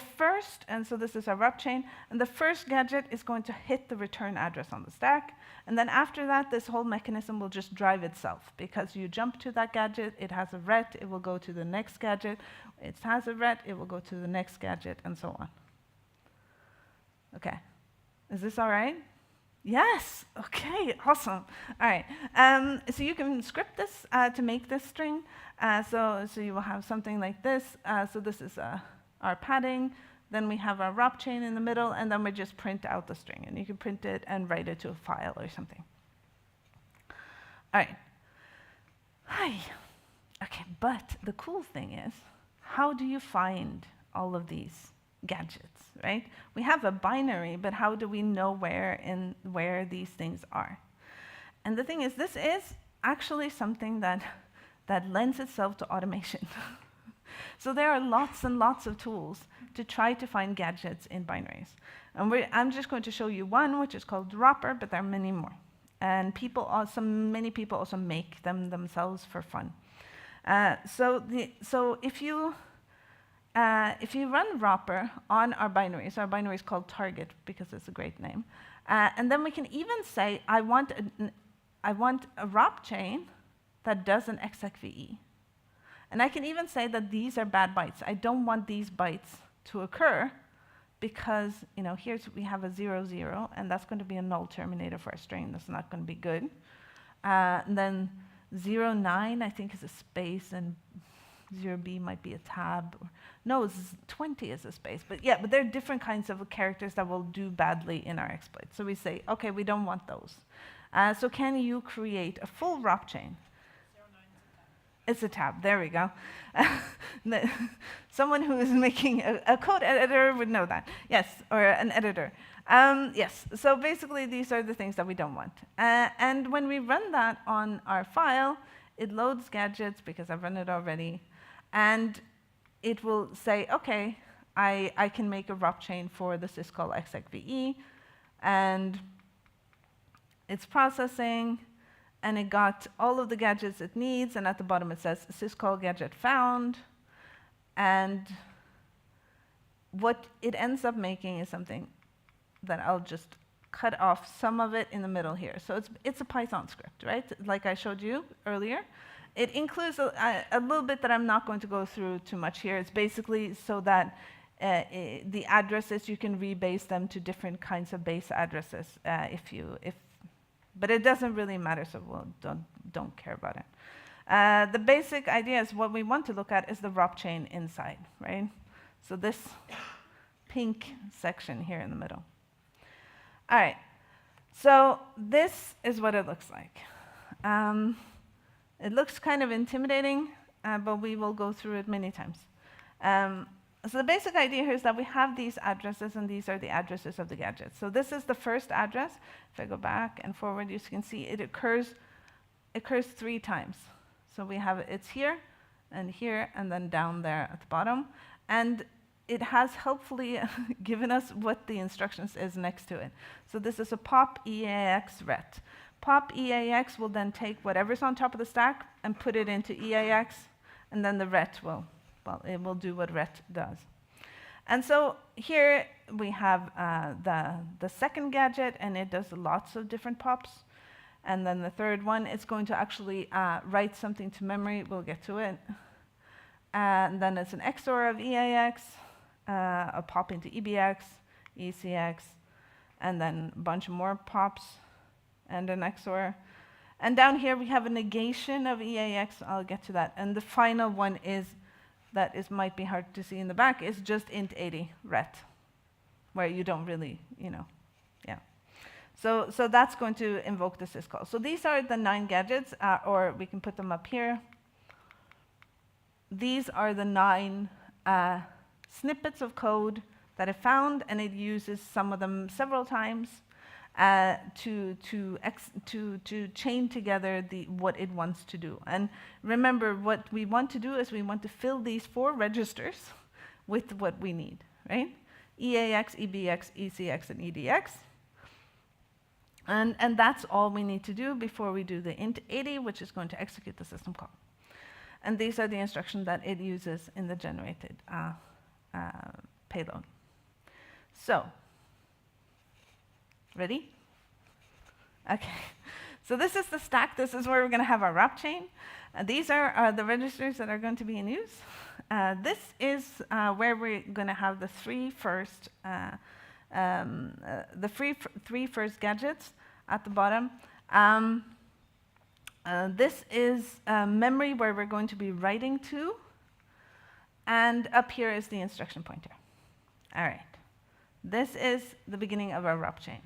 so this is our ROP chain, and the first gadget is going to hit the return address on the stack. And then after that, this whole mechanism will just drive itself, because you jump to that gadget, it has a ret, it will go to the next gadget. It has a ret, it will go to the next gadget, and so on. Okay. Is this all right? Yes. Okay, awesome. All right. So you can script this to make this string. So you will have something like this. So this is our padding. Then we have our ROP chain in the middle, and then we just print out the string. And you can print it and write it to a file or something. All right. Hi. Okay, but the cool thing is, how do you find all of these gadgets, right? We have a binary, but how do we know where these things are? And the thing is, this is actually something that lends itself to automation. So there are lots and lots of tools to try to find gadgets in binaries. And I'm just going to show you one, which is called Dropper, but there are many more. And many people also make them themselves for fun. So if you run Dropper on our binary is called target because it's a great name, and then we can even say, I want a ROP chain that does an execve. And I can even say that these are bad bytes. I don't want these bytes to occur because, we have a 0, 0, and that's going to be a null terminator for our string. That's not going to be good. And then 0, 9, I think, is a space, and 0b might be a tab. No, 20 is a space. But there are different kinds of characters that will do badly in our exploit. So we say, OK, we don't want those. So can you create a full ROP chain? It's a tab. There we go. Someone who is making a code editor would know that. Yes, or an editor. Yes, so basically these are the things that we don't want. And when we run that on our file, it loads gadgets because I've run it already. And it will say, OK, I can make a ROP chain for the syscall execve. And it's processing. And it got all of the gadgets it needs, and at the bottom it says syscall gadget found. And what it ends up making is something that I'll just cut off some of it in the middle here. So it's a Python script, right? Like I showed you earlier. It includes a little bit that I'm not going to go through too much here. It's basically so that the addresses, you can rebase them to different kinds of base addresses but it doesn't really matter, so don't care about it. The basic idea is what we want to look at is the ROP chain inside, right? So this pink section here in the middle. All right, so this is what it looks like. It looks kind of intimidating, but we will go through it many times. So the basic idea here is that we have these addresses, and these are the addresses of the gadgets. So this is the first address. If I go back and forward, you can see it occurs 3 times. So we have it's here, and then down there at the bottom. And it has helpfully given us what the instructions is next to it. So this is a pop EAX ret. Pop EAX will then take whatever's on top of the stack and put it into EAX, and then the ret will, well, it will do what ret does. And so here we have the second gadget, and it does lots of different pops. And then the third one is going to actually write something to memory. We'll get to it. And then it's an XOR of EAX, a pop into EBX, ECX, and then a bunch of more pops and an XOR. And down here we have a negation of EAX. I'll get to that. And the final one is, that is might be hard to see in the back, is just int 80 ret, where you don't really, yeah. So that's going to invoke the syscall. So these are the 9 gadgets, or we can put them up here. These are the 9 snippets of code that I found, and it uses some of them several times to chain together what it wants to do. And remember, what we want to do is we want to fill these 4 registers with what we need, right? EAX, EBX, ECX, and EDX. And that's all we need to do before we do the int 80, which is going to execute the system call. And these are the instructions that it uses in the generated payload. So, ready? Okay. So this is the stack. This is where we're going to have our wrap chain. These are the registers that are going to be in use. This is where we're going to have the 3 first three first gadgets at the bottom. This is memory where we're going to be writing to, and up here is the instruction pointer. All right. This is the beginning of our wrap chain.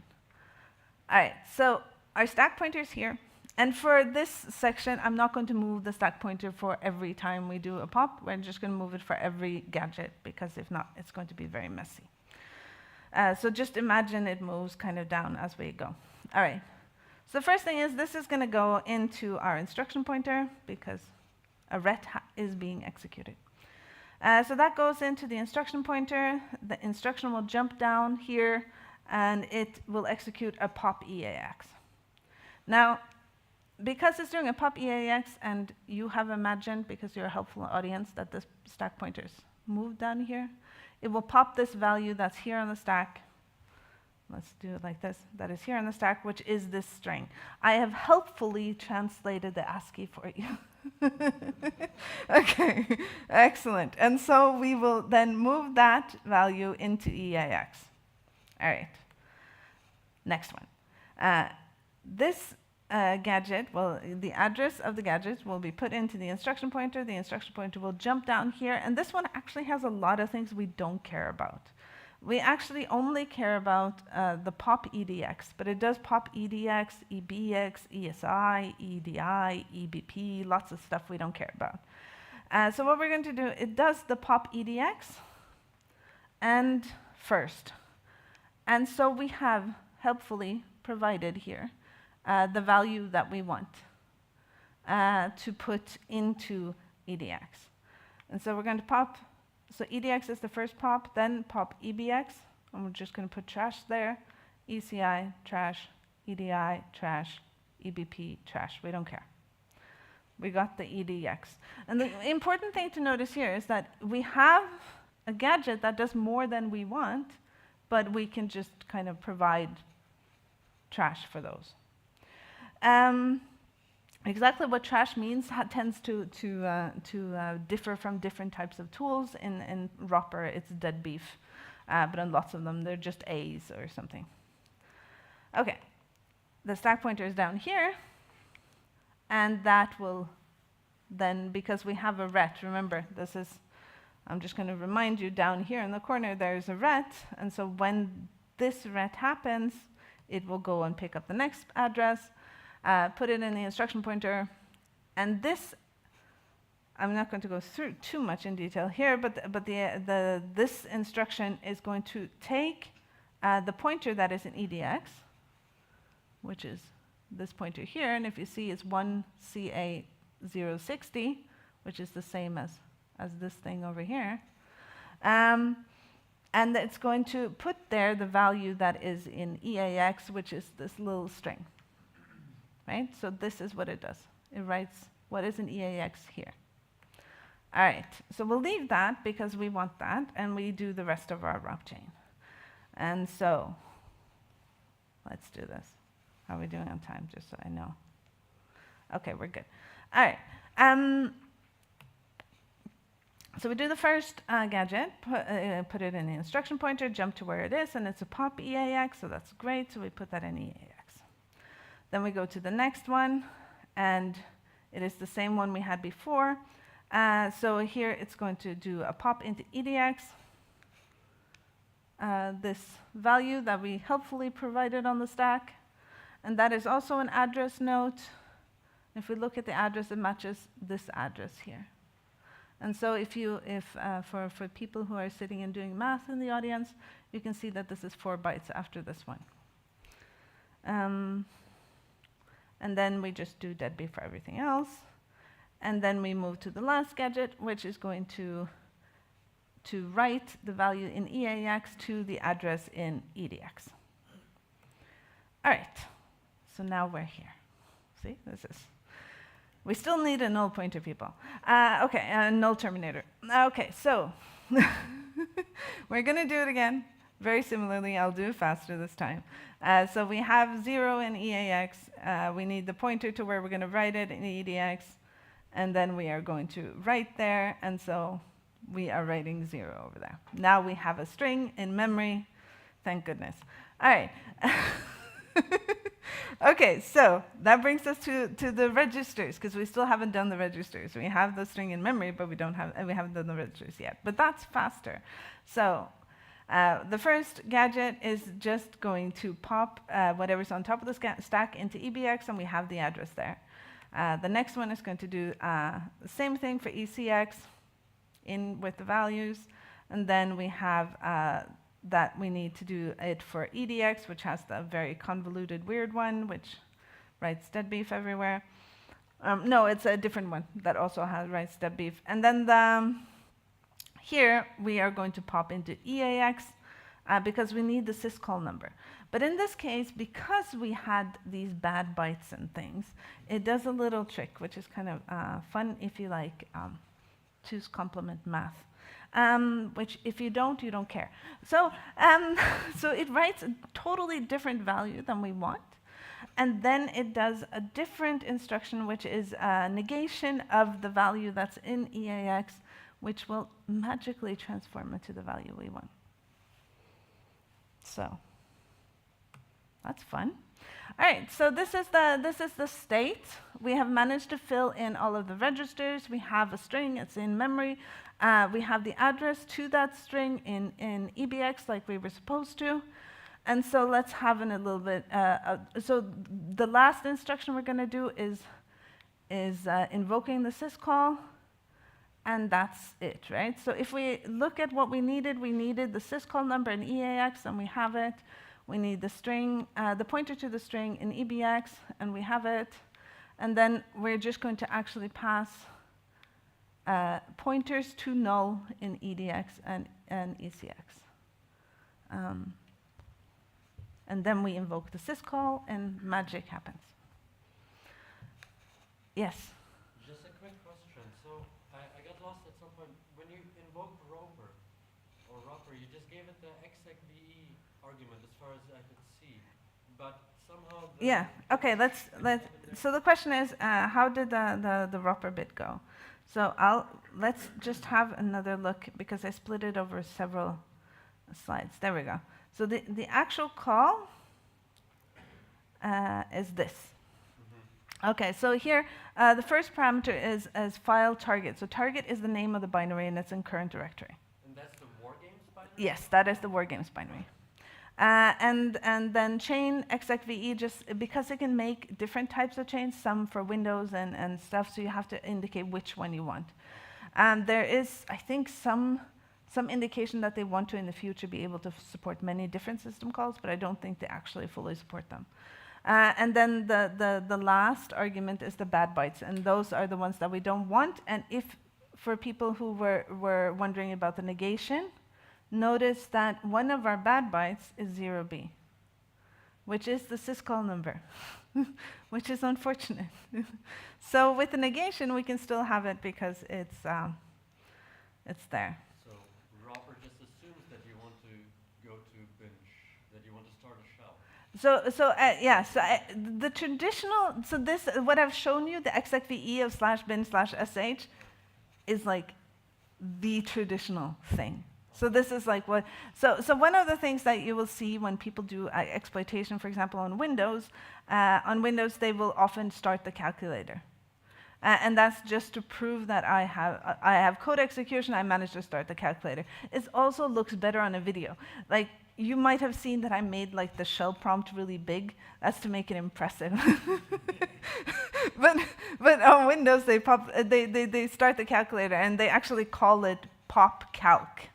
All right, so our stack pointer is here. And for this section, I'm not going to move the stack pointer for every time we do a pop. We're just going to move it for every gadget, because if not, it's going to be very messy. So just imagine it moves kind of down as we go. All right. So the first thing is this is going to go into our instruction pointer, because a ret is being executed. So that goes into the instruction pointer. The instruction will jump down here, and it will execute a pop EAX. Now, because it's doing a pop EAX, and you have imagined, because you're a helpful audience, that the stack pointers move down here, it will pop this value that's here on the stack. Let's do it like this. That is here on the stack, which is this string. I have helpfully translated the ASCII for you. Okay, excellent. And so we will then move that value into EAX. All right. Next one. This gadget, well, the address of the gadget will be put into the instruction pointer. The instruction pointer will jump down here. And this one actually has a lot of things we don't care about. We actually only care about the pop EDX, but it does pop EDX, EBX, ESI, EDI, EBP, lots of stuff we don't care about. So what we're going to do, it does the pop EDX and first. And so we have helpfully provided here the value that we want to put into EDX. And so we're going to pop. So EDX is the first pop, then pop EBX, and we're just going to put trash there, ECI, trash, EDI, trash, EBP, trash. We don't care. We got the EDX. And the important thing to notice here is that we have a gadget that does more than we want, but we can just kind of provide trash for those. Exactly what trash means tends to differ from different types of tools. In Ropper, it's dead beef, but in lots of them, they're just A's or something. Okay, the stack pointer is down here, and that will then, because we have a ret, remember, this is, I'm just going to remind you, down here in the corner, there's a ret, and so when this ret happens, it will go and pick up the next address, put it in the instruction pointer, and this, I'm not going to go through too much in detail here, but this instruction is going to take the pointer that is in EDX, which is this pointer here, and if you see it's 1CA060, which is the same as this thing over here, and it's going to put there the value that is in EAX, which is this little string. Right? So this is what it does. It writes what is in EAX here. All right, so we'll leave that because we want that, and we do the rest of our ROP chain. And so let's do this. How are we doing on time, just so I know? Okay, we're good. All right. So we do the first gadget, put it in the instruction pointer, jump to where it is, and it's a pop EAX, so that's great, so we put that in EAX. Then we go to the next one, and it is the same one we had before. So here it's going to do a pop into EDX, this value that we helpfully provided on the stack, and that is also an address note. If we look at the address, it matches this address here. And so for people who are sitting and doing math in the audience, you can see that this is 4 bytes after this one. And then we just do deadbeef for everything else. And then we move to the last gadget, which is going to write the value in EAX to the address in EDX. All right, so now we're here. See, we still need a null pointer, people. Okay, a null terminator. Okay, so we're going to do it again. Very similarly, I'll do it faster this time. So we have 0 in EAX. We need the pointer to where we're going to write it in EDX. And then we are going to write there. And so we are writing 0 over there. Now we have a string in memory. Thank goodness. All right. Okay, so that brings us to the registers, because we still haven't done the registers. We have the string in memory, but we haven't done the registers yet. But that's faster. So the first gadget is just going to pop whatever's on top of the stack into EBX, and we have the address there. The next one is going to do the same thing for ECX in with the values. And then we have that we need to do it for EDX, which has the very convoluted weird one, which writes deadbeef everywhere. No, it's a different one that also writes deadbeef. And then here we are going to pop into EAX because we need the syscall number. But in this case, because we had these bad bytes and things, it does a little trick, which is kind of fun if you like choose complement math. Which if you don't care. So, so it writes a totally different value than we want. And then it does a different instruction, which is a negation of the value that's in EAX, which will magically transform it to the value we want. So that's fun. All right, so this is the state. We have managed to fill in all of the registers. We have a string, it's in memory. We have the address to that string in EBX like we were supposed to. And so let's have a little bit, so the last instruction we're gonna do is invoking the syscall, and that's it, right? So if we look at what we needed the syscall number in EAX, and we have it. We need the string, the pointer to the string in EBX, and we have it. And then we're just going to actually pass pointers to null in EDX and ECX. And then we invoke the syscall, and magic happens. Yes? Just a quick question. So I got lost at some point. When you invoke roper, you just gave it the execve argument as far as I could see. But somehow... Yeah, okay, so the question is, how did the roper bit go? So let's just have another look, because I split it over several slides. There we go. So the actual call is this. Okay, so here, the first parameter is file target. So target is the name of the binary, and it's in current directory. And that's the wargames binary? Yes, that is the wargames binary. And then chain execve, just because it can make different types of chains, some for Windows and stuff, so you have to indicate which one you want. There is, I think, some indication that they want to in the future be able to support many different system calls, but I don't think they actually fully support them. And then the last argument is the bad bytes, and those are the ones that we don't want. And if, for people who were wondering about the negation, notice that one of our bad bytes is 0b, which is the syscall number, which is unfortunate. So with the negation, we can still have it because it's it's there. So Wrapper just assumes that you want to go to binge, that you want to start a shell. The traditional, so this, what I've shown you, the execve of /bin/sh is like the traditional thing. So this is like what, so one of the things that you will see when people do exploitation, for example, on Windows they will often start the calculator. And that's just to prove that I have code execution, I managed to start the calculator. It also looks better on a video. Like, you might have seen that I made like the shell prompt really big. That's to make it impressive. but on Windows, they start the calculator, and they actually call it pop calc,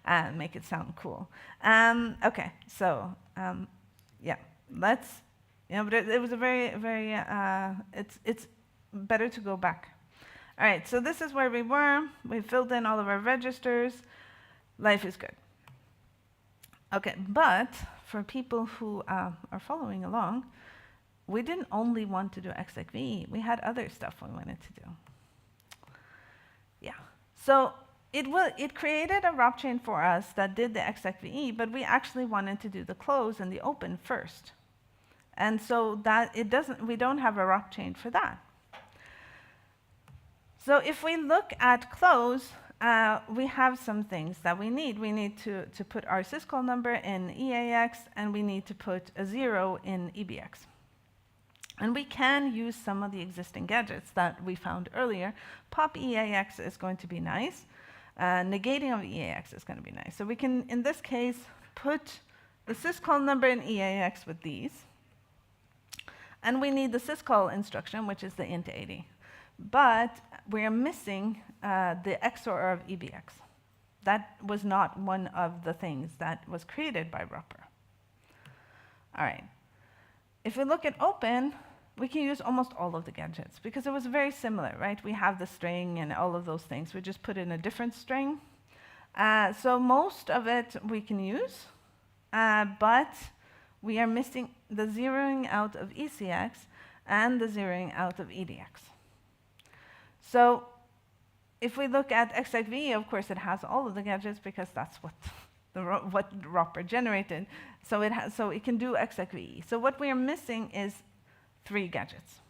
and make it sound cool. Okay, so yeah, let's. But it was a very it's better to go back. All right, so this is where we were. We filled in all of our registers. Life is good. Okay, but for people who are following along, we didn't only want to do execve. We had other stuff we wanted to do. Yeah, so it created a ROP chain for us that did the execve, but we actually wanted to do the close and the open first. And so that we don't have a ROP chain for that. So if we look at close, we have some things that we need. We need to put our syscall number in EAX, and we need to put a 0 in EBX. And we can use some of the existing gadgets that we found earlier. Pop EAX is going to be nice. Negating of EAX is going to be nice. So we can, in this case, put the syscall number in EAX with these. And we need the syscall instruction, which is the int 80. But we are missing the XOR of EBX. That was not one of the things that was created by Wrapper. All right. If we look at open, we can use almost all of the gadgets because it was very similar, right? We have the string and all of those things. We just put in a different string. So most of it we can use, but we are missing the zeroing out of ECX and the zeroing out of EDX. So if we look at execve, of course, it has all of the gadgets because that's what Wrapper generated. So it can do execve. So what we are missing is 3 gadgets.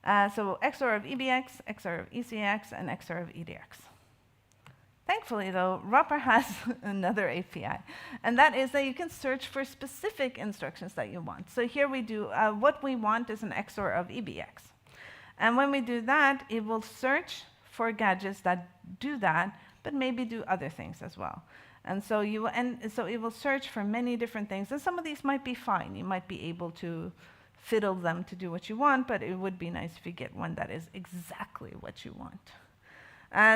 So XOR of EBX, XOR of ECX, and XOR of EDX. Thankfully, though, Wrapper has another API, and that is that you can search for specific instructions that you want. So here we do, what we want is an XOR of EBX. And when we do that, it will search for gadgets that do that, but maybe do other things as well. And so it will search for many different things. And some of these might be fine. You might be able to fiddle them to do what you want, but it would be nice if you get one that is exactly what you want.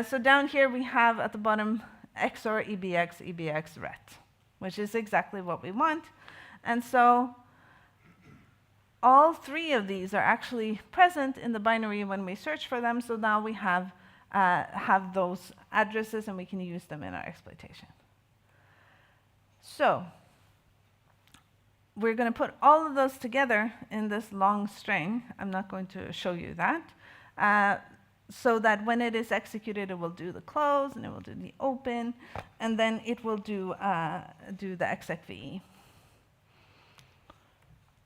So down here we have at the bottom XOR EBX, EBX ret, which is exactly what we want. And so all 3 of these are actually present in the binary when we search for them. So now we have those addresses and we can use them in our exploitation. So we're going to put all of those together in this long string. I'm not going to show you that. So that when it is executed, it will do the close and it will do the open, and then it will do the execve.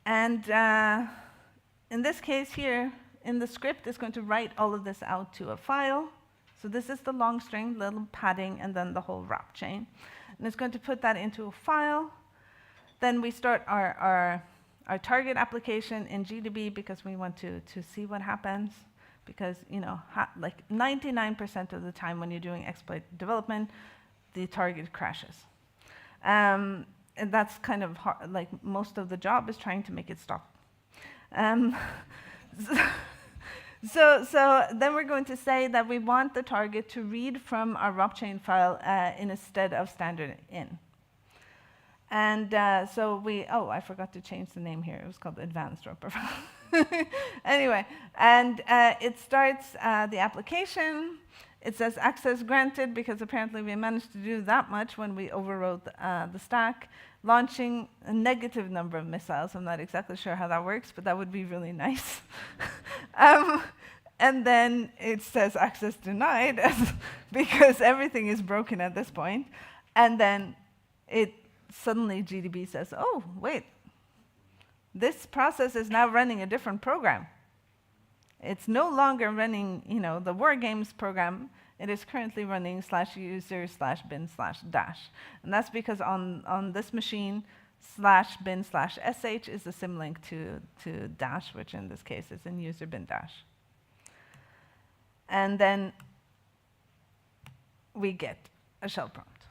And in this case here, in the script, it's going to write all of this out to a file. So this is the long string, little padding, and then the whole ROP chain. And it's going to put that into a file. Then we start our target application in GDB because we want to see what happens. Because, like 99% of the time when you're doing exploit development, the target crashes. And that's kind of hard, like most of the job is trying to make it stop. So then we're going to say that we want the target to read from our ROP chain file instead of standard in. And I forgot to change the name here. It was called advanced Wrapper file. Anyway, and it starts the application. It says access granted because apparently we managed to do that much when we overrode the stack. Launching a negative number of missiles. I'm not exactly sure how that works, but that would be really nice. and then it says access denied because everything is broken at this point. And then it suddenly GDB says, oh, wait, this process is now running a different program. It's no longer running, the war games program. It is currently running /user/bin/dash. And that's because on this machine, /bin/sh is a symlink to dash, which in this case is in user bin dash. And then we get a shell prompt,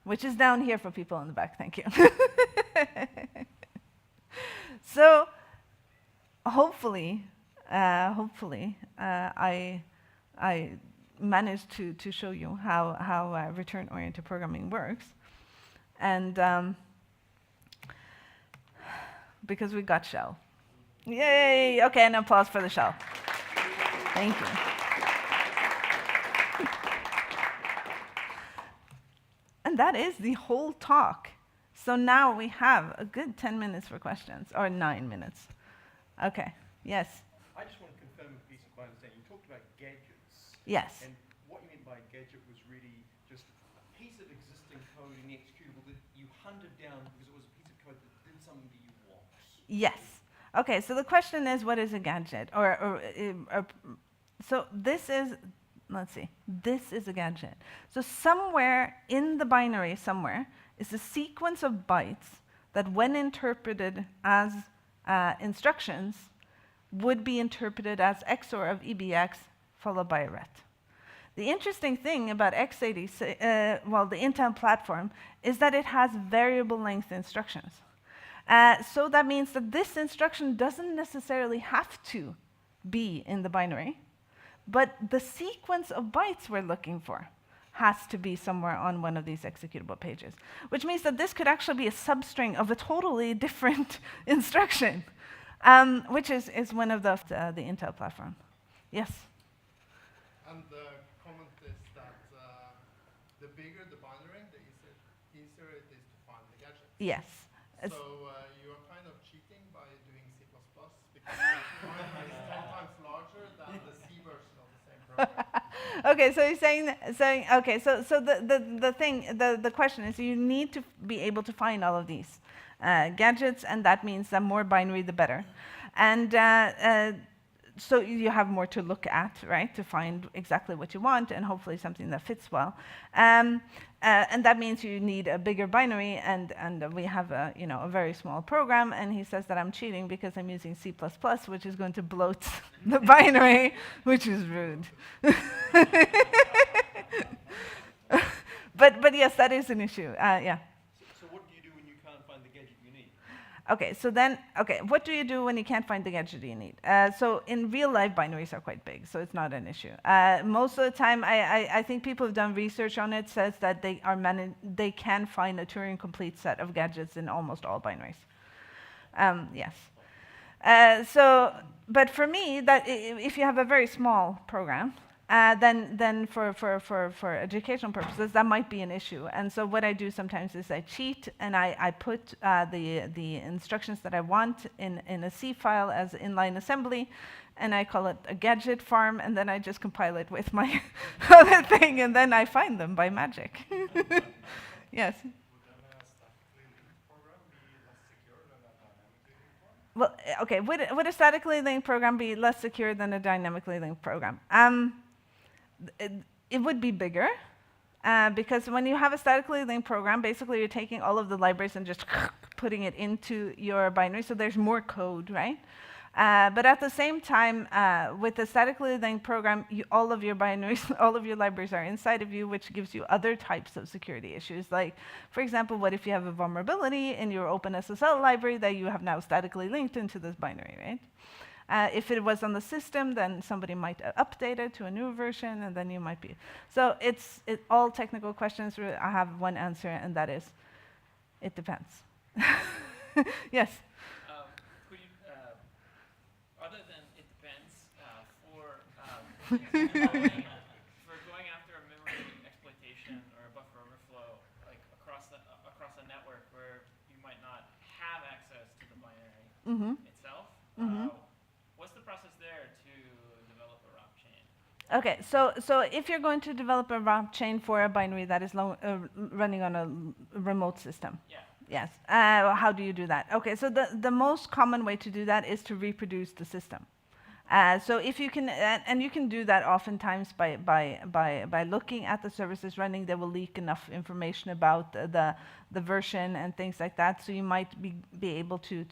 which is down here for people in the back. Thank you. So hopefully, I managed to show you how return-oriented programming works. And because we got shell. Yay! Okay, and applause for the shell. Thank you. And that is the whole talk. So now we have a good 10 minutes for questions, or 9 minutes. Okay, yes? I just want to confirm a piece of my understanding. You talked about gadgets. Yes. And what you meant by gadget was really just a piece of existing code in the executable that you hunted down because it was a piece of code that did something that you want. Yes. Okay, so the question is, what is a gadget? So this is, let's see, this is a gadget. So somewhere in the binary is a sequence of bytes that when interpreted as instructions would be interpreted as XOR of EBX followed by a ret. The interesting thing about x86, the Intel platform, is that it has variable length instructions. So that means that this instruction doesn't necessarily have to be in the binary, but the sequence of bytes we're looking for has to be somewhere on one of these executable pages, which means that this could actually be a substring of a totally different instruction, which is one of the Intel platform. Yes? And the comment is that the bigger the binary, the easier it is to find the gadget. Yes. So you are kind of cheating by doing C++ because the binary is 10 times larger than the C version of the same program. Okay, so you're saying okay. So the question is, you need to be able to find all of these gadgets, and that means the more binary, the better. And so you have more to look at, right, to find exactly what you want, and hopefully something that fits well. And that means you need a bigger binary, and we have a very small program. And he says that I'm cheating because I'm using C++, which is going to bloat the binary, which is rude. But yes, that is an issue. Yeah. So what do you do when you can't find the gadget you need? Okay, so then, what do you do when you can't find the gadget you need? So in real life, binaries are quite big, so it's not an issue. Most of the time, I think people who've done research on it says that they can find a Turing-complete set of gadgets in almost all binaries. Yes. But for me, that if you have a very small program, then for educational purposes, that might be an issue. And so what I do sometimes is I cheat, and I put the instructions that I want in a C file as inline assembly, and I call it a gadget farm, and then I just compile it with my other thing, and then I find them by magic. Yes? Well, okay, would a statically linked program be less secure than a dynamically linked program? It would be bigger, because when you have a statically linked program, basically you're taking all of the libraries and just putting it into your binary, so there's more code, right? But at the same time, with a statically linked program, all of your binaries, all of your libraries are inside of you, which gives you other types of security issues. Like, for example, what if you have a vulnerability in your OpenSSL library that you have now statically linked into this binary, right? If it was on the system, then somebody might update it to a new version, and then you might be. So it's all technical questions. I have one answer, and that is, it depends. Yes? Could you, other than it depends, for going after a memory exploitation or a buffer overflow, like across a network where you might not have access to the binary itself, what's the process there to develop around Okay, so if you're going to develop a ROP chain for a binary that is running on a remote system, yes, how do you do that? Okay, so the most common way to do that is to reproduce the system. So if you can, and you can do that oftentimes by looking at the services running, they will leak enough information about the version and things like that. So you might be able to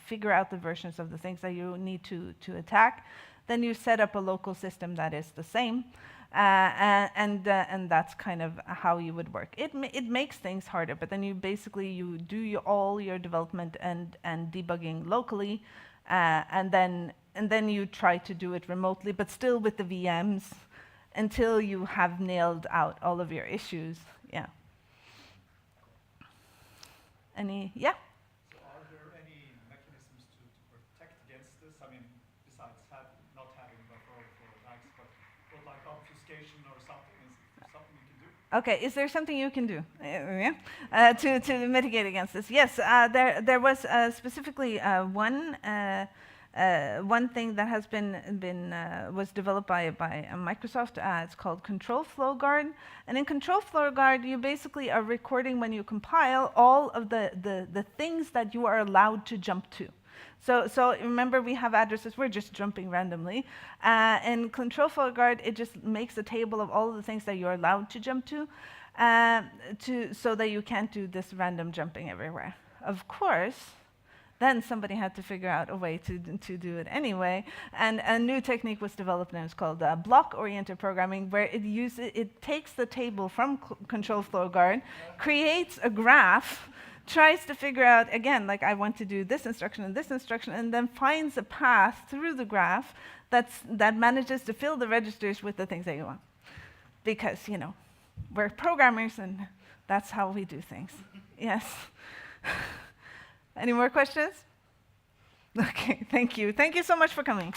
figure out the versions of the things that you need to attack. Then you set up a local system that is the same, and that's kind of how you would work. It makes things harder, but then you basically do all your development and debugging locally, and then you try to do it remotely, but still with the VMs until you have nailed out all of your issues. Yeah. Yeah? So are there any mechanisms to protect against this? I mean, besides not having buffer overflow attacks, but like obfuscation or something, is there something you can do? Okay, is there something you can do to mitigate against this? Yes, there was specifically one thing that has was developed by Microsoft. It's called Control Flow Guard, and in Control Flow Guard, you basically are recording when you compile all of the things that you are allowed to jump to. So remember, we have addresses, we're just jumping randomly. In Control Flow Guard, it just makes a table of all of the things that you're allowed to jump to so that you can't do this random jumping everywhere. Of course, then somebody had to figure out a way to do it anyway, and a new technique was developed, and it's called block-oriented programming, where it takes the table from Control Flow Guard, creates a graph, tries to figure out, again, like I want to do this instruction, and then finds a path through the graph that manages to fill the registers with the things that you want. Because, we're programmers, and that's how we do things. Yes. Any more questions? Okay, thank you. Thank you so much for coming.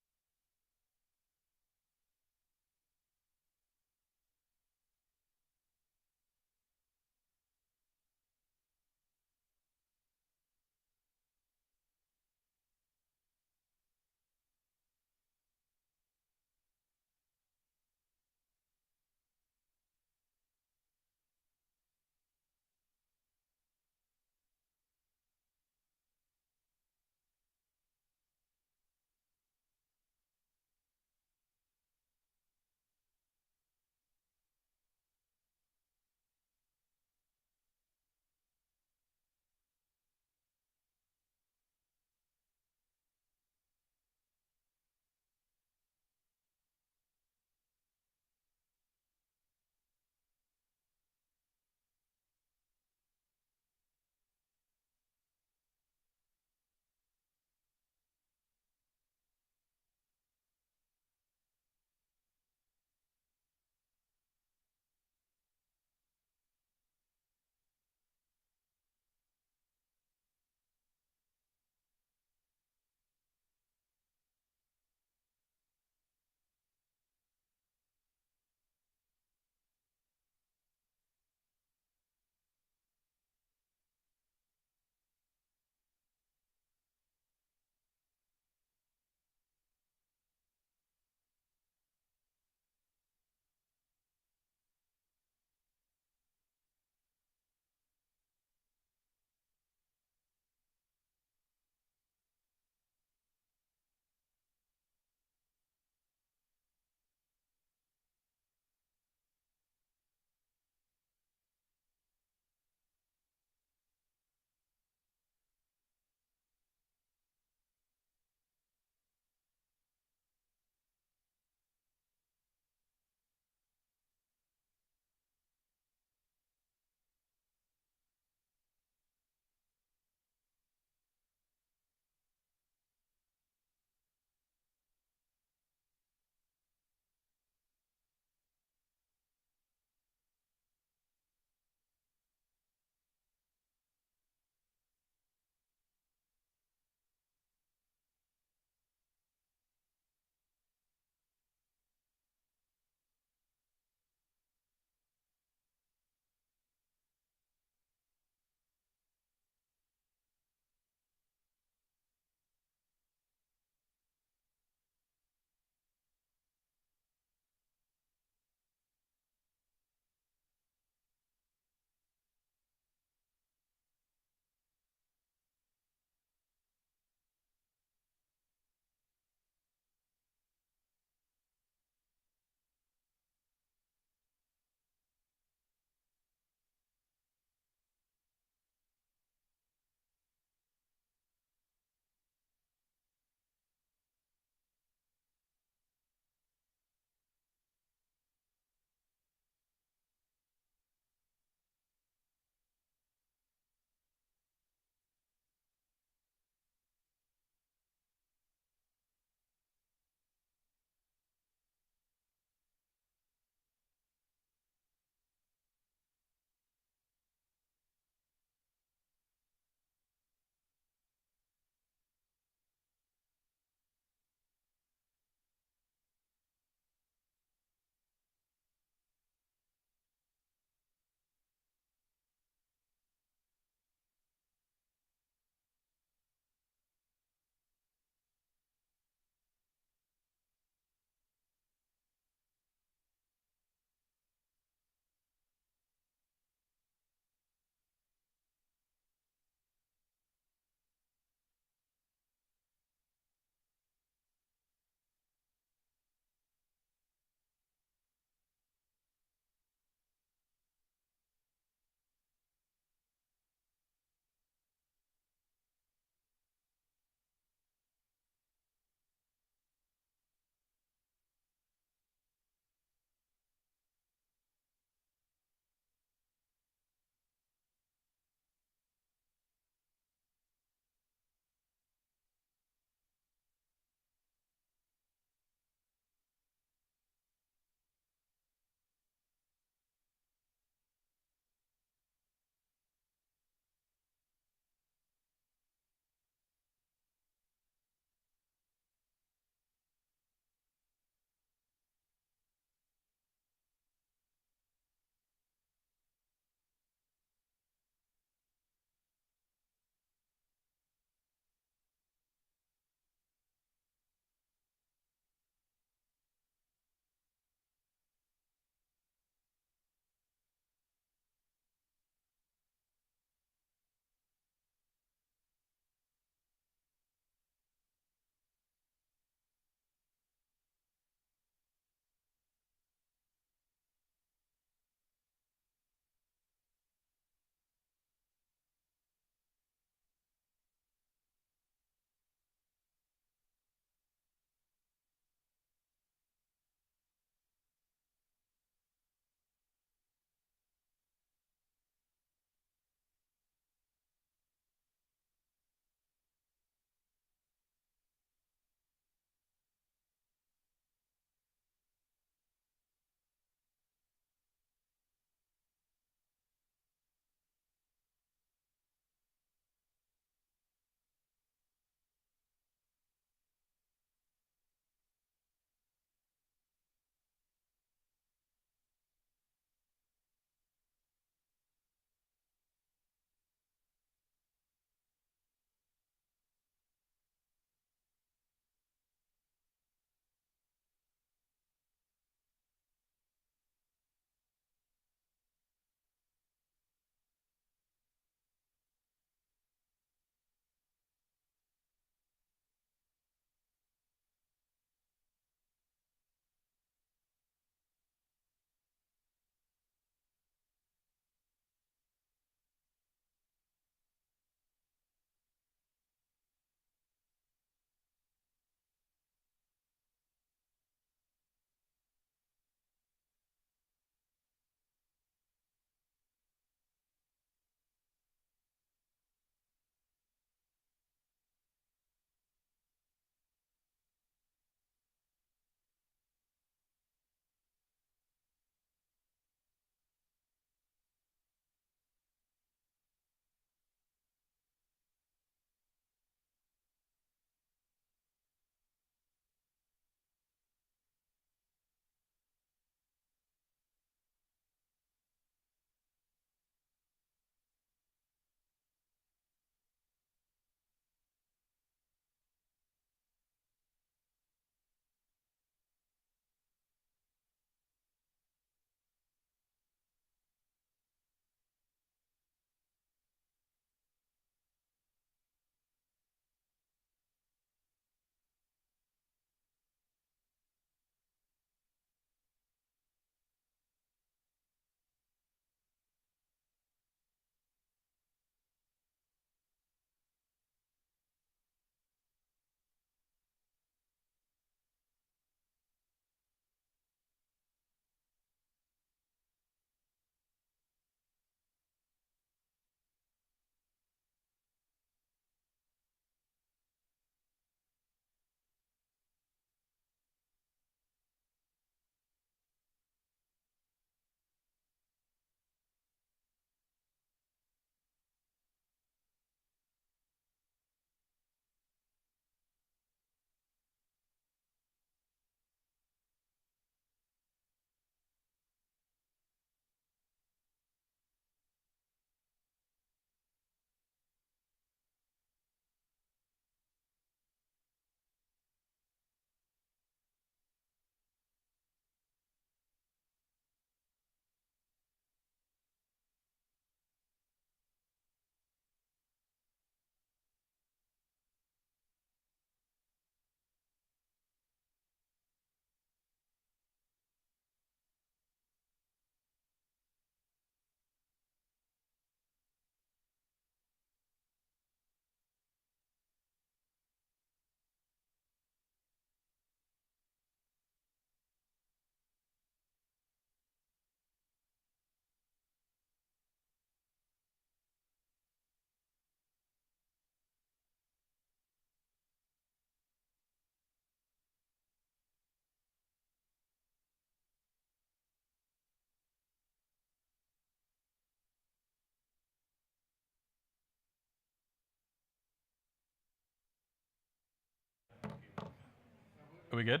Are we good?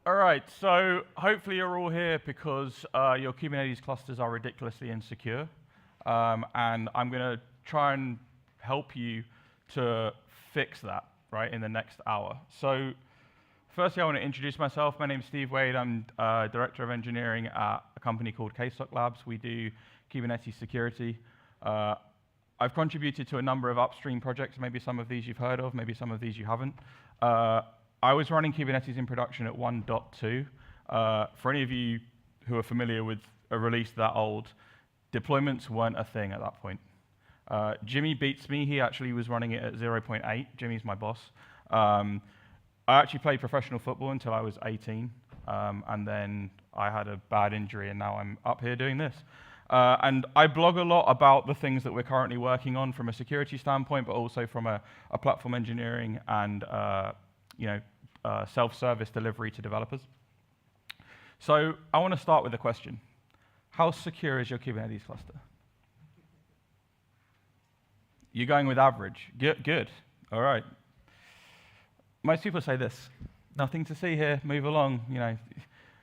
All right, so hopefully you're all here because your Kubernetes clusters are ridiculously insecure. And I'm going to try and help you to fix that, right, in the next hour. So firstly, I want to introduce myself. My name is Steve Wade. I'm Director of Engineering at a company called KSOC Labs. We do Kubernetes security. I've contributed to a number of upstream projects. Maybe some of these you've heard of, maybe some of these you haven't. I was running Kubernetes in production at 1.2. For any of you who are familiar with a release that old, deployments weren't a thing at that point. Jimmy beats me. He actually was running it at 0.8. Jimmy's my boss. I actually played professional football until I was 18, and then I had a bad injury, and now I'm up here doing this. And I blog a lot about the things that we're currently working on from a security standpoint, but also from a platform engineering and self-service delivery to developers. So I want to start with a question. How secure is your Kubernetes cluster? You're going with average. Good. All right. Most people say this. Nothing to see here. Move along.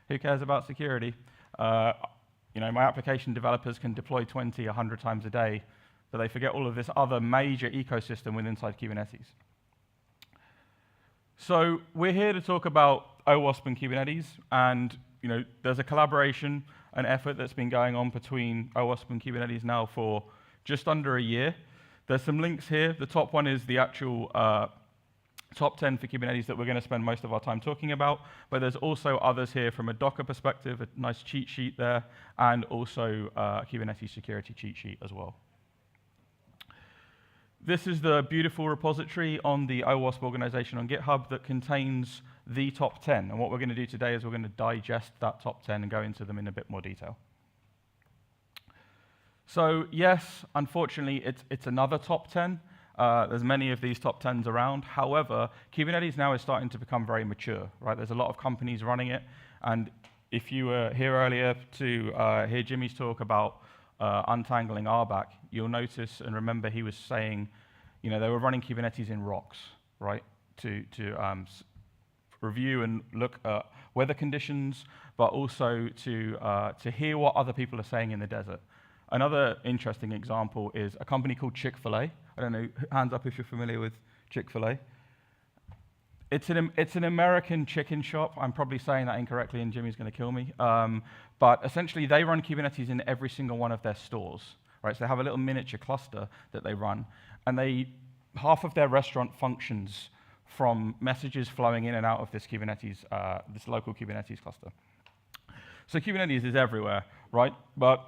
Who cares about security? My application developers can deploy 20, 100 times a day, but they forget all of this other major ecosystem within inside Kubernetes. So we're here to talk about OWASP and Kubernetes, and there's a collaboration, an effort that's been going on between OWASP and Kubernetes now for just under a year. There's some links here. The top one is the actual top 10 for Kubernetes that we're going to spend most of our time talking about, but there's also others here from a Docker perspective, a nice cheat sheet there, and also a Kubernetes security cheat sheet as well. This is the beautiful repository on the OWASP organization on GitHub that contains the top 10. And what we're going to do today is we're going to digest that top 10 and go into them in a bit more detail. So yes, unfortunately, it's another top 10. There's many of these top 10s around. However, Kubernetes now is starting to become very mature, right? There's a lot of companies running it. And if you were here earlier to hear Jimmy's talk about untangling RBAC, you'll notice and remember he was saying, they were running Kubernetes in rocks, right, to review and look at weather conditions, but also to hear what other people are saying in the desert. Another interesting example is a company called Chick-fil-A. I don't know, hands up if you're familiar with Chick-fil-A. It's an American chicken shop. I'm probably saying that incorrectly, and Jimmy's going to kill me. But essentially, they run Kubernetes in every single one of their stores, right? So they have a little miniature cluster that they run, and half of their restaurant functions from messages flowing in and out of this Kubernetes, this local Kubernetes cluster. So Kubernetes is everywhere, right? But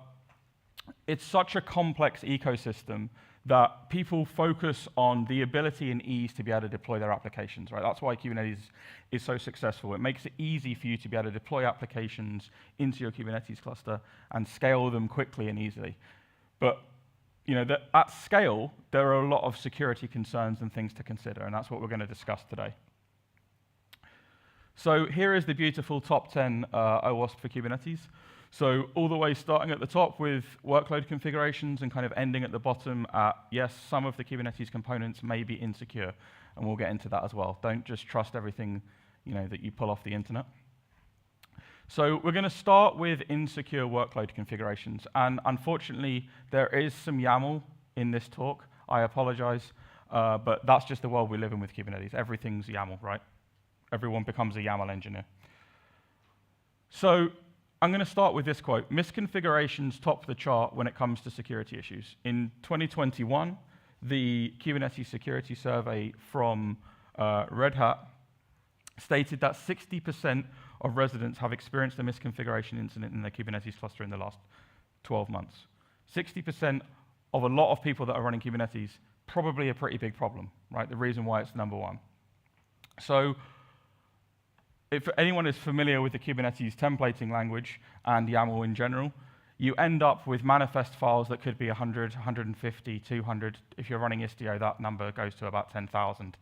it's such a complex ecosystem that people focus on the ability and ease to be able to deploy their applications, right? That's why Kubernetes is so successful. It makes it easy for you to be able to deploy applications into your Kubernetes cluster and scale them quickly and easily. But at scale, there are a lot of security concerns and things to consider, and that's what we're going to discuss today. So here is the beautiful top 10 OWASP for Kubernetes. So all the way starting at the top with workload configurations and kind of ending at the bottom at, yes, some of the Kubernetes components may be insecure, and we'll get into that as well. Don't just trust everything that you pull off the internet. So we're going to start with insecure workload configurations, and unfortunately, there is some YAML in this talk. I apologize, but that's just the world we live in with Kubernetes. Everything's YAML, right? Everyone becomes a YAML engineer. So I'm going to start with this quote. Misconfigurations top the chart when it comes to security issues. In 2021, the Kubernetes security survey from Red Hat stated that 60% of residents have experienced a misconfiguration incident in their Kubernetes cluster in the last 12 months. 60% of a lot of people that are running Kubernetes, probably a pretty big problem, right? The reason why it's number one. So if anyone is familiar with the Kubernetes templating language and YAML in general, you end up with manifest files that could be 100, 150, 200. If you're running Istio, that number goes to about 10,000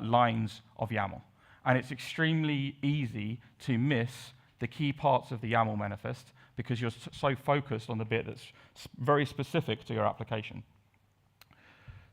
lines of YAML. And it's extremely easy to miss the key parts of the YAML manifest because you're so focused on the bit that's very specific to your application.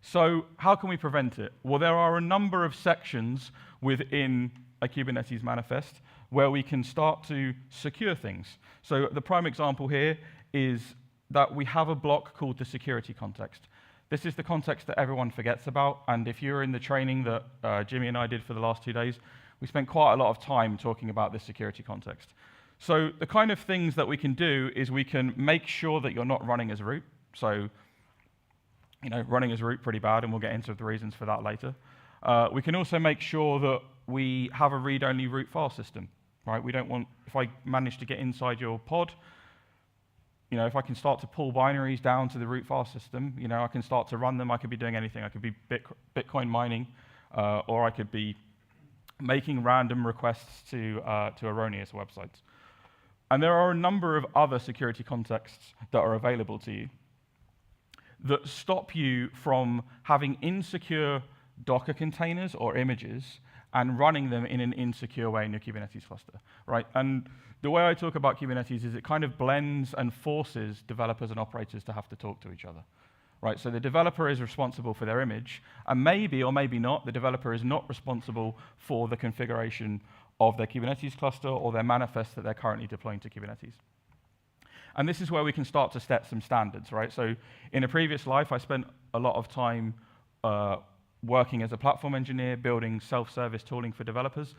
So how can we prevent it? Well, there are a number of sections within a Kubernetes manifest where we can start to secure things. So the prime example here is that we have a block called the security context. This is the context that everyone forgets about, and if you're in the training that Jimmy and I did for the last 2 days, we spent quite a lot of time talking about this security context. So the kind of things that we can do is we can make sure that you're not running as root. So, running as root pretty bad, and we'll get into the reasons for that later. We can also make sure that we have a read-only root file system, right? We don't want, if I manage to get inside your pod, if I can start to pull binaries down to the root file system, I can start to run them. I could be doing anything. I could be Bitcoin mining, or I could be making random requests to erroneous websites. And there are a number of other security contexts that are available to you that stop you from having insecure Docker containers or images and running them in an insecure way in your Kubernetes cluster, right? And the way I talk about Kubernetes is it kind of blends and forces developers and operators to have to talk to each other, right? So the developer is responsible for their image, and maybe or maybe not, the developer is not responsible for the configuration of their Kubernetes cluster or their manifest that they're currently deploying to Kubernetes. And this is where we can start to set some standards, right? So in a previous life, I spent a lot of time working as a platform engineer, building self-service tooling for developers.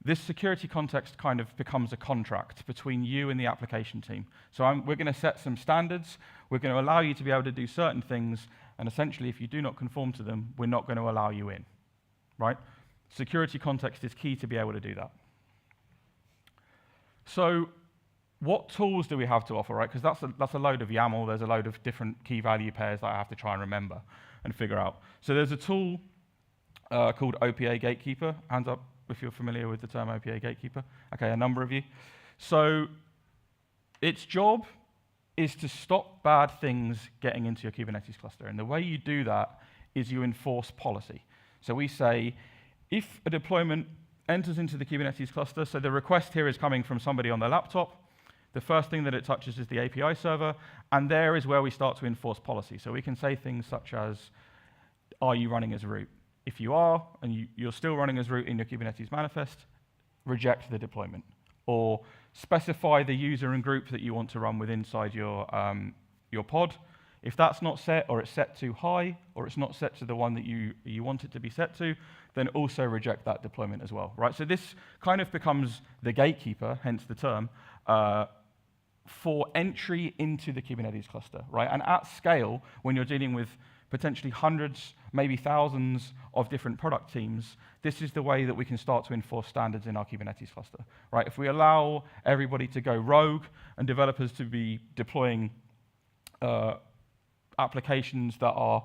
This security context kind of becomes a contract between you and the application team. So we're going to set some standards. We're going to allow you to be able to do certain things, and essentially, if you do not conform to them, we're not going to allow you in, right? Security context is key to be able to do that. So what tools do we have to offer, right? Because that's a load of YAML. There's a load of different key value pairs that I have to try and remember and figure out. So there's a tool called OPA Gatekeeper. Hands up if you're familiar with the term OPA Gatekeeper. Okay, a number of you. So its job is to stop bad things getting into your Kubernetes cluster. And the way you do that is you enforce policy. So we say, if a deployment enters into the Kubernetes cluster, so the request here is coming from somebody on their laptop, the first thing that it touches is the API server, and there is where we start to enforce policy. So we can say things such as, are you running as root? If you are, and you're still running as root in your Kubernetes manifest, reject the deployment. Or specify the user and group that you want to run with inside your pod. If that's not set, or it's set too high, or it's not set to the one that you want it to be set to, then also reject that deployment as well, right? So this kind of becomes the gatekeeper, hence the term, for entry into the Kubernetes cluster, right? And at scale, when you're dealing with potentially hundreds, maybe thousands of different product teams, this is the way that we can start to enforce standards in our Kubernetes cluster, right? If we allow everybody to go rogue and developers to be deploying applications that are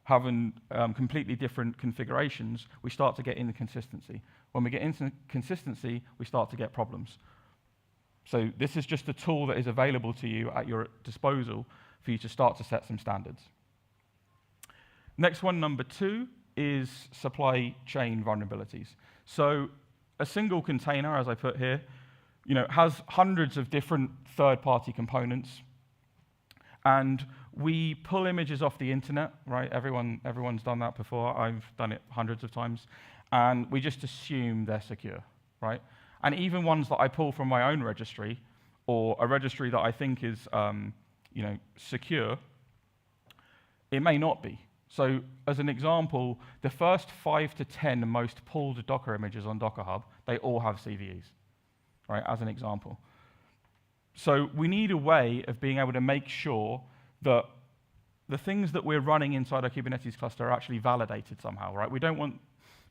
having completely different configurations, we start to get inconsistency. When we get inconsistency, we start to get problems. So this is just a tool that is available to you at your disposal for you to start to set some standards. Next one, number 2, is supply chain vulnerabilities. So a single container, as I put here, has hundreds of different third-party components. And we pull images off the internet, right? Everyone's done that before. I've done it hundreds of times. And we just assume they're secure, right? And even ones that I pull from my own registry, or a registry that I think is secure, it may not be. So as an example, the first 5 to 10 most pulled Docker images on Docker Hub, they all have CVEs, right, as an example. So we need a way of being able to make sure that the things that we're running inside our Kubernetes cluster are actually validated somehow, right? We don't want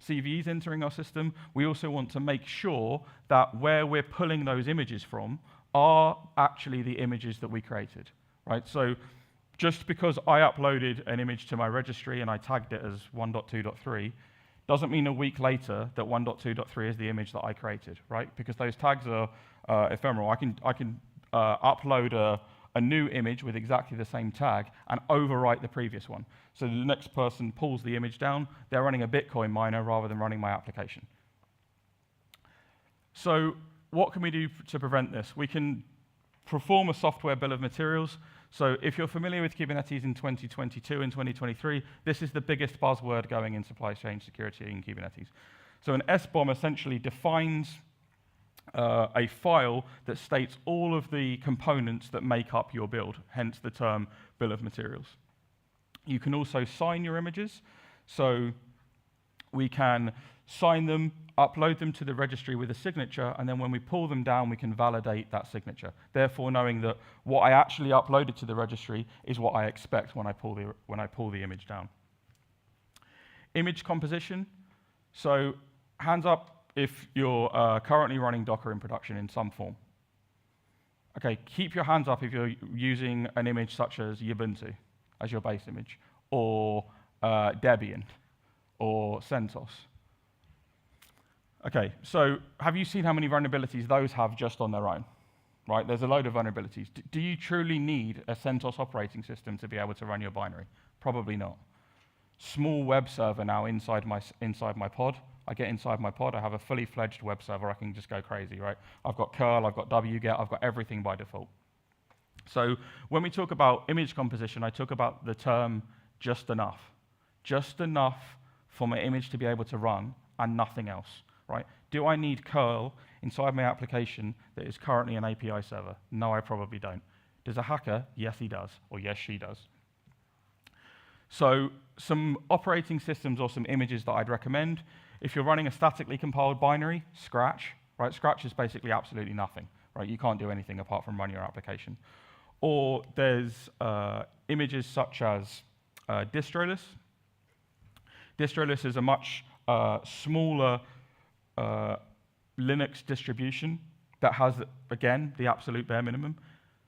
CVEs entering our system. We also want to make sure that where we're pulling those images from are actually the images that we created, right? So just because I uploaded an image to my registry and I tagged it as 1.2.3 doesn't mean a week later that 1.2.3 is the image that I created, right? Because those tags are ephemeral. I can upload a new image with exactly the same tag and overwrite the previous one. So the next person pulls the image down, they're running a Bitcoin miner rather than running my application. So what can we do to prevent this? We can perform a software bill of materials. So if you're familiar with Kubernetes in 2022 and 2023, this is the biggest buzzword going in supply chain security in Kubernetes. So an SBOM essentially defines a file that states all of the components that make up your build, hence the term bill of materials. You can also sign your images. So we can sign them, upload them to the registry with a signature, and then when we pull them down, we can validate that signature. Therefore, knowing that what I actually uploaded to the registry is what I expect when I pull the image down. Image composition. So hands up if you're currently running Docker in production in some form. Okay, keep your hands up if you're using an image such as Ubuntu as your base image, or Debian, or CentOS. Okay, so have you seen how many vulnerabilities those have just on their own? Right, there's a load of vulnerabilities. Do you truly need a CentOS operating system to be able to run your binary? Probably not. Small web server now inside my pod. I get inside my pod, I have a fully fledged web server, I can just go crazy, right? I've got curl, I've got wget, I've got everything by default. So when we talk about image composition, I talk about the term just enough. Just enough for my image to be able to run and nothing else, right? Do I need curl inside my application that is currently an API server? No, I probably don't. Does a hacker? Yes, he does, or yes, she does. So some operating systems or some images that I'd recommend. If you're running a statically compiled binary, Scratch, right? Scratch is basically absolutely nothing, right? You can't do anything apart from run your application. Or there's images such as distroless. Distroless is a much smaller Linux distribution that has, again, the absolute bare minimum.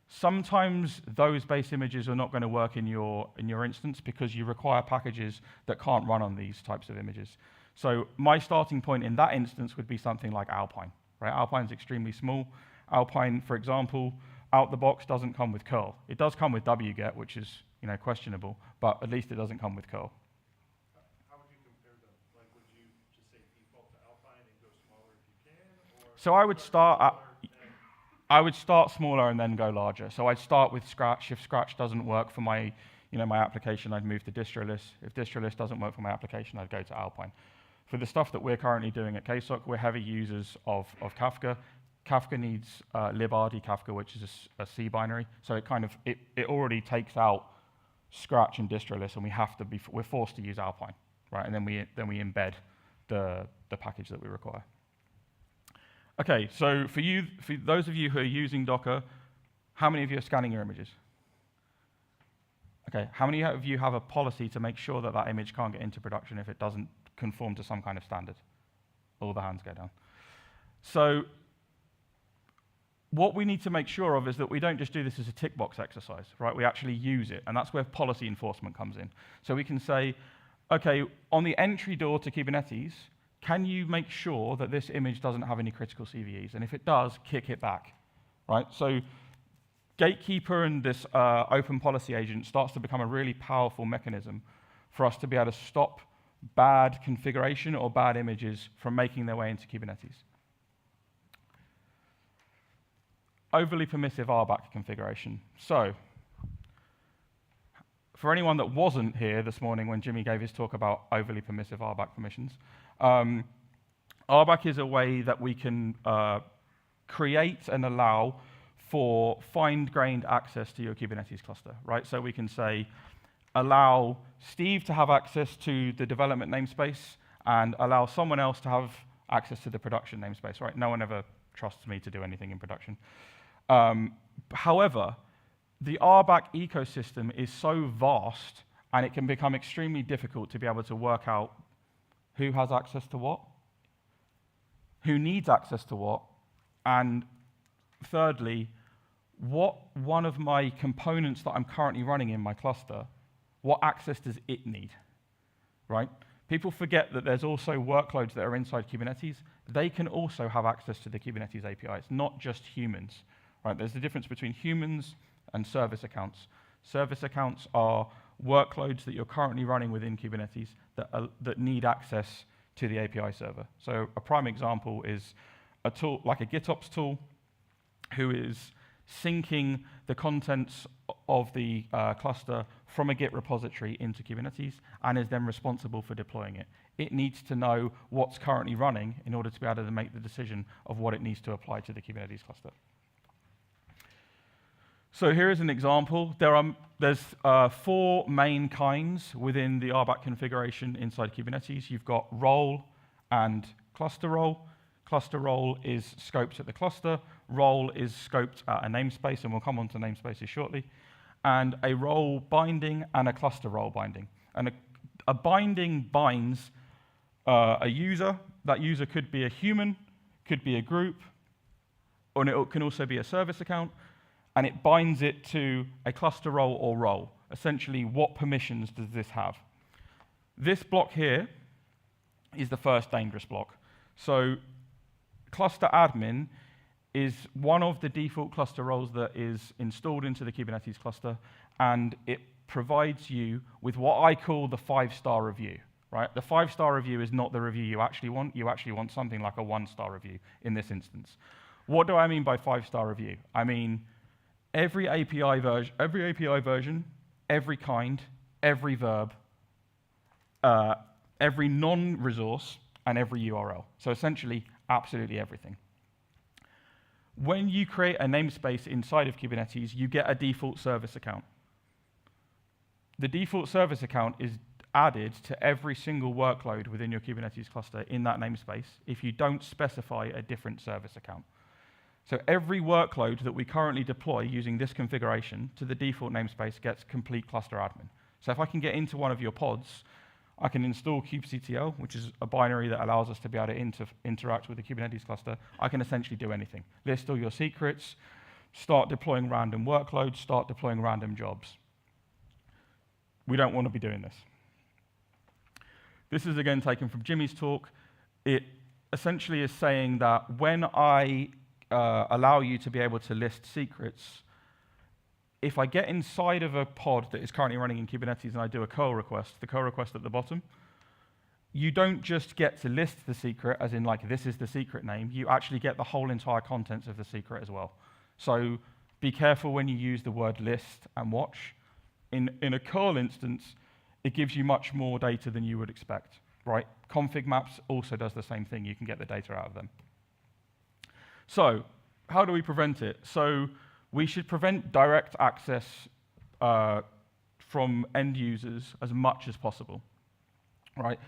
Sometimes those base images are not going to work in your instance because you require packages that can't run on these types of images. So my starting point in that instance would be something like Alpine. Right? Alpine's extremely small. Alpine, for example, out the box doesn't come with curl. It does come with wget, which is questionable, but at least it doesn't come with curl. How would you compare them? Like, would you just say default to Alpine and go smaller if you can? Or So I would start smaller and then go larger. So I'd start with Scratch. If Scratch doesn't work for my my application, I'd move to distroless. If distroless doesn't work for my application, I'd go to Alpine. For the stuff that we're currently doing at KSOC, we're heavy users of Kafka. Kafka needs librd Kafka, which is a C binary. So it already takes out Scratch and distroless, and we're forced to use Alpine, right? And then we embed the package that we require. Okay, so for those of you who are using Docker, how many of you are scanning your images? Okay, how many of you have a policy to make sure that that image can't get into production if it doesn't conform to some kind of standard? All the hands go down. So what we need to make sure of is that we don't just do this as a tick box exercise, right? We actually use it, and that's where policy enforcement comes in. So we can say, okay, on the entry door to Kubernetes, can you make sure that this image doesn't have any critical CVEs? And if it does, kick it back, right? So Gatekeeper and this open policy agent starts to become a really powerful mechanism for us to be able to stop bad configuration or bad images from making their way into Kubernetes. Overly permissive RBAC configuration. So for anyone that wasn't here this morning when Jimmy gave his talk about overly permissive RBAC permissions, RBAC is a way that we can create and allow for fine-grained access to your Kubernetes cluster, right? So we can say, allow Steve to have access to the development namespace and allow someone else to have access to the production namespace, right? No one ever trusts me to do anything in production. However, the RBAC ecosystem is so vast and it can become extremely difficult to be able to work out who has access to what, who needs access to what, and thirdly, what one of my components that I'm currently running in my cluster, what access does it need, right? People forget that there's also workloads that are inside Kubernetes. They can also have access to the Kubernetes API. It's not just humans, right? There's a difference between humans and service accounts. Service accounts are workloads that you're currently running within Kubernetes that need access to the API server. So a prime example is a tool like a GitOps tool who is syncing the contents of the cluster from a Git repository into Kubernetes and is then responsible for deploying it. It needs to know what's currently running in order to be able to make the decision of what it needs to apply to the Kubernetes cluster. So here is an example. There's 4 main kinds within the RBAC configuration inside Kubernetes. You've got role and cluster role. Cluster role is scoped at the cluster. Role is scoped at a namespace, and we'll come on to namespaces shortly. And a role binding and a cluster role binding. And a binding binds a user. That user could be a human, could be a group, or it can also be a service account. And it binds it to a cluster role or role. Essentially, what permissions does this have? This block here is the first dangerous block. So cluster admin is one of the default cluster roles that is installed into the Kubernetes cluster, and it provides you with what I call the 5-star review. Right? The 5-star review is not the review you actually want. You actually want something like a 1-star review in this instance. What do I mean by 5-star review? I mean every API version, every kind, every verb, every non-resource, and every URL. So essentially, absolutely everything. When you create a namespace inside of Kubernetes, you get a default service account. The default service account is added to every single workload within your Kubernetes cluster in that namespace if you don't specify a different service account. So every workload that we currently deploy using this configuration to the default namespace gets complete cluster admin. So if I can get into one of your pods, I can install kubectl, which is a binary that allows us to be able to interact with the Kubernetes cluster. I can essentially do anything. List all your secrets, start deploying random workloads, start deploying random jobs. We don't want to be doing this. This is again taken from Jimmy's talk. It essentially is saying that when I allow you to be able to list secrets, if I get inside of a pod that is currently running in Kubernetes and I do a curl request, the curl request at the bottom, you don't just get to list the secret, as in like this is the secret name, you actually get the whole entire contents of the secret as well. So be careful when you use the word list and watch. In a curl instance, it gives you much more data than you would expect, right? Config maps also does the same thing. You can get the data out of them. So how do we prevent it? So we should prevent direct access from end users as much as possible, right?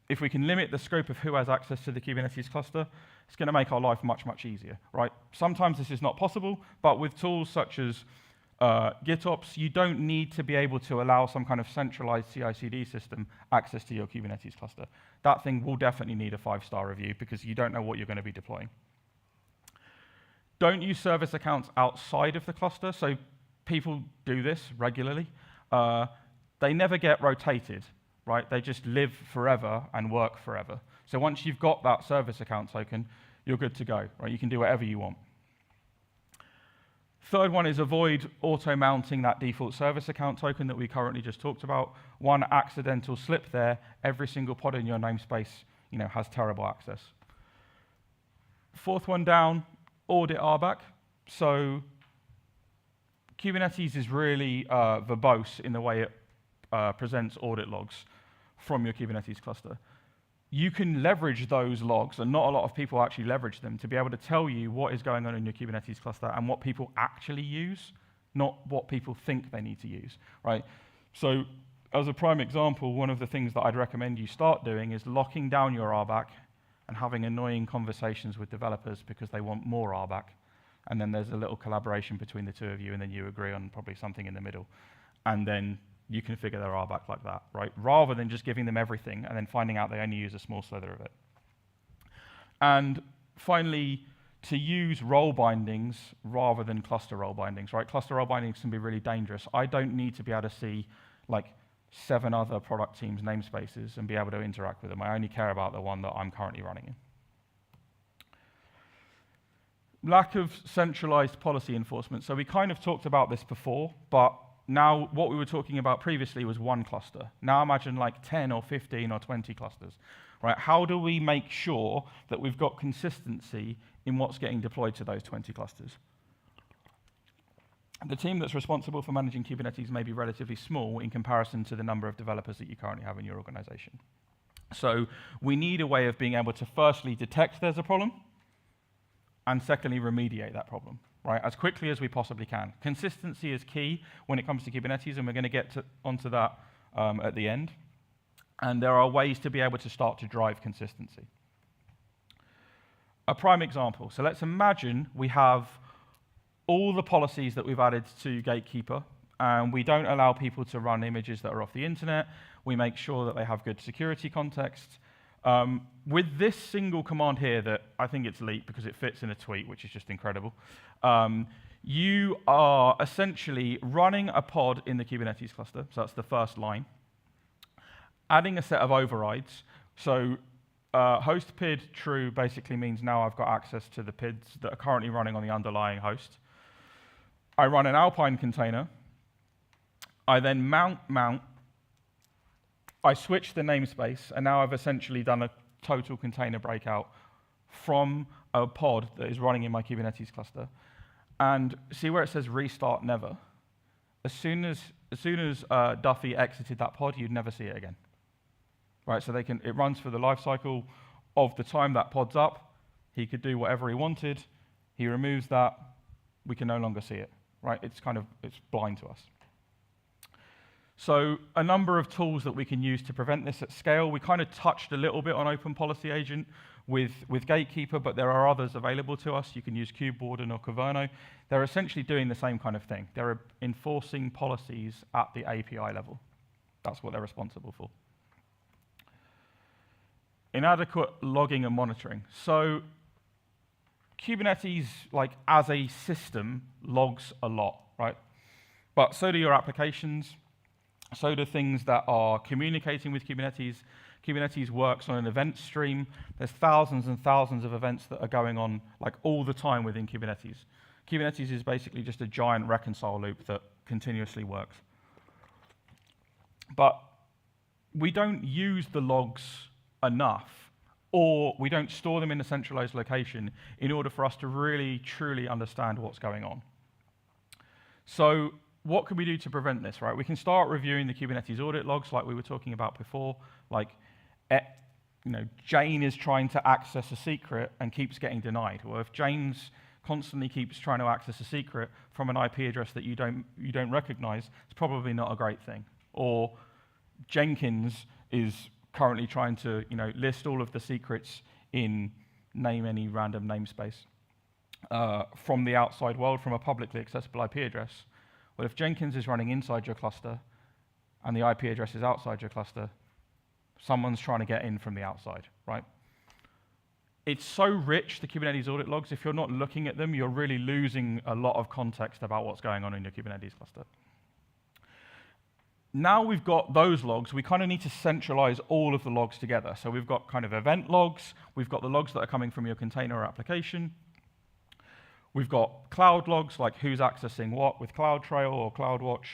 If we can limit the scope of who has access to the Kubernetes cluster, it's going to make our life much, much easier, right? Sometimes this is not possible, but with tools such as GitOps, you don't need to be able to allow some kind of centralized CI/CD system access to your Kubernetes cluster. That thing will definitely need a 5-star review because you don't know what you're going to be deploying. Don't use service accounts outside of the cluster. So people do this regularly. They never get rotated, right? They just live forever and work forever. So once you've got that service account token, you're good to go, right? You can do whatever you want. Third one is avoid auto-mounting that default service account token that we currently just talked about. One accidental slip there, every single pod in your namespace, has terrible access. Fourth one down, audit RBAC. So Kubernetes is really verbose in the way it presents audit logs from your Kubernetes cluster. You can leverage those logs, and not a lot of people actually leverage them, to be able to tell you what is going on in your Kubernetes cluster and what people actually use, not what people think they need to use, right? So as a prime example, one of the things that I'd recommend you start doing is locking down your RBAC and having annoying conversations with developers because they want more RBAC. And then there's a little collaboration between the two of you, and then you agree on probably something in the middle. And then you configure their RBAC like that, right? Rather than just giving them everything and then finding out they only use a small slither of it. And finally, to use role bindings rather than cluster role bindings, right? Cluster role bindings can be really dangerous. I don't need to be able to see like 7 other product teams' namespaces and be able to interact with them. I only care about the one that I'm currently running in. Lack of centralized policy enforcement. So we kind of talked about this before, but now what we were talking about previously was one cluster. Now imagine like 10 or 15 or 20 clusters, right? How do we make sure that we've got consistency in what's getting deployed to those 20 clusters? the team that's responsible for managing Kubernetes may be relatively small in comparison to the number of developers that you currently have in your organization. So we need a way of being able to firstly detect there's a problem, and secondly remediate that problem, right, as quickly as we possibly can. Consistency is key when it comes to Kubernetes, and we're going to get onto that at the end. And there are ways to be able to start to drive consistency. A prime example. So let's imagine we have all the policies that we've added to Gatekeeper, and we don't allow people to run images that are off the internet. We make sure that they have good security context. With this single command here that I think it's leaked because it fits in a tweet, which is just incredible, you are essentially running a pod in the Kubernetes cluster. So that's the first line. Adding a set of overrides. So host PID true basically means now I've got access to the PIDs that are currently running on the underlying host. I run an Alpine container. I then mount. I switch the namespace, and now I've essentially done a total container breakout from a pod that is running in my Kubernetes cluster. And see where it says restart never? As soon as Duffy exited that pod, you'd never see it again. Right, so it runs for the life cycle of the time that pod's up. He could do whatever he wanted. He removes that. We can no longer see it. Right, it's blind to us. So a number of tools that we can use to prevent this at scale. We kind of touched a little bit on Open Policy Agent with Gatekeeper, but there are others available to us. You can use Kubewarden or Caverno. They're essentially doing the same kind of thing. They're enforcing policies at the API level. That's what they're responsible for. Inadequate logging and monitoring. So Kubernetes, like as a system, logs a lot, right? But so do your applications. So do things that are communicating with Kubernetes. Kubernetes works on an event stream. There's thousands and thousands of events that are going on like all the time within Kubernetes. Kubernetes is basically just a giant reconcile loop that continuously works. But we don't use the logs enough, or we don't store them in a centralized location in order for us to really, truly understand what's going on. So what can we do to prevent this, right? We can start reviewing the Kubernetes audit logs like we were talking about before. Like, Jane is trying to access a secret and keeps getting denied. Well, if Jane's constantly keeps trying to access a secret from an IP address that you don't recognize, it's probably not a great thing. Or Jenkins is currently trying to list all of the secrets in name any random namespace from the outside world, from a publicly accessible IP address. Well, if Jenkins is running inside your cluster and the IP address is outside your cluster, someone's trying to get in from the outside, right? It's so rich, the Kubernetes audit logs, if you're not looking at them, you're really losing a lot of context about what's going on in your Kubernetes cluster. Now we've got those logs, we kind of need to centralize all of the logs together. So we've got kind of event logs, we've got the logs that are coming from your container or application, we've got cloud logs, like who's accessing what with CloudTrail or CloudWatch,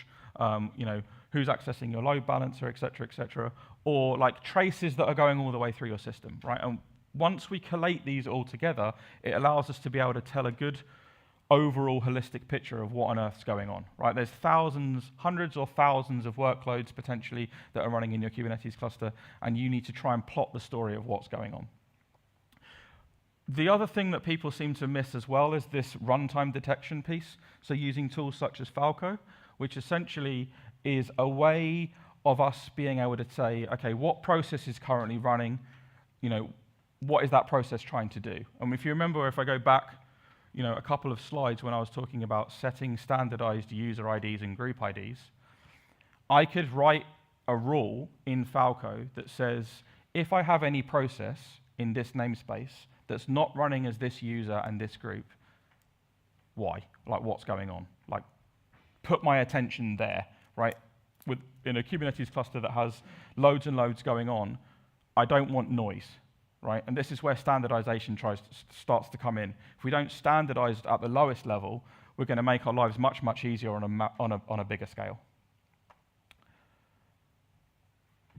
who's accessing your load balancer, et cetera, or like traces that are going all the way through your system, right? And once we collate these all together, it allows us to be able to tell a good overall holistic picture of what on earth's going on, right? There's hundreds or thousands of workloads potentially that are running in your Kubernetes cluster, and you need to try and plot the story of what's going on. The other thing that people seem to miss as well is this runtime detection piece. So using tools such as Falco, which essentially is a way of us being able to say, okay, what process is currently running? What is that process trying to do? And if you remember, if I go back a couple of slides when I was talking about setting standardized user IDs and group IDs, I could write a rule in Falco that says, if I have any process in this namespace that's not running as this user and this group, why? Like, what's going on? Like, put my attention there, right? In a Kubernetes cluster that has loads and loads going on, I don't want noise, right? And this is where standardization starts to come in. If we don't standardize at the lowest level, we're going to make our lives much, much easier on a bigger scale.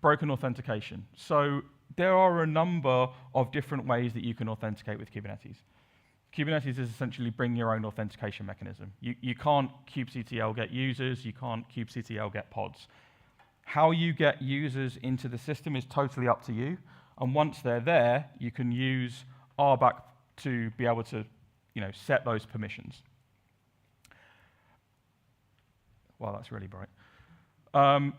Broken authentication. So there are a number of different ways that you can authenticate with Kubernetes. Kubernetes is essentially bring your own authentication mechanism. You can't kubectl get users, you can't kubectl get pods. How you get users into the system is totally up to you, and once they're there, you can use RBAC to be able to set those permissions. Wow, that's really bright.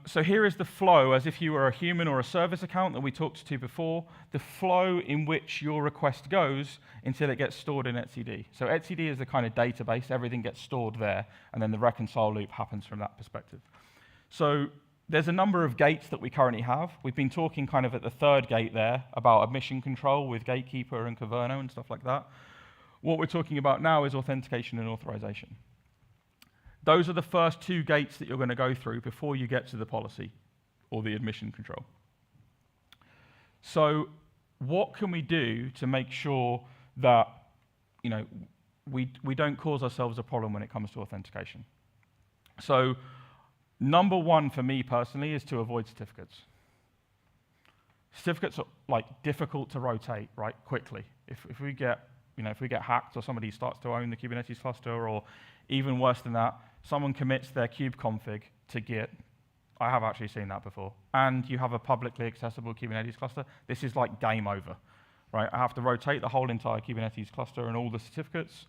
So here is the flow as if you were a human or a service account that we talked to before, the flow in which your request goes until it gets stored in etcd. So etcd is the kind of database, everything gets stored there, and then the reconcile loop happens from that perspective. So there's a number of gates that we currently have. We've been talking kind of at the third gate there about admission control with Gatekeeper and Caverno and stuff like that. What we're talking about now is authentication and authorization. Those are the first two gates that you're going to go through before you get to the policy or the admission control. So what can we do to make sure that we don't cause ourselves a problem when it comes to authentication? So number one for me personally is to avoid certificates. Certificates are difficult to rotate quickly. If we get hacked or somebody starts to own the Kubernetes cluster, or even worse than that, someone commits their kubeconfig to Git. I have actually seen that before. And you have a publicly accessible Kubernetes cluster. This is like game over, right? I have to rotate the whole entire Kubernetes cluster and all the certificates,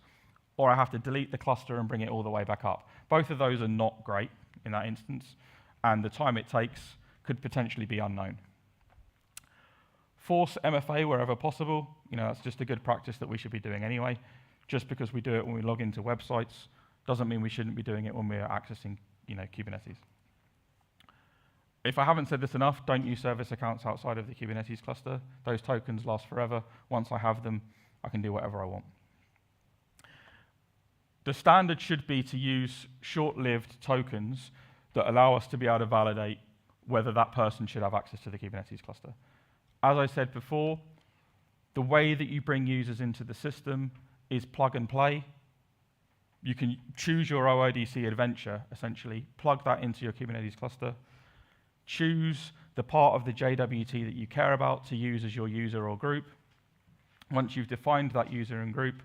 or I have to delete the cluster and bring it all the way back up. Both of those are not great in that instance, and the time it takes could potentially be unknown. Force MFA wherever possible. That's just a good practice that we should be doing anyway. Just because we do it when we log into websites doesn't mean we shouldn't be doing it when we're accessing Kubernetes. If I haven't said this enough, don't use service accounts outside of the Kubernetes cluster. Those tokens last forever. Once I have them, I can do whatever I want. The standard should be to use short-lived tokens that allow us to be able to validate whether that person should have access to the Kubernetes cluster. As I said before, the way that you bring users into the system is plug and play. You can choose your OIDC adventure, essentially, plug that into your Kubernetes cluster, choose the part of the JWT that you care about to use as your user or group. Once you've defined that user and group,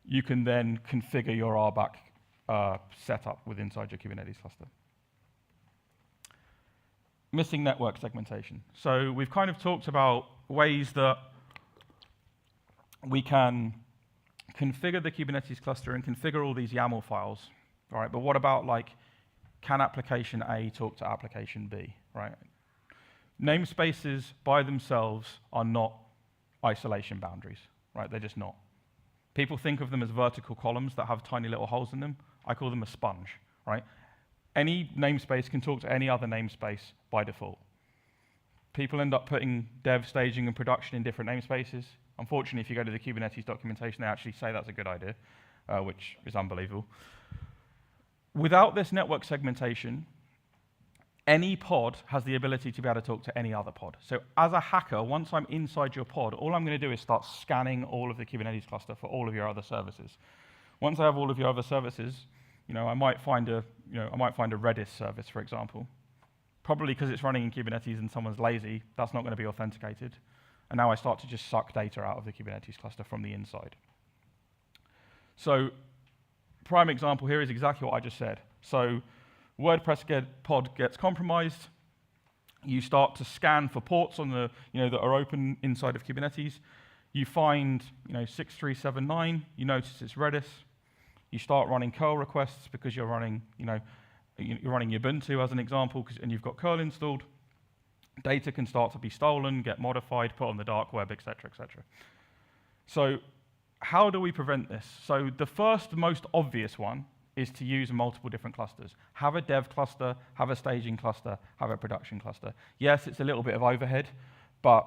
you can then configure your RBAC setup inside your Kubernetes cluster. Missing network segmentation. So we've kind of talked about ways that we can configure the Kubernetes cluster and configure all these YAML files, all right? But what about can application A talk to application B, right? Namespaces by themselves are not isolation boundaries, right? They're just not. People think of them as vertical columns that have tiny little holes in them. I call them a sponge, right? Any namespace can talk to any other namespace by default. People end up putting dev, staging, and production in different namespaces. Unfortunately, if you go to the Kubernetes documentation, they actually say that's a good idea, which is unbelievable. Without this network segmentation, any pod has the ability to be able to talk to any other pod. So as a hacker, once I'm inside your pod, all I'm going to do is start scanning all of the Kubernetes cluster for all of your other services. Once I have all of your other services, I might find a Redis service, for example. Probably because it's running in Kubernetes and someone's lazy, that's not going to be authenticated. And now I start to just suck data out of the Kubernetes cluster from the inside. So prime example here is exactly what I just said. So WordPress pod gets compromised. You start to scan for ports on the that are open inside of Kubernetes. You find 6379. You notice it's Redis. You start running curl requests because you're running you're running Ubuntu as an example, and you've got curl installed. Data can start to be stolen, get modified, put on the dark web, et cetera, et cetera. So how do we prevent this? So the first most obvious one is to use multiple different clusters. Have a dev cluster, have a staging cluster, have a production cluster. Yes, it's a little bit of overhead, but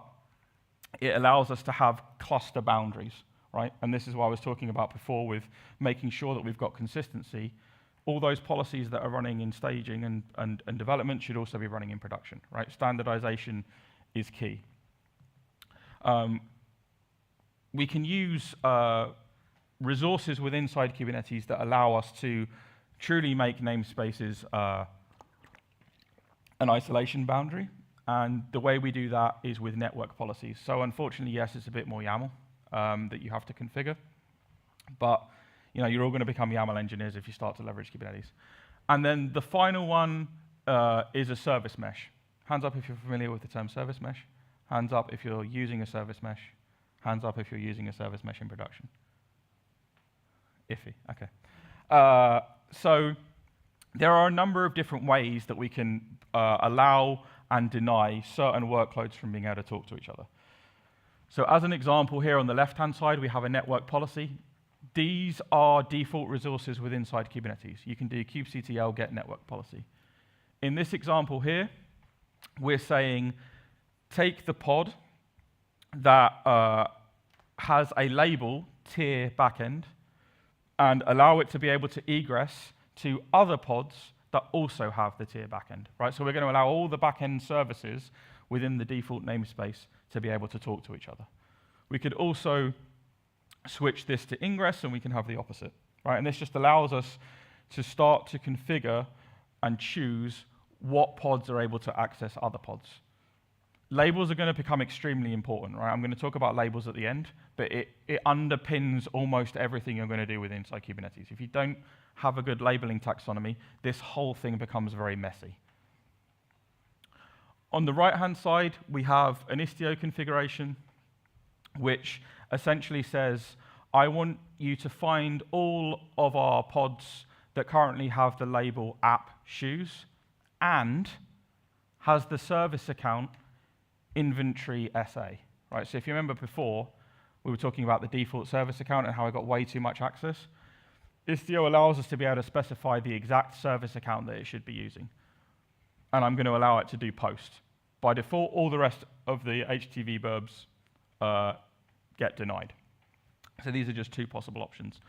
it allows us to have cluster boundaries, right? And this is what I was talking about before with making sure that we've got consistency. All those policies that are running in staging and development should also be running in production, right? Standardization is key. We can use resources within inside Kubernetes that allow us to truly make namespaces an isolation boundary. And the way we do that is with network policies. So unfortunately, yes, it's a bit more YAML that you have to configure. But you're all going to become YAML engineers if you start to leverage Kubernetes. And then the final one is a service mesh. Hands up if you're familiar with the term service mesh. Hands up if you're using a service mesh. Hands up if you're using a service mesh in production. Iffy, okay. So there are a number of different ways that we can allow and deny certain workloads from being able to talk to each other. So as an example here on the left-hand side, we have a network policy. These are default resources within inside Kubernetes. You can do kubectl get network policy. In this example here, we're saying take the pod that has a label tier backend and allow it to be able to egress to other pods that also have the tier backend, right? So we're going to allow all the backend services within the default namespace to be able to talk to each other. We could also switch this to ingress and we can have the opposite, right? And this just allows us to start to configure and choose what pods are able to access other pods. Labels are going to become extremely important, right? I'm going to talk about labels at the end, but it underpins almost everything you're going to do with inside Kubernetes. If you don't have a good labeling taxonomy, this whole thing becomes very messy. On the right-hand side, we have an Istio configuration, which essentially says, I want you to find all of our pods that currently have the label app shoes and has the service account inventory SA, right? So if you remember before, we were talking about the default service account and how I got way too much access. Istio allows us to be able to specify the exact service account that it should be using. And I'm going to allow it to do post. By default, all the rest of the HTTP verbs get denied. So these are just two possible options.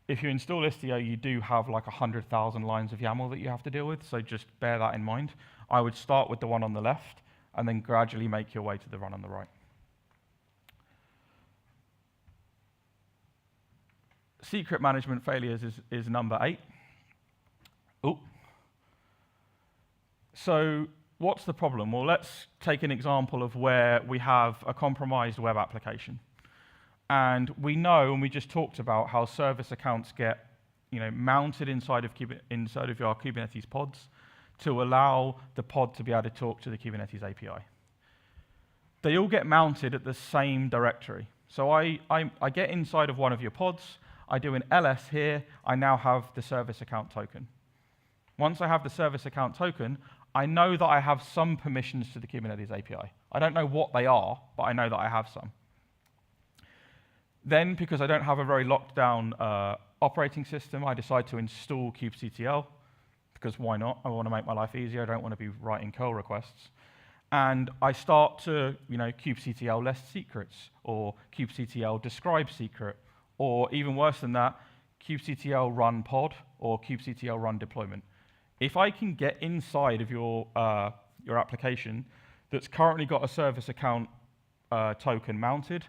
If you install Istio, you do have like 100,000 lines of YAML that you have to deal with, so just bear that in mind. I would start with the one on the left, and then gradually make your way to the one on the right. Secret management failures is number 8. Oh. So what's the problem? Well, let's take an example of where we have a compromised web application. And we know, and we just talked about how service accounts get mounted inside of your Kubernetes pods to allow the pod to be able to talk to the Kubernetes API. They all get mounted at the same directory. So I get inside of one of your pods, I do an ls here, I now have the service account token. Once I have the service account token, I know that I have some permissions to the Kubernetes API. I don't know what they are, but I know that I have some. Then, because I don't have a very locked down operating system, I decide to install kubectl, because why not? I want to make my life easier. I don't want to be writing curl requests. And I start to, kubectl less secrets, or kubectl describe secret, or even worse than that, kubectl run pod, or kubectl run deployment. If I can get inside of your application that's currently got a service account token mounted,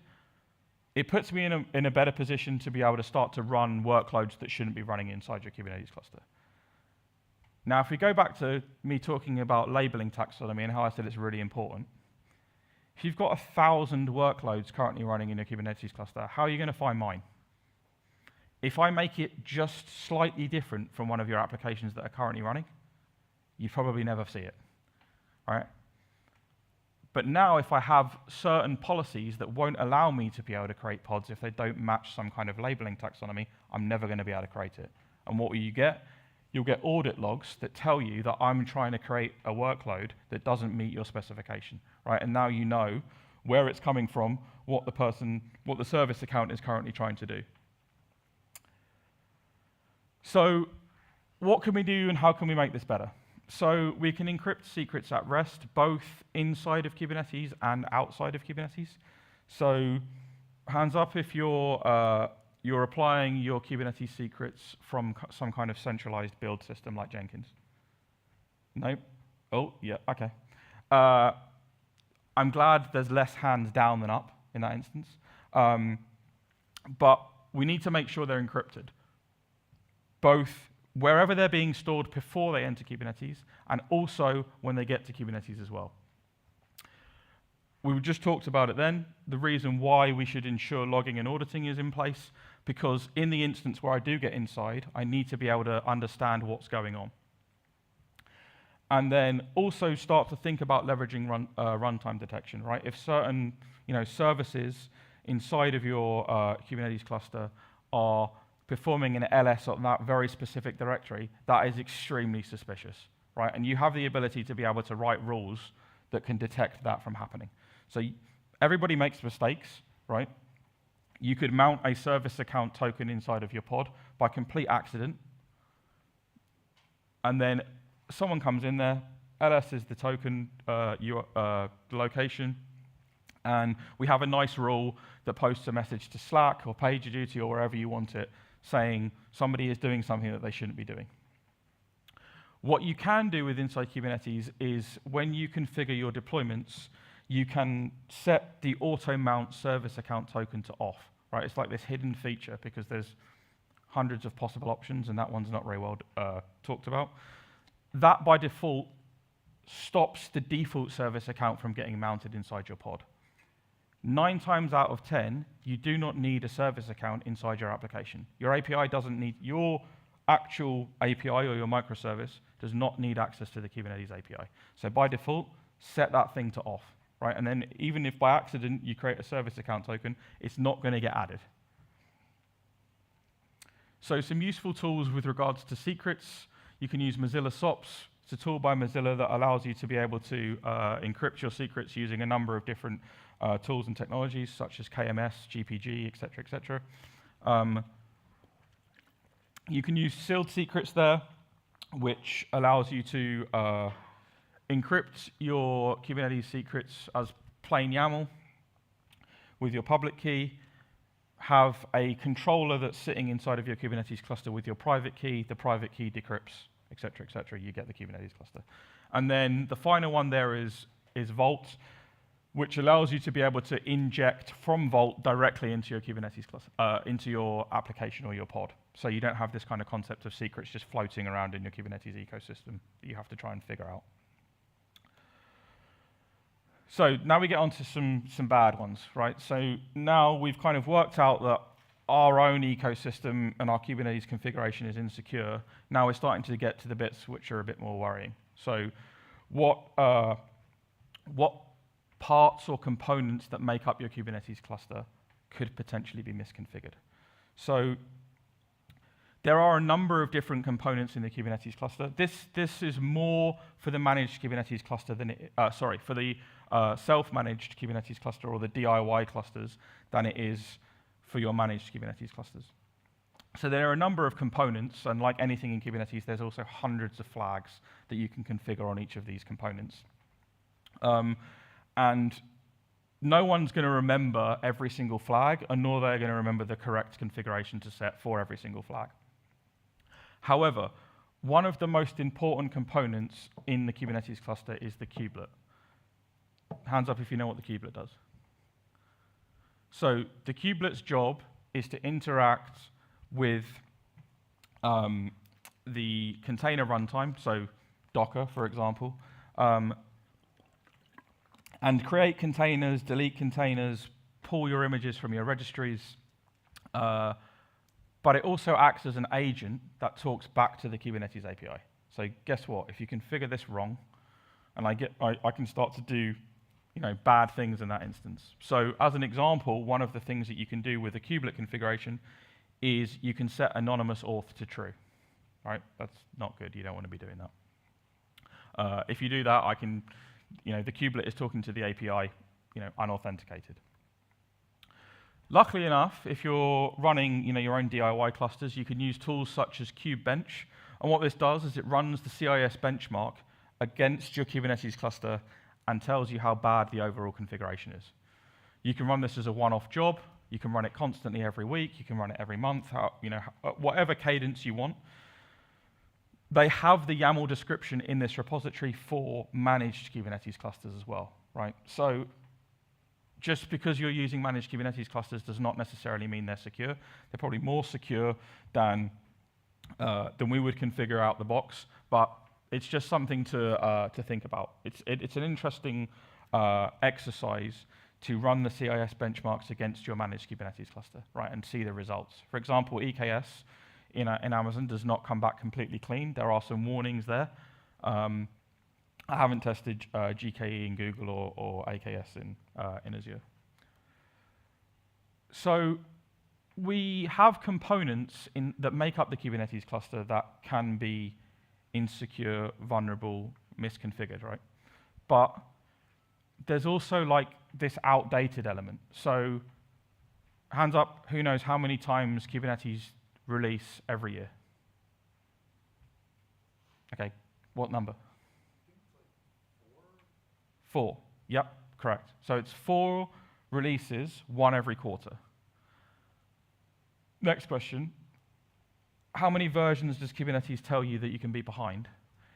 it puts me in a better position to be able to start to run workloads that shouldn't be running inside your Kubernetes cluster. Now, if we go back to me talking about labeling taxonomy and how I said it's really important, if you've got 1,000 workloads currently running in your Kubernetes cluster, how are you going to find mine? If I make it just slightly different from one of your applications that are currently running, you probably never see it, right? But now if I have certain policies that won't allow me to be able to create pods if they don't match some kind of labeling taxonomy, I'm never going to be able to create it. And what will you get? You'll get audit logs that tell you that I'm trying to create a workload that doesn't meet your specification, right? And now you know where it's coming from, what the service account is currently trying to do. So what can we do and how can we make this better? So we can encrypt secrets at rest, both inside of Kubernetes and outside of Kubernetes. So hands up if you're applying your Kubernetes secrets from some kind of centralized build system like Jenkins. Nope. Oh, yeah, okay. I'm glad there's less hands down than up in that instance. But we need to make sure they're encrypted, both wherever they're being stored before they enter Kubernetes, and also when they get to Kubernetes as well. We just talked about it then, the reason why we should ensure logging and auditing is in place, because in the instance where I do get inside, I need to be able to understand what's going on. And then also start to think about leveraging runtime detection, right? If certain services inside of your Kubernetes cluster are performing an LS on that very specific directory, that is extremely suspicious, right? And you have the ability to be able to write rules that can detect that from happening. So everybody makes mistakes, right? You could mount a service account token inside of your pod by complete accident, and then someone comes in there, LS is the token location, and we have a nice rule that posts a message to Slack or PagerDuty or wherever you want it, saying somebody is doing something that they shouldn't be doing. What you can do with inside Kubernetes is when you configure your deployments, you can set the auto mount service account token to off, right? It's like this hidden feature because there's hundreds of possible options and that one's not very well talked about. That by default stops the default service account from getting mounted inside your pod. 9 times out of 10, you do not need a service account inside your application. Your API doesn't need, your actual API or your microservice does not need access to the Kubernetes API. So by default, set that thing to off, right? And then even if by accident you create a service account token, it's not going to get added. So some useful tools with regards to secrets. You can use Mozilla SOPs. It's a tool by Mozilla that allows you to be able to encrypt your secrets using a number of different tools and technologies, such as KMS, GPG, et cetera, et cetera. You can use sealed secrets there, which allows you to encrypt your Kubernetes secrets as plain YAML with your public key, have a controller that's sitting inside of your Kubernetes cluster with your private key, the private key decrypts, et cetera, you get the Kubernetes cluster. And then the final one there is Vault, which allows you to be able to inject from Vault directly into your Kubernetes cluster, into your application or your pod. So you don't have this kind of concept of secrets just floating around in your Kubernetes ecosystem that you have to try and figure out. So now we get on to some bad ones, right? So now we've kind of worked out that our own ecosystem and our Kubernetes configuration is insecure. Now we're starting to get to the bits which are a bit more worrying. So what parts or components that make up your Kubernetes cluster could potentially be misconfigured? So there are a number of different components in the Kubernetes cluster. This is more for the managed Kubernetes cluster than for the self-managed Kubernetes cluster or the DIY clusters than it is for your managed Kubernetes clusters. So there are a number of components, and like anything in Kubernetes, there's also hundreds of flags that you can configure on each of these components. And no one's going to remember every single flag, and nor they're going to remember the correct configuration to set for every single flag. However, one of the most important components in the Kubernetes cluster is the kubelet. Hands up if you know what the kubelet does. So the kubelet's job is to interact with the container runtime, so Docker, for example, and create containers, delete containers, pull your images from your registries. But it also acts as an agent that talks back to the Kubernetes API. So guess what? If you configure this wrong, and I can start to do bad things in that instance. So as an example, one of the things that you can do with a kubelet configuration is you can set anonymous auth to true. Right? That's not good. You don't want to be doing that. If you do that, the kubelet is talking to the API, unauthenticated. Luckily enough, if you're running your own DIY clusters, you can use tools such as kubebench. And what this does is it runs the CIS benchmark against your Kubernetes cluster and tells you how bad the overall configuration is. You can run this as a one-off job. You can run it constantly every week. You can run it every month, whatever cadence you want. They have the YAML description in this repository for managed Kubernetes clusters as well, right? So just because you're using managed Kubernetes clusters does not necessarily mean they're secure. They're probably more secure than we would configure out the box, but it's just something to think about. It's an interesting exercise to run the CIS benchmarks against your managed Kubernetes cluster, right, and see the results. For example, EKS in Amazon does not come back completely clean. There are some warnings there. I haven't tested GKE in Google or AKS in Azure. So we have components that make up the Kubernetes cluster that can be insecure, vulnerable, misconfigured, right? But there's also like this outdated element. So hands up, who knows how many times Kubernetes release every year? Okay, what number? 4. Yep, correct. So it's 4 releases, 1 every quarter. Next question. How many versions does Kubernetes tell you that you can be behind?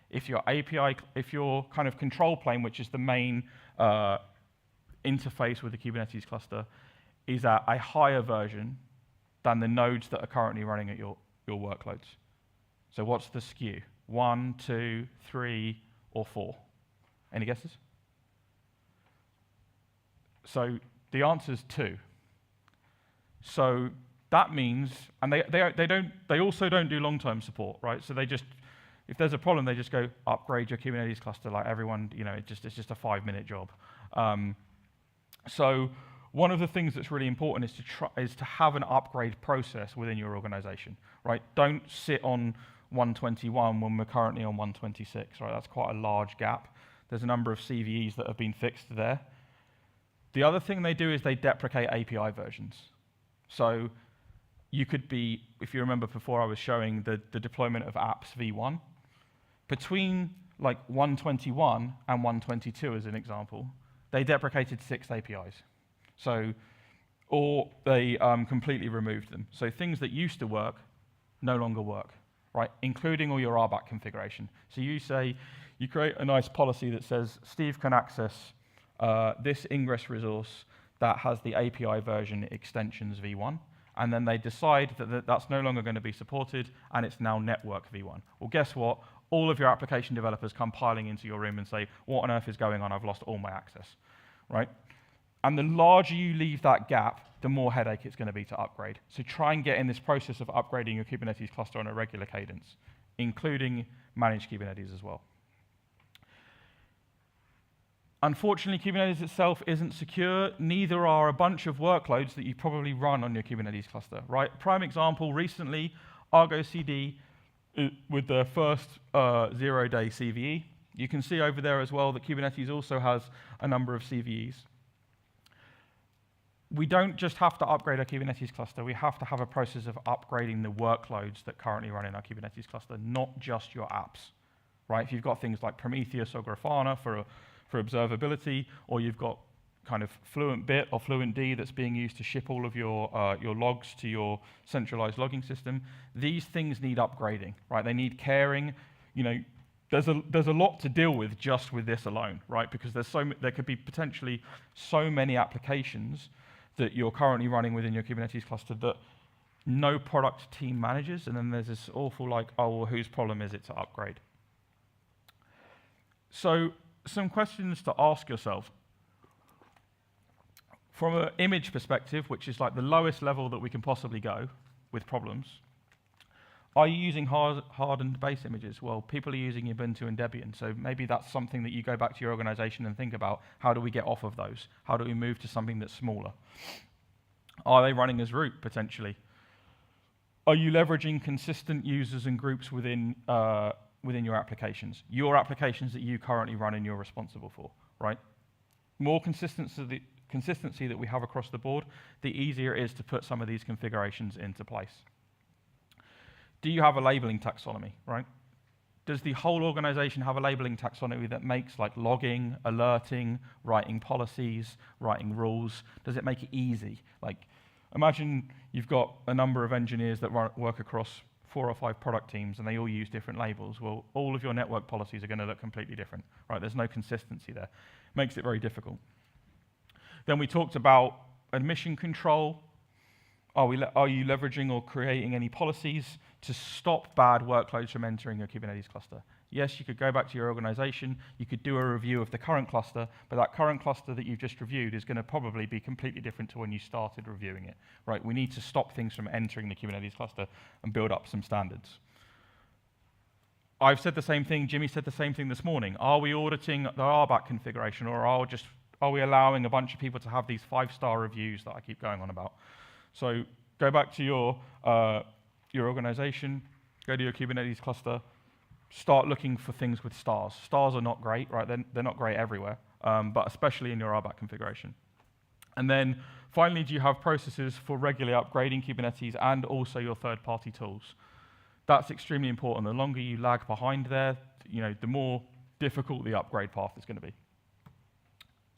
If your API, if your kind of control plane, which is the main interface with the Kubernetes cluster, is at a higher version than the nodes that are currently running at your workloads. So what's the skew? 1, 2, 3, or 4? Any guesses? So the answer is 2. So that means, and they also don't do long-term support, right? So they just, if there's a problem, they just go upgrade your Kubernetes cluster like everyone, you know, it's just a 5-minute job. So one of the things that's really important is to have an upgrade process within your organization, right? Don't sit on 121 when we're currently on 126, right? That's quite a large gap. There's a number of CVEs that have been fixed there. The other thing they do is they deprecate API versions. So you could be, if you remember before I was showing the deployment of apps v1, between like 121 and 122 as an example, they deprecated 6 APIs. So, or they completely removed them. So things that used to work no longer work, right? Including all your RBAC configuration. So you say, you create a nice policy that says, Steve can access this ingress resource that has the API version extensions v1, and then they decide that that's no longer going to be supported, and it's now network v1. Well, guess what? All of your application developers come piling into your room and say, what on earth is going on? I've lost all my access, right? And the larger you leave that gap, the more headache it's going to be to upgrade. So try and get in this process of upgrading your Kubernetes cluster on a regular cadence, including managed Kubernetes as well. Unfortunately, Kubernetes itself isn't secure. Neither are a bunch of workloads that you probably run on your Kubernetes cluster, right? Prime example, recently, Argo CD with the first 0-day CVE. You can see over there as well that Kubernetes also has a number of CVEs. We don't just have to upgrade our Kubernetes cluster, we have to have a process of upgrading the workloads that currently run in our Kubernetes cluster, not just your apps, right? If you've got things like Prometheus or Grafana for observability, or you've got kind of FluentBit or FluentD that's being used to ship all of your logs to your centralized logging system, these things need upgrading, right? They need caring. You know, there's a lot to deal with just with this alone, right? Because there could be potentially so many applications that you're currently running within your Kubernetes cluster that no product team manages, and then there's this awful like, oh, well, whose problem is it to upgrade? So some questions to ask yourself. From an image perspective, which is like the lowest level that we can possibly go with problems, are you using hardened base images? Well, people are using Ubuntu and Debian, so maybe that's something that you go back to your organization and think about, how do we get off of those? How do we move to something that's smaller? Are they running as root, potentially? Are you leveraging consistent users and groups within your applications that you currently run and you're responsible for, right? More consistency that we have across the board, the easier it is to put some of these configurations into place. Do you have a labeling taxonomy, right? Does the whole organization have a labeling taxonomy that makes like logging, alerting, writing policies, writing rules? Does it make it easy? Like, imagine you've got a number of engineers that work across 4 or 5 product teams and they all use different labels. Well, all of your network policies are going to look completely different, right? There's no consistency there. Makes it very difficult. Then we talked about admission control. Are you leveraging or creating any policies to stop bad workloads from entering your Kubernetes cluster? Yes, you could go back to your organization, you could do a review of the current cluster, but that current cluster that you've just reviewed is going to probably be completely different to when you started reviewing it, right? We need to stop things from entering the Kubernetes cluster and build up some standards. I've said the same thing, Jimmy said the same thing this morning. Are we auditing the RBAC configuration, or are we allowing a bunch of people to have these 5-star reviews that I keep going on about? So go back to your organization, go to your Kubernetes cluster, start looking for things with stars. Stars are not great, right? They're not great everywhere, but especially in your RBAC configuration. And then finally, do you have processes for regularly upgrading Kubernetes and also your third-party tools? That's extremely important. The longer you lag behind there, the more difficult the upgrade path is going to be.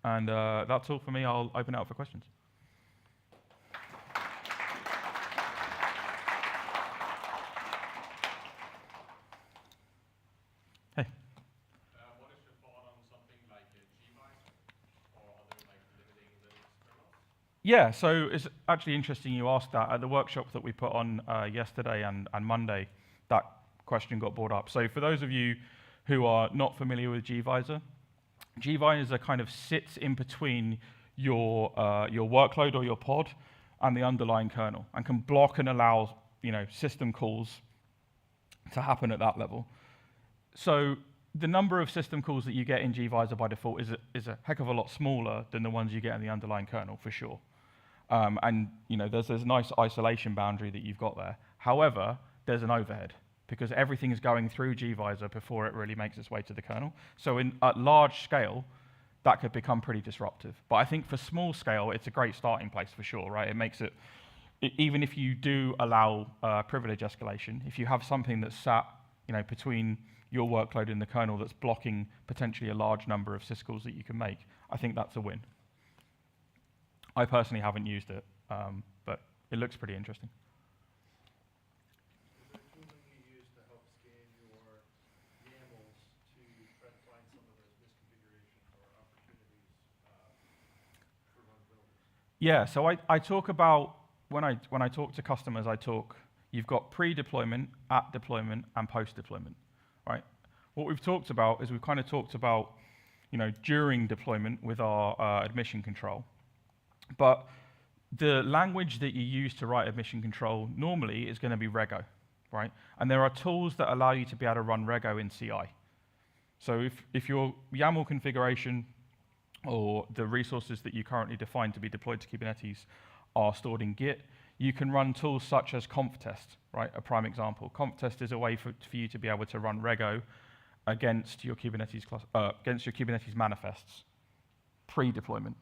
And that's all for me. I'll open it up for questions. Hey. What is your thought on something like gvisor or other limiting Linux kernels? Yeah, so it's actually interesting you asked that. At the workshop that we put on yesterday and Monday, that question got brought up. So for those of you who are not familiar with gvisor, gvisor kind of sits in between your workload or your pod and the underlying kernel, and can block and allow system calls to happen at that level. So the number of system calls that you get in gvisor by default is a heck of a lot smaller than the ones you get in the underlying kernel, for sure. And there's this nice isolation boundary that you've got there. However, there's an overhead, because everything is going through gvisor before it really makes its way to the kernel. So at large scale, that could become pretty disruptive. But I think for small scale, it's a great starting place for sure, right? It makes it, even if you do allow privilege escalation, if you have something that's sat between your workload and the kernel that's blocking potentially a large number of syscalls that you can make, I think that's a win. I personally haven't used it, but it looks pretty interesting. Yeah, so I talk about, when I talk to customers, you've got pre-deployment, at deployment, and post-deployment, right? What we've talked about is we've kind of talked about, during deployment with our admission control. But the language that you use to write admission control normally is going to be Rego, right? And there are tools that allow you to be able to run Rego in CI. So if your YAML configuration or the resources that you currently define to be deployed to Kubernetes are stored in Git, you can run tools such as conftest, right? A prime example. Conftest is a way for you to be able to run Rego against your Kubernetes manifests pre-deployment.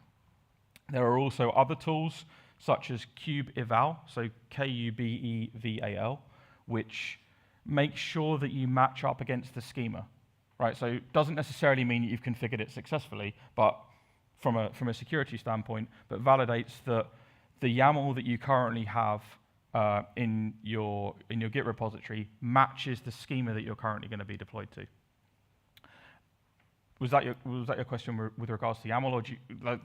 There are also other tools such as kubeval, so Kubeval, which make sure that you match up against the schema, right? So it doesn't necessarily mean that you've configured it successfully, but from a security standpoint, but validates that the YAML that you currently have in your Git repository matches the schema that you're currently going to be deployed to. Was that your question with regards to YAML, or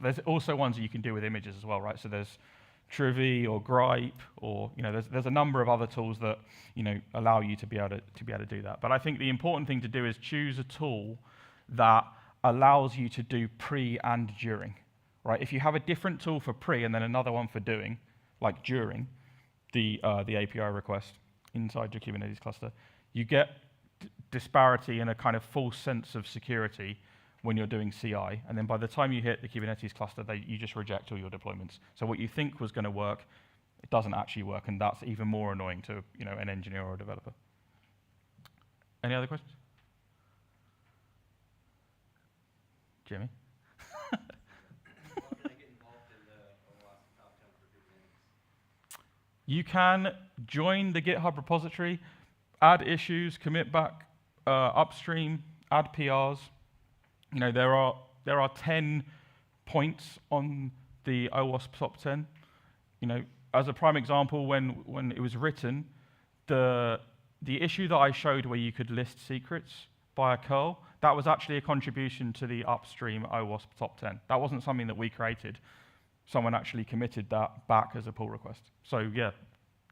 there's also ones that you can do with images as well, right? So there's Trivy or Gripe, or there's a number of other tools that allow you to be able to do that. But I think the important thing to do is choose a tool that allows you to do pre and during, right? If you have a different tool for pre and then another one for doing, like during the API request inside your Kubernetes cluster, you get disparity and a kind of false sense of security when you're doing CI, and then by the time you hit the Kubernetes cluster, you just reject all your deployments. So what you think was going to work, it doesn't actually work, and that's even more annoying to an engineer or a developer. Any other questions? Jimmy? You can join the GitHub repository, add issues, commit back upstream, add PRs. There are 10 points on the OWASP top 10. As a prime example, when it was written, the issue that I showed where you could list secrets by a curl, that was actually a contribution to the upstream OWASP top 10. That wasn't something that we created. Someone actually committed that back as a pull request. So yeah,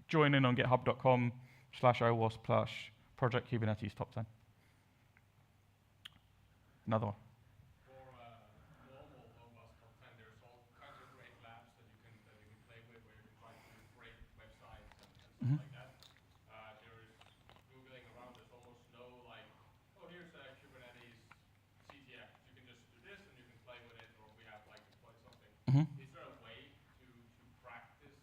join in on github.com/OWASP/project Kubernetes top 10. Another one. For normal robust content, there's all kinds of great labs that you can play with, where you can try to create websites and stuff Mhm. like that. There is googling around. There's almost no like, oh, here's a Kubernetes CTF. You can just do this and you can play with it, or we have like deployed something. Mhm. Is there a way to practice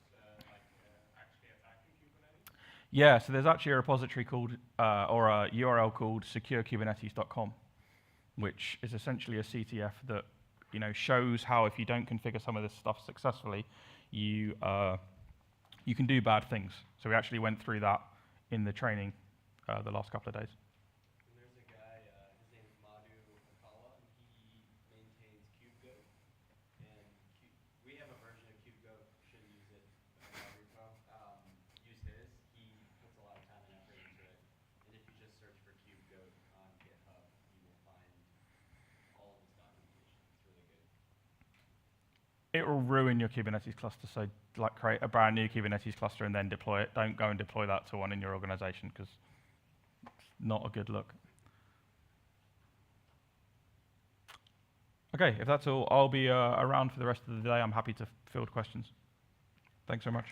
actually attacking Kubernetes? Yeah, so there's actually a repository called, or a URL called securekubernetes.com, which is essentially a CTF that shows how if you don't configure some of this stuff successfully, you can do bad things. So we actually went through that in the training the last couple of days. And there's a guy, his name is Madhu Akala, and he maintains KubeGoat. And we have a version of KubeGoat, should use it in our repo. Use his. He puts a lot of time and effort into it. And if you just search for KubeGoat on GitHub, you will find all of his documentation. It's really good. It will ruin your Kubernetes cluster. So like create a brand new Kubernetes cluster and then deploy it. Don't go and deploy that to one in your organization because it's not a good look. Okay, if that's all, I'll be around for the rest of the day. I'm happy to field questions. Thanks so much.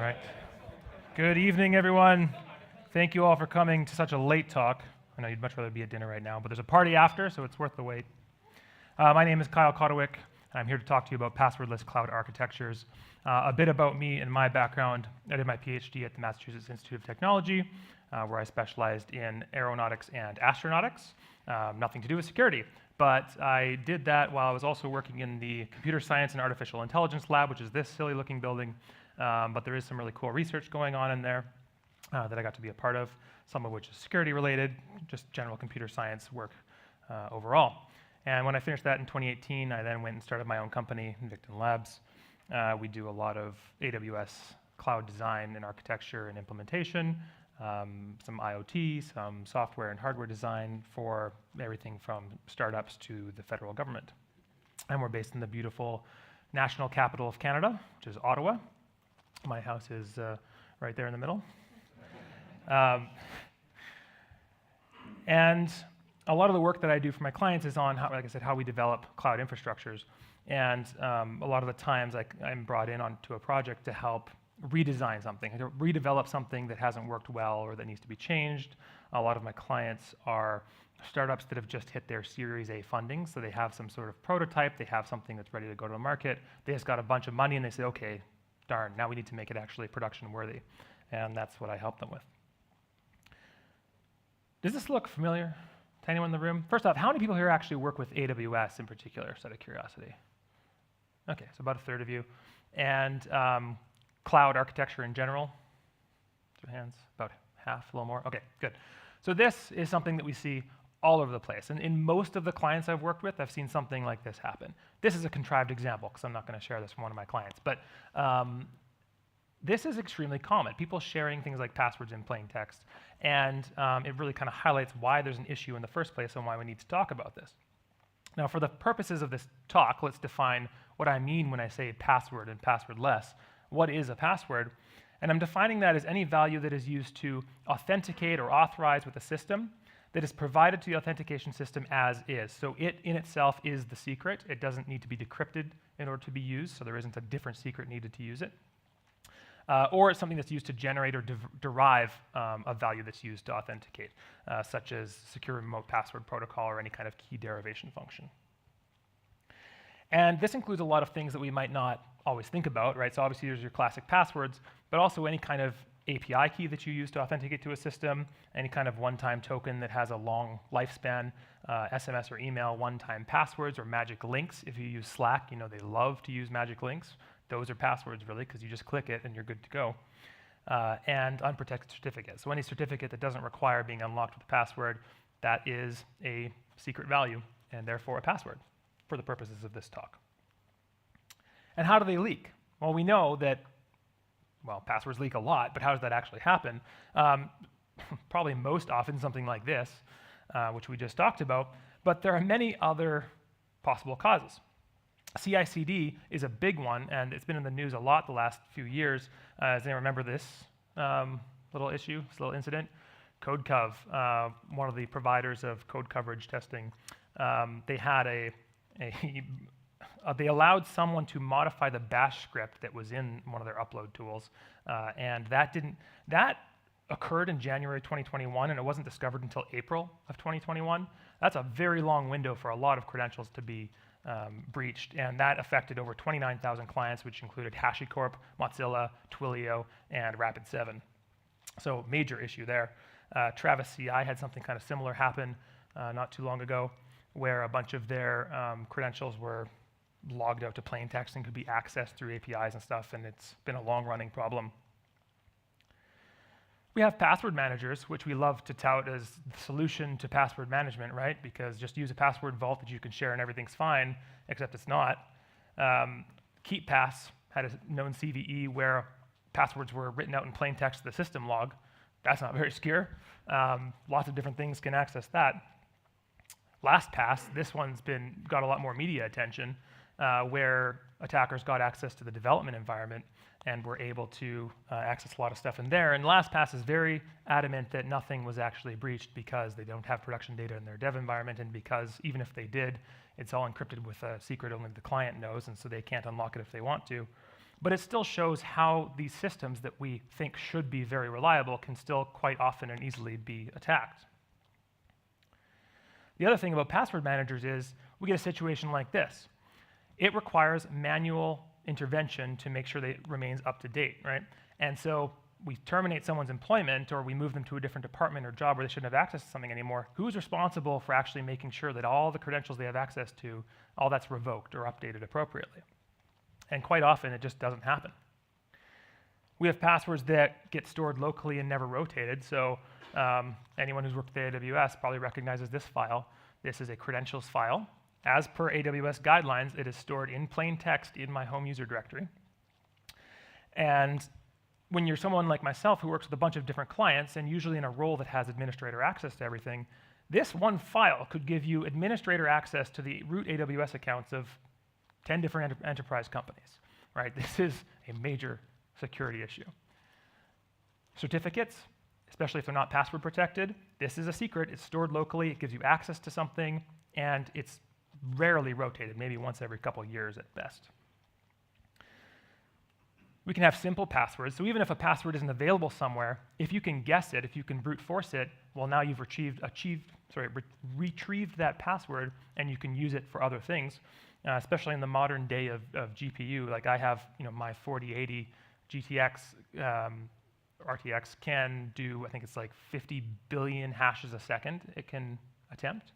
right. Good evening, everyone. Thank you all for coming to such a late talk. I know you'd much rather be at dinner right now, but there's a party after, so it's worth the wait. My name is Kyle Kotowick, and I'm here to talk to you about passwordless cloud architectures. A bit about me and my background. I did my PhD at the Massachusetts Institute of Technology, where I specialized in aeronautics and astronautics. Nothing to do with security, but I did that while I was also working in the Computer Science and Artificial Intelligence Lab, which is this silly-looking building. But there is some really cool research going on in there that I got to be a part of, some of which is security-related, just general computer science work overall. And when I finished that in 2018, I then went and started my own company, Invicton Labs. We do a lot of AWS cloud design and architecture and implementation, some IoT, some software and hardware design for everything from startups to the federal government. And we're based in the beautiful national capital of Canada, which is Ottawa. My house is right there in the middle. And a lot of the work that I do for my clients is on, like I said, how we develop cloud infrastructures. And a lot of the times I'm brought in onto a project to help redesign something, to redevelop something that hasn't worked well or that needs to be changed. A lot of my clients are startups that have just hit their Series A funding, so they have some sort of prototype, they have something that's ready to go to the market, they just got a bunch of money and they say, okay, darn, now we need to make it actually production worthy. And that's what I help them with. Does this look familiar to anyone in the room? First off, how many people here actually work with AWS in particular, just out of curiosity? Okay, so about a third of you. And cloud architecture in general? Two hands, about half, a little more. Okay, good. So this is something that we see all over the place. And in most of the clients I've worked with, I've seen something like this happen. This is a contrived example, because I'm not going to share this from one of my clients. But this is extremely common, people sharing things like passwords in plain text. And it really kind of highlights why there's an issue in the first place and why we need to talk about this. Now, for the purposes of this talk, let's define what I mean when I say password and passwordless. What is a password? And I'm defining that as any value that is used to authenticate or authorize with a system that is provided to the authentication system as is. So it in itself is the secret. It doesn't need to be decrypted in order to be used, so there isn't a different secret needed to use it. Or it's something that's used to generate or derive a value that's used to authenticate, such as secure remote password protocol or any kind of key derivation function. And this includes a lot of things that we might not always think about, right? So obviously there's your classic passwords, but also any kind of API key that you use to authenticate to a system, any kind of one-time token that has a long lifespan, SMS or email, one-time passwords or magic links. If you use Slack, you know they love to use magic links. Those are passwords, really, because you just click it and you're good to go. And unprotected certificates. So any certificate that doesn't require being unlocked with a password, that is a secret value and therefore a password for the purposes of this talk. And how do they leak? Well, we know that, well, passwords leak a lot, but how does that actually happen? Probably most often something like this, which we just talked about, but there are many other possible causes. CI/CD is a big one, and it's been in the news a lot the last few years. Does anyone remember this little issue, this little incident? CodeCov, one of the providers of code coverage testing, they had they allowed someone to modify the bash script that was in one of their upload tools, and that occurred in January 2021, and it wasn't discovered until April of 2021. That's a very long window for a lot of credentials to be breached, and that affected over 29,000 clients, which included HashiCorp, Mozilla, Twilio, and Rapid7. So major issue there. Travis CI had something kind of similar happen not too long ago, where a bunch of their credentials were logged out to plain text and could be accessed through APIs and stuff, and it's been a long-running problem. We have password managers, which we love to tout as the solution to password management, right? Because just use a password vault that you can share and everything's fine, except it's not. KeepPass had a known CVE where passwords were written out in plain text to the system log. That's not very secure. Lots of different things can access that. LastPass, this one's got a lot more media attention, where attackers got access to the development environment and were able to access a lot of stuff in there. And LastPass is very adamant that nothing was actually breached because they don't have production data in their dev environment, and because even if they did, it's all encrypted with a secret only the client knows, and so they can't unlock it if they want to. but it still shows how these systems that we think should be very reliable can still quite often and easily be attacked. The other thing about password managers is we get a situation like this. It requires manual intervention to make sure that it remains up to date, right? And so we terminate someone's employment or we move them to a different department or job where they shouldn't have access to something anymore. Who's responsible for actually making sure that all the credentials they have access to, all that's revoked or updated appropriately? And quite often, it just doesn't happen. We have passwords that get stored locally and never rotated. So anyone who's worked at AWS probably recognizes this file. This is a credentials file. As per AWS guidelines, it is stored in plain text in my home user directory. And when you're someone like myself who works with a bunch of different clients and usually in a role that has administrator access to everything, this one file could give you administrator access to the root AWS accounts of 10 different enterprise companies, right? This is a major security issue. Certificates, especially if they're not password protected, this is a secret. It's stored locally. It gives you access to something, and it's rarely rotated, maybe once every couple years at best. We can have simple passwords. So even if a password isn't available somewhere, if you can guess it, if you can brute force it, well, now you've retrieved that password, and you can use it for other things, especially in the modern day of GPU. Like I have, my 4080 GTX RTX can do, I think it's like 50 billion hashes a second it can attempt.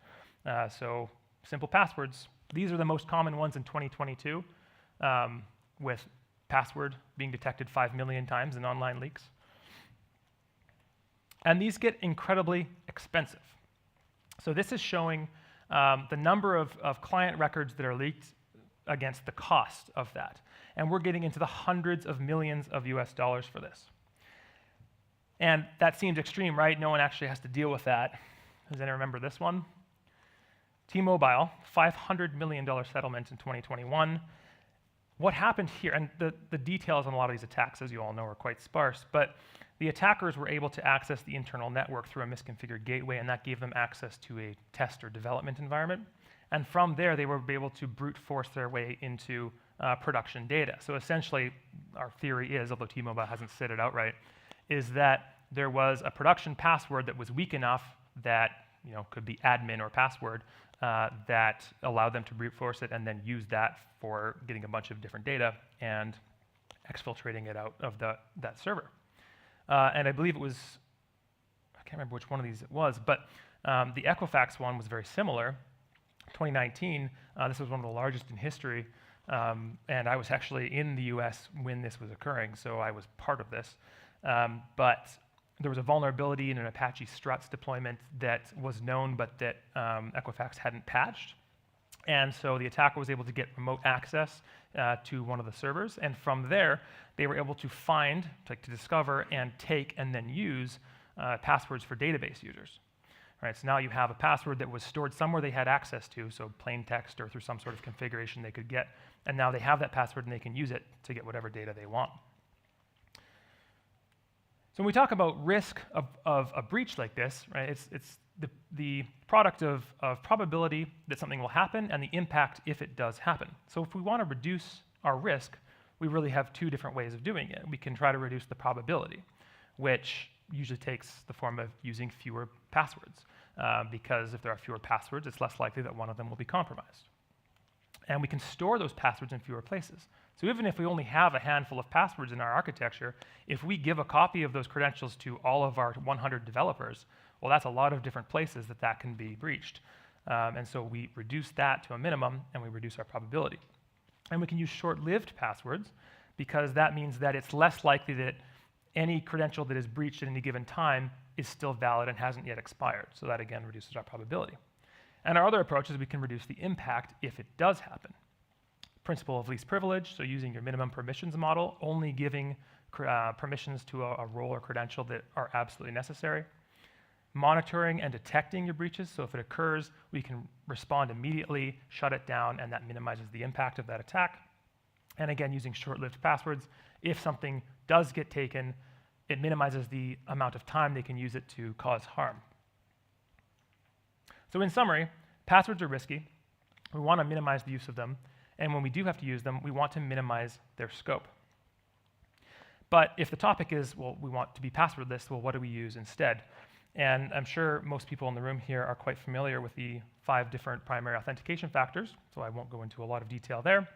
So simple passwords. These are the most common ones in 2022, with password being detected 5 million times in online leaks. And these get incredibly expensive. So this is showing the number of client records that are leaked against the cost of that. And we're getting into the hundreds of millions of US dollars for this. And that seems extreme, right? No one actually has to deal with that. Does anyone remember this one? T-Mobile, $500 million settlement in 2021. What happened here, and the details on a lot of these attacks, as you all know, are quite sparse, but the attackers were able to access the internal network through a misconfigured gateway, and that gave them access to a test or development environment. And from there, they were able to brute force their way into production data. So essentially, our theory is, although T-Mobile hasn't said it outright, is that there was a production password that was weak enough that could be admin or password that allowed them to brute force it and then use that for getting a bunch of different data and exfiltrating it out of that server. And I believe it was, I can't remember which one of these it was, but the Equifax one was very similar. 2019, this was one of the largest in history, and I was actually in the US when this was occurring, so I was part of this. But there was a vulnerability in an Apache Struts deployment that was known, but that Equifax hadn't patched. And so the attacker was able to get remote access to one of the servers. And from there, they were able to find, to discover, and take, and then use passwords for database users. Right, so now you have a password that was stored somewhere they had access to, so plain text or through some sort of configuration they could get. And now they have that password and they can use it to get whatever data they want. So when we talk about risk of a breach like this, right, it's the product of probability that something will happen and the impact if it does happen. So if we want to reduce our risk, we really have two different ways of doing it. We can try to reduce the probability, which usually takes the form of using fewer passwords, because if there are fewer passwords, it's less likely that one of them will be compromised. And we can store those passwords in fewer places. So even if we only have a handful of passwords in our architecture, if we give a copy of those credentials to all of our 100 developers, well, that's a lot of different places that can be breached. And so we reduce that to a minimum, and we reduce our probability. And we can use short-lived passwords, because that means that it's less likely that any credential that is breached at any given time is still valid and hasn't yet expired. So that, again, reduces our probability. And our other approach is we can reduce the impact if it does happen. Principle of least privilege, so using your minimum permissions model, only giving permissions to a role or credential that are absolutely necessary. Monitoring and detecting your breaches, so if it occurs, we can respond immediately, shut it down, and that minimizes the impact of that attack. And again, using short-lived passwords, if something does get taken, it minimizes the amount of time they can use it to cause harm. So in summary, passwords are risky. We want to minimize the use of them. And when we do have to use them, we want to minimize their scope. But if the topic is, well, we want to be passwordless, well, what do we use instead? And I'm sure most people in the room here are quite familiar with the 5 different primary authentication factors, so I won't go into a lot of detail there.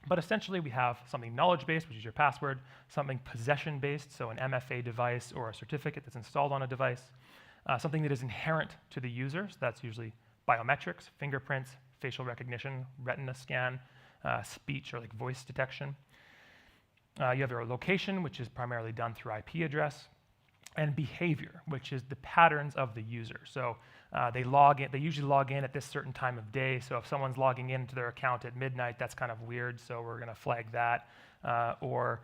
But essentially, we have something knowledge-based, which is your password, something possession-based, so an MFA device or a certificate that's installed on a device, something that is inherent to the user, so that's usually biometrics, fingerprints, facial recognition, retina scan, speech or like voice detection. You have your location, which is primarily done through IP address, and behavior, which is the patterns of the user. So they usually log in at this certain time of day. So if someone's logging into their account at midnight, that's kind of weird, so we're gonna flag that. Or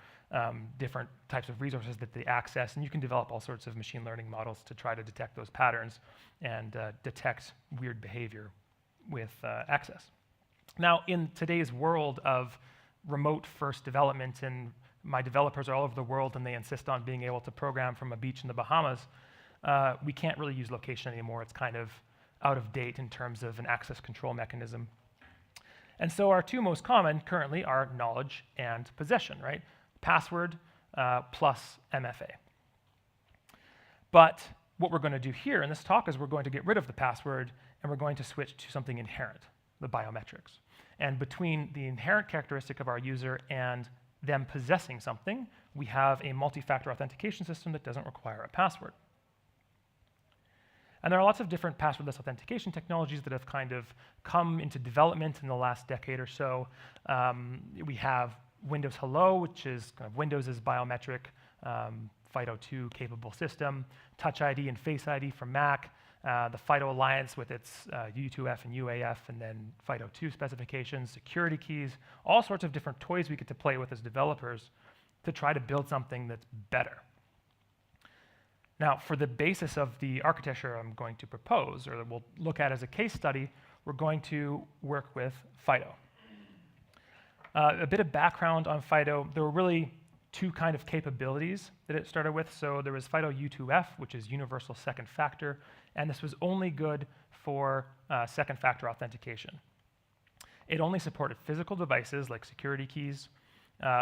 different types of resources that they access, and you can develop all sorts of machine learning models to try to detect those patterns and detect weird behavior with access. Now, in today's world of remote first development, and my developers are all over the world and they insist on being able to program from a beach in the Bahamas, we can't really use location anymore. It's kind of out of date in terms of an access control mechanism. And so our 2 most common currently are knowledge and possession, right? Password plus MFA. But what we're going to do here in this talk is we're going to get rid of the password and we're going to switch to something inherent, the biometrics. And between the inherent characteristic of our user and them possessing something, we have a multi-factor authentication system that doesn't require a password. And there are lots of different passwordless authentication technologies that have kind of come into development in the last decade or so. We have Windows Hello, which is kind of Windows' biometric FIDO2 capable system, Touch ID and Face ID from Mac, the FIDO Alliance with its U2F and UAF, and then FIDO2 specifications, security keys, all sorts of different toys we get to play with as developers to try to build something that's better. Now, for the basis of the architecture I'm going to propose, or that we'll look at as a case study, we're going to work with FIDO. A bit of background on FIDO. There were really 2 kind of capabilities that it started with. So there was FIDO U2F, which is universal second factor, and this was only good for second factor authentication. It only supported physical devices like security keys,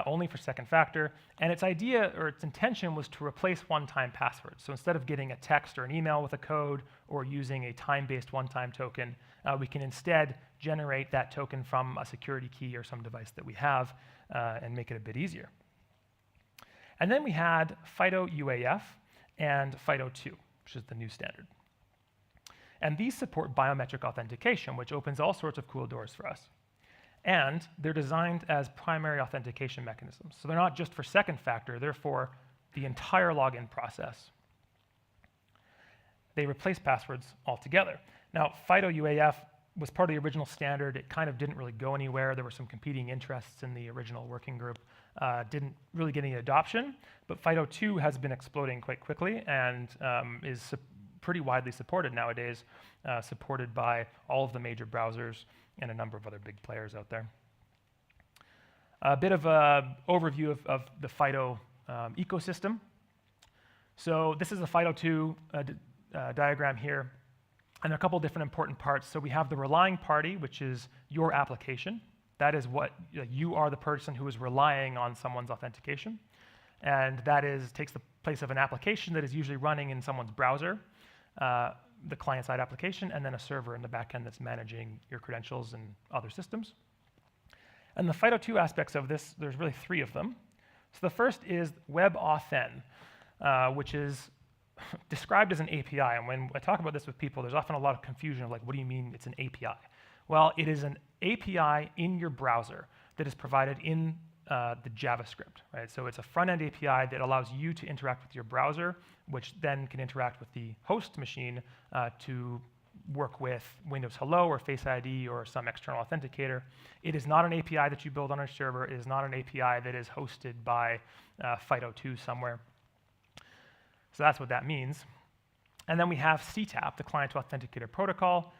only for second factor, and its idea or its intention was to replace one-time passwords. So instead of getting a text or an email with a code or using a time-based one-time token, we can instead generate that token from a security key or some device that we have and make it a bit easier. And then we had FIDO UAF and FIDO2, which is the new standard. And these support biometric authentication, which opens all sorts of cool doors for us. And they're designed as primary authentication mechanisms. So they're not just for second factor, they're for the entire login process. They replace passwords altogether. Now, FIDO UAF was part of the original standard. It kind of didn't really go anywhere. There were some competing interests in the original working group. Didn't really get any adoption, but FIDO2 has been exploding quite quickly and is pretty widely supported nowadays, supported by all of the major browsers and a number of other big players out there. A bit of an overview of the FIDO ecosystem. So this is a FIDO2 diagram here, and there are a couple different important parts. So we have the relying party, which is your application. That is what you are the person who is relying on someone's authentication, and that takes the place of an application that is usually running in someone's browser, the client-side application, and then a server in the back end that's managing your credentials and other systems. And the FIDO2 aspects of this, there's really 3 of them. So the first is WebAuthn, which is described as an API. And when I talk about this with people, there's often a lot of confusion of like, what do you mean it's an API? Well, it is an API in your browser that is provided in the JavaScript, right? So it's a front-end API that allows you to interact with your browser, which then can interact with the host machine to work with Windows Hello or Face ID or some external authenticator. It is not an API that you build on a server. It is not an API that is hosted by FIDO2 somewhere. So that's what that means. And then we have CTAP, the Client to Authenticator Protocol,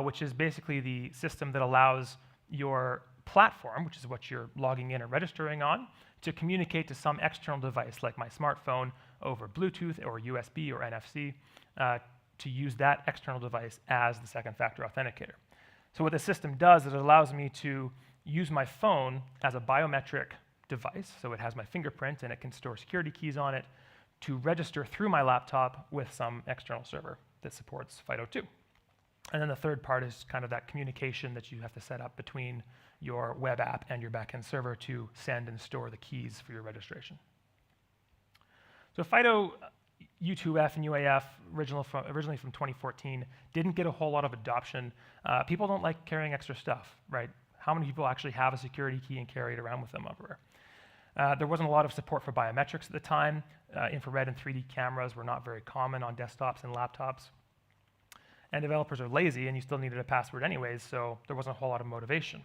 which is basically the system that allows your platform, which is what you're logging in or registering on, to communicate to some external device like my smartphone over Bluetooth or USB or NFC to use that external device as the second factor authenticator. So what the system does is it allows me to use my phone as a biometric device, so it has my fingerprint and it can store security keys on it, to register through my laptop with some external server that supports FIDO2. And then the third part is kind of that communication that you have to set up between your web app and your backend server to send and store the keys for your registration. So FIDO U2F and UAF, originally from 2014, didn't get a whole lot of adoption. People don't like carrying extra stuff, right? How many people actually have a security key and carry it around with them everywhere? There wasn't a lot of support for biometrics at the time. Infrared and 3D cameras were not very common on desktops and laptops. And developers are lazy, and you still needed a password anyways, so there wasn't a whole lot of motivation.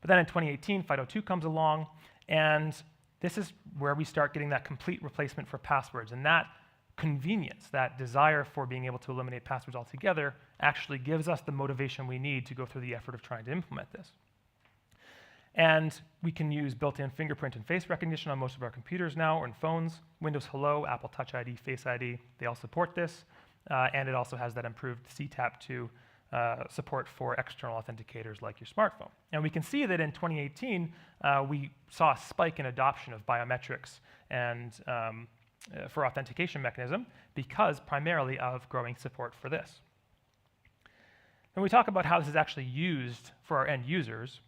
But then in 2018, FIDO2 comes along, and this is where we start getting that complete replacement for passwords. And that convenience, that desire for being able to eliminate passwords altogether, actually gives us the motivation we need to go through the effort of trying to implement this. And we can use built-in fingerprint and face recognition on most of our computers now, or in phones. Windows Hello, Apple Touch ID, Face ID, they all support this. And it also has that improved CTAP2 support for external authenticators like your smartphone. And we can see that in 2018, we saw a spike in adoption of biometrics and for authentication mechanism because primarily of growing support for this. When we talk about how this is actually used for our end users,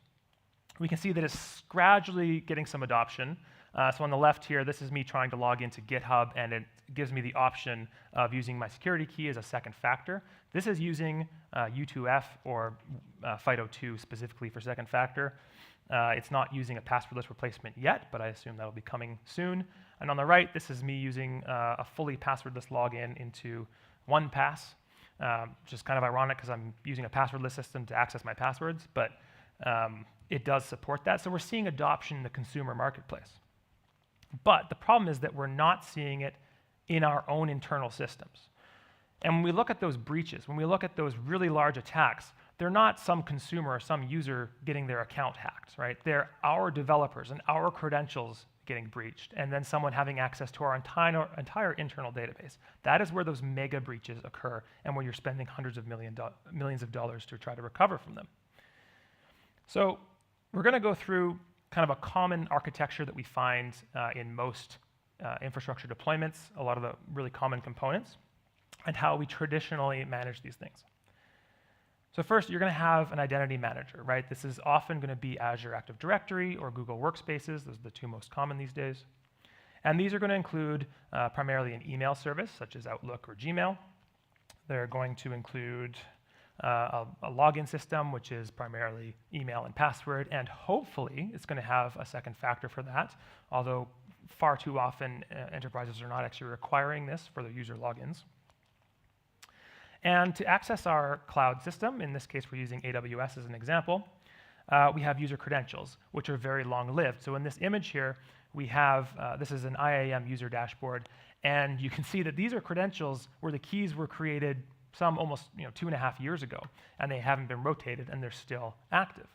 we can see that it's gradually getting some adoption. So on the left here, this is me trying to log into GitHub, and it gives me the option of using my security key as a second factor. This is using U2F or FIDO2 specifically for second factor. It's not using a passwordless replacement yet, but I assume that'll be coming soon. And on the right, this is me using a fully passwordless login into OnePass, which is kind of ironic because I'm using a passwordless system to access my passwords, but it does support that. So we're seeing adoption in the consumer marketplace. But the problem is that we're not seeing it in our own internal systems. And when we look at those breaches, when we look at those really large attacks, they're not some consumer or some user getting their account hacked, right? They're our developers and our credentials getting breached, and then someone having access to our entire internal database. That is where those mega breaches occur, and where you're spending hundreds of millions of dollars to try to recover from them. So we're going to go through kind of a common architecture that we find in most infrastructure deployments, a lot of the really common components, and how we traditionally manage these things. So first, you're going to have an identity manager, right? This is often going to be Azure Active Directory or Google Workspaces. Those are the two most common these days. And these are going to include primarily an email service, such as Outlook or Gmail. They're going to include a login system, which is primarily email and password, and hopefully it's going to have a second factor for that, although far too often enterprises are not actually requiring this for their user logins. And to access our cloud system, in this case we're using AWS as an example, we have user credentials, which are very long-lived. So in this image here, we have, this is an IAM user dashboard, and you can see that these are credentials where the keys were created some almost 2.5 years ago, and they haven't been rotated, and they're still active.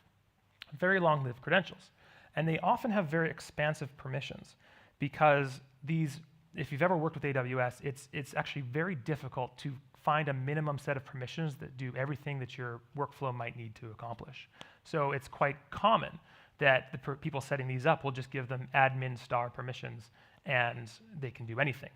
Very long-lived credentials. And they often have very expansive permissions, because these, if you've ever worked with AWS, it's actually very difficult to find a minimum set of permissions that do everything that your workflow might need to accomplish. So it's quite common that the people setting these up will just give them admin star permissions, and they can do anything.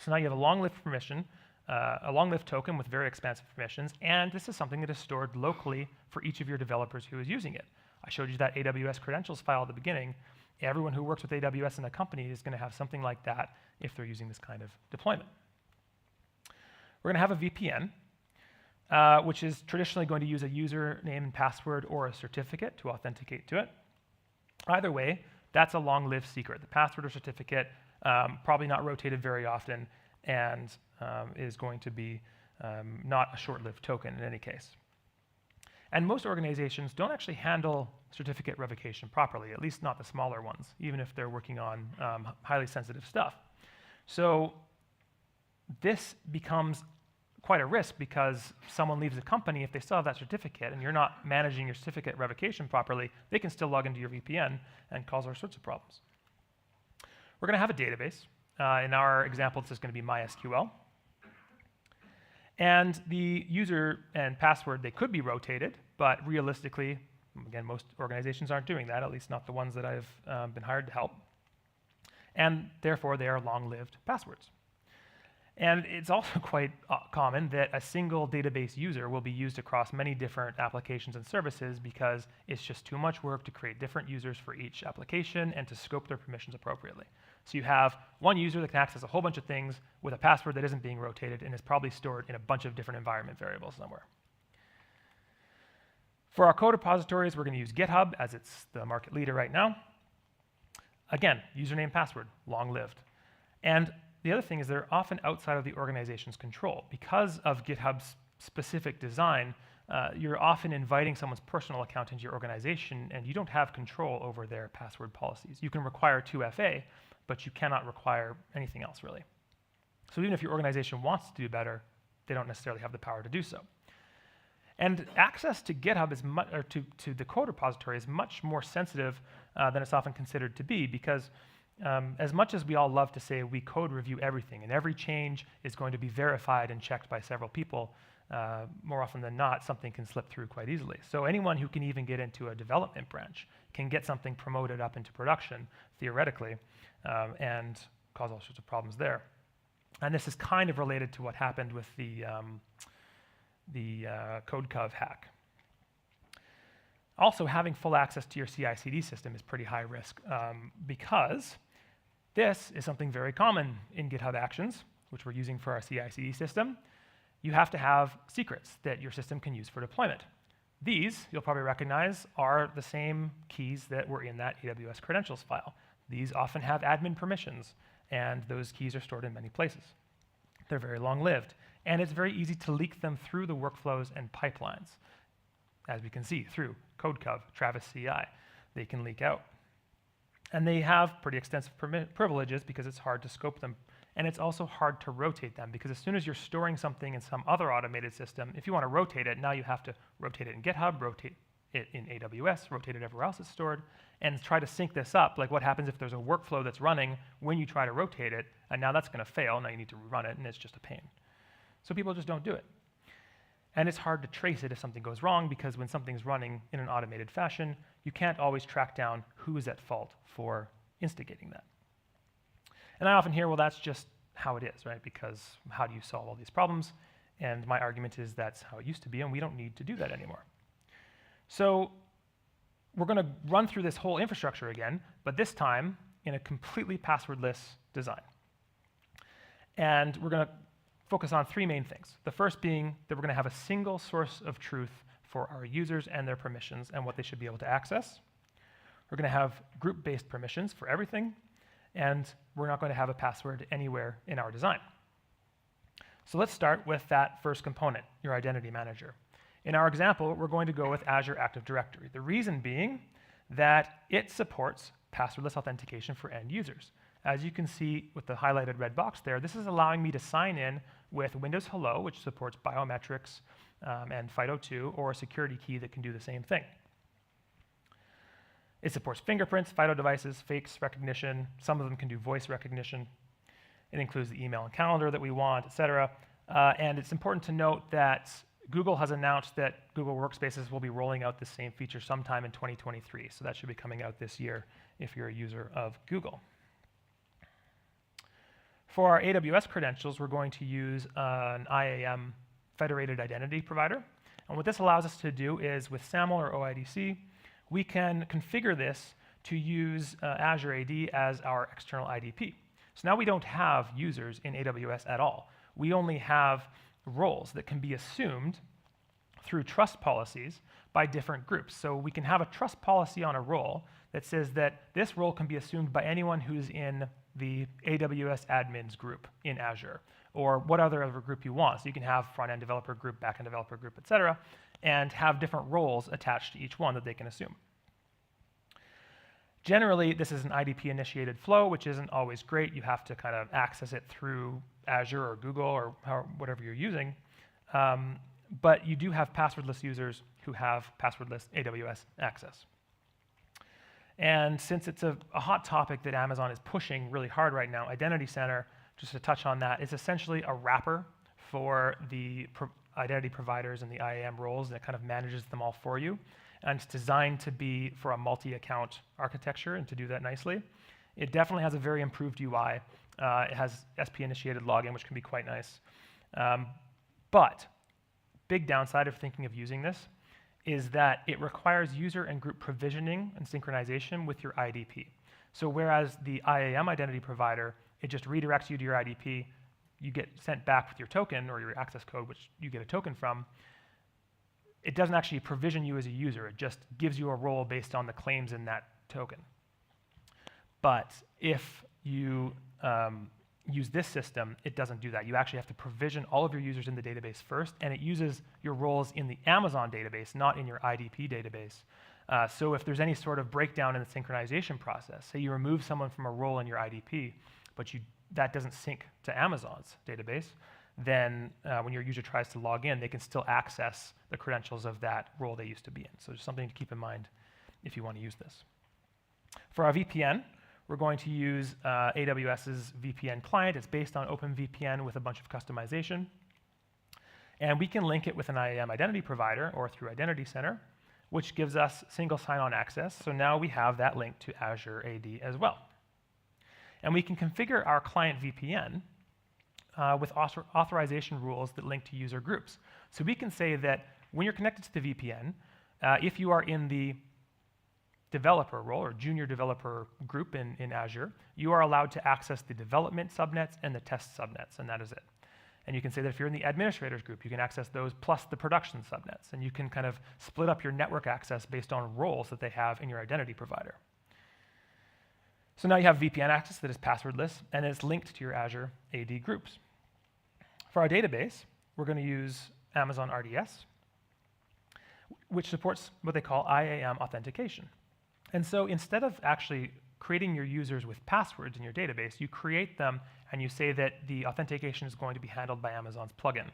So now you have a long-lived permission, a long-lived token with very expansive permissions, and this is something that is stored locally for each of your developers who is using it. I showed you that AWS credentials file at the beginning. Everyone who works with AWS in a company is going to have something like that if they're using this kind of deployment. We're going to have a VPN, which is traditionally going to use a username and password or a certificate to authenticate to it. Either way, that's a long-lived secret. The password or certificate, probably not rotated very often, and is going to be not a short-lived token in any case. And most organizations don't actually handle certificate revocation properly, at least not the smaller ones, even if they're working on highly sensitive stuff. So this becomes quite a risk, because someone leaves the company, if they still have that certificate and you're not managing your certificate revocation properly, they can still log into your VPN and cause all sorts of problems. We're going to have a database. In our example, this is going to be MySQL. And the user and password, they could be rotated, but realistically, Again, most organizations aren't doing that, at least not the ones that I've been hired to help. And therefore, they are long-lived passwords. And it's also quite common that a single database user will be used across many different applications and services because it's just too much work to create different users for each application and to scope their permissions appropriately. So you have one user that can access a whole bunch of things with a password that isn't being rotated and is probably stored in a bunch of different environment variables somewhere. For our code repositories, we're going to use GitHub as it's the market leader right now. Again, username, password, long-lived. And the other thing is they're often outside of the organization's control. Because of GitHub's specific design, you're often inviting someone's personal account into your organization, and you don't have control over their password policies. You can require 2FA, but you cannot require anything else, really. So even if your organization wants to do better, they don't necessarily have the power to do so. And access to GitHub is to the code repository is much more sensitive than it's often considered to be, because as much as we all love to say we code review everything and every change is going to be verified and checked by several people, more often than not, something can slip through quite easily. So anyone who can even get into a development branch can get something promoted up into production, theoretically, and cause all sorts of problems there. And this is kind of related to what happened with the CodeCov hack. Also, having full access to your CI/CD system is pretty high risk because this is something very common in GitHub Actions, which we're using for our CI/CD system. You have to have secrets that your system can use for deployment. These, you'll probably recognize, are the same keys that were in that AWS credentials file. These often have admin permissions, and those keys are stored in many places. They're very long-lived, and it's very easy to leak them through the workflows and pipelines. As we can see through CodeCov, Travis CI, they can leak out. And they have pretty extensive privileges because it's hard to scope them. And it's also hard to rotate them because as soon as you're storing something in some other automated system, if you want to rotate it, now you have to rotate it in GitHub, rotate it in AWS, rotate it everywhere else it's stored, and try to sync this up. Like what happens if there's a workflow that's running when you try to rotate it, and now that's going to fail, now you need to rerun it, and it's just a pain. So people just don't do it. And it's hard to trace it if something goes wrong because when something's running in an automated fashion, you can't always track down who is at fault for instigating that. And I often hear, well, that's just how it is, right? Because how do you solve all these problems? And my argument is that's how it used to be, and we don't need to do that anymore. So we're going to run through this whole infrastructure again, but this time in a completely passwordless design. And we're going to focus on three main things. The first being that we're going to have a single source of truth for our users and their permissions and what they should be able to access. We're going to have group-based permissions for everything, and we're not going to have a password anywhere in our design. So let's start with that first component, your identity manager. In our example, we're going to go with Azure Active Directory. The reason being that it supports passwordless authentication for end users. As you can see with the highlighted red box there, this is allowing me to sign in with Windows Hello, which supports biometrics and FIDO2, or a security key that can do the same thing. It supports fingerprints, FIDO devices, face recognition. Some of them can do voice recognition. It includes the email and calendar that we want, etc. And it's important to note that Google has announced that Google Workspaces will be rolling out the same feature sometime in 2023. So that should be coming out this year if you're a user of Google. For our AWS credentials, we're going to use an IAM federated identity provider. And what this allows us to do is with SAML or OIDC, we can configure this to use Azure AD as our external IDP. So now we don't have users in AWS at all. We only have roles that can be assumed through trust policies by different groups. So we can have a trust policy on a role that says that this role can be assumed by anyone who's in the AWS admins group in Azure, or what other group you want. So you can have front-end developer group, back-end developer group, et cetera, and have different roles attached to each one that they can assume. Generally, this is an IDP-initiated flow, which isn't always great. You have to kind of access it through Azure or Google or whatever you're using. But you do have passwordless users who have passwordless AWS access. And since it's a hot topic that Amazon is pushing really hard right now, Identity Center, just to touch on that, is essentially a wrapper for the identity providers and the IAM roles that kind of manages them all for you. and it's designed to be for a multi-account architecture and to do that nicely. It definitely has a very improved UI. It has SP-initiated login, which can be quite nice. But big downside of thinking of using this is that it requires user and group provisioning and synchronization with your IDP. So whereas the IAM identity provider, it just redirects you to your IDP, you get sent back with your token or your access code, which you get a token from, it doesn't actually provision you as a user. It just gives you a role based on the claims in that token. But if you use this system, it doesn't do that. You actually have to provision all of your users in the database first, and it uses your roles in the Amazon database, not in your IDP database. So if there's any sort of breakdown in the synchronization process, say you remove someone from a role in your IDP, but that doesn't sync to Amazon's database, then when your user tries to log in, they can still access the credentials of that role they used to be in. So just something to keep in mind if you want to use this. For our VPN, we're going to use AWS's VPN client. It's based on OpenVPN with a bunch of customization. And we can link it with an IAM identity provider or through Identity Center, which gives us single sign-on access. So now we have that link to Azure AD as well. And we can configure our client VPN with authorization rules that link to user groups. So we can say that when you're connected to the VPN, if you are in the developer role or junior developer group in Azure, you are allowed to access the development subnets and the test subnets, and that is it. And you can say that if you're in the administrators group, you can access those plus the production subnets, and you can kind of split up your network access based on roles that they have in your identity provider. So now you have VPN access that is passwordless, and it's linked to your Azure AD groups. For our database, we're going to use Amazon RDS, which supports what they call IAM authentication. And so instead of actually creating your users with passwords in your database, you create them and you say that the authentication is going to be handled by Amazon's plugin.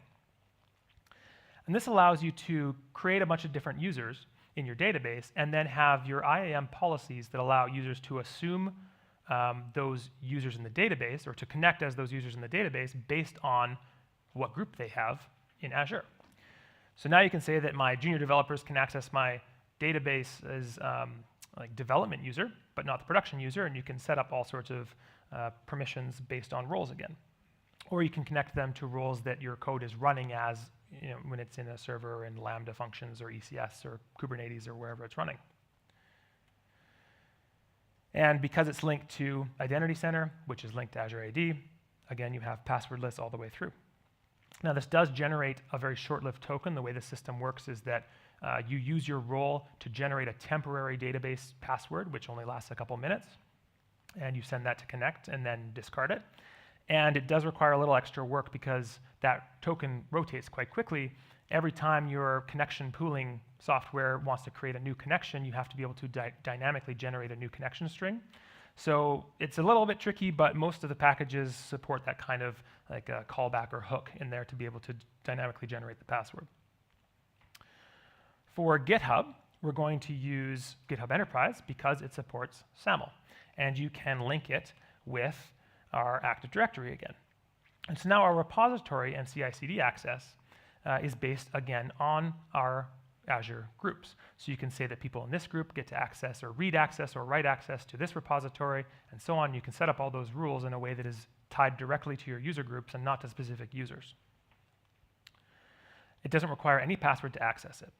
And this allows you to create a bunch of different users in your database and then have your IAM policies that allow users to assume those users in the database or to connect as those users in the database based on what group they have in Azure. So now you can say that my junior developers can access my database as like development user, but not the production user, and you can set up all sorts of permissions based on roles again. Or you can connect them to roles that your code is running as, when it's in a server or in Lambda functions or ECS or Kubernetes or wherever it's running. And because it's linked to Identity Center, which is linked to Azure AD, again, you have passwordless all the way through. Now, this does generate a very short-lived token. The way the system works is that you use your role to generate a temporary database password, which only lasts a couple minutes, and you send that to connect and then discard it. And it does require a little extra work because that token rotates quite quickly. Every time your connection pooling software wants to create a new connection, you have to be able to dynamically generate a new connection string. So it's a little bit tricky, but most of the packages support that kind of like a callback or hook in there to be able to dynamically generate the password. For GitHub, we're going to use GitHub Enterprise because it supports SAML. And you can link it with our Active Directory again. And so now our repository and CI/CD access is based, again, on our Azure groups. So you can say that people in this group get to access or read access or write access to this repository, and so on. You can set up all those rules in a way that is tied directly to your user groups and not to specific users. It doesn't require any password to access it.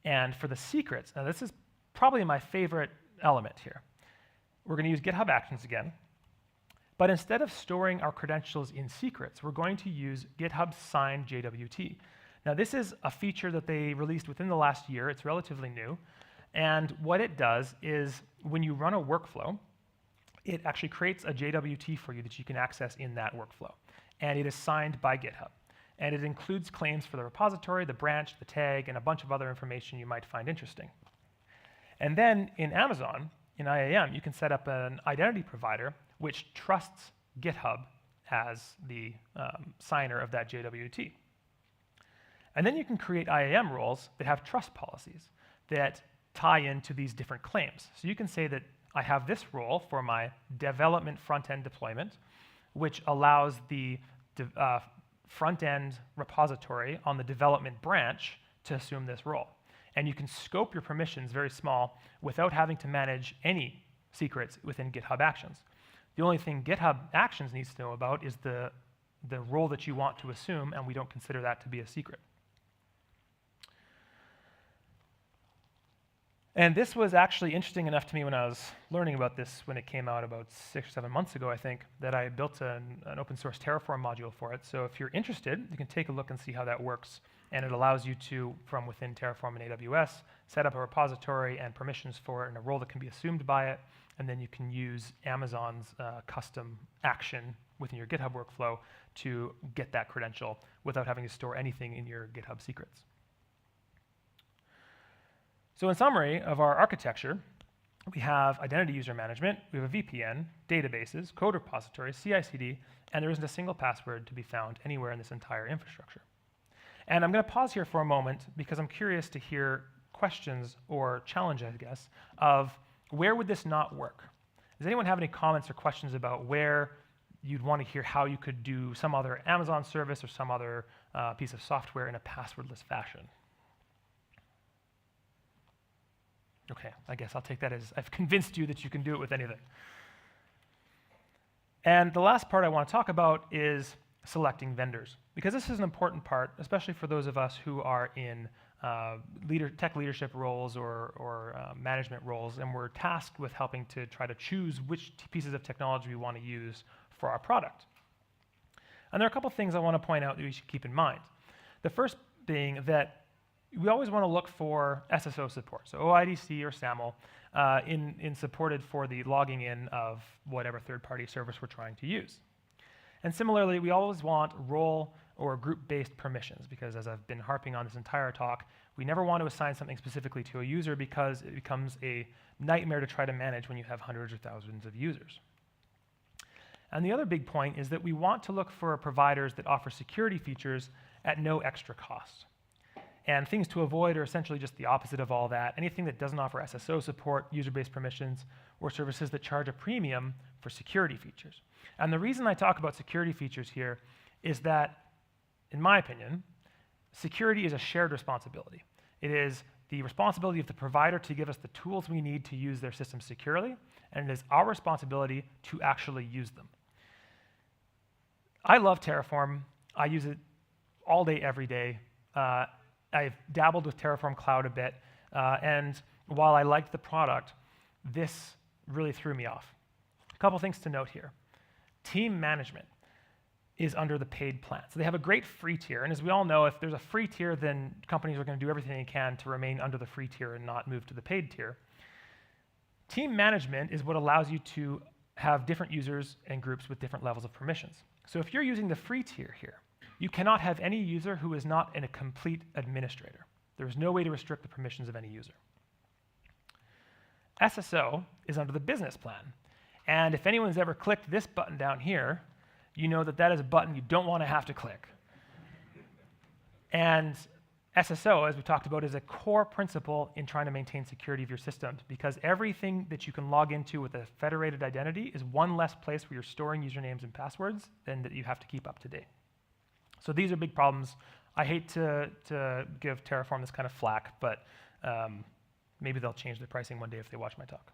And for the secrets, now this is probably my favorite element here. We're going to use GitHub Actions again, but instead of storing our credentials in secrets, we're going to use GitHub Signed JWT. Now this is a feature that they released within the last year. It's relatively new. And what it does is when you run a workflow, it actually creates a JWT for you that you can access in that workflow. And it is signed by GitHub. And it includes claims for the repository, the branch, the tag, and a bunch of other information you might find interesting. And then in Amazon, in IAM, you can set up an identity provider which trusts GitHub as the signer of that JWT. And then you can create IAM roles that have trust policies that tie into these different claims. So you can say that I have this role for my development front-end deployment, which allows the front-end repository on the development branch to assume this role. And you can scope your permissions very small without having to manage any secrets within GitHub Actions. The only thing GitHub Actions needs to know about is the role that you want to assume, and we don't consider that to be a secret. And this was actually interesting enough to me when I was learning about this when it came out about 6 or 7 months ago, I think, that I built an open source Terraform module for it. So if you're interested, you can take a look and see how that works. And it allows you to, from within Terraform and AWS, set up a repository and permissions for it and a role that can be assumed by it. And then you can use Amazon's custom action within your GitHub workflow to get that credential without having to store anything in your GitHub secrets. So in summary of our architecture, we have identity user management, we have a VPN, databases, code repositories, CI/CD, and there isn't a single password to be found anywhere in this entire infrastructure. And I'm going to pause here for a moment because I'm curious to hear questions or challenges, I guess, of where would this not work? Does anyone have any comments or questions about where you'd want to hear how you could do some other Amazon service or some other piece of software in a passwordless fashion? Okay, I guess I'll take that as I've convinced you that you can do it with anything. And the last part I want to talk about is selecting vendors, because this is an important part, especially for those of us who are in tech leadership roles or management roles, and we're tasked with helping to try to choose which pieces of technology we want to use for our product. And there are a couple things I want to point out that we should keep in mind. The first being that we always want to look for SSO support, so OIDC or SAML, in supported for the logging in of whatever third-party service we're trying to use. And similarly, we always want role or group-based permissions, because as I've been harping on this entire talk, we never want to assign something specifically to a user because it becomes a nightmare to try to manage when you have hundreds or thousands of users. And the other big point is that we want to look for providers that offer security features at no extra cost. And things to avoid are essentially just the opposite of all that. Anything that doesn't offer SSO support, user-based permissions, or services that charge a premium for security features. And the reason I talk about security features here is that, in my opinion, security is a shared responsibility. It is the responsibility of the provider to give us the tools we need to use their system securely, and it is our responsibility to actually use them. I love Terraform. I use it all day, every day. I've dabbled with Terraform Cloud a bit, and while I liked the product, this really threw me off. A couple things to note here. Team management is under the paid plan. So they have a great free tier, and as we all know, if there's a free tier, then companies are going to do everything they can to remain under the free tier and not move to the paid tier. Team management is what allows you to have different users and groups with different levels of permissions. So if you're using the free tier here, you cannot have any user who is not a complete administrator. There is no way to restrict the permissions of any user. SSO is under the business plan. And if anyone's ever clicked this button down here, you know that that is a button you don't want to have to click. And SSO, as we talked about, is a core principle in trying to maintain security of your systems, because everything that you can log into with a federated identity is one less place where you're storing usernames and passwords than that you have to keep up to date. So these are big problems. I hate to give Terraform this kind of flack, but maybe they'll change their pricing one day if they watch my talk.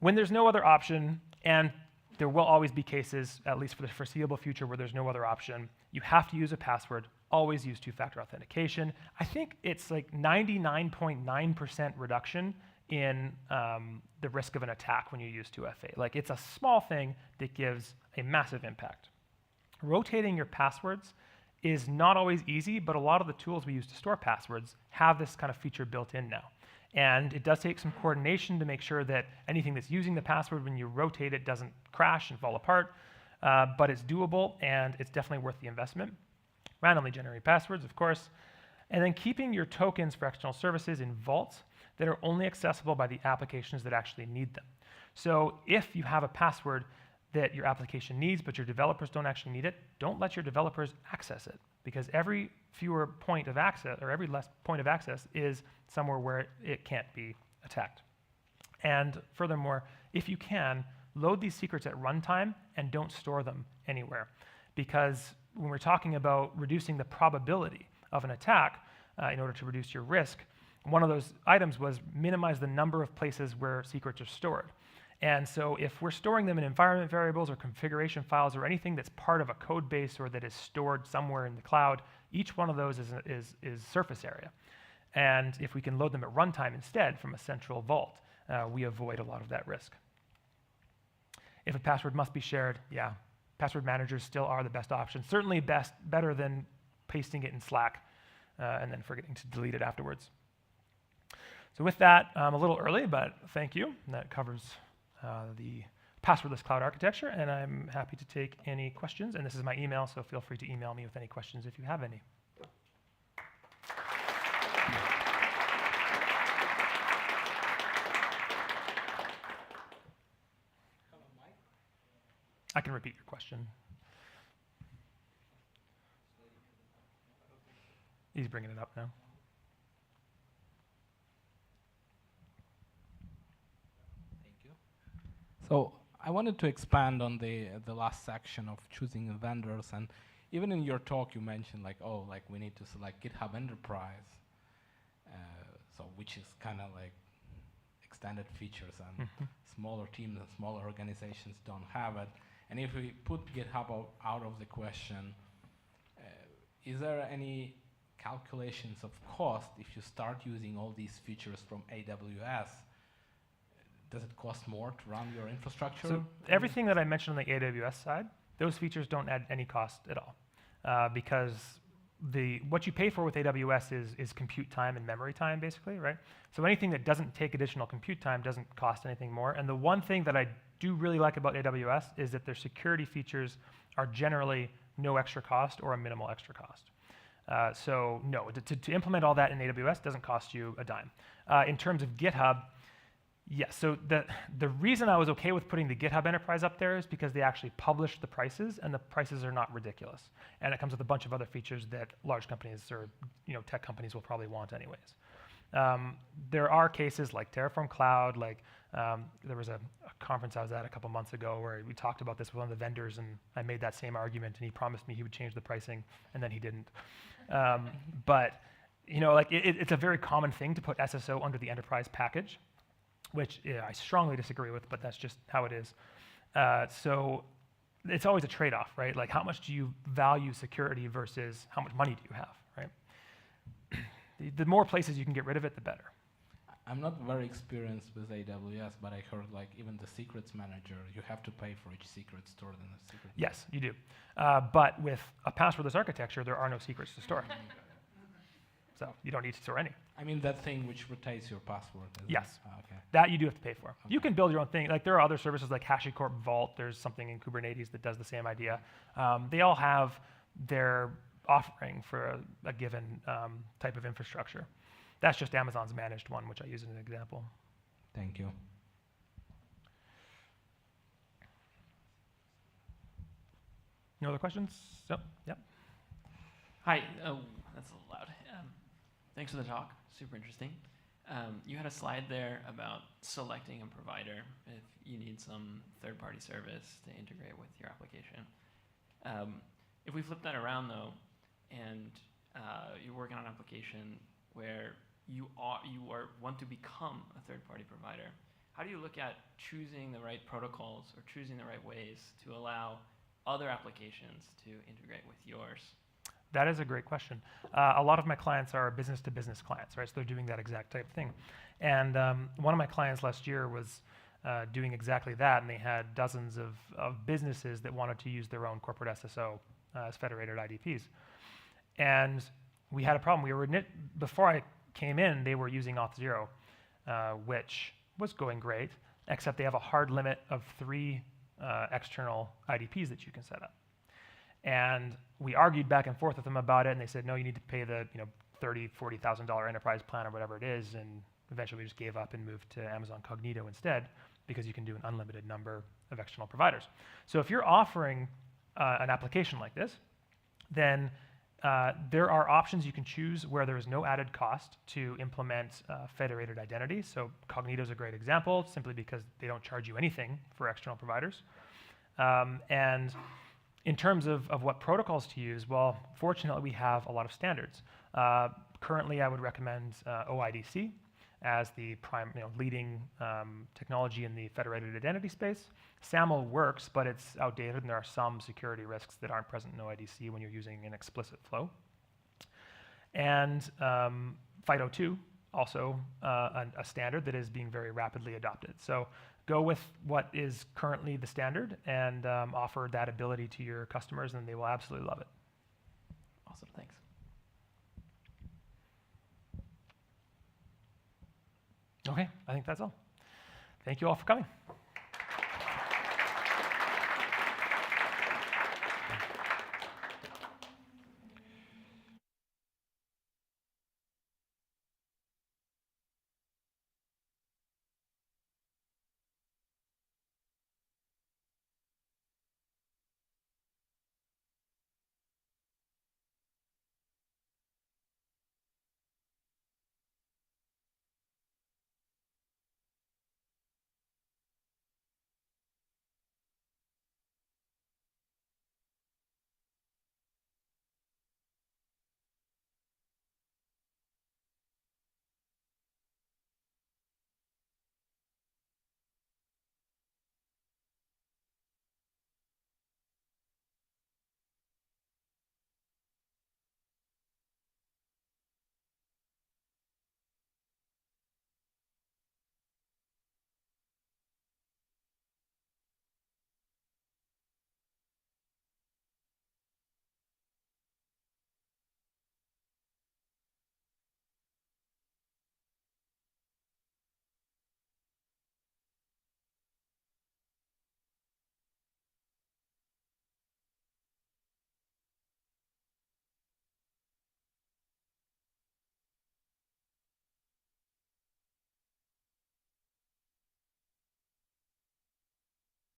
When there's no other option, and there will always be cases, at least for the foreseeable future, where there's no other option, you have to use a password. Always use two-factor authentication. I think it's like 99.9% reduction in the risk of an attack when you use 2FA. Like, it's a small thing that gives a massive impact. Rotating your passwords is not always easy, but a lot of the tools we use to store passwords have this kind of feature built in now. And it does take some coordination to make sure that anything that's using the password when you rotate it doesn't crash and fall apart, but it's doable and it's definitely worth the investment. Randomly generate passwords, of course, and then keeping your tokens for external services in vaults that are only accessible by the applications that actually need them. So if you have a password that your application needs, but your developers don't actually need it, don't let your developers access it, because every fewer point of access, or every less point of access, is somewhere where it can't be attacked. And furthermore, if you can, load these secrets at runtime and don't store them anywhere, because when we're talking about reducing the probability of an attack, in order to reduce your risk. One of those items was minimize the number of places where secrets are stored. And so if we're storing them in environment variables or configuration files or anything that's part of a code base or that is stored somewhere in the cloud, each one of those is surface area. And if we can load them at runtime instead from a central vault, we avoid a lot of that risk. If a password must be shared, yeah, password managers still are the best option. Certainly better than pasting it in Slack and then forgetting to delete it afterwards. So with that, I'm a little early, but thank you. And that covers the passwordless cloud architecture, and I'm happy to take any questions. And this is my email, so feel free to email me with any questions if you have any. I can repeat your question. He's bringing it up now. So I wanted to expand on the last section of choosing vendors, and even in your talk you mentioned like, oh, like we need to select GitHub Enterprise, so which is kind of like extended features, and smaller teams and smaller organizations don't have it. And if we put GitHub out of the question, is there any calculations of cost if you start using all these features from AWS? Does it cost more to run your infrastructure? So everything that I mentioned on the AWS side, those features don't add any cost at all, because what you pay for with AWS is compute time and memory time, basically, right? So anything that doesn't take additional compute time doesn't cost anything more. And the one thing that I do really like about AWS is that their security features are generally no extra cost or a minimal extra cost. So no, to implement all that in AWS doesn't cost you a dime. In terms of GitHub, yes, so the reason I was okay with putting the GitHub Enterprise up there is because they actually published the prices, and the prices are not ridiculous. And it comes with a bunch of other features that large companies or tech companies will probably want anyways. There are cases like Terraform Cloud, like there was a conference I was at a couple months ago where we talked about this with one of the vendors, and I made that same argument, and he promised me he would change the pricing, and then he didn't. But like it's a very common thing to put SSO under the enterprise package, which I strongly disagree with, but that's just how it is. So it's always a trade-off, right? Like how much do you value security versus how much money do you have, right? The more places you can get rid of it, the better. I'm not very experienced with AWS, but I heard like even the secrets manager, you have to pay for each secret stored in the secret. Yes, you do. But with a passwordless architecture, there are no secrets to store. So you don't need to store any. I mean that thing which rotates your password. Yes. Okay. That you do have to pay for. Okay. You can build your own thing. Like there are other services like HashiCorp Vault. There's something in Kubernetes that does the same idea. They all have their offering for a given type of infrastructure. That's just Amazon's managed one, which I use as an example. Thank you. No other questions? So, yep. Hi. Oh, that's a little loud. Thanks for the talk. Super interesting. You had a slide there about selecting a provider if you need some third-party service to integrate with your application. If we flip that around, though, and you're working on an application where you want to become a third-party provider, how do you look at choosing the right protocols or choosing the right ways to allow other applications to integrate with yours? That is a great question. A lot of my clients are business-to-business clients, right? So they're doing that exact type of thing. And one of my clients last year was doing exactly that, and they had dozens of businesses that wanted to use their own corporate SSO as federated IDPs. And we had a problem. Before I came in, they were using Auth0, which was going great, except they have a hard limit of 3 external IDPs that you can set up. And we argued back and forth with them about it, and they said, no, you need to pay the $30,000, $40,000 enterprise plan or whatever it is. And eventually we just gave up and moved to Amazon Cognito instead, because you can do an unlimited number of external providers. So if you're offering an application like this, then there are options you can choose where there is no added cost to implement federated identity. So Cognito is a great example, simply because they don't charge you anything for external providers. And in terms of what protocols to use, well, fortunately, we have a lot of standards. currently, I would recommend OIDC as the leading technology in the federated identity space. SAML works, but it's outdated, and there are some security risks that aren't present in OIDC when you're using an explicit flow. And FIDO2, also a standard that is being very rapidly adopted. So go with what is currently the standard and offer that ability to your customers, and they will absolutely love it. Awesome, thanks. Okay, I think that's all. Thank you all for coming.